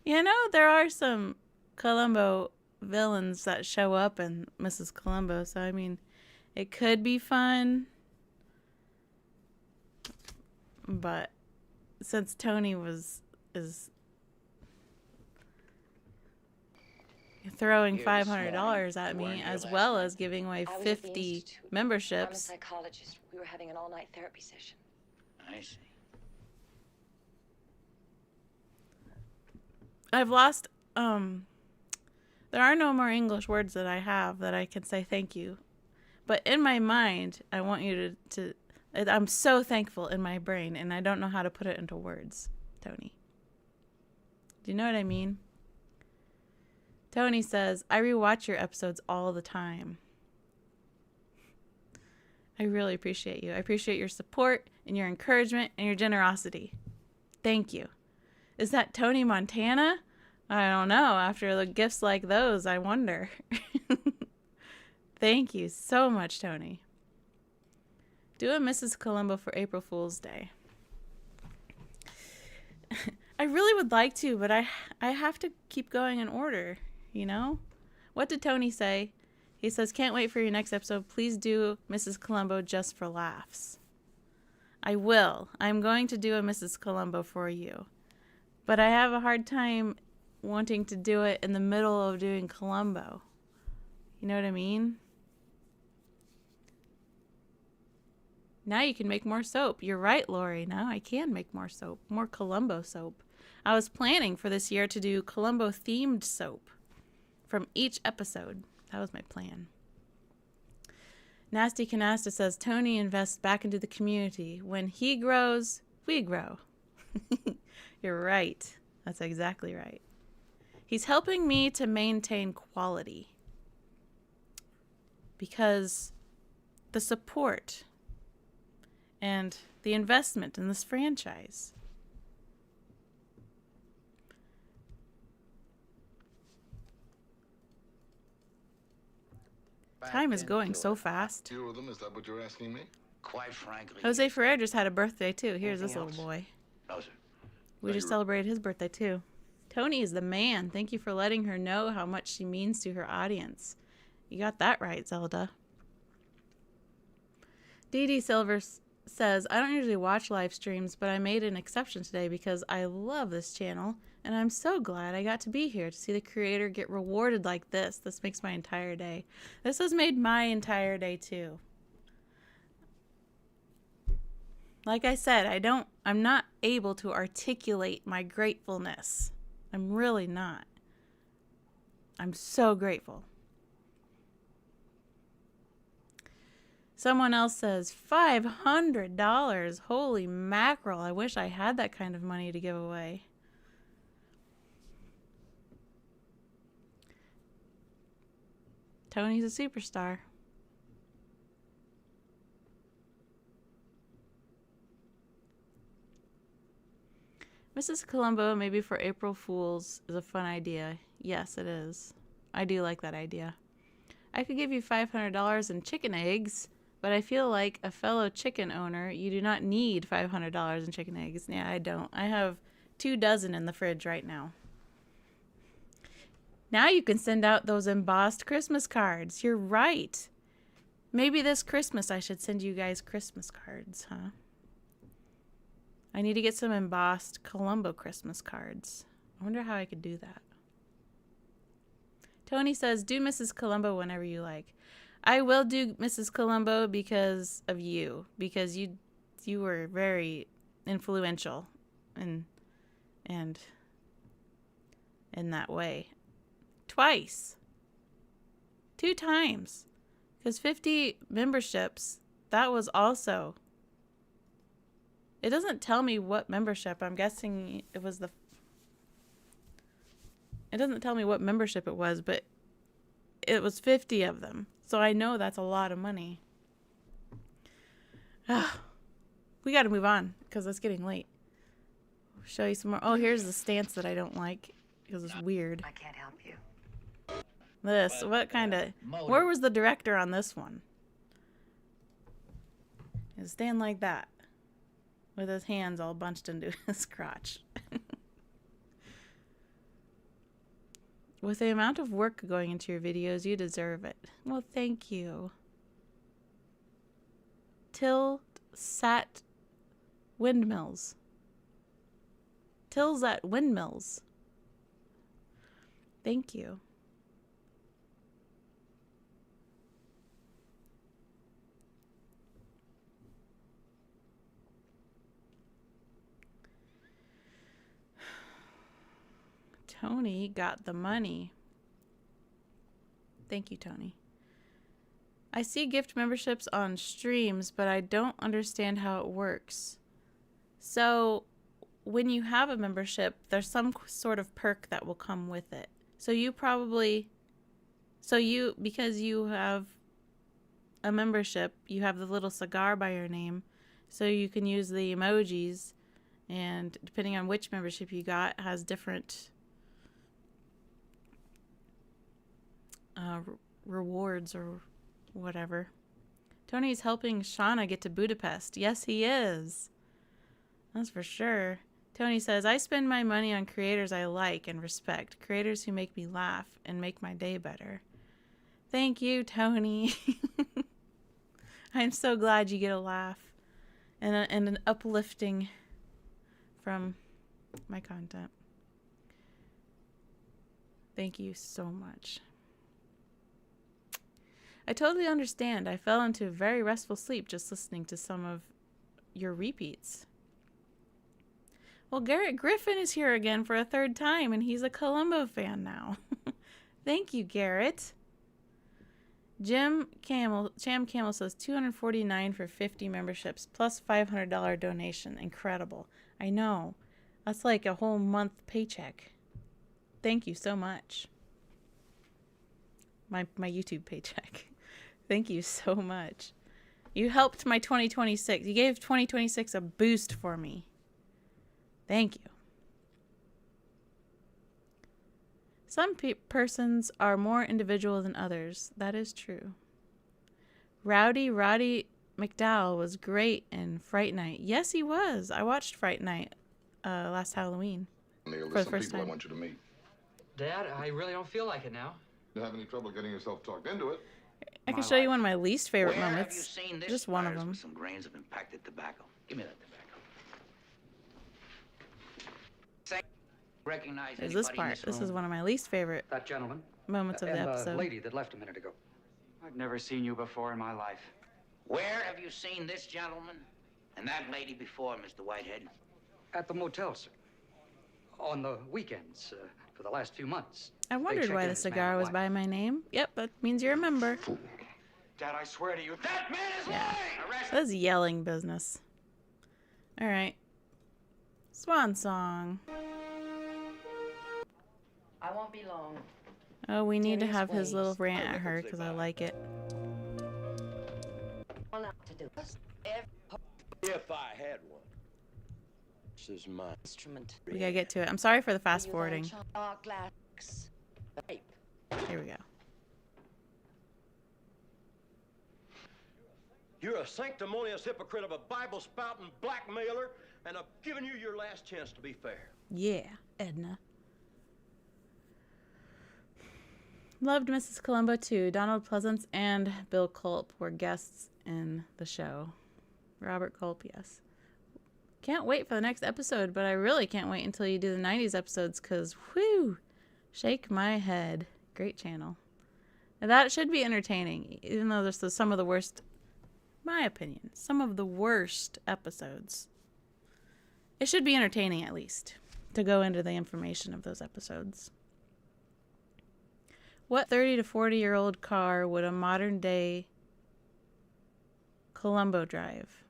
You know, there are some Columbo villains that show up in Mrs. Columbo, so I mean, it could be fun. But since Tony is throwing $500 at me, as well as giving away 50 memberships. I'm a psychologist. We were having an all-night therapy session. I see. I've lost, there are no more English words that I have that I can say thank you. But in my mind, I want you to I'm so thankful in my brain, and I don't know how to put it into words, Tony. Do you know what I mean? Tony says, I rewatch your episodes all the time. I really appreciate you. I appreciate your support and your encouragement and your generosity. Thank you. Is that Tony Montana? I don't know. After the gifts like those, I wonder. Thank you so much, Tony. Do a Mrs. Columbo for April Fool's Day. I really would like to, but I have to keep going in order, you know? What did Tony say? He says, can't wait for your next episode. Please do Mrs. Columbo just for laughs. I will. I'm going to do a Mrs. Columbo for you. But I have a hard time wanting to do it in the middle of doing Columbo. You know what I mean? Now you can make more soap. You're right, Lori. Now I can make more soap. More Columbo soap. I was planning for this year to do Columbo-themed soap from each episode. That was my plan. Nasty Canasta says, Tony invests back into the community. When he grows, we grow. You're right. That's exactly right. He's helping me to maintain quality. Because the support and the investment in this franchise. Time is going so fast. Few of them, is that what you're asking me? Quite frankly. Jose Ferrer just had a birthday too. Here's this little boy. No, sir. We just celebrated his birthday too. Tony is the man. Thank you for letting her know how much she means to her audience. You got that right, Zelda. Dee Dee Silver says, I don't usually watch live streams, but I made an exception today because I love this channel, and I'm so glad I got to be here to see the creator get rewarded like this. This makes my entire day. This has made my entire day too. Like I said, I'm not able to articulate my gratefulness. I'm really not. I'm so grateful. Someone else says, $500. Holy mackerel. I wish I had that kind of money to give away. Tony's a superstar. Mrs. Columbo, maybe for April Fools, is a fun idea. Yes, it is. I do like that idea. I could give you $500 in chicken eggs, but I feel like a fellow chicken owner, you do not need $500 in chicken eggs. Yeah, I don't. I have 2 dozen in the fridge right now. Now you can send out those embossed Christmas cards. You're right. Maybe this Christmas I should send you guys Christmas cards, huh? I need to get some embossed Columbo Christmas cards. I wonder how I could do that. Tony says, do Mrs. Columbo whenever you like. I will do Mrs. Columbo because of you. Because you were very influential in that way. Twice. 2 times. Because 50 memberships, that was also... It doesn't tell me what membership. I'm guessing it was the... It doesn't tell me what membership it was, but it was 50 of them. So I know that's a lot of money. We got to move on because it's getting late. I'll show you some more. Oh, here's the stance that I don't like because it's weird. I can't help you. This, what kind of... Where was the director on this one? You stand like that. With his hands all bunched into his crotch. With the amount of work going into your videos, you deserve it. Well, thank you. Tilsat Windmills. Tilsat Windmills. Thank you. Tony got the money. Thank you, Tony. I see gift memberships on streams, but I don't understand how it works. So, when you have a membership, there's some sort of perk that will come with it. So you probably... because you have a membership, you have the little cigar by your name, so you can use the emojis, and depending on which membership you got, has different... rewards or whatever. Tony's helping Shauna get to Budapest. Yes, he is. That's for sure. Tony says, I spend my money on creators I like and respect. Creators who make me laugh and make my day better. Thank you, Tony. I'm so glad you get a laugh and an uplifting from my content. Thank you so much. I totally understand. I fell into a very restful sleep just listening to some of your repeats. Well, Garrett Griffin is here again for a 3rd time, and he's a Columbo fan now. Thank you, Garrett. Cham Camel says $249 for 50 memberships plus $500 donation. Incredible. I know. That's like a whole month paycheck. Thank you so much. My YouTube paycheck. Thank you so much. You helped my 2026. You gave 2026 a boost for me. Thank you. Some persons are more individual than others. That is true. Roddy McDowell was great in Fright Night. Yes, he was. I watched Fright Night last Halloween. Neil, For there's the some first people I time. want you to meet. Dad, I really don't feel like it now. You have any trouble getting yourself talked into it? I can show you one of my least favorite Where moments. have you seen this Just one of fires them. with some grains of impacted tobacco? Give me that tobacco. Recognize There's this anybody in part. this This is room? one of my least favorite That gentleman. moments of the and episode. the lady that left a minute ago. I've never seen you before in my life. Where have you seen this gentleman and that lady before, Mr. Whitehead? At the motel, sir. On the weekends, for the last few months. I They wondered check why in the as man cigar and was wife. by my name. Yep, that means you're a member. Dad, I swear to you, that man is Yeah. lying! Arrest That's yelling business. Alright. Swan song. I won't be long. Oh, we need to Serious have his ways. little rant at her because I like it. Well, not to do this. If I had one. This is my instrument. We gotta get to it. I'm sorry for the fast You forwarding. don't talk glass. Rape. Here we go. You're a sanctimonious hypocrite of a Bible-spouting blackmailer, and I've given you your last chance to be fair. Yeah, Edna. Loved Mrs. Columbo too. Donald Pleasance and Bill Culp were guests in the show. Robert Culp, yes. Can't wait for the next episode, but I really can't wait until you do the 90s episodes because, whew, shake my head. Great channel. Now, that should be entertaining, even though there's some of the worst, my opinion, some of the worst episodes. It should be entertaining at least to go into the information of those episodes. What 30 to 40-year-old car would a modern day Columbo drive?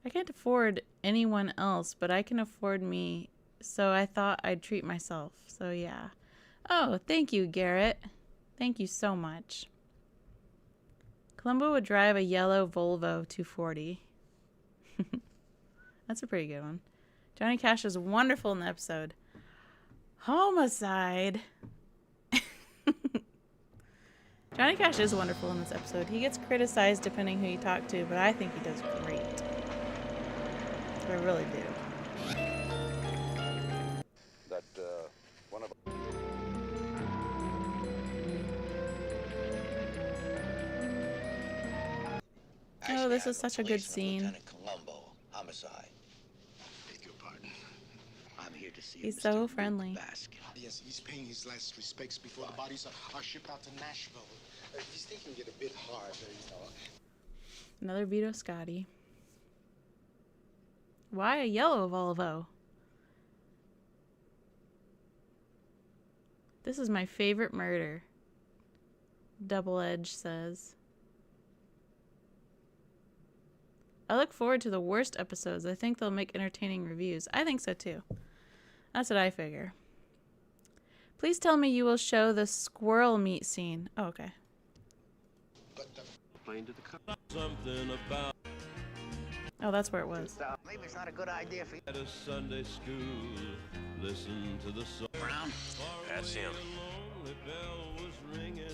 I can't afford anyone else, but I can afford me, so I thought I'd treat myself. So yeah. Oh, thank you, Garrett. Thank you so much. Columbo would drive a yellow Volvo 240. That's a pretty good one. Johnny Cash is wonderful in the episode. Homicide. Johnny Cash is wonderful in this episode. He gets criticized depending who you talk to, but I think he does great. I really do. That, one of... Oh, this is such a good scene. Lieutenant Columbo, homicide. Beg your pardon. I'm here to see He's Mr. so Luke friendly. Baskin. Yes, he's paying his last respects before the bodies are shipped out to Nashville. He's taking it a bit hard, you know. Another Vito Scotti. Why a yellow Volvo? This is my favorite murder. Double Edge says. I look forward to the worst episodes. I think they'll make entertaining reviews. I think so too. That's what I figure. Please tell me you will show the squirrel meat scene. Oh, okay. Something about Oh, that's where it was. Maybe it's not a good idea for you. at a Sunday school. Listen to the song. Brown? That's him. The lonely bell was ringing.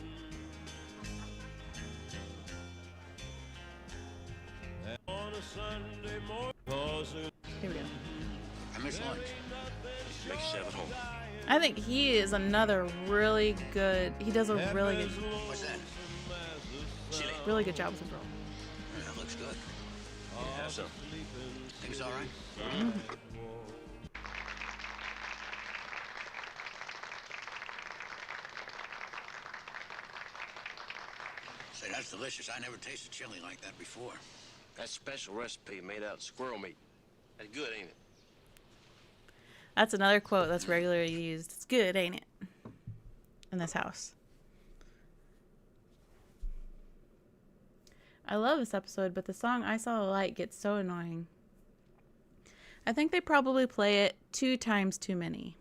And on a Sunday morning, Here we go. I miss lunch. Make yourself at home. I think he is another really good. He does a really good, What's that? Chili. really good job with the role. Yeah, that looks good. Yeah, have some. Think it's all right? Say, that's delicious. I never tasted chili like that before. That's special recipe made out of squirrel meat. That's good, ain't it? That's another quote that's regularly used. It's good, ain't it? In this house. I love this episode, but the song I Saw the Light gets so annoying. I think they probably play it 2 times too many.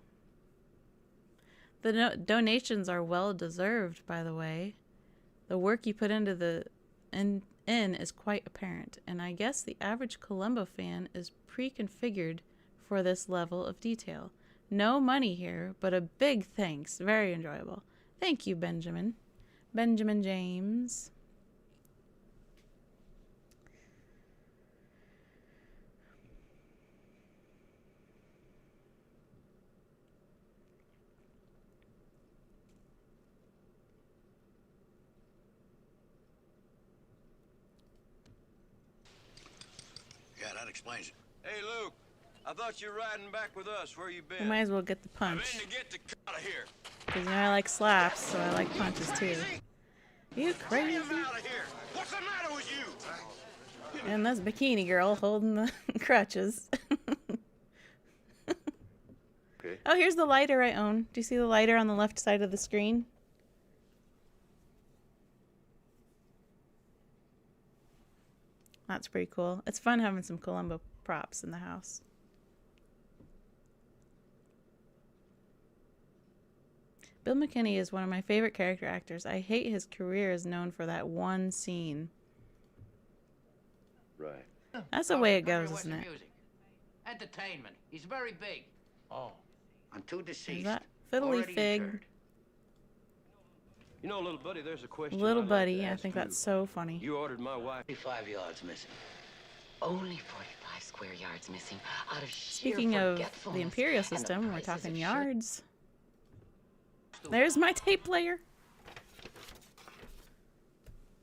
The donations are well deserved, by the way. The work you put into the in is quite apparent, and I guess the average Columbo fan is pre-configured for this level of detail. No money here, but a big thanks. Very enjoyable. Thank you, Benjamin. Benjamin James. that explains it. Hey, Luke. I thought you were riding back with us. Where you We been? might as well get the punch. I'm in to get the out of here. Because you know I like slaps, so I like punches too. You crazy? Get him out of here. What's the matter with you? And this bikini girl holding the crutches. Okay. Oh, here's the lighter I own. Do you see the lighter on the left side of the screen? That's pretty cool. It's fun having some Columbo props in the house. Bill McKinney is one of my favorite character actors. I hate his career is known for that one scene. Right. That's the way it goes, isn't it? Music. Entertainment. He's very big. Oh. On two Is deceased. that Fiddly already Fig? interred. You know, little buddy, there's a question. Little I'd like buddy, to I ask think you. that's so funny. You ordered my wife. 45 yards missing. Only 45 square yards missing out of sheer Speaking of the forgetfulness, Imperial and the system, we're prices talking of yards. There's my tape player.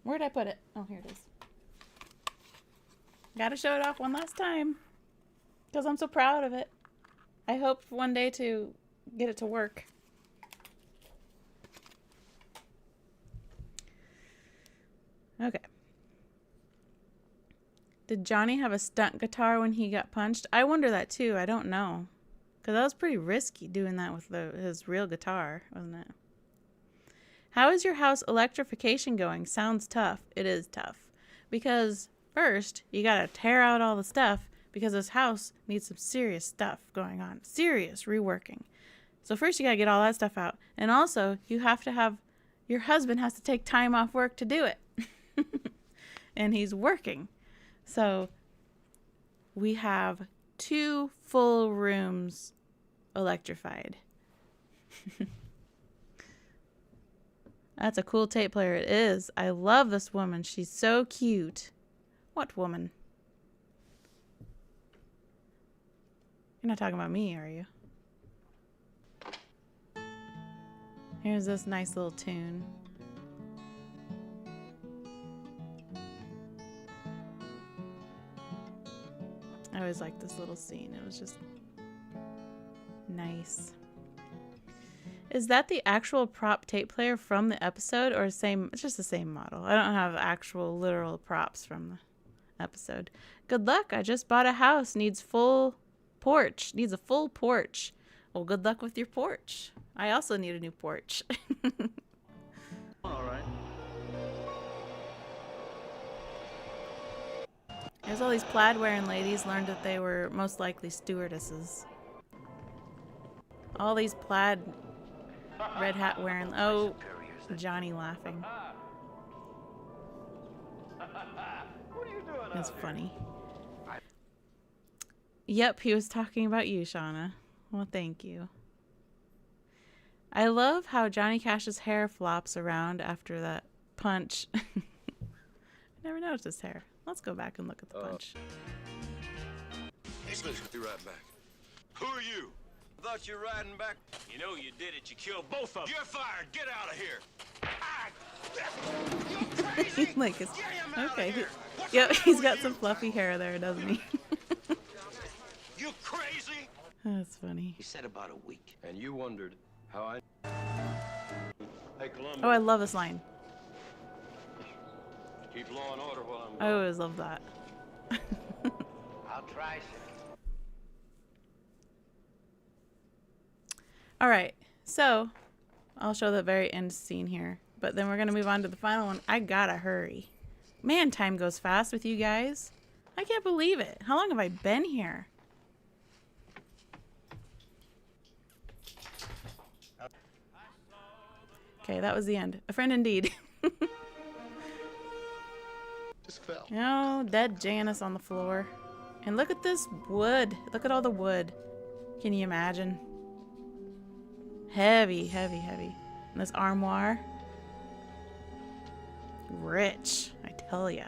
Where'd I put it? Oh, here it is. Gotta show it off one last time. Because I'm so proud of it. I hope one day to get it to work. Okay. Did Johnny have a stunt guitar when he got punched? I wonder that too. I don't know. Because that was pretty risky doing that with his real guitar, wasn't it? How is your house electrification going? Sounds tough. It is tough. Because first, you gotta tear out all the stuff because this house needs some serious stuff going on. Serious reworking. So first you gotta get all that stuff out. And also, you have to have, your husband has to take time off work to do it. And he's working. So we have 2 full rooms electrified. That's a cool tape player. It is. I love this woman. She's so cute. What woman? You're not talking about me, are you? Here's this nice little tune. I always liked this little scene. It was just nice. Is that the actual prop tape player from the episode or same? It's just the same model. I don't have actual literal props from the episode. Good luck. I just bought a house. Needs full porch. Needs a full porch. Well, good luck with your porch. I also need a new porch. All right. There's all these plaid wearing ladies learned that they were most likely stewardesses. All these plaid red hat wearing. Oh, Johnny laughing. That's funny. Yep, he was talking about you, Shauna. Well, thank you. I love how Johnny Cash's hair flops around after that punch. I never noticed his hair. Let's go back and look at the punch. Hey, Slick, be right back. Who are you? I thought you were riding back. You know you did it. You killed both of them. You're fired. Get out of here. Like it's okay. Yep, he's got some fluffy hair there, doesn't he? You crazy? That's funny. He said about a week. And you wondered how I... Hey, Columbo. Oh, I love this line. Keep law and order while I'm I always love that. I'll try, sir. All right, so I'll show the very end scene here, but then we're gonna move on to the final one. I gotta hurry. Man, time goes fast with you guys. I can't believe it. How long have I been here? Okay, that was the end. A friend indeed. Just fell. Oh, dead Janice on the floor. And look at this wood. Look at all the wood. Can you imagine? Heavy, heavy, heavy. And this armoire. Rich, I tell ya.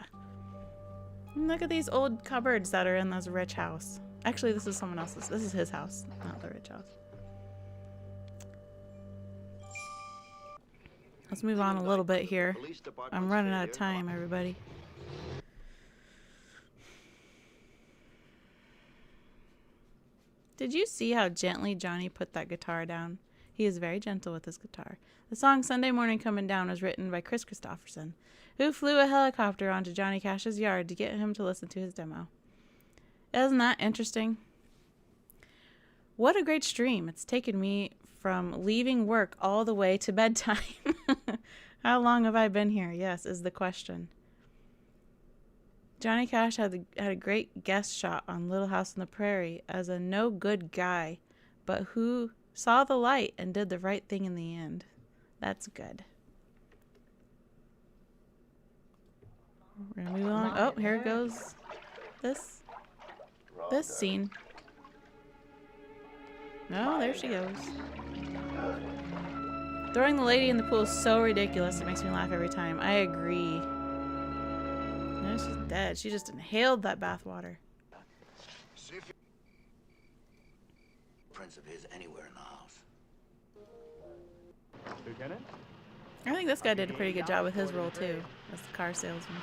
And look at these old cupboards that are in this rich house. Actually, this is someone else's. This is his house, not the rich house. Let's move on a little bit here. I'm running out of time, everybody. Did you see how gently Johnny put that guitar down? He is very gentle with his guitar. The song Sunday Morning Coming Down was written by Chris Christopherson, who flew a helicopter onto Johnny Cash's yard to get him to listen to his demo. Isn't that interesting? What a great stream. It's taken me from leaving work all the way to bedtime. How long have I been here? Yes, is the question. Johnny Cash had a great guest shot on Little House on the Prairie as a no good guy, but who saw the light and did the right thing in the end. That's good. We're gonna move along. Oh, here goes this scene. Oh, there she goes. Throwing the lady in the pool is so ridiculous. It makes me laugh every time. I agree. No, she's dead. She just inhaled that bathwater. Prints of his anywhere in the house. Lieutenant? I think this guy did a pretty good job with his role too, as the car salesman.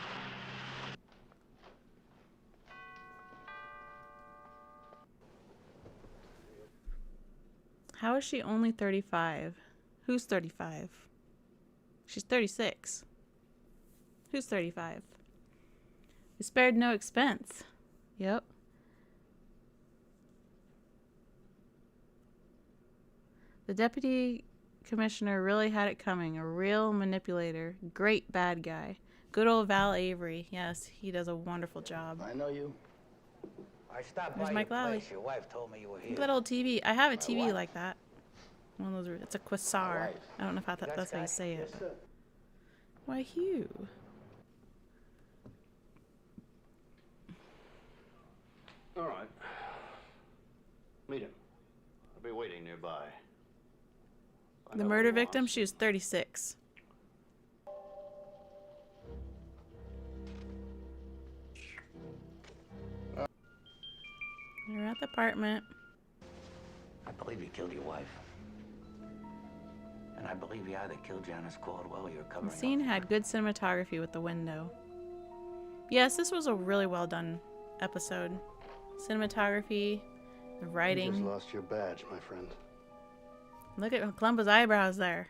How is she only 35? Who's 35? She's 36. Who's 35? We spared no expense. Yep. The deputy commissioner really had it coming. A real manipulator. Great bad guy. Good old Val Avery. Yes, he does a wonderful job. I know you. I stopped There's by Mike your Lally. place. Your wife told me you were here. Look at that old TV. I have a TV wife. like that. One of those. It's a Quasar. I don't know if that's how you say it. Why, Hugh? All right. Meet him. I'll be waiting nearby. The murder victim, she was 36. They're at the apartment. I believe you killed your wife. And I believe you either killed Janice Caldwell or you're covering The scene had good cinematography with the window. Yes, this was a really well done episode. Cinematography, the writing. You just lost your badge, my friend. Look at Columbo's eyebrows there.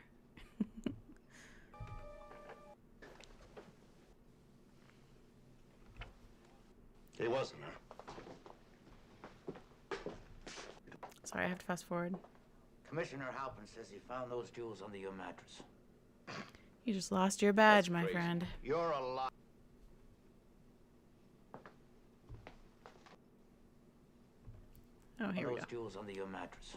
He wasn't, huh? Sorry, I have to fast forward. Commissioner Halpin says he found those jewels under your mattress. You just lost your badge, my friend. You're a liar. Oh, here we go. Those jewels under your mattress.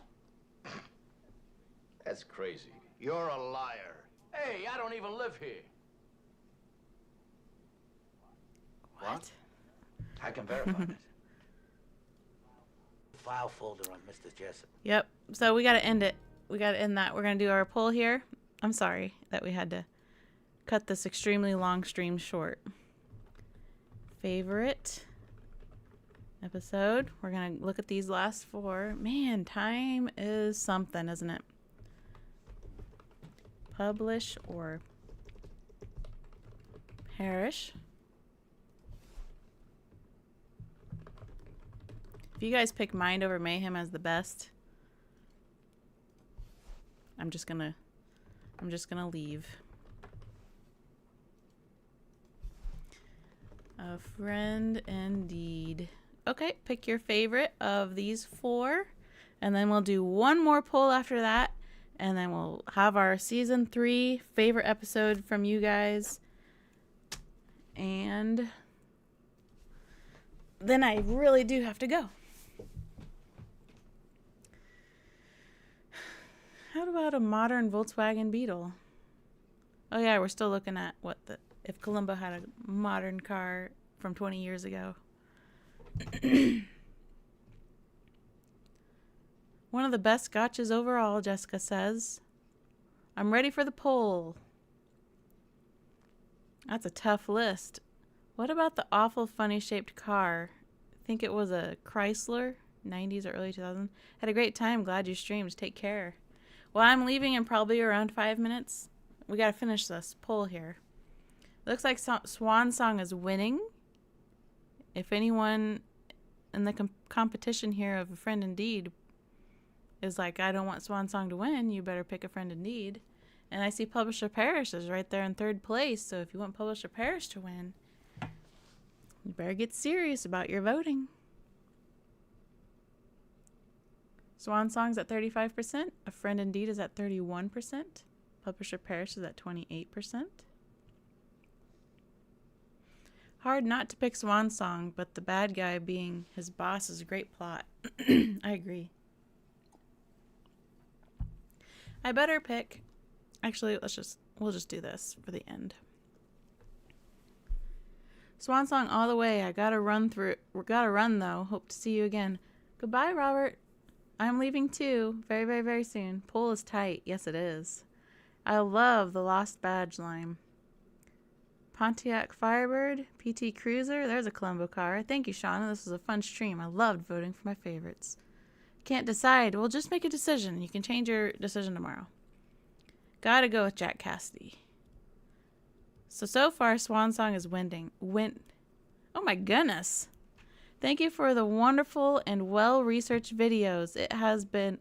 That's crazy. You're a liar. Hey, I don't even live here. What? I can verify it. File folder on Mr. Jessup. Yep. So we got to end it. We got to end that. We're going to do our poll here. I'm sorry that we had to cut this extremely long stream short. Favorite episode. We're going to look at these last four. Man, time is something, isn't it? Publish or perish. If you guys pick Mind Over Mayhem as the best, I'm just gonna leave. A friend indeed. Okay, pick your favorite of these four, and then we'll do one more poll after that, and then we'll have our season 3 favorite episode from you guys. And then I really do have to go. How about a modern Volkswagen Beetle? Oh yeah, we're still looking at if Columbo had a modern car from 20 years ago. One of the best scotches overall, Jessica says. I'm ready for the poll. That's a tough list. What about the awful funny shaped car? I think it was a Chrysler, 90s or early 2000s. Had a great time. Glad you streamed. Take care. Well, I'm leaving in probably around 5 minutes. We got to finish this poll here. Looks like Swan Song is winning. If anyone in the competition here of A Friend Indeed is like, I don't want Swan Song to win. You better pick A Friend in Need. And I see Publisher Parish is right there in third place. So if you want Publisher Parish to win, you better get serious about your voting. Swan Song's at 35%. A Friend Indeed is at 31%. Publisher Parish is at 28%. Hard not to pick Swan Song, but the bad guy being his boss is a great plot. I agree. I better pick. Actually, we'll just do this for the end. Swan Song all the way. I gotta run though. Hope to see you again. Goodbye, Robert. I'm leaving too. Very, very, very soon. Pull is tight. Yes, it is. I love the Lost Badge line. Pontiac Firebird, PT Cruiser. There's a Columbo car. Thank you, Shauna. This was a fun stream. I loved voting for my favorites. Can't decide. Well, just make a decision. You can change your decision tomorrow. Gotta go with Jack Cassidy. So far, Swan Song is winning. Oh my goodness. Thank you for the wonderful and well-researched videos. It has been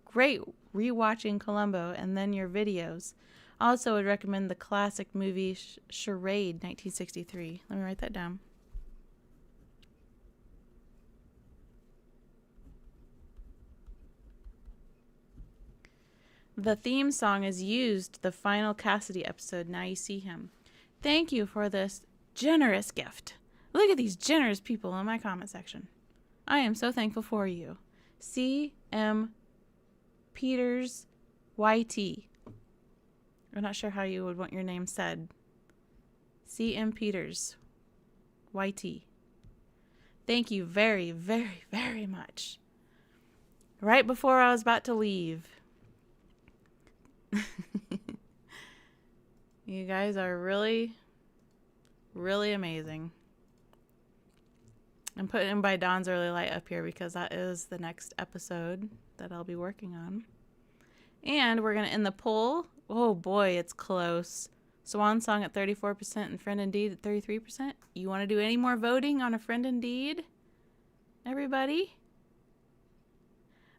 great rewatching Columbo and then your videos. Also would recommend the classic movie Charade 1963. Let me write that down. The theme song is used the final Cassidy episode, Now You See Him. Thank you for this generous gift. Look at these generous people in my comment section. I am so thankful for you. C.M. Peters YT. I'm not sure how you would want your name said. C.M. Peters YT. Thank you very, very, very much. Right before I was about to leave. You guys are really, really amazing. I'm putting By Dawn's Early Light up here because that is the next episode that I'll be working on. And we're going to end the poll. Oh boy, it's close. Swan Song at 34% and Friend Indeed at 33%. You want to do any more voting on A Friend Indeed? Everybody?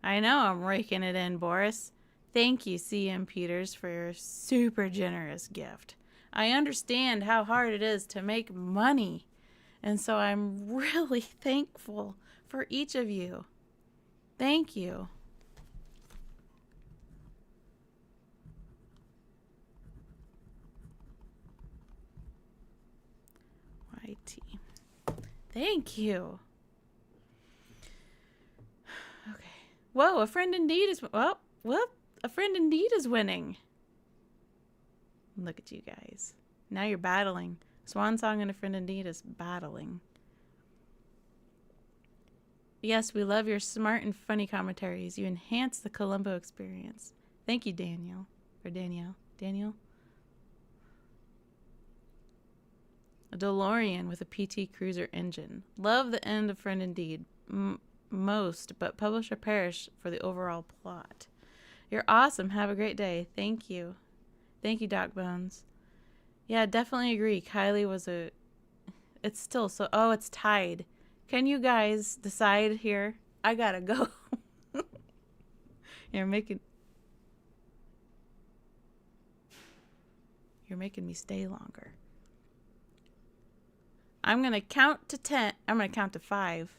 I know I'm raking it in, Boris. Thank you, C.M. Peters, for your super generous gift. I understand how hard it is to make money. And so I'm really thankful for each of you. Thank you. YT. Thank you. Okay. Whoa, A Friend Indeed is... Well, A Friend Indeed is winning. Look at you guys. Now you're battling. Swan Song and A Friend Indeed is battling. Yes, we love your smart and funny commentaries. You enhance the Columbo experience. Thank you, Daniel. Or Danielle. Daniel? A DeLorean with a PT Cruiser engine. Love the end of Friend Indeed. Most, but Publisher Parish for the overall plot. You're awesome. Have a great day. Thank you. Thank you, Doc Bones. Yeah, definitely agree. Kylie was a... It's still so... Oh, it's tied. Can you guys decide here? I gotta go. You're making me stay longer. I'm gonna count to 10. I'm gonna count to 5.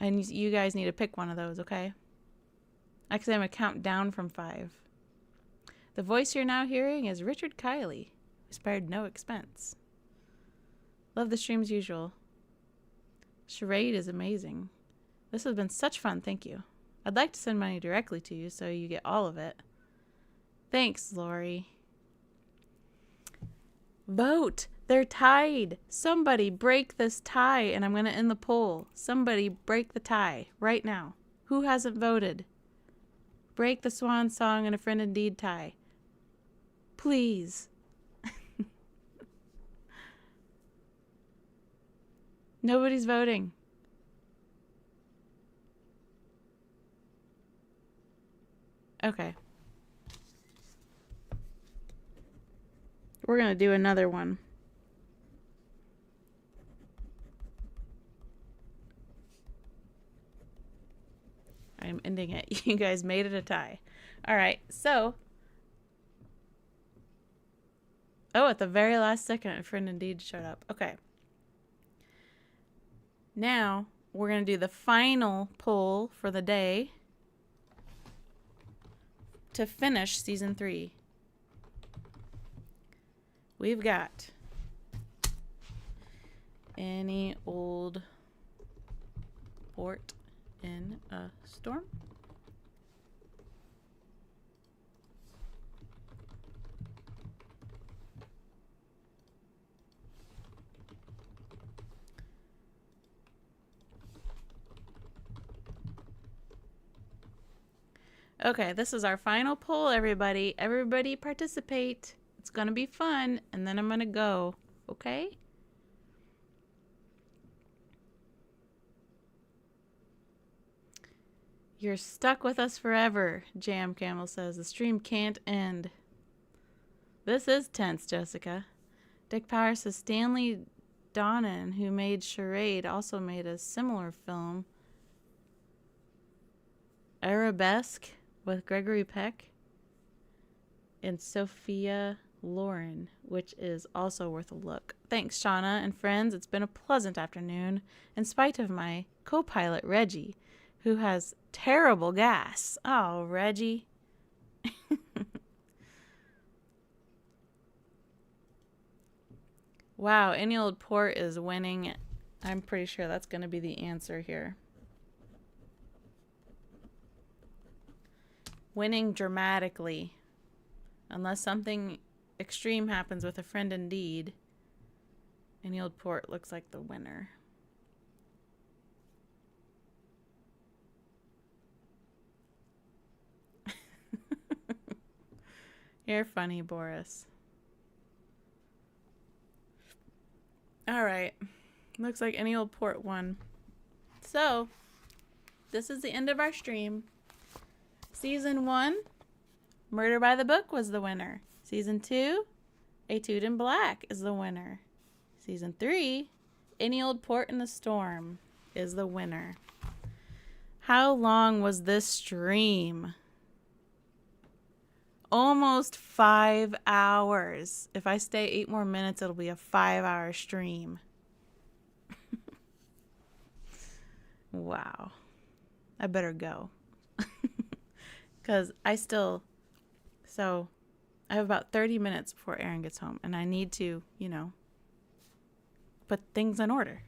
And you guys need to pick one of those, okay? Actually, I'm gonna count down from 5. The voice you're now hearing is Richard Kiley, who spared no expense. Love the stream as usual. Charade is amazing. This has been such fun, thank you. I'd like to send money directly to you so you get all of it. Thanks, Lori. Vote! They're tied! Somebody break this tie and I'm going to end the poll. Somebody break the tie right now. Who hasn't voted? Break the Swan Song and A Friend Indeed tie. Please. Nobody's voting. Okay. We're going to do another one. I'm ending it. You guys made it a tie. All right, so. Oh, at the very last second, a friend indeed showed up. Okay. Now, we're going to do the final poll for the day to finish season 3. We've got any old port in a storm? Okay, this is our final poll, everybody. Everybody participate. It's going to be fun, and then I'm going to go. Okay? You're stuck with us forever, Jam Camel says. The stream can't end. This is tense, Jessica. Dick Power says Stanley Donen, who made Charade, also made a similar film, Arabesque, with Gregory Peck and Sophia Loren, which is also worth a look. Thanks, Shauna and friends. It's been a pleasant afternoon, in spite of my co-pilot, Reggie, who has terrible gas. Oh, Reggie. Wow, any old port is winning. I'm pretty sure that's going to be the answer here. Winning dramatically. Unless something extreme happens with a friend indeed. Any old port looks like the winner. You're funny, Boris. Alright. Looks like any old port won. So, this is the end of our stream. Season 1, Murder by the Book was the winner. Season 2, Etude in Black is the winner. Season 3, Any Old Port in the Storm is the winner. How long was this stream? Almost 5 hours. If I stay 8 more minutes, it'll be a 5-hour stream. Wow. I better go. Because I have about 30 minutes before Aaron gets home, and I need to, put things in order.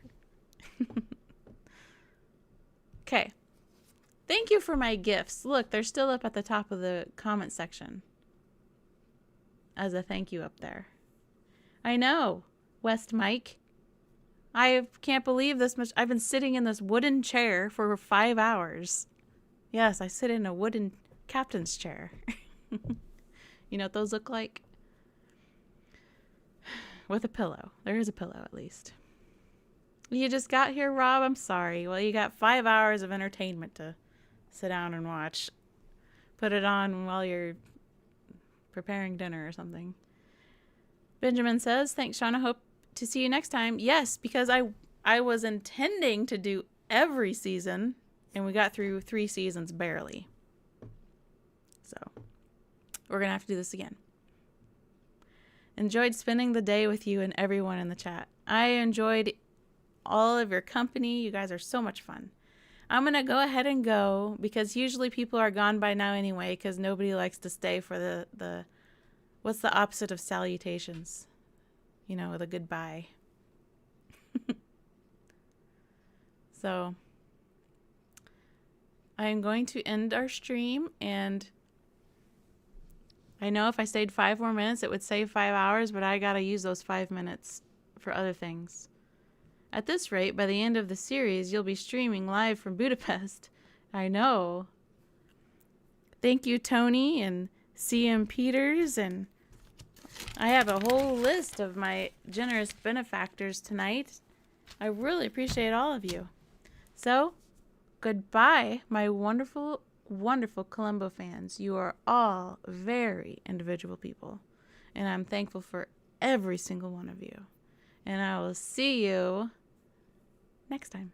Okay. Thank you for my gifts. Look, they're still up at the top of the comment section as a thank you up there. I know, West Mike. I can't believe this much. I've been sitting in this wooden chair for 5 hours. Yes, I sit in a wooden captain's chair. You know what those look like? With a pillow. There is a pillow, at least. You just got here, Rob? I'm sorry. Well, you got 5 hours of entertainment to sit down and watch. Put it on while you're preparing dinner or something. Benjamin says, thanks, Shauna. Hope to see you next time. Yes, because I was intending to do every season, and we got through 3 seasons barely. So, we're going to have to do this again. Enjoyed spending the day with you and everyone in the chat. I enjoyed all of your company. You guys are so much fun. I'm going to go ahead and go because usually people are gone by now anyway because nobody likes to stay for the what's the opposite of salutations? The goodbye. So, I am going to end our stream, and I know if I stayed 5 more minutes, it would save 5 hours, but I gotta use those 5 minutes for other things. At this rate, by the end of the series, you'll be streaming live from Budapest. I know. Thank you, Tony and CM Peters, and I have a whole list of my generous benefactors tonight. I really appreciate all of you. So, goodbye, my wonderful, wonderful Columbo fans. You are all very individual people, and I'm thankful for every single one of you. And I will see you next time.